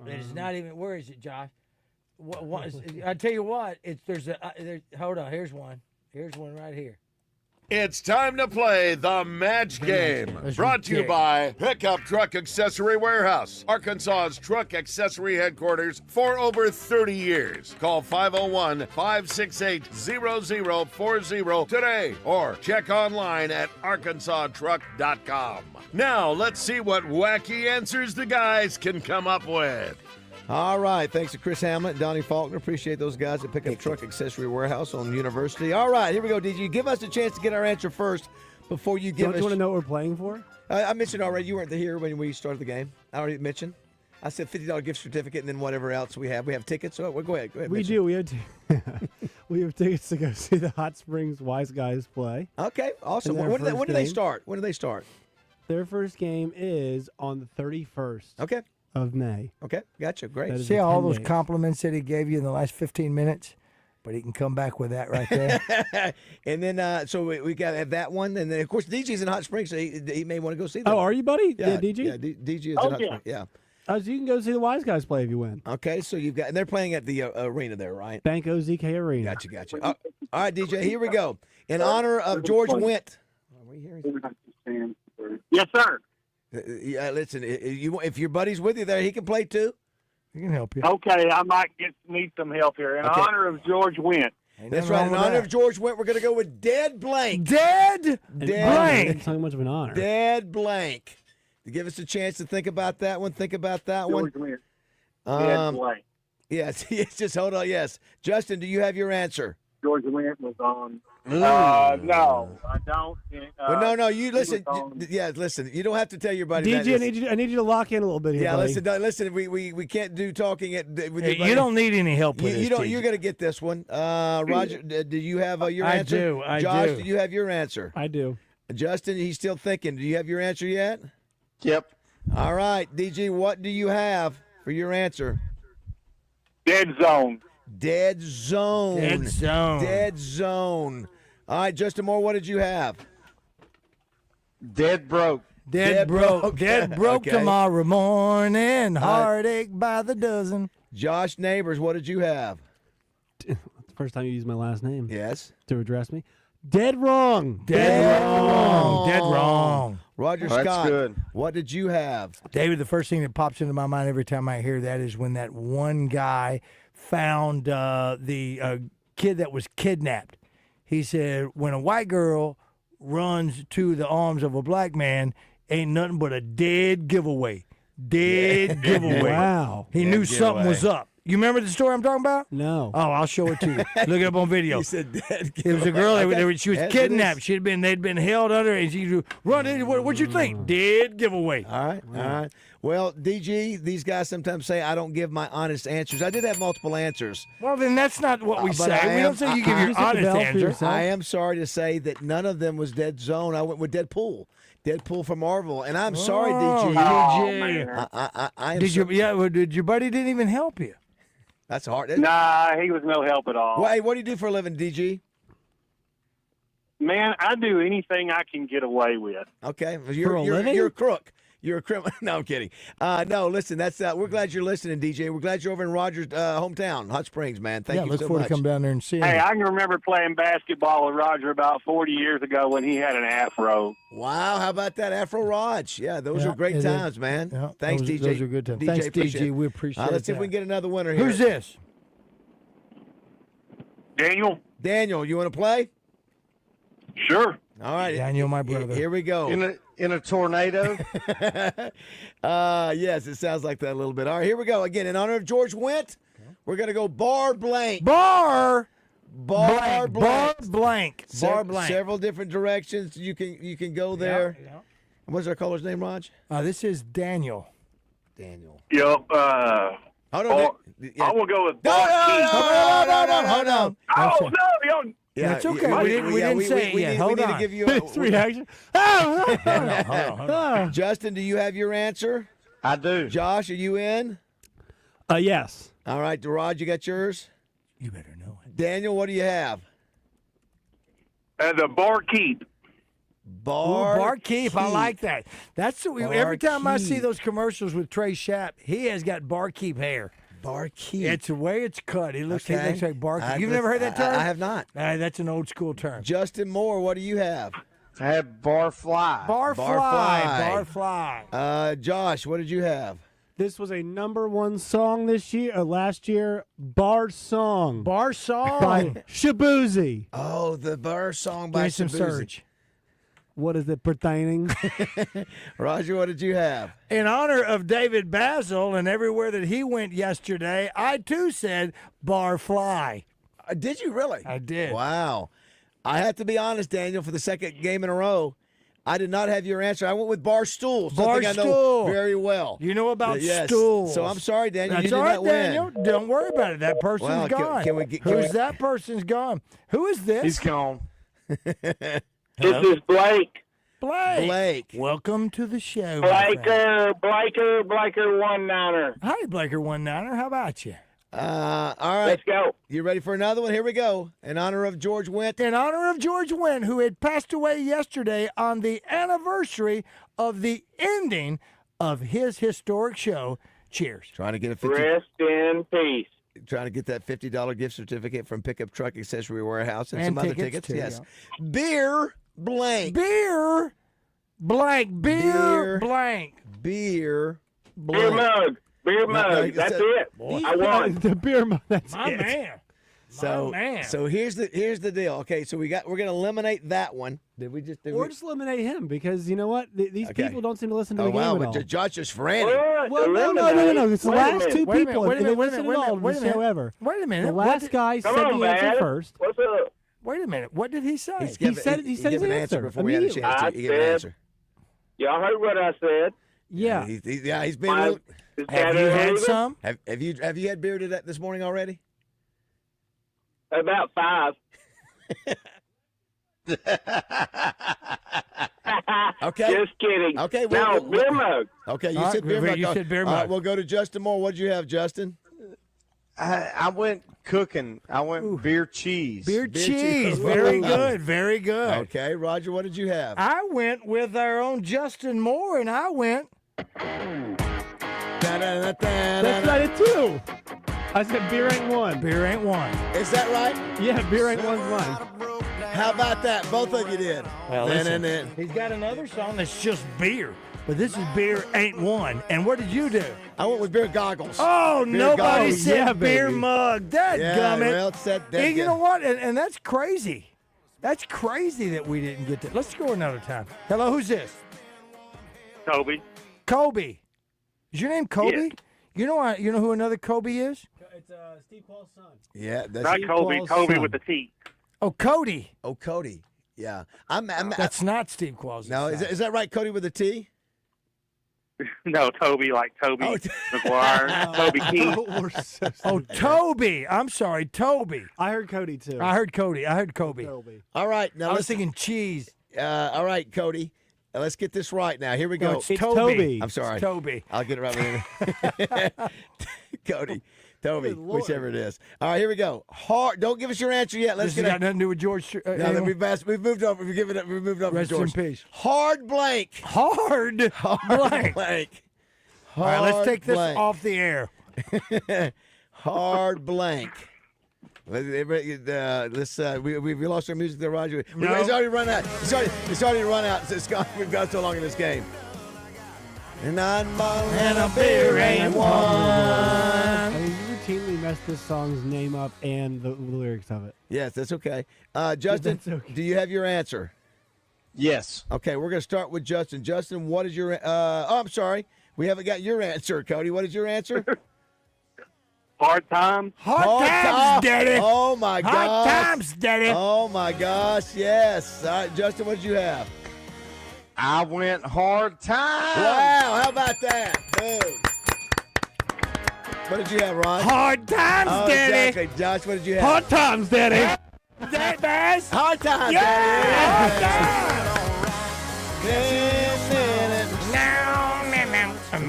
S2: It's not even. Where is it, Josh? I tell you what. Hold on. Here's one. Here's one right here.
S9: It's time to play the match game. Brought to you by Pickup Truck Accessory Warehouse, Arkansas's truck accessory headquarters for over 30 years. Call 501-568-0040 today or check online at arkansastruck.com. Now, let's see what wacky answers the guys can come up with.
S1: All right. Thanks to Chris Hamlet and Donnie Faulkner. Appreciate those guys at Pickup Truck Accessory Warehouse on University. All right. Here we go, DG. Give us a chance to get our answer first before you give us.
S8: Don't you want to know what we're playing for?
S1: I mentioned already. You weren't here when we started the game. I already mentioned. I said $50 gift certificate and then whatever else we have. We have tickets. So go ahead.
S8: We do. We have tickets to go see the Hot Springs Wise Guys play.
S1: Okay. Awesome. When do they start? When do they start?
S8: Their first game is on the 31st.
S1: Okay.
S8: Of May.
S1: Okay, gotcha. Great.
S2: See all those compliments that he gave you in the last 15 minutes? But he can come back with that right there.
S1: And then, so we got to have that one. And then, of course, DG's in Hot Springs, so he may want to go see them.
S8: Oh, are you, buddy?
S1: Yeah,
S8: DG?
S1: Yeah, DG is in Hot Springs. Yeah.
S8: So you can go see the Wise Guys play if you win.
S1: Okay, so you've got, and they're playing at the arena there, right?
S8: Bank OZK Arena.
S1: Gotcha. All right, DJ, here we go. In honor of George Wendt.
S14: Yes, sir.
S1: Yeah, listen, if your buddy's with you there, he can play too.
S2: He can help you.
S14: Okay, I might need some help here. In honor of George Wendt.
S1: That's right. In honor of George Wendt, we're going to go with Dead Blank.
S2: Dead Blank.
S8: It's not much of an honor.
S1: Dead Blank. To give us a chance to think about that one. George
S14: Wendt. Dead Blank.
S1: Yes, just hold on. Yes. Justin, do you have your answer?
S14: George Wendt was on. No, I don't.
S1: Well, no. You listen. Listen. You don't have to tell your buddy.
S8: DJ, I need you to lock in a little bit here.
S1: Yeah,
S8: buddy.
S1: listen. We can't do talking with
S2: you don't need any help with
S1: you
S2: this.
S1: You're going to get this one. Roger, do you have your answer?
S2: I do.
S1: Josh, do you have your answer?
S8: I do.
S1: Justin, he's still thinking. Do you have your answer yet?
S15: Yep.
S1: All right, DG, what do you have for your answer?
S14: Dead Zone.
S1: Dead Zone. All right, Justin Moore, what did you have?
S15: Dead Broke.
S2: Dead broke
S1: Okay.
S2: tomorrow morning. Heartache by the dozen.
S1: Josh Neighbors, what did you have?
S8: That's the first time you used my last name.
S1: Yes.
S8: To address me. Dead wrong.
S2: Dead wrong.
S1: Roger
S15: That's
S1: Scott,
S15: good.
S1: what did you have?
S2: David, the first thing that pops into my mind every time I hear that is when that one guy found the kid that was kidnapped. He said, when a white girl runs to the arms of a black man, ain't nothing but a dead giveaway. Dead giveaway.
S8: Wow.
S2: He knew something was up. You remember the story I'm talking about?
S8: No.
S2: Oh, I'll show it to you. Look it up on video.
S1: He said dead
S2: It was a girl. She was
S1: Yes,
S2: kidnapped. They'd been held under, and she run in. What'd you think? Dead giveaway.
S1: All right. Well, DG, these guys sometimes say I don't give my honest answers. I did have multiple answers.
S2: Well, then that's not what we
S1: But
S2: say. We don't say you give your honest answer.
S1: I am sorry to say that none of them was Dead Zone. I went with Deadpool. Deadpool from Marvel, and I'm sorry, DG.
S2: Did your buddy didn't even help you?
S1: That's hard.
S14: Nah, he was no help at all.
S1: Well, hey, what do you do for a living, DG?
S14: Man, I do anything I can get away with.
S1: Okay,
S8: For a living?
S1: You're a crook. You're a criminal. No, I'm kidding. No, listen, that's we're glad you're listening, DJ. We're glad you're over in Rogers' hometown, Hot Springs, man. Thank you
S2: look
S1: so
S2: forward
S1: much.
S2: to come down there and see him.
S14: Hey, I can remember playing basketball with Roger about 40 years ago when he had an afro.
S1: Wow, how about that Afro Raj? Yeah, those are great times, man.
S2: Yeah,
S1: Thanks, DJ.
S2: Those are good times.
S1: DJ,
S2: Thanks,
S1: appreciate
S2: DG.
S1: it.
S2: We appreciate
S1: Let's see if
S2: that.
S1: we can get another winner here.
S2: Who's this?
S14: Daniel?
S1: Daniel, you want to play?
S14: Sure.
S1: All right.
S2: Daniel, my brother.
S1: Here we go.
S15: In a tornado?
S1: Yes, it sounds like that a little bit. All right, here we go. Again, in honor of George Wendt, we're going to go bar blank.
S2: Bar
S1: blank.
S2: blank.
S1: Several different directions. You can go there.
S2: Yeah.
S1: What's our caller's name, Raj?
S2: This is Daniel.
S1: Daniel.
S14: Yep.
S1: Hold on.
S14: I will go with
S1: No, hold on.
S14: Oh, no, you
S1: Yeah,
S2: That's okay. We didn't say it yet. Hold
S1: need
S2: on.
S1: to give you
S8: His reaction. Oh,
S2: Hold on.
S1: Justin, do you have your answer?
S15: I do.
S1: Josh, are you in?
S8: Yes.
S1: All right, Raj, you got yours?
S2: You better know it.
S1: Daniel, what do you have?
S14: the barkeep.
S2: Barkeep. I like that. That's every time I see those commercials with Trey Schapp, he has got barkeep hair.
S1: Barkeep.
S2: It's the way it's cut. He looks like barkeep. You've never heard that term?
S1: I have not.
S2: That's an old school term.
S1: Justin Moore, what do you have?
S15: I have barfly.
S2: Barfly.
S1: Josh, what did you have?
S8: This was a #1 song last year. Bar Song.
S2: Bar Song.
S8: By Shabuzi.
S1: Oh, the bar song by
S2: Give me some
S1: Shabuzi.
S2: surge.
S8: What is it pertaining?
S1: Roger, what did you have?
S2: In honor of David BAZZEL and everywhere that he went yesterday, I too said Barfly.
S1: Did you really?
S2: I did.
S1: Wow. I have to be honest, Daniel, for the second game in a row, I did not have your answer. I went with bar stool, something I know very well.
S2: You know about
S1: Yes.
S2: stools.
S1: So I'm sorry, Daniel.
S2: That's
S1: you did
S2: all right,
S1: not win.
S2: Daniel. Don't worry about it. That person's
S1: Well,
S2: gone.
S1: Who's
S2: that person's gone? Who is this?
S15: He's gone.
S14: This is Blake.
S2: Blake. Welcome to the show.
S14: Blaker 19er.
S2: Hi, Blaker 19er. How about you?
S1: All right.
S14: Let's go.
S1: You ready for another one? Here we go. In honor of George Wendt.
S2: In honor of George Wendt, who had passed away yesterday on the anniversary of the ending of his historic show. Cheers.
S1: Trying to get
S14: Rest in peace.
S1: Trying to get that $50 gift certificate from Pickup Truck Accessory Warehouse and
S2: And
S1: some other
S2: tickets,
S1: tickets.
S2: too,
S1: Yes. Beer blank.
S2: Beer blank. Beer blank.
S1: Beer
S14: Beer
S1: blank.
S14: mug. That's it. I won.
S8: The beer mug. That's
S2: My
S8: it.
S2: man.
S1: So here's the deal. Okay, so we're gonna eliminate that one. Did we just?
S8: Or just eliminate him because you know what? These people don't seem to listen to the game
S1: wow,
S8: at all.
S1: but Josh just ran it.
S8: Well, no. It's the last two
S2: Wait a minute,
S8: people.
S2: wait a
S8: If they
S2: minute,
S8: listen at all,
S2: wait a minute.
S8: however.
S2: Wait a minute.
S8: The last guy said the answer first.
S14: What's up?
S2: Wait a minute. What did he say?
S8: He said his
S1: gave an
S8: answer
S1: before we had a chance to give an answer.
S14: Y'all heard what I said.
S8: Yeah.
S1: He's been.
S2: Have you had some?
S1: Have you had beer this morning already?
S14: About 5.
S1: Okay.
S14: Just kidding.
S1: Okay.
S14: Beer mug.
S1: Okay, you
S2: All
S1: said
S2: right,
S1: beer mug.
S2: you said beer
S1: All right,
S2: mug.
S1: we'll go to Justin Moore. What'd you have, Justin?
S15: I went cooking. I went beer cheese.
S2: Beer cheese.
S1: cheese.
S2: Very good. Very good.
S1: Okay, Roger, what did you have?
S2: I went with our own Justin Moore, and I went.
S8: That's right, it too. I said beer ain't one.
S2: Beer ain't one.
S1: Is that right?
S8: Yeah, beer ain't one's one.
S1: How about that? Both of you did.
S2: Well, listen, he's got another song that's just beer, but this is beer ain't one. And what did you do?
S1: I went with beer goggles.
S2: Oh,
S1: Beer
S2: nobody
S1: goggles.
S2: said
S8: Yeah,
S2: beer
S8: baby.
S2: mug. That gummit.
S1: well, it said that.
S2: You know what? And that's crazy. That's crazy that we didn't get that. Let's go another time. Hello, who's this?
S14: Toby.
S2: Kobe. Is your name Kobe?
S14: Yeah.
S2: You know who another Kobe is?
S8: It's Steve Paul's son.
S1: Yeah, that's
S14: Not Kobe.
S8: Paul's
S14: Kobe
S8: son.
S14: with the T.
S2: Oh, Cody.
S1: Oh, Cody. Yeah.
S2: That's not Steve Qualls.
S1: No, is that right, Cody with a T?
S14: No, Toby like Toby
S1: Oh,
S14: McGuire. Toby Keith.
S2: Oh, Toby. I'm sorry, Toby.
S8: I heard Cody too.
S2: I heard Cody. I heard Kobe.
S1: All right. Now
S2: I was
S1: let's
S2: thinking cheese.
S1: all right, Cody. Let's get this right now. Here we
S2: No,
S1: go.
S2: it's Toby.
S1: I'm sorry.
S2: It's Toby.
S1: I'll get it right. Cody. Toby, whichever it is. All right, here we go. Hard. Don't give us your answer yet. Let's
S2: This has
S1: get
S2: got nothing to do with George.
S1: No, we've moved over. We've given it. We've moved over.
S2: Rest
S1: to George.
S2: in peace.
S1: Hard blank.
S2: Hard blank.
S1: Blank.
S2: All right, let's take this
S1: blank.
S2: off the air.
S1: Hard blank. Let's. We lost our music there, Roger.
S2: No.
S1: It's already run out. It's already run out. It's gone. We've got so long in this game. And a beer ain't one.
S8: I routinely mess this song's name up and the lyrics of it.
S1: Yes, that's okay. Justin,
S8: That's okay.
S1: do you have your answer?
S15: Yes.
S1: Okay, we're going to start with Justin. Justin, what is your? I'm sorry, we haven't got your answer, Cody. What is your answer?
S14: Hard time.
S2: Hard times, Daddy.
S1: Oh my gosh.
S2: Hard times, Daddy.
S1: Oh my gosh. Yes. Justin, what did you have?
S15: I went hard time.
S1: Wow. How about that? Boom. What did you have, Ron?
S2: Hard times, Daddy.
S1: Exactly. Josh, what did you have?
S8: Hard times, Daddy.
S2: That bass.
S1: Hard times,
S2: Yeah.
S1: Daddy.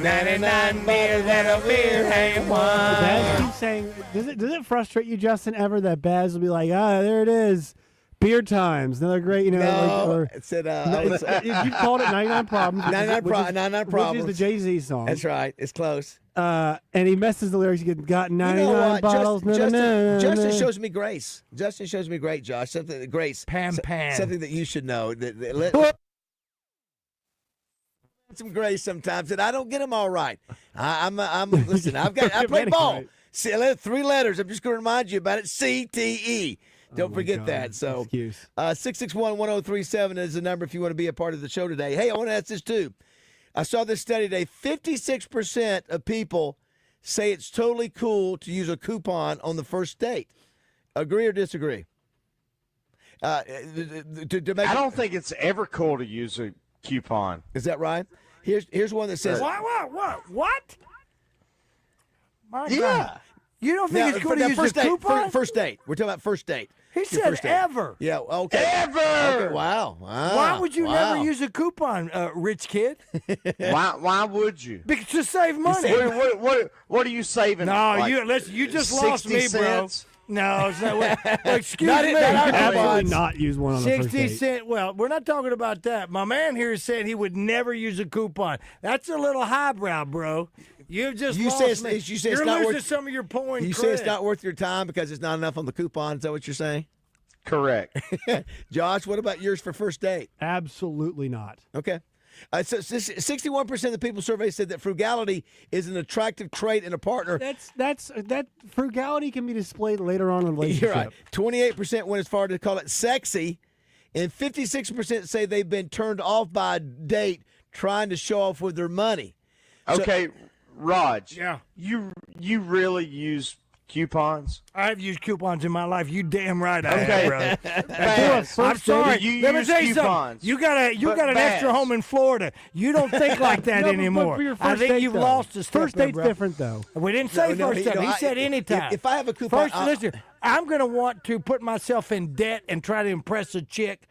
S1: 99 beers and a beer ain't one.
S8: Baz keeps saying, does it frustrate you, Justin, ever that Baz will be like, there it is, Beer Times, another great,
S1: it said,
S8: you called it 99 Problems.
S1: 99 Problems.
S8: Which is the Jay-Z song.
S1: That's right. It's close.
S8: And he messes the lyrics. He got 99 bottles.
S1: Justin shows me grace. Justin shows me great, Josh. Something grace.
S2: Pam.
S1: Something that you should know. Some grace sometimes, and I don't get them all right. Listen. I play ball.
S8: Right.
S1: See, 3 letters. I'm just going to remind you about it. CTE. Don't forget that. So, 661-1037 is the number if you want to be a part of the show today. Hey, I want to ask this too. I saw this study today. 56% of people say it's totally cool to use a coupon on the first date. Agree or disagree?
S15: I don't think it's ever cool to use a coupon.
S1: Is that right? Here's one that says
S2: what? My
S1: yeah.
S2: God. You don't think it's good to use a coupon?
S1: First date. We're talking about first date.
S2: He said ever.
S1: Yeah, okay.
S15: Ever!
S1: Okay, wow.
S2: Why would you never use a coupon, rich kid?
S15: Why would you?
S2: Because to save money.
S15: What are you saving?
S2: No,
S15: like
S2: you just lost me, bro. No, it's not. Well, excuse me.
S8: Absolutely not use one on the first
S2: 60
S8: date.
S2: cent. Well, we're not talking about that. My man here is saying he would never use a coupon. That's a little highbrow, bro. You lost me. You're losing some of your point.
S1: You say it's not worth your time because it's not enough on the coupon. Is that what you're saying?
S15: Correct.
S1: Josh, what about yours for first date?
S8: Absolutely not.
S1: Okay. So 61% of the people surveyed said that frugality is an attractive trait in a partner.
S8: That frugality can be displayed later on in a relationship.
S1: You're right. 28% went as far to call it sexy, and 56% say they've been turned off by a date trying to show off with their money.
S15: Okay, Raj.
S2: Yeah.
S15: You really use coupons?
S2: I've used coupons in my life. You damn right I
S15: Okay.
S2: have, bro.
S15: Baz,
S2: I'm sorry. Let me tell you
S15: coupons.
S2: something. You got an
S15: Baz.
S2: extra home in Florida. You don't think like that
S8: No, but
S2: anymore.
S8: for your
S2: I
S8: first
S2: think
S8: date,
S2: you've
S8: though.
S2: lost a step.
S8: First
S2: there,
S8: date's
S2: bro.
S8: different, though.
S2: We didn't say first step. He said anytime.
S1: If I have a coupon,
S2: First, listen, I'm going to want to put myself in debt and try to impress a chick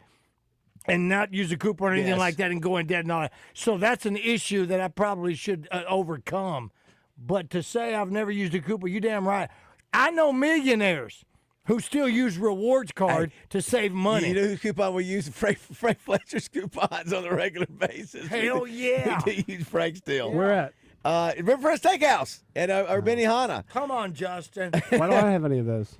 S2: and not use a coupon or anything like that and go in debt and all that. So that's an issue that I probably should overcome. But to say I've never used a coupon, you damn right. I know millionaires who still use rewards card to save money.
S1: You know whose coupon we use? Frank Fletcher's coupons on a regular basis.
S2: Hell yeah.
S1: We do use Frank still.
S8: Where at?
S1: Riverfront Steakhouse at Benihana.
S2: Come on, Justin.
S8: Why don't I have any of those?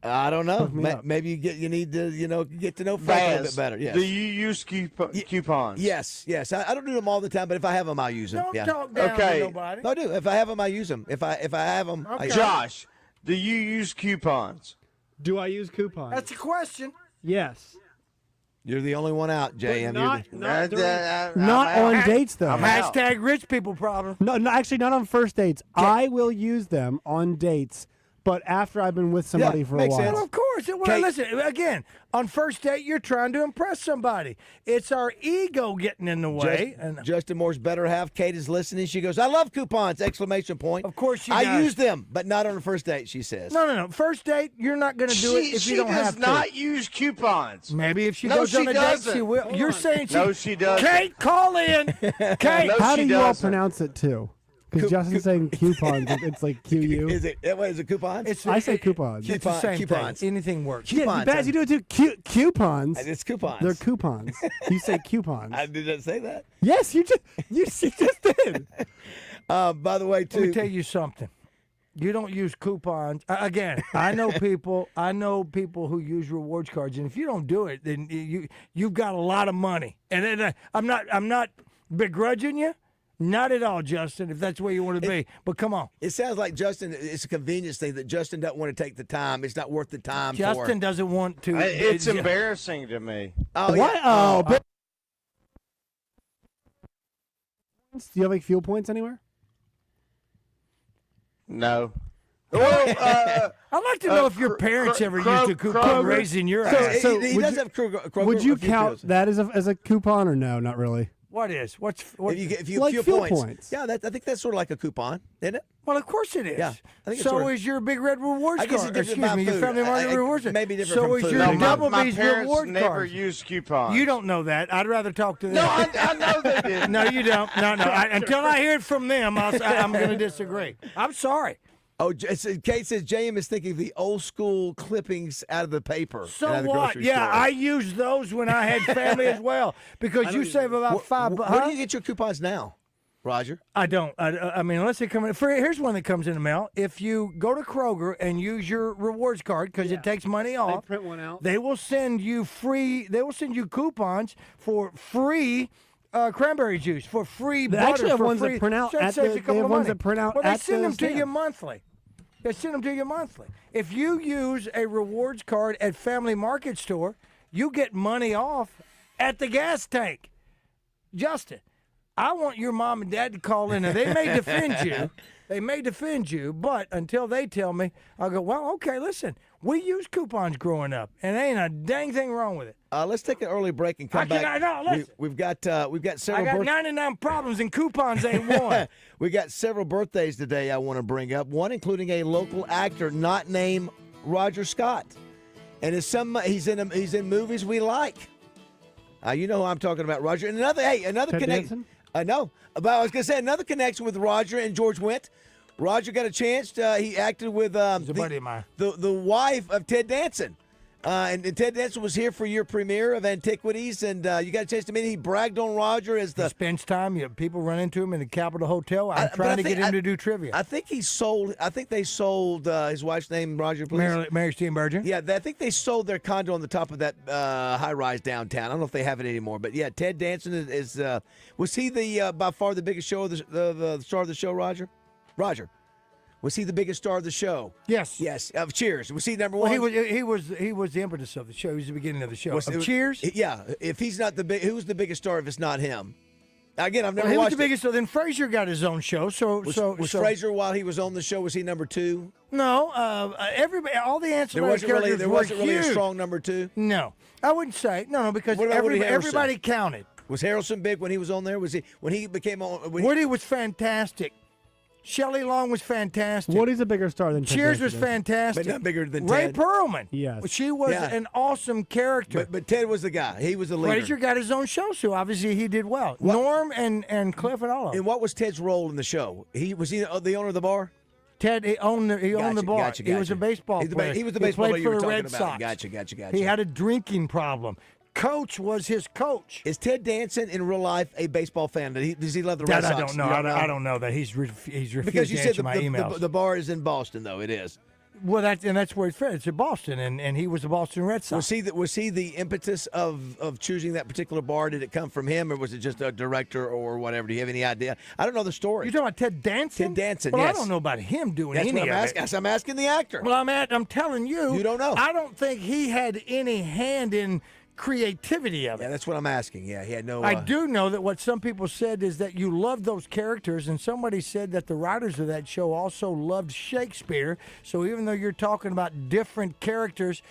S1: I don't know.
S8: Hook me up.
S1: Maybe you need to get to know Frank a little bit better. Yes.
S15: Do you use coupons?
S1: Yes. I don't do them all the time, but if I have them, I'll use them.
S2: Don't talk down to nobody.
S1: No, I do. If I have them, I use them. If I have them,
S2: Okay.
S15: Josh, do you use coupons?
S8: Do I use coupons?
S2: That's a question.
S8: Yes.
S1: You're the only one out, JM.
S8: Not on dates, though.
S2: Hashtag rich people problem.
S8: No, actually, not on first dates. I will use them on dates, but after I've been with somebody for a
S1: makes
S8: while.
S1: sense.
S2: Well, of course. Well, listen, again, on first date, you're trying to impress somebody. It's our ego getting in the way.
S1: Justin Moore's better half, Kate, is listening. She goes, I love coupons, exclamation point.
S2: Of course she
S1: I
S2: does.
S1: use them, but not on a first date, she says.
S2: No. First date, you're not going to do it if you don't have to.
S15: She does not use coupons.
S2: Maybe if she goes on a date, she will. You're saying
S15: No, she doesn't.
S2: Kate, call in. Kate.
S15: No,
S8: How
S15: she
S8: do you all
S15: doesn't.
S8: pronounce it, too? Because Justin's saying coupons. It's like QU.
S1: Is it coupons?
S8: I say coupons.
S2: It's the same
S1: coupons.
S2: thing. Anything works.
S8: Yeah, Baz, you do it too. Coupons.
S1: It's coupons.
S8: They're coupons. You say coupons.
S1: I did not say that.
S8: Yes, you just did.
S1: By the way,
S2: Let me
S1: too.
S2: tell you something. You don't use coupons. Again, I know people who use rewards cards, and if you don't do it, then you've got a lot of money. And then I'm not begrudging you. Not at all, Justin, if that's where you want to be. But come on.
S1: It sounds like Justin, it's a convenience thing that Justin doesn't want to take the time. It's not worth the time
S2: Justin doesn't want to.
S15: It's embarrassing to me.
S1: Oh,
S8: What?
S1: yeah.
S8: Oh, but do you have like fuel points anywhere?
S15: No.
S2: I'd like to know if your parents ever used a coupon raising your ass.
S8: So
S1: he does have Kroger.
S8: Would you
S1: a few
S8: count
S1: deals.
S8: that as a coupon or no? Not really.
S2: What is? What?
S1: If you
S8: Like
S1: fuel
S8: fuel
S1: points.
S8: points.
S1: Yeah, I think that's sort of like a coupon, isn't it?
S2: Well, of course it is.
S1: Yeah, I think it's
S2: so
S1: sort of-
S2: is your Big Red Rewards
S1: I guess
S2: card.
S1: it's different
S2: Excuse
S1: by
S2: me, your
S1: food.
S2: Family Market
S1: I-
S2: Rewards card.
S1: maybe different
S2: So
S1: from
S2: is
S1: food.
S2: your
S1: No,
S15: my
S2: Doublebee's
S15: parents
S2: reward
S15: never
S2: card.
S15: use coupons.
S2: You don't know that. I'd rather talk to them.
S15: No, I know they didn't.
S2: No, you don't. No. Until I hear it from them, I'm going to disagree. I'm sorry.
S1: Oh, Kate says JM is thinking of the old school clippings out of the paper.
S2: So
S1: out of the
S2: what?
S1: grocery
S2: Yeah,
S1: store.
S2: I used those when I had family as well because you save about $5.
S1: Where do you get your coupons now, Roger?
S2: I don't. I mean, unless they come in. Here's one that comes in the mail. If you go to Kroger and use your rewards card because it takes money off,
S8: They print one out.
S2: They will send you free. They will send you coupons for free. Cranberry juice for free
S8: They
S2: butter.
S8: actually have
S2: for
S8: ones that
S2: free.
S8: print out
S2: So that
S8: at
S2: saves
S8: the-
S2: a couple
S8: they have
S2: of
S8: ones
S2: money.
S8: that print out
S2: Well, they
S8: at
S2: send
S8: the
S2: them to you
S8: stand.
S2: monthly. They send them to you monthly. If you use a rewards card at Family Market Store, you get money off at the gas tank. Justin, I want your mom and dad to call in, and they may defend you. They may defend you, but until they tell me, I'll go, well, okay, listen, we used coupons growing up, and there ain't a dang thing wrong with it.
S1: Let's take an early break and come back.
S2: Listen.
S1: We've got several.
S2: I got 99 problems, and coupons ain't one.
S1: We got several birthdays today I want to bring up. One including a local actor not named Roger Scott, and he's in movies we like. You know who I'm talking about, Roger. And another
S8: Ted
S1: connection.
S8: Danson?
S1: I know, but I was going to say another connection with Roger and George Wendt. Roger got a chance. He acted with
S2: buddy of mine.
S1: the wife of Ted Danson. And Ted Danson was here for your premiere of Antiquities, and you got a chance to meet him. He bragged on Roger as
S2: He spends time. People run into him in the Capitol Hotel. I'm trying to get him to do trivia.
S1: I think they sold his wife's name, Roger, please.
S2: Mary Steenburgen.
S1: Yeah, I think they sold their condo on the top of that high-rise downtown. I don't know if they have it anymore, but yeah, Ted Danson is was he the by far the biggest show of the star of the show, Roger? Roger. Was he the biggest star of the show?
S2: Yes.
S1: Yes. Of Cheers. Was he number one?
S2: Well, he was the impetus of the show. He was the beginning of the show. Cheers?
S1: Yeah. If he's not who's the biggest star if it's not him? Again, I've never
S2: he was
S1: watched
S2: the biggest. So then Frasier got his own show.
S1: Was Frasier while he was on the show? Was he number two?
S2: No. Everybody, all the answers.
S1: There wasn't really a strong number two.
S2: No, I wouldn't say no because
S1: What about Woody Harrelson?
S2: everybody counted.
S1: Was Harrelson big when he was on there? Was he when he became on?
S2: Woody was fantastic. Shelley Long was fantastic.
S8: Woody's a bigger star than Ted
S2: Cheers was
S8: Danson is.
S2: fantastic.
S1: But not bigger than
S2: Ray
S1: Ted.
S2: Perlman.
S8: Yes.
S2: She was an awesome character.
S1: But Ted was the guy. He was the leader.
S2: Frasier got his own show, so obviously he did well. Norm and Cliff and all of them.
S1: And what was Ted's role in the show? Was he the owner of the bar?
S2: Ted, he owned the bar.
S1: Gotcha.
S2: He was a baseball player.
S1: He was the baseball player
S2: played
S1: you
S2: for
S1: were
S2: the
S1: talking
S2: Red
S1: about.
S2: Sox.
S1: Gotcha.
S2: He had a drinking problem. Coach was his coach.
S1: Is Ted Danson in real life a baseball fan? Does he love the Red
S2: That
S1: Sox?
S2: I don't know. I don't know that he's refused
S1: because you
S2: to
S1: said
S2: answer my emails.
S1: the bar is in Boston, though. It is.
S2: Well, that's where it's from. It's in Boston, and he was a Boston Red Sox.
S1: Was he the impetus of choosing that particular bar? Did it come from him, or was it just a director or whatever? Do you have any idea? I don't know the story.
S2: You're talking about Ted Danson?
S1: Ted Danson,
S2: well,
S1: yes.
S2: I don't know about him doing
S1: That's
S2: any
S1: what I'm
S2: of
S1: asking.
S2: it.
S1: I'm asking the actor.
S2: Well, I'm telling you.
S1: You don't know.
S2: I don't think he had any hand in creativity of it.
S1: Yeah, that's what I'm asking. Yeah, he had no.
S2: I do know that what some people said is that you loved those characters, and somebody said that the writers of that show also loved Shakespeare. So even though you're talking about different characters,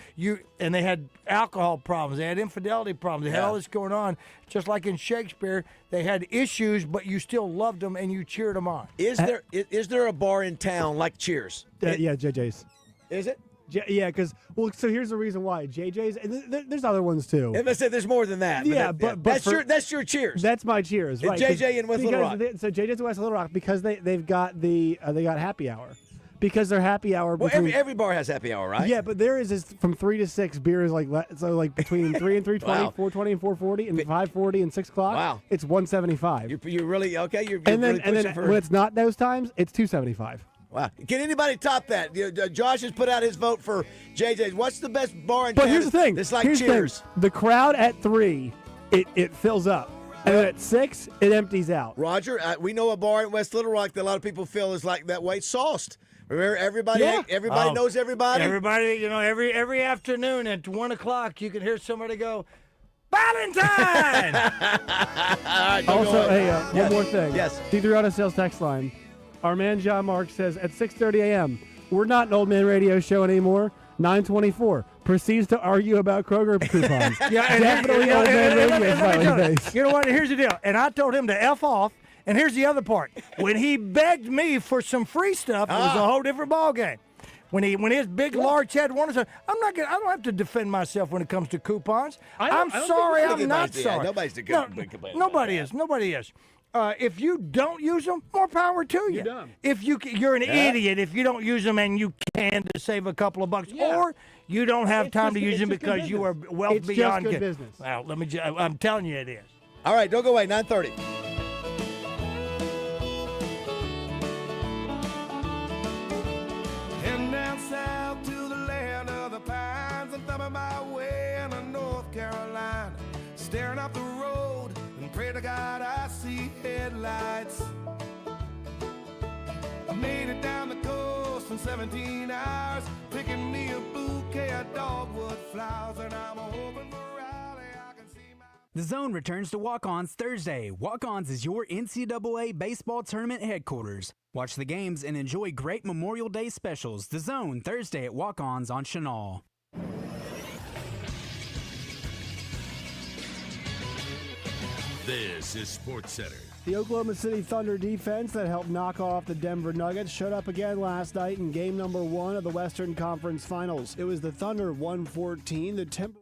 S2: and they had alcohol problems, they had infidelity problems, they had all this going on. Just like in Shakespeare, they had issues, but you still loved them and you cheered them on.
S1: Is there a bar in town like Cheers?
S8: Yeah, JJ's.
S1: Is it?
S8: Yeah, because so here's the reason why JJ's, and there's other ones too.
S1: And I said there's more than that.
S8: Yeah, but
S1: that's your Cheers.
S8: That's my Cheers,
S1: and
S8: right?
S1: JJ in West Little Rock.
S8: So JJ's in West Little Rock because they've got they got happy hour. Because their happy hour.
S1: Well, every bar has happy hour, right?
S8: Yeah, but there is from 3 to 6 beers like between 3 and 3:20,
S1: Wow.
S8: 4:20 and 4:40, and 5:40 and 6 o'clock.
S1: Wow.
S8: It's $175.
S1: You're really okay. You're
S8: and then
S1: really pushing for.
S8: When it's not those times, it's $275.
S1: Wow. Can anybody top that? Josh has put out his vote for JJ's. What's the best bar in town?
S8: But here's the thing.
S1: It's like
S8: Here's the
S1: Cheers.
S8: thing. The crowd at 3, it fills up. And then at 6, it empties out.
S1: Roger, we know a bar in West Little Rock that a lot of people feel is like that way, Sauced. Remember, everybody knows everybody.
S2: Everybody, every afternoon at 1 o'clock, you can hear somebody go, Valentine!
S8: Also, one more thing.
S1: Yes.
S8: D3 Auto Sales text line. Our man John Mark says at 6:30 a.m., we're not an old man radio show anymore. 9:24 proceeds to argue about Kroger coupons. Definitely old man radio smiley face.
S2: You know what? Here's the deal. And I told him to F off. And here's the other part. When he begged me for some free stuff, it was a whole different ballgame. When his big large head wanted to, I don't have to defend myself when it comes to coupons. I'm sorry, I'm not sorry.
S1: Nobody's the good complaint.
S2: Nobody is. If you don't use them, more power to you.
S13: You're dumb.
S2: If you're an idiot if you don't use them and you can to save a couple of bucks, or you don't have time to use them because you are wealth
S8: It's
S2: beyond.
S8: just good business.
S2: Well, I'm telling you, it is.
S1: All right, don't go away. 9:30.
S16: Heading down south to the land of the pines and thumbing my way into North Carolina. Staring up the road and pray to God I see headlights. I made it down the coast in 17 hours, picking me a bouquet of dogwood flowers, and I'm hoping for Raleigh I can see my...
S28: The Zone returns to Walk-Ons Thursday. Walk-Ons is your NCAA baseball tournament headquarters. Watch the games and enjoy great Memorial Day specials. The Zone, Thursday at Walk-Ons on Chenal.
S9: This is Sports Center.
S8: The Oklahoma City Thunder defense that helped knock off the Denver Nuggets showed up again last night in game number 1 of the Western Conference Finals. It was the Thunder 114, the Timberwolves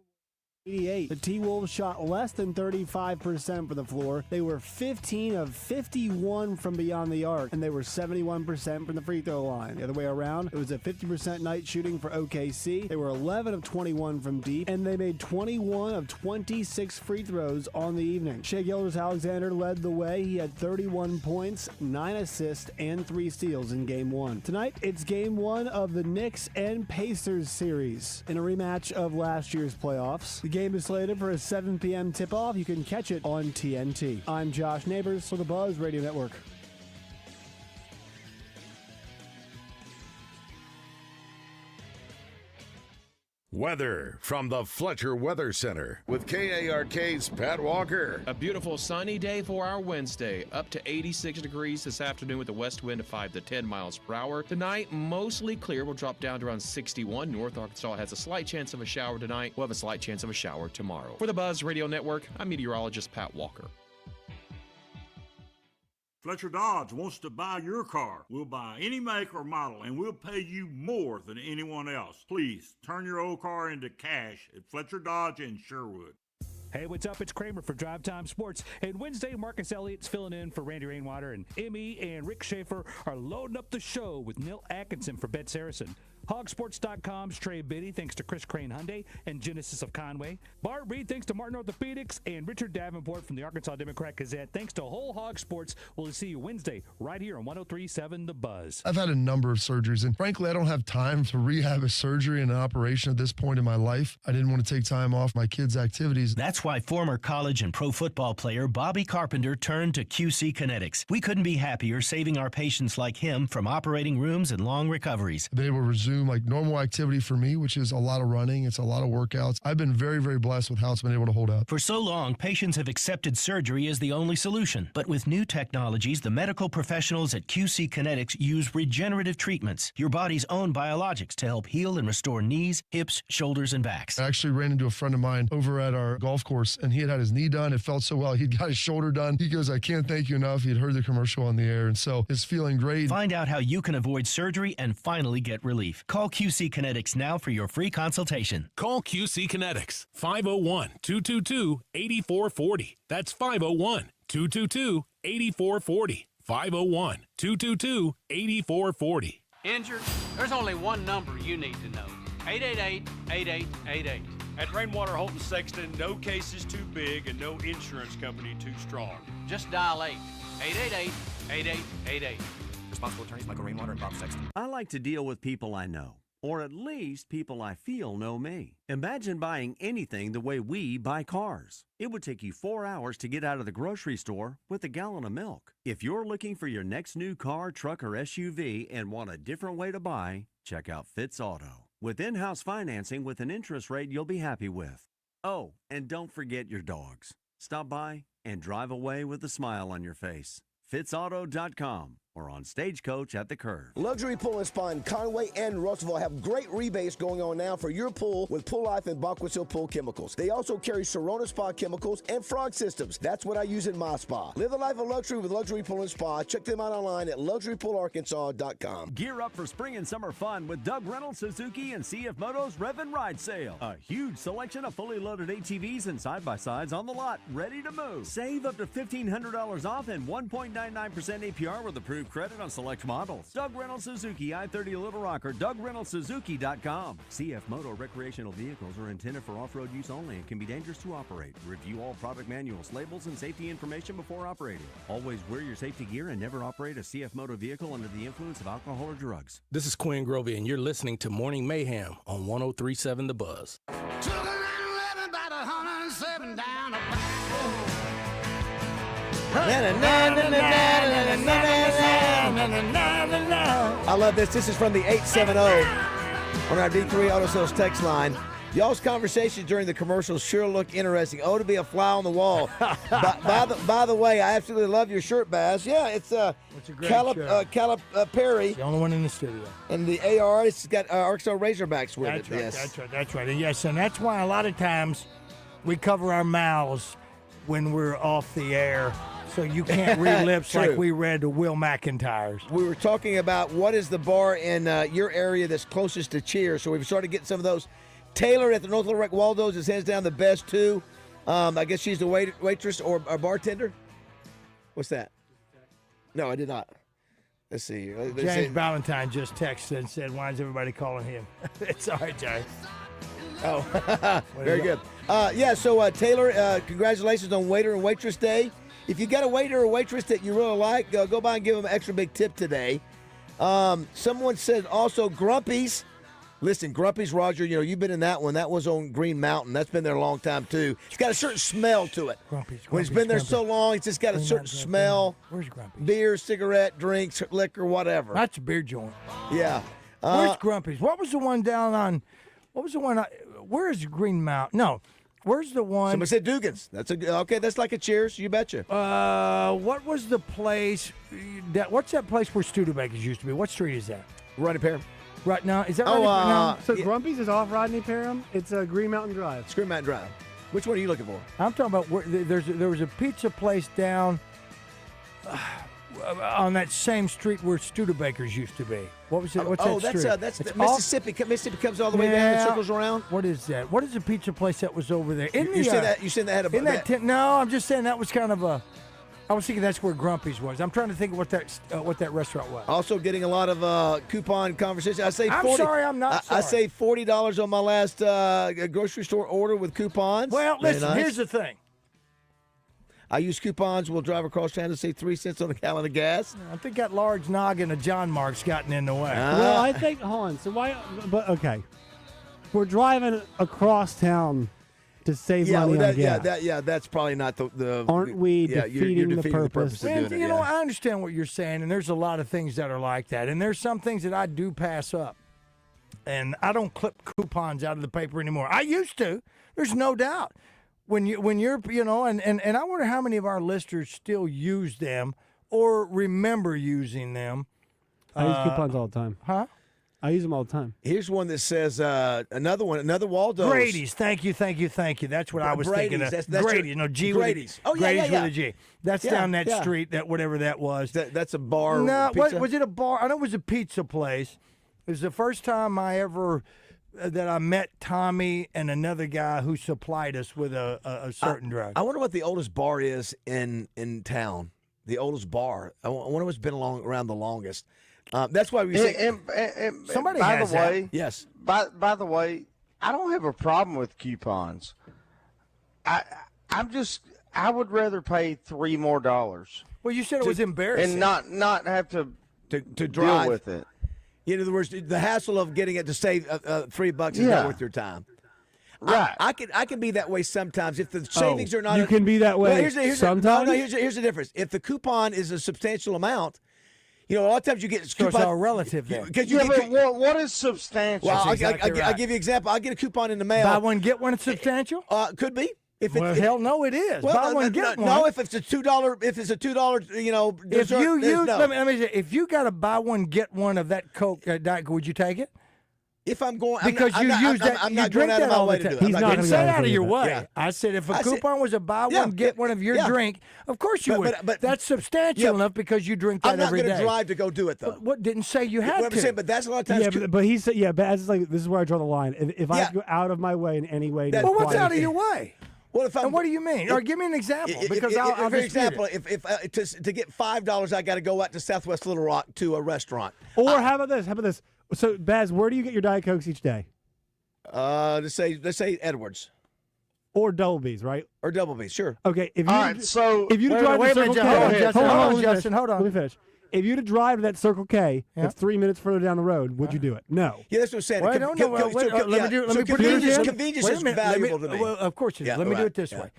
S8: 88. The T-Wolves shot less than 35% from the floor. They were 15 of 51 from beyond the arc, and they were 71% from the free throw line. The other way around, it was a 50% night shooting for OKC. They were 11 of 21 from deep, and they made 21 of 26 free throws on the evening. Shai Gilgeous-Alexander led the way. He had 31 points, 9 assists, and 3 steals in Game 1. Tonight, it's Game 1 of the Knicks and Pacers series in a rematch of last year's playoffs. The game is slated for a 7 p.m. tip-off. You can catch it on TNT. I'm Josh Neighbors for the Buzz Radio Network.
S9: Weather from the Fletcher Weather Center with KARK's Pat Walker.
S17: A beautiful sunny day for our Wednesday. Up to 86 degrees this afternoon with a west wind of 5 to 10 miles per hour. Tonight, mostly clear. We'll drop down to around 61. North Arkansas has a slight chance of a shower tonight. We'll have a slight chance of a shower tomorrow. For the Buzz Radio Network, I'm meteorologist Pat Walker.
S19: Fletcher Dodge wants to buy your car. We'll buy any make or model, and we'll pay you more than anyone else. Please turn your old car into cash at Fletcher Dodge in Sherwood.
S18: Hey, what's up? It's Kramer for Drive Time Sports. And Wednesday, Marcus Elliott's filling in for Randy Rainwater, and Emmy and Rick Schaefer are loading up the show with Neil Atkinson for Bet Saracen. Hogsports.com's Trey Biddy, thanks to Chris Crane Hyundai and Genesis of Conway. Bart Reed, thanks to Martin Orthopedics, and Richard Davenport from the Arkansas Democrat Gazette. Thanks to Whole Hog Sports. We'll see you Wednesday right here on 103.7 The Buzz.
S21: I've had a number of surgeries, and frankly, I don't have time to rehab a surgery and an operation at this point in my life. I didn't want to take time off my kids' activities.
S22: That's why former college and pro football player Bobby Carpenter turned to QC Kinetics. We couldn't be happier saving our patients like him from operating rooms and long recoveries.
S21: I've been able to resume like normal activity for me, which is a lot of running. It's a lot of workouts. I've been very, very blessed with how it's been able to hold up.
S22: For so long, patients have accepted surgery as the only solution. But with new technologies, the medical professionals at QC Kinetics use regenerative treatments, your body's own biologics, to help heal and restore knees, hips, shoulders, and backs.
S21: I actually ran into a friend of mine over at our golf course, and he had his knee done. It felt so well. He'd got his shoulder done. He goes, I can't thank you enough. He'd heard the commercial on the air, and so it's feeling great.
S22: Find out how you can avoid surgery and finally get relief. Call QC Kinetics now for your free consultation.
S23: Call QC Kinetics, 501-222-8440. That's 501-222-8440. 501-222-8440.
S24: Injured? There's only one number you need to know. 888-8888.
S25: At Rainwater Holton Sexton, no case is too big and no insurance company too strong.
S24: Just dial 888-8888.
S27: Responsible attorneys Michael Rainwater and Bob Sexton. I like to deal with people I know, or at least people I feel know me. Imagine buying anything the way we buy cars. It would take you 4 hours to get out of the grocery store with a gallon of milk. If you're looking for your next new car, truck, or SUV and want a different way to buy, check out Fitz Auto. With in-house financing with an interest rate you'll be happy with. Oh, and don't forget your dogs. Stop by and drive away with a smile on your face. FitzAuto.com. or on Stagecoach at the Curve.
S1: Luxury Pool and Spa in Conway and Russellville have great rebates going on now for your pool with Pool Life and Backwoods Hill Pool Chemicals. They also carry Serona Spa Chemicals and Frog Systems. That's what I use in my spa. Live a life of luxury with Luxury Pool and Spa. Check them out online at luxurypoolarkansas.com.
S27: Gear up for spring and summer fun with Doug Reynolds Suzuki and CF Moto's Rev and Ride sale. A huge selection of fully loaded ATVs and side-by-sides on the lot, ready to move. Save up to $1,500 off and 1.99% APR with approved credit on select models. Doug Reynolds Suzuki, I-30 Little Rock, or DougReynoldsSuzuki.com. CF Moto recreational vehicles are intended for off-road use only and can be dangerous to operate. Review all product manuals, labels, and safety information before operating. Always wear your safety gear and never operate a CF Moto vehicle under the influence of alcohol or drugs.
S23: This is Quinn Grovey, and you're listening to Morning Mayhem on 103.7 The Buzz.
S1: I love this. This is from the 870 on our D3 Auto Sales text line. Y'all's conversations during the commercials sure look interesting. Oh, to be a fly on the wall. by the way, I absolutely love your shirt, Baz. Yeah, it's Calip Perry.
S2: The only one in the studio.
S1: And the AR, it's got Arkansas Razorbacks with
S2: that's
S1: it.
S2: Right,
S1: yes.
S2: That's right. And yes, and that's why a lot of times we cover our mouths when we're off the air, so you can't read lips like we read to Will McIntyre's.
S1: We were talking about what is the bar in your area that's closest to Cheers, so we've started getting some of those. Taylor at the North Little Rock Waldo's is hands down the best, too. I guess she's the waitress or bartender. What's that? No, I did not. Let's see.
S2: James Valentine just texted and said, why is everybody calling him? It's all right, Jay.
S1: Oh, very good. So Taylor, congratulations on Waiter and Waitress Day. If you got a waiter or waitress that you really like, go by and give them an extra big tip today. Someone said also Grumpy's. Listen, Grumpy's, Roger, you've been in that one. That was on Green Mountain. That's been there a long time, too. It's got a certain smell to it.
S2: Grumpy's,
S1: when it's been there so long, it's just got a certain smell.
S2: Where's Grumpy's?
S1: Beer, cigarette, drinks, liquor, whatever.
S2: That's a beer joint.
S1: Yeah.
S2: Where's Grumpy's? What was the one down on, where is Green Mountain? No. Where's the one?
S1: Somebody said Dugan's. That's like a Cheers. You betcha.
S2: What was the place? What's that place where Studebakers used to be? What street is that?
S1: Rodney Parham.
S2: Right now, is that Rodney Parham?
S8: So Grumpy's is off Rodney Parham. It's Green Mountain Drive.
S1: It's Green Mountain Drive. Which one are you looking for?
S2: I'm talking about where there was a pizza place down on that same street where Studebakers used to be. What was it? What's that street?
S1: That's Mississippi. Mississippi comes all the way down and circles around.
S2: What is that? What is the pizza place that was over there?
S1: You said that had a.
S2: No, I'm just saying that was kind of a. I was thinking that's where Grumpy's was. I'm trying to think of what that restaurant was.
S1: Also getting a lot of coupon conversation.
S2: I'm sorry, I'm not sorry.
S1: I saved $40 on my last grocery store order with coupons.
S2: Well, listen, here's the thing.
S1: I use coupons. We'll drive across town to save 3 cents on a gallon of gas.
S2: I think that large noggin of John Mark's gotten in the way.
S8: Well, I think, hold on. So why, but okay. We're driving across town to save money on gas.
S1: That's probably not the
S8: Aren't we defeating the purpose?
S2: And, I understand what you're saying, and there's a lot of things that are like that. And there's some things that I do pass up. And I don't clip coupons out of the paper anymore. I used to. There's no doubt. When you're, and I wonder how many of our listeners still use them or remember using them.
S8: I use coupons all the time.
S2: Huh?
S8: I use them all the time.
S1: Here's one that says another Waldo's.
S2: Grady's. Thank you. That's what I was thinking of.
S1: That's
S2: Grady's.
S1: Grady's.
S2: Grady's with a G. That's down that street, that whatever that was.
S1: That's a bar.
S2: No,
S1: pizza?
S2: Was it a bar? I know it was a pizza place. It was the first time that I met Tommy and another guy who supplied us with a certain drug.
S1: I wonder what the oldest bar is in town. The oldest bar. I wonder what's been around the longest. That's why we say.
S2: Somebody
S27: by
S2: has
S27: the way,
S2: that.
S1: Yes.
S27: By the way, I don't have a problem with coupons. I would rather pay $3 more.
S2: Well, you said it was embarrassing,
S27: and not have to
S1: drive
S27: deal with it.
S1: In other words, the hassle of getting it to save $3 is not worth your time.
S27: Right.
S1: I can be that way sometimes if the savings are not.
S8: You can be that way sometimes.
S1: Here's the difference. If the coupon is a substantial amount, a lot of times you get
S2: so it's all relative then.
S27: What is substantial?
S1: Well,
S2: Exactly
S1: I'll give you an example. I'll get a coupon in the mail.
S2: Buy one, get one substantial?
S1: Could be.
S2: Well, hell no, it is.
S1: Well,
S2: Buy one, get one.
S1: No, if it's a $2,
S2: if
S1: dessert,
S2: you use,
S1: no.
S2: let me say, if you got to buy one, get one of that Coke, Diet Coke, would you take it?
S1: If I'm going,
S2: because you use that,
S1: I'm
S2: you
S1: not
S2: drink
S1: going out of
S2: that
S1: my
S2: all
S1: way
S2: the
S1: to
S2: time.
S1: do it.
S2: He's not going to say out of your way.
S1: Yeah.
S2: I said if a
S1: I said-
S2: coupon was a buy one, get one of your drink, of course you would.
S1: But
S2: that's substantial enough because you drink that every day.
S1: I'm not going to drive to go do it, though.
S2: What didn't say you had
S1: What I'm
S2: to?
S1: saying, but that's a lot of times.
S8: But he said, but it's like, this is where I draw the line. If I go out of my way in any way to
S2: Well, what's
S8: acquire-
S2: out of your way?
S1: Well, if
S2: and what do you mean? Or give me an example, because I'll
S1: for
S2: dispute
S1: example,
S2: it.
S1: if to get $5, I got to go out to Southwest Little Rock to a restaurant.
S8: Or how about this? How about this? So, Baz, where do you get your Diet Cokes each day?
S1: Let's say Edwards.
S8: Or Double B's, right?
S1: Or Double B's, sure.
S8: Okay. If you
S15: All right, so
S8: if you
S2: Wait,
S8: drive
S2: wait
S8: to
S2: a minute,
S8: Circle K,
S2: hold on, Justin, hold on, Justin, hold on.
S8: Let me finish. If you to drive to that Circle K,
S2: Yeah.
S8: that's 3 minutes further down the road, would you do it? No.
S1: Yeah, that's what I'm saying.
S2: Well, I don't know. Let me put it this way.
S1: Convenience
S2: Wait a
S1: is
S2: minute,
S1: valuable to me.
S2: Well, of course it is.
S1: Yeah,
S2: Let me do
S1: right,
S2: it this
S1: yeah.
S2: way.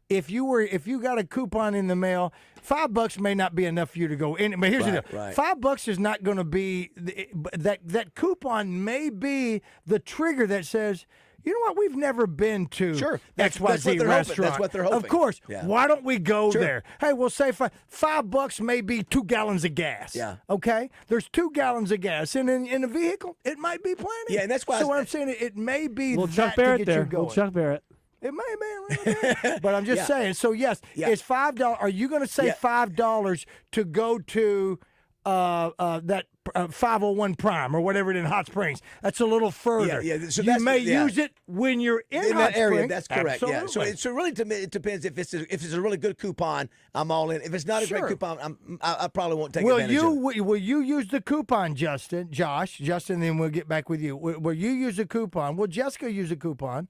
S2: If you got a coupon in the mail, $5 may not be enough for you to go in. But here's the deal:
S1: right.
S2: $5 is not going to be that coupon may be the trigger that says, you know what, we've never been to
S1: That's what
S2: XYZ
S1: they're
S2: restaurant.
S1: hoping. That's what they're hoping.
S2: Of course.
S1: Yeah.
S2: Why don't we go
S1: Sure.
S2: there? Hey, we'll say $5 may be 2 gallons of gas.
S1: Yeah.
S2: Okay. There's 2 gallons of gas, and in a vehicle, it might be plenty.
S1: Yeah, and that's why.
S2: So what I'm saying, it may be
S8: Well,
S2: that
S8: Chuck
S2: to
S8: Barrett
S2: get
S8: there.
S2: you going.
S8: Well, Chuck Barrett.
S2: It may be a little bit, but I'm just
S1: Yeah.
S2: saying. So yes,
S1: Yeah.
S2: it's $5. Are you going to say $5 to go to that 501 Prime or whatever it is in Hot Springs? That's a little further.
S1: Yeah, so
S2: you
S1: that's
S2: may
S1: yeah.
S2: use it when you're in
S1: in
S2: Hot
S1: that area.
S2: Springs.
S1: That's correct. Yeah.
S2: Absolutely.
S1: So really, to me, it depends. If it's a really good coupon, I'm all in. If it's not a great
S2: Sure.
S1: coupon, I probably won't take
S2: Will
S1: advantage of it.
S2: will you use the coupon, Josh, then we'll get back with you. Will you use a coupon? Will Jessica use a coupon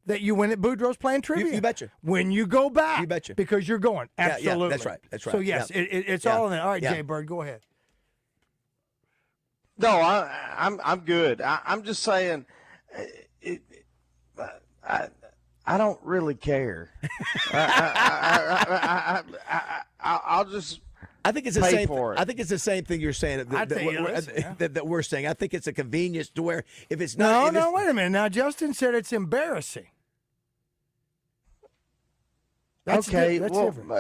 S2: that you win at Boudreaux's playing trivia?
S1: You betcha.
S2: When you go back.
S1: You betcha.
S2: Because you're going.
S1: Yeah,
S2: Absolutely.
S1: that's right. That's right.
S2: So, yes,
S1: Yeah.
S2: it's
S1: Yeah.
S2: all in there. All right,
S1: Yeah.
S2: Jay Bird, go ahead.
S15: No, I'm good. I'm just saying, I don't really care. I'll just.
S1: I think it's the
S15: pay
S1: same.
S15: for it.
S1: I think it's the same thing you're saying that we're saying. I think it's a convenience to where if it's not.
S2: No, wait a minute. Now, Justin said it's embarrassing. That's
S15: okay,
S2: that's
S15: well,
S2: different.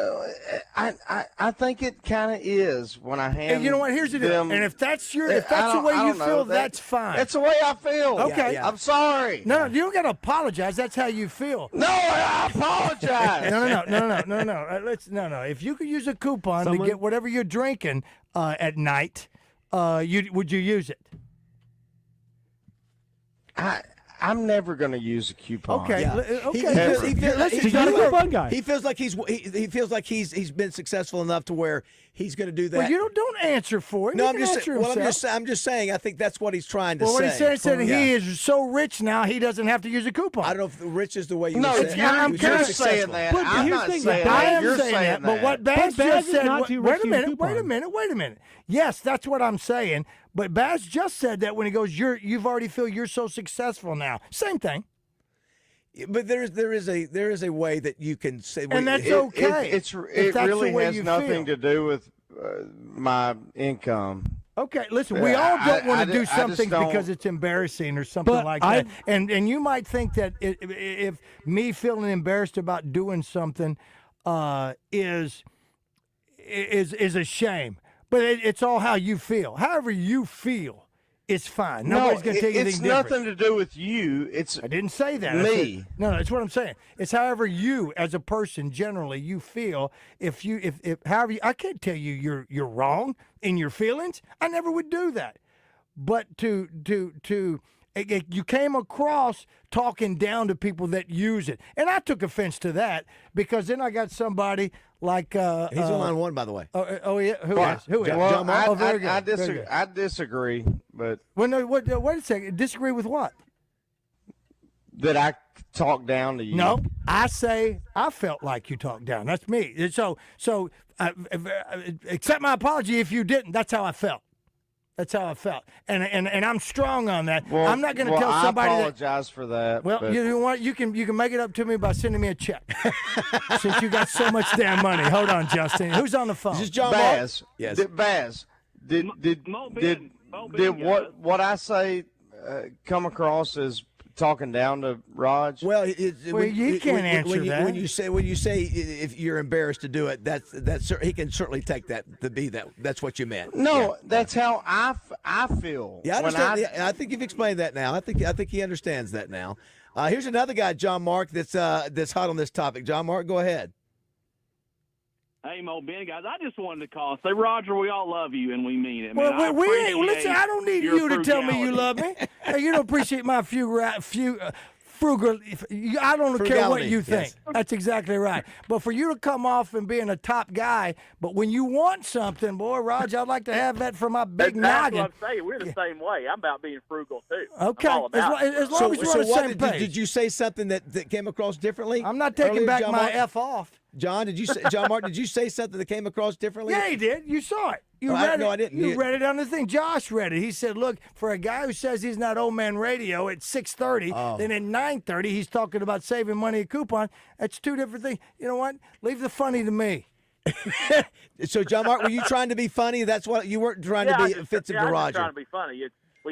S15: I think it kind of is when I hand.
S2: And you know what? Here's the deal.
S15: them-
S2: And if that's the
S15: I
S2: way you
S15: don't know.
S2: feel, that's fine.
S15: That's the way I feel.
S2: Okay.
S15: I'm sorry.
S2: No, you don't got to apologize. That's how you feel.
S15: No, I apologize.
S2: No. If you could use a coupon to get whatever you're drinking at night, would you use it?
S15: I'm never going to use a coupon.
S2: Okay.
S1: Yeah.
S2: Okay.
S8: He's not a coupon guy.
S1: He feels like he's been successful enough to where he's going to do that.
S2: Well, you don't answer for it.
S1: No,
S2: He
S1: I'm
S2: can
S1: just
S2: answer
S1: well,
S2: himself.
S1: I'm just saying. I think that's what he's trying to
S2: Well,
S1: say.
S2: what he said he is so rich now he doesn't have to use a coupon.
S1: I don't know if rich is the way you
S15: No,
S1: would say.
S15: I'm
S1: You're
S15: just saying that.
S8: But
S15: I'm
S8: here's
S15: not
S8: the thing,
S15: saying
S2: I
S15: that.
S2: am
S15: You're
S2: saying that. But what
S8: But
S2: Baz
S8: Baz
S2: just
S8: is
S2: said.
S8: not too rich to use a coupon.
S2: Wait a minute. Yes, that's what I'm saying. But Baz just said that when he goes, you've already feel you're so successful now. Same thing.
S1: But there is a way that you can say,
S2: And that's okay.
S15: It
S2: if that's
S15: really
S2: the way
S15: has
S2: you
S15: nothing
S2: feel.
S15: to do with my income.
S2: Okay, listen, we all don't want to do
S15: just
S2: something
S15: don't-
S2: because it's embarrassing or something
S8: But
S2: like that. And you might think that if me feeling embarrassed about doing something is a shame. But it's all how you feel. However you feel, it's fine. Nobody's going to tell you anything different.
S15: It's nothing to do with you. It's
S2: I didn't say that.
S15: me.
S2: No, that's what I'm saying. It's however you, as a person, generally you feel. If however you, I can't tell you you're wrong in your feelings. I never would do that. But you came across talking down to people that use it, and I took offense to that because then I got somebody like
S1: he's on line one, by the way.
S2: Yeah, who is?
S15: Well,
S2: John Moore? Very good.
S15: I
S2: Very good.
S15: disagree, but
S2: Well, no, wait a second. Disagree with what?
S15: that I talk down to you.
S2: No, I say I felt like you talked down. That's me. So accept my apology if you didn't. That's how I felt. That's how I felt, and I'm strong on that.
S15: Well,
S2: I'm not going to tell somebody
S15: I
S2: that.
S15: apologize for that.
S2: Well,
S15: but
S2: you know what? You can make it up to me by sending me a check. Since you got so much damn money. Hold on, Justin. Who's on the phone?
S1: This is John
S15: Baz.
S1: Yes.
S15: Baz. Did what I say come across as talking down to Raj?
S1: Well,
S2: you can't answer that.
S1: When you say if you're embarrassed to do it, that's he can certainly take that to be that. That's what you meant.
S15: No, that's how I feel.
S1: Yeah, I understand. I think you've explained that now. I think he understands that now. Here's another guy, John Mark, that's hot on this topic. John Mark, go ahead.
S3: Hey, Mo Ben, guys, I just wanted to call and say, Roger, we all love you, and we mean it.
S2: Well,
S3: Man,
S2: listen, I don't need you to tell me you love me. Hey, you don't appreciate my frugal. I don't care what you think.
S1: Yes.
S2: That's exactly right. But for you to come off and being a top guy, but when you want something, boy, Raj, I'd like to have that for my big noggin.
S3: That's what I'm saying. We're the same way. I'm about being frugal, too.
S2: Okay.
S3: I'm all about
S2: as long as we're on the same page.
S1: Did you say something that came across differently?
S2: I'm not taking back my F off.
S1: John, John Mark, did you say something that came across differently?
S2: Yeah, he did. You saw it. You read it.
S1: No, I didn't.
S2: You read it on the thing. Josh read it. He said, look, for a guy who says he's not old man radio at 6:30, then at 9:30 he's talking about saving money at coupon. That's two different things. You know what? Leave the funny to me.
S1: So, John Mark, were you trying to be funny? That's what you weren't trying to be offensive to
S3: I'm
S1: Roger.
S3: just trying to be funny.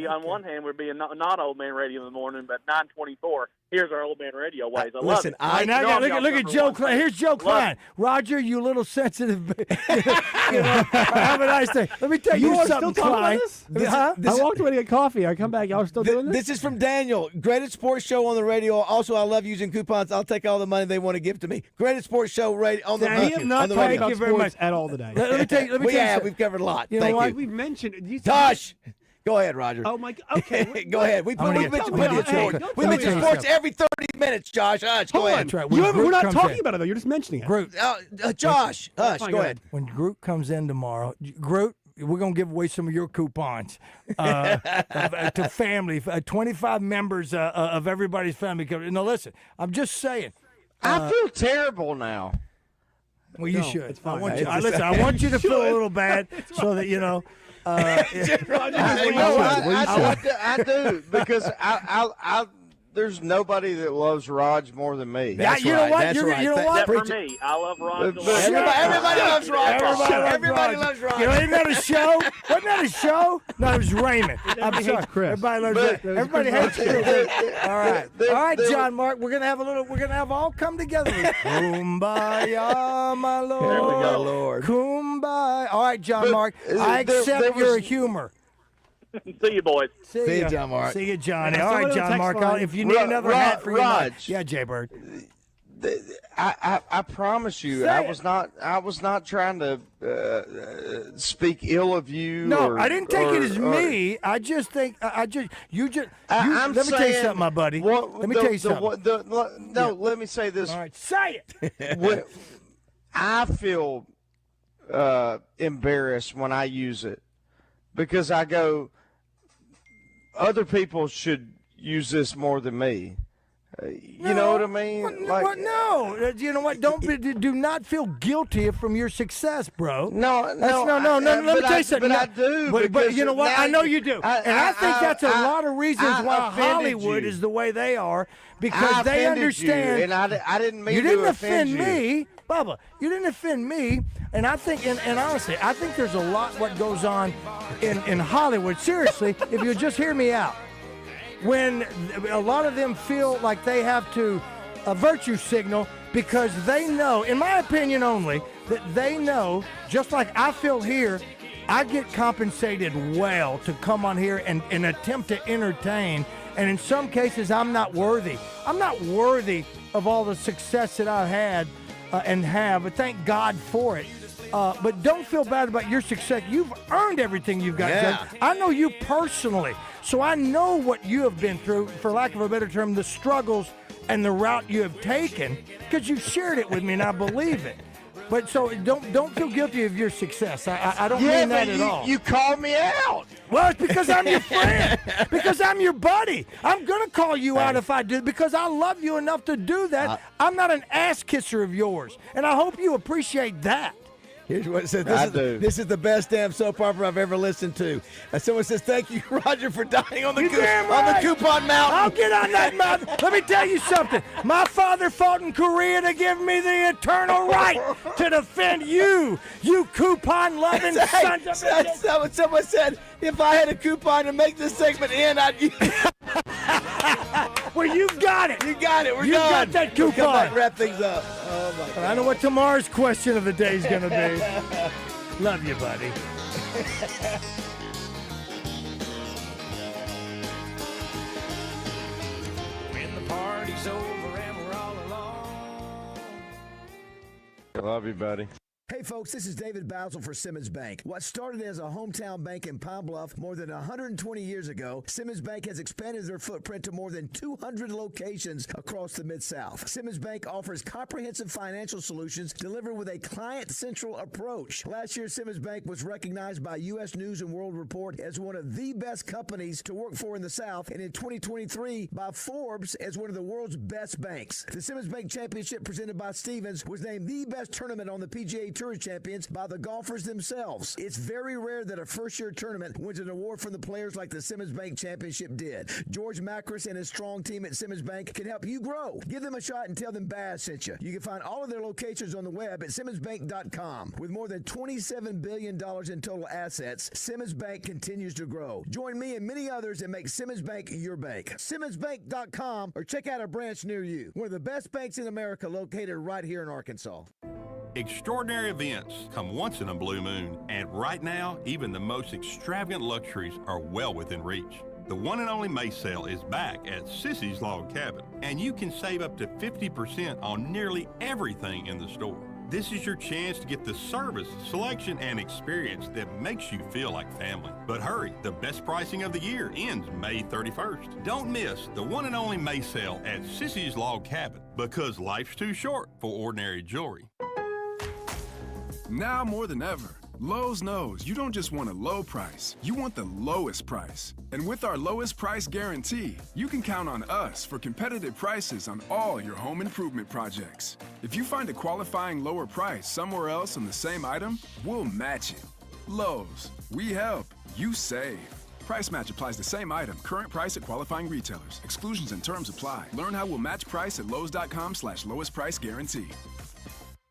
S3: On one hand, we're being not old man radio in the morning, but 9:24. Here's our old man radio ways. I love it.
S2: Look at Joe Klein. Here's Joe Klein. Roger, you little sensitive. Have a nice day. Let me tell you something, Klein.
S8: I walked away to get coffee. I come back. Y'all still doing this?
S1: This is from Daniel. Greatest sports show on the radio. Also, I love using coupons. I'll take all the money they want to give to me. Greatest sports show radio on the radio.
S8: We have not talked about sports at all today.
S2: Let me tell you.
S1: We've covered a lot.
S8: You
S1: Thank
S8: know what?
S1: you.
S8: We've mentioned.
S1: Tosh. Go ahead, Roger.
S8: Oh, my God. Okay.
S1: Go ahead. We mentioned plenty of sports. We mention sports every 30 minutes, Josh. Hush, go ahead.
S8: We're not talking about it, though. You're just mentioning it.
S2: Groot.
S1: Josh, hush, go ahead.
S2: When Groot comes in tomorrow, Groot, we're going to give away some of your coupons to family, 25 members of everybody's family. Now, listen, I'm just saying.
S15: I feel terrible now.
S2: Well, you should. It's fine. I want you to feel a little bad so that, you know.
S15: I do because I there's nobody that loves Raj more than me.
S2: That's you know what?
S1: That's right.
S3: You know what? Except for me. I love Raj.
S1: Everybody loves Raj. Everybody loves Raj.
S2: You know, isn't that a show? Wasn't that a show? No, it was Raymond. I'm sorry. Everybody loves Chris. Everybody hates Chris. All right, John Mark. We're gonna have all come together. Kumbaya, my Lord.
S1: There we go, Lord.
S2: Kumbaya. All right, John Mark. I accept your humor.
S3: See you, boys.
S1: See you, John Mark.
S2: See you, Johnny. All right, John Mark. If you need another hat for your night. Yeah, Jay Bird.
S15: I promise you, I was not trying to speak ill of you.
S2: No, I didn't take it as me. I just think let me tell you something, my buddy. Let me tell you something.
S15: Let me say this.
S2: All right, say it.
S15: I feel embarrassed when I use it because I go, other people should use this more than me. You know what I mean?
S2: No. You know what? Do not feel guilty from your success, bro.
S15: No.
S2: Let me tell you something.
S15: But I do.
S2: But you know what? I know you do. I think that's a lot of reasons why Hollywood is the way they are, because they understand.
S15: And I didn't mean
S2: you didn't
S15: to
S2: offend
S15: you.
S2: Me, Bubba. You didn't offend me. And I think, and honestly, I think there's a lot what goes on in Hollywood. Seriously, if you'll just hear me out. When a lot of them feel like they have to virtue signal because they know, in my opinion only, that they know, just like I feel here, I get compensated well to come on here and attempt to entertain. And in some cases, I'm not worthy. I'm not worthy of all the success that I've had and have, but thank God for it. But don't feel bad about your success. You've earned everything you've got done. I know you personally, so I know what you have been through, for lack of a better term, the struggles and the route you have taken, because you've shared it with me, and I believe it. But so don't feel guilty of your success. I don't mean that at all.
S15: You called me out.
S2: Well, it's because I'm your friend. Because I'm your buddy. I'm going to call you out if I do, because I love you enough to do that. I'm not an ass kisser of yours, and I hope you appreciate that.
S1: Here's what it says. This is the best damn soap opera I've ever listened to. Someone says, thank you, Roger, for dying on the coupon mountain.
S2: I'll get on that mountain. Let me tell you something. My father fought in Korea to give me the eternal right to defend you coupon-loving sons of a bitch.
S1: Someone said, if I had a coupon to make this segment end, I'd use
S2: Well, you've got it.
S1: You got it. We're
S2: you
S1: done.
S2: got that
S1: We'll
S2: coupon.
S1: come back and wrap things up. Oh, my God.
S2: I know what tomorrow's question of the day is going to be. Love you, buddy.
S16: When the party's over and we're all alone.
S15: I love you, buddy.
S1: Hey folks, this is David BAZZEL for Simmons Bank. What started as a hometown bank in Pine Bluff more than 120 years ago, Simmons Bank has expanded their footprint to more than 200 locations across the Mid-South. Simmons Bank offers comprehensive financial solutions delivered with a client-central approach. Last year, Simmons Bank was recognized by U.S. News & World Report as one of the best companies to work for in the South, and in 2023 by Forbes as one of the world's best banks. The Simmons Bank Championship presented by Stevens was named the best tournament on the PGA Tour Champions by the golfers themselves. It's very rare that a first-year tournament wins an award from the players like the Simmons Bank Championship did. George Macris and his strong team at Simmons Bank can help you grow. Give them a shot and tell them Baz sent you. You can find all of their locations on the web at SimmonsBank.com. With more than $27 billion in total assets, Simmons Bank continues to grow. Join me and many others and make Simmons Bank your bank. SimmonsBank.com or check out a branch near you. One of the best banks in America located right here in Arkansas.
S4: Extraordinary events come once in a blue moon, and right now, even the most extravagant luxuries are well within reach. The one and only May sale is back at Sissy's Log Cabin, and you can save up to 50% on nearly everything in the store. This is your chance to get the service, selection, and experience that makes you feel like family. But hurry, the best pricing of the year ends May 31st. Don't miss the one and only May sale at Sissy's Log Cabin, because life's too short for ordinary jewelry.
S5: Now more than ever, Lowe's knows you don't just want a low price, you want the lowest price. And with our lowest price guarantee, you can count on us for competitive prices on all your home improvement projects. If you find a qualifying lower price somewhere else on the same item, we'll match it. Lowe's, we help, you save. Price match applies the same item, current price at qualifying retailers. Exclusions and terms apply. Learn how we'll match price at lowes.com/lowest price guarantee.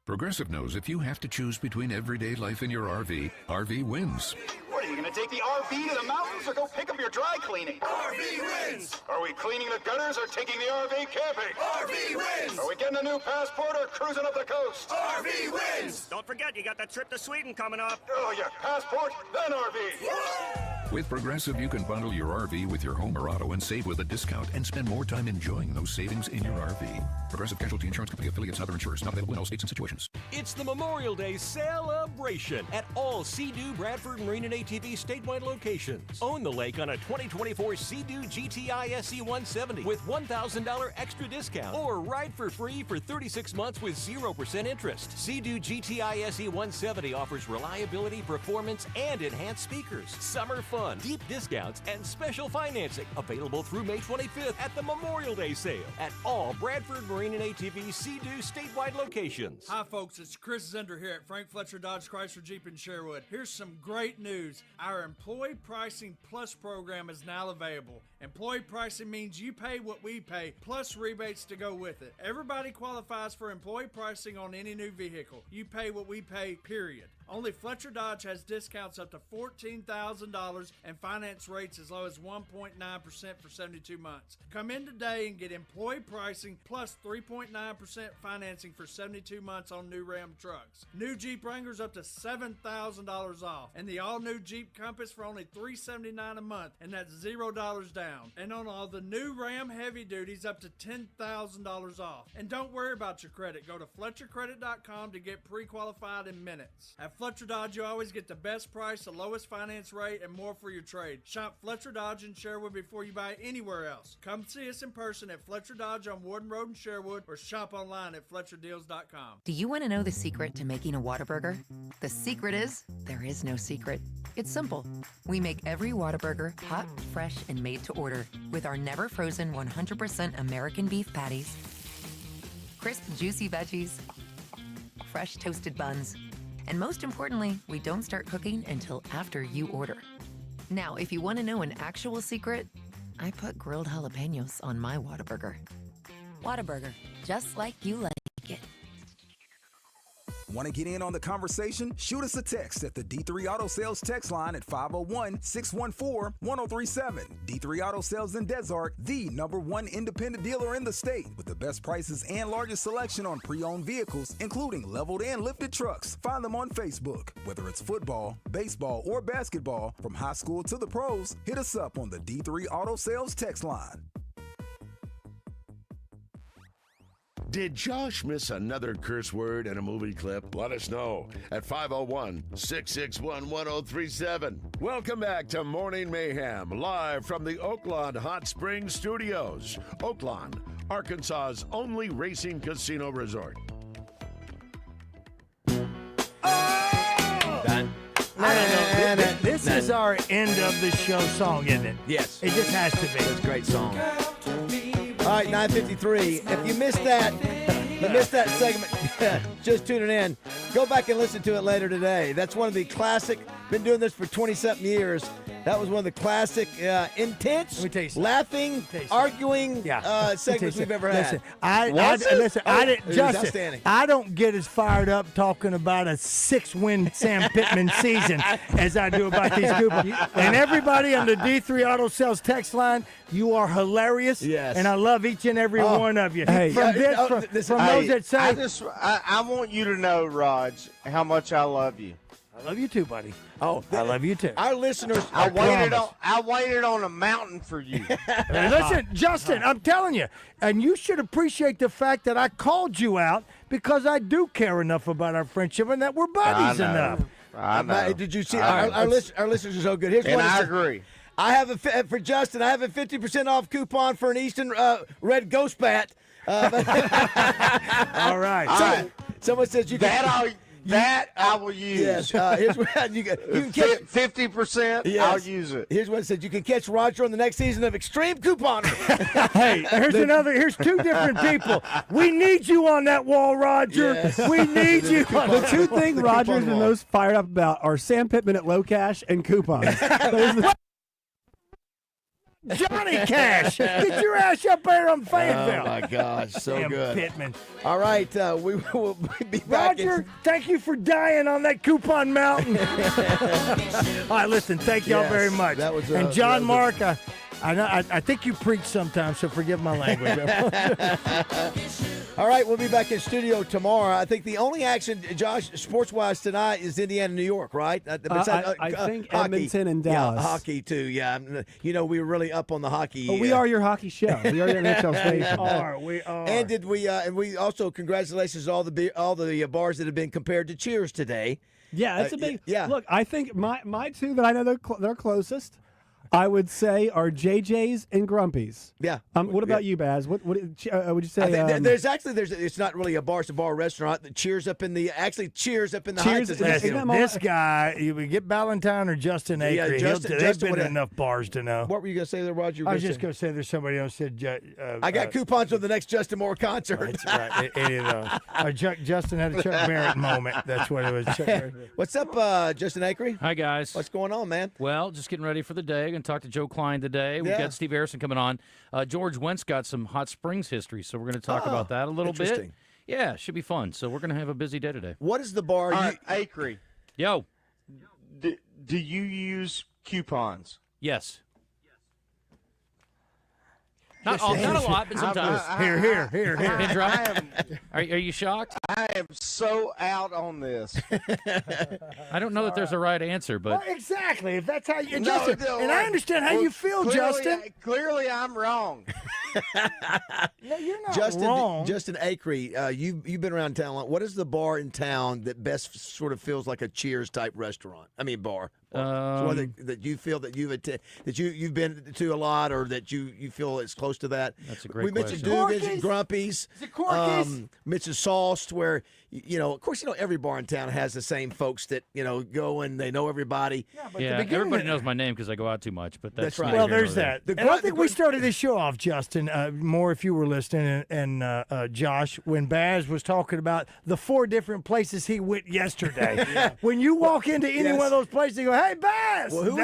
S6: Progressive knows if you have to choose between everyday life and your RV, RV wins.
S11: What, are you going to take the RV to the mountains or go pick up your dry cleaning? RV wins! Are we cleaning the gutters or taking the RV camping? RV wins! Are we getting a new passport or cruising up the coast? RV wins!
S12: Don't forget, you got that trip to Sweden coming up.
S11: Oh, yeah, passport, then RV.
S6: With Progressive, you can bundle your RV with your home or auto and save with a discount and spend more time enjoying those savings in your RV. Progressive Casualty Insurance Company affiliates and other insurers not available in all states and situations.
S13: It's the Memorial Day celebration at all Sea-Doo, Bradford, Marine, and ATV statewide locations. Own the lake on a 2024 Sea-Doo GTI SE 170 with $1,000 extra discount, or ride for free for 36 months with 0% interest. Sea-Doo GTI SE 170 offers reliability, performance, and enhanced speakers. Summer fun, deep discounts, and special financing available through May 25th at the Memorial Day sale at all Bradford, Marine, and ATV Sea-Doo statewide locations.
S20: Hi folks, it's Chris Zender here at Frank Fletcher Dodge Chrysler Jeep in Sherwood. Here's some great news. Our Employee Pricing Plus program is now available. Employee pricing means you pay what we pay, plus rebates to go with it. Everybody qualifies for employee pricing on any new vehicle. You pay what we pay, period. Only Fletcher Dodge has discounts up to $14,000 and finance rates as low as 1.9% for 72 months. Come in today and get employee pricing plus 3.9% financing for 72 months on new Ram trucks. New Jeep Wranglers up to $7,000 off, and the all-new Jeep Compass for only $379 a month, and that's $0 down. And on all the new Ram Heavy Duties up to $10,000 off. And don't worry about your credit. Go to FletcherCredit.com to get pre-qualified in minutes. At Fletcher Dodge, you always get the best price, the lowest finance rate, and more for your trade. Shop Fletcher Dodge in Sherwood before you buy anywhere else. Come see us in person at Fletcher Dodge on Warden Road in Sherwood, or shop online at FletcherDeals.com.
S26: Do you want to know the secret to making a Whataburger? The secret is there is no secret. It's simple. We make every Whataburger hot, fresh, and made to order with our never frozen 100% American beef patties, crisp, juicy veggies, fresh toasted buns, and most importantly, we don't start cooking until after you order. Now, if you want to know an actual secret, I put grilled jalapenos on my Whataburger. Whataburger, just like you like it.
S7: Want to get in on the conversation? Shoot us a text at the D3 Auto Sales text line at 501-614-1037. D3 Auto Sales in Desart, the #1 independent dealer in the state, with the best prices and largest selection on pre-owned vehicles, including leveled and lifted trucks. Find them on Facebook. Whether it's football, baseball, or basketball, from high school to the pros, hit us up on the D3 Auto Sales text line.
S9: Did Josh miss another curse word in a movie clip? Let us know at 501-661-1037. Welcome back to Morning Mayhem, live from the Oaklawn Hot Springs Studios. Oaklawn, Arkansas's only racing casino resort.
S2: This is our end of the show song, isn't it?
S1: Yes.
S2: It just has to be.
S1: It's a great song. All right, 9:53. If you missed that segment, just tuning in, go back and listen to it later today. That's one of the classic, been doing this for 20-something years. That was one of the classic, intense, laughing, arguing segments we've ever had.
S2: Justin, I don't get as fired up talking about a 6-win Sam Pittman season as I do about these coupons. And everybody on the D3 Auto Sales text line, you are hilarious.
S1: Yes.
S2: And I love each and every one of you.
S15: Hey,
S2: from those that say,
S15: I want you to know, Raj, how much I love you.
S2: I love you too, buddy.
S1: Oh,
S2: I love you too.
S1: Our listeners,
S15: I waited on a mountain for you.
S2: Listen, Justin, I'm telling you, and you should appreciate the fact that I called you out because I do care enough about our friendship and that we're buddies enough.
S15: I know.
S1: Did you see? Our listeners are so good. Here's
S15: and
S1: one.
S15: I agree.
S1: I have for Justin. I have a 50% off coupon for an Easton Red Ghost Bat.
S2: All right.
S1: Someone says you can.
S15: That I will use.
S1: Yes. Here's what you can catch
S15: 50%.
S1: Yes.
S15: I'll use it.
S1: Here's what it says: you can catch Roger on the next season of Extreme Couponer.
S2: Hey, here's two different people. We need you on that wall, Roger.
S1: Yes.
S2: We need you.
S8: The two things Roger's the most fired up about are Sam Pittman at low cash and coupons.
S2: Johnny Cash, get your ass up there on Fayetteville.
S1: Oh my gosh, so
S2: Damn
S1: good.
S2: Pittman.
S1: All right, we will be back.
S2: Roger, thank you for dying on that coupon mountain. All right, listen, thank y'all very much.
S1: That was,
S2: and John Mark, I think you preach sometimes, so forgive my language.
S1: All right, we'll be back in studio tomorrow. I think the only action, Josh, sports-wise tonight is Indiana, New York, right?
S8: I think
S1: hockey.
S8: Edmonton and Dallas.
S1: Yeah, hockey too. Yeah, we were really up on the hockey.
S8: But we are your hockey show. We are your NHL station.
S2: We are.
S1: And did we? And we also congratulations to all the bars that have been compared to Cheers today.
S8: Yeah, it's a big.
S1: Yeah.
S8: Look, I think my two that I know they're closest, I would say, are JJ's and Grumpy's.
S1: Yeah.
S8: What about you, Baz? What would you say?
S1: There's it's not really a bar-to-bar restaurant. The Cheers up in the Heights.
S2: This guy, you get Ballantyne or Justin Acre.
S1: Yeah,
S2: they've been in enough bars to know.
S1: What were you going to say there, Roger?
S2: I was just going to say there's somebody else said.
S1: I got coupons for the next Justin Moore concert.
S2: That's right. Any of those. Justin had a Chuck Barrett moment. That's what it was. Chuck Barrett.
S1: What's up, Justin Acre?
S10: Hi, guys.
S1: What's going on, man?
S10: Well, just getting ready for the day. Going to talk to Joe Klein today. We've got Steve Harrison coming on. George Wentz got some Hot Springs history, so we're going to talk about that a little bit. Yeah, it should be fun. So we're going to have a busy day today.
S1: What is the bar?
S15: Acre.
S10: Yo.
S15: Do you use coupons?
S10: Yes. Not a lot, but sometimes.
S2: Here.
S10: Are you shocked?
S15: I am so out on this.
S10: I don't know that there's a right answer, but
S2: well, exactly. If that's how you, and I understand how you feel, Justin.
S15: Clearly, I'm wrong.
S2: No, you're not wrong.
S1: Justin Acre, you've been around town. What is the bar in town that best sort of feels like a Cheers type restaurant? I mean, bar. So that you feel that you've been to a lot, or that you feel it's close to that.
S10: That's a great
S1: We mentioned
S10: question.
S1: Dugan's and Grumpy's.
S2: Is it Corky's?
S1: Mentioned Sauced, where of course, every bar in town has the same folks that go and they know everybody.
S10: Yeah, everybody knows my name because I go out too much. But that's
S1: right.
S2: Well, there's that. And I think we started this show off, Justin, more if you were listening, and Josh, when Baz was talking about the 4 different places he went yesterday. When you walk into any one of those places, you go, "Hey, Baz!"
S1: Well,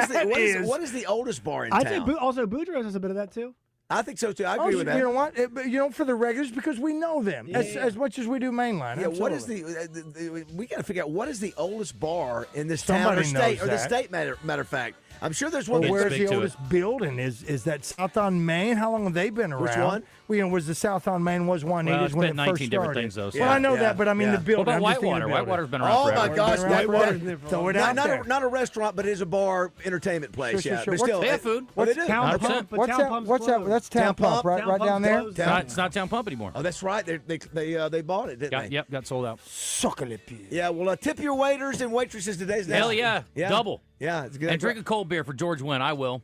S1: what is the oldest bar in town?
S8: I'd say also Boudreaux's has a bit of that too.
S1: I think so too. I agree with that.
S2: You know what? For the regulars, because we know them as much as we do mainline.
S1: Yeah.
S2: Absolutely.
S1: What is we got to figure out what is the oldest bar in this
S2: Somebody
S1: town or state,
S2: knows
S1: or the
S2: that.
S1: state? Matter of fact, I'm sure there's one.
S2: Where's the oldest building? Is that South on Main? How long have they been around?
S1: Which one?
S2: Was the South on Main was 180s
S10: Well, it's
S2: when
S10: been
S2: it
S10: 19
S2: first
S10: different
S2: started.
S10: things, though. So.
S2: Well, I know that, but I mean the building.
S10: What about
S2: I'm just thinking
S10: Whitewater?
S2: the building.
S10: Whitewater's been around forever.
S1: Oh my gosh, Whitewater!
S2: Throw it out there.
S1: Not a restaurant, but it is a bar, entertainment place.
S2: Sure.
S1: But still,
S10: They have food.
S1: Well, they do.
S2: Town Pump? What's that? That's Town Pump, right down there.
S10: It's not Town Pump anymore.
S1: Oh, that's right. They bought it, didn't they?
S10: Yep, got sold out.
S1: Yeah, well, tip your waiters and waitresses today's day.
S10: Hell yeah. Double.
S1: Yeah, it's good.
S10: And drink a cold beer for George Wynn. I will.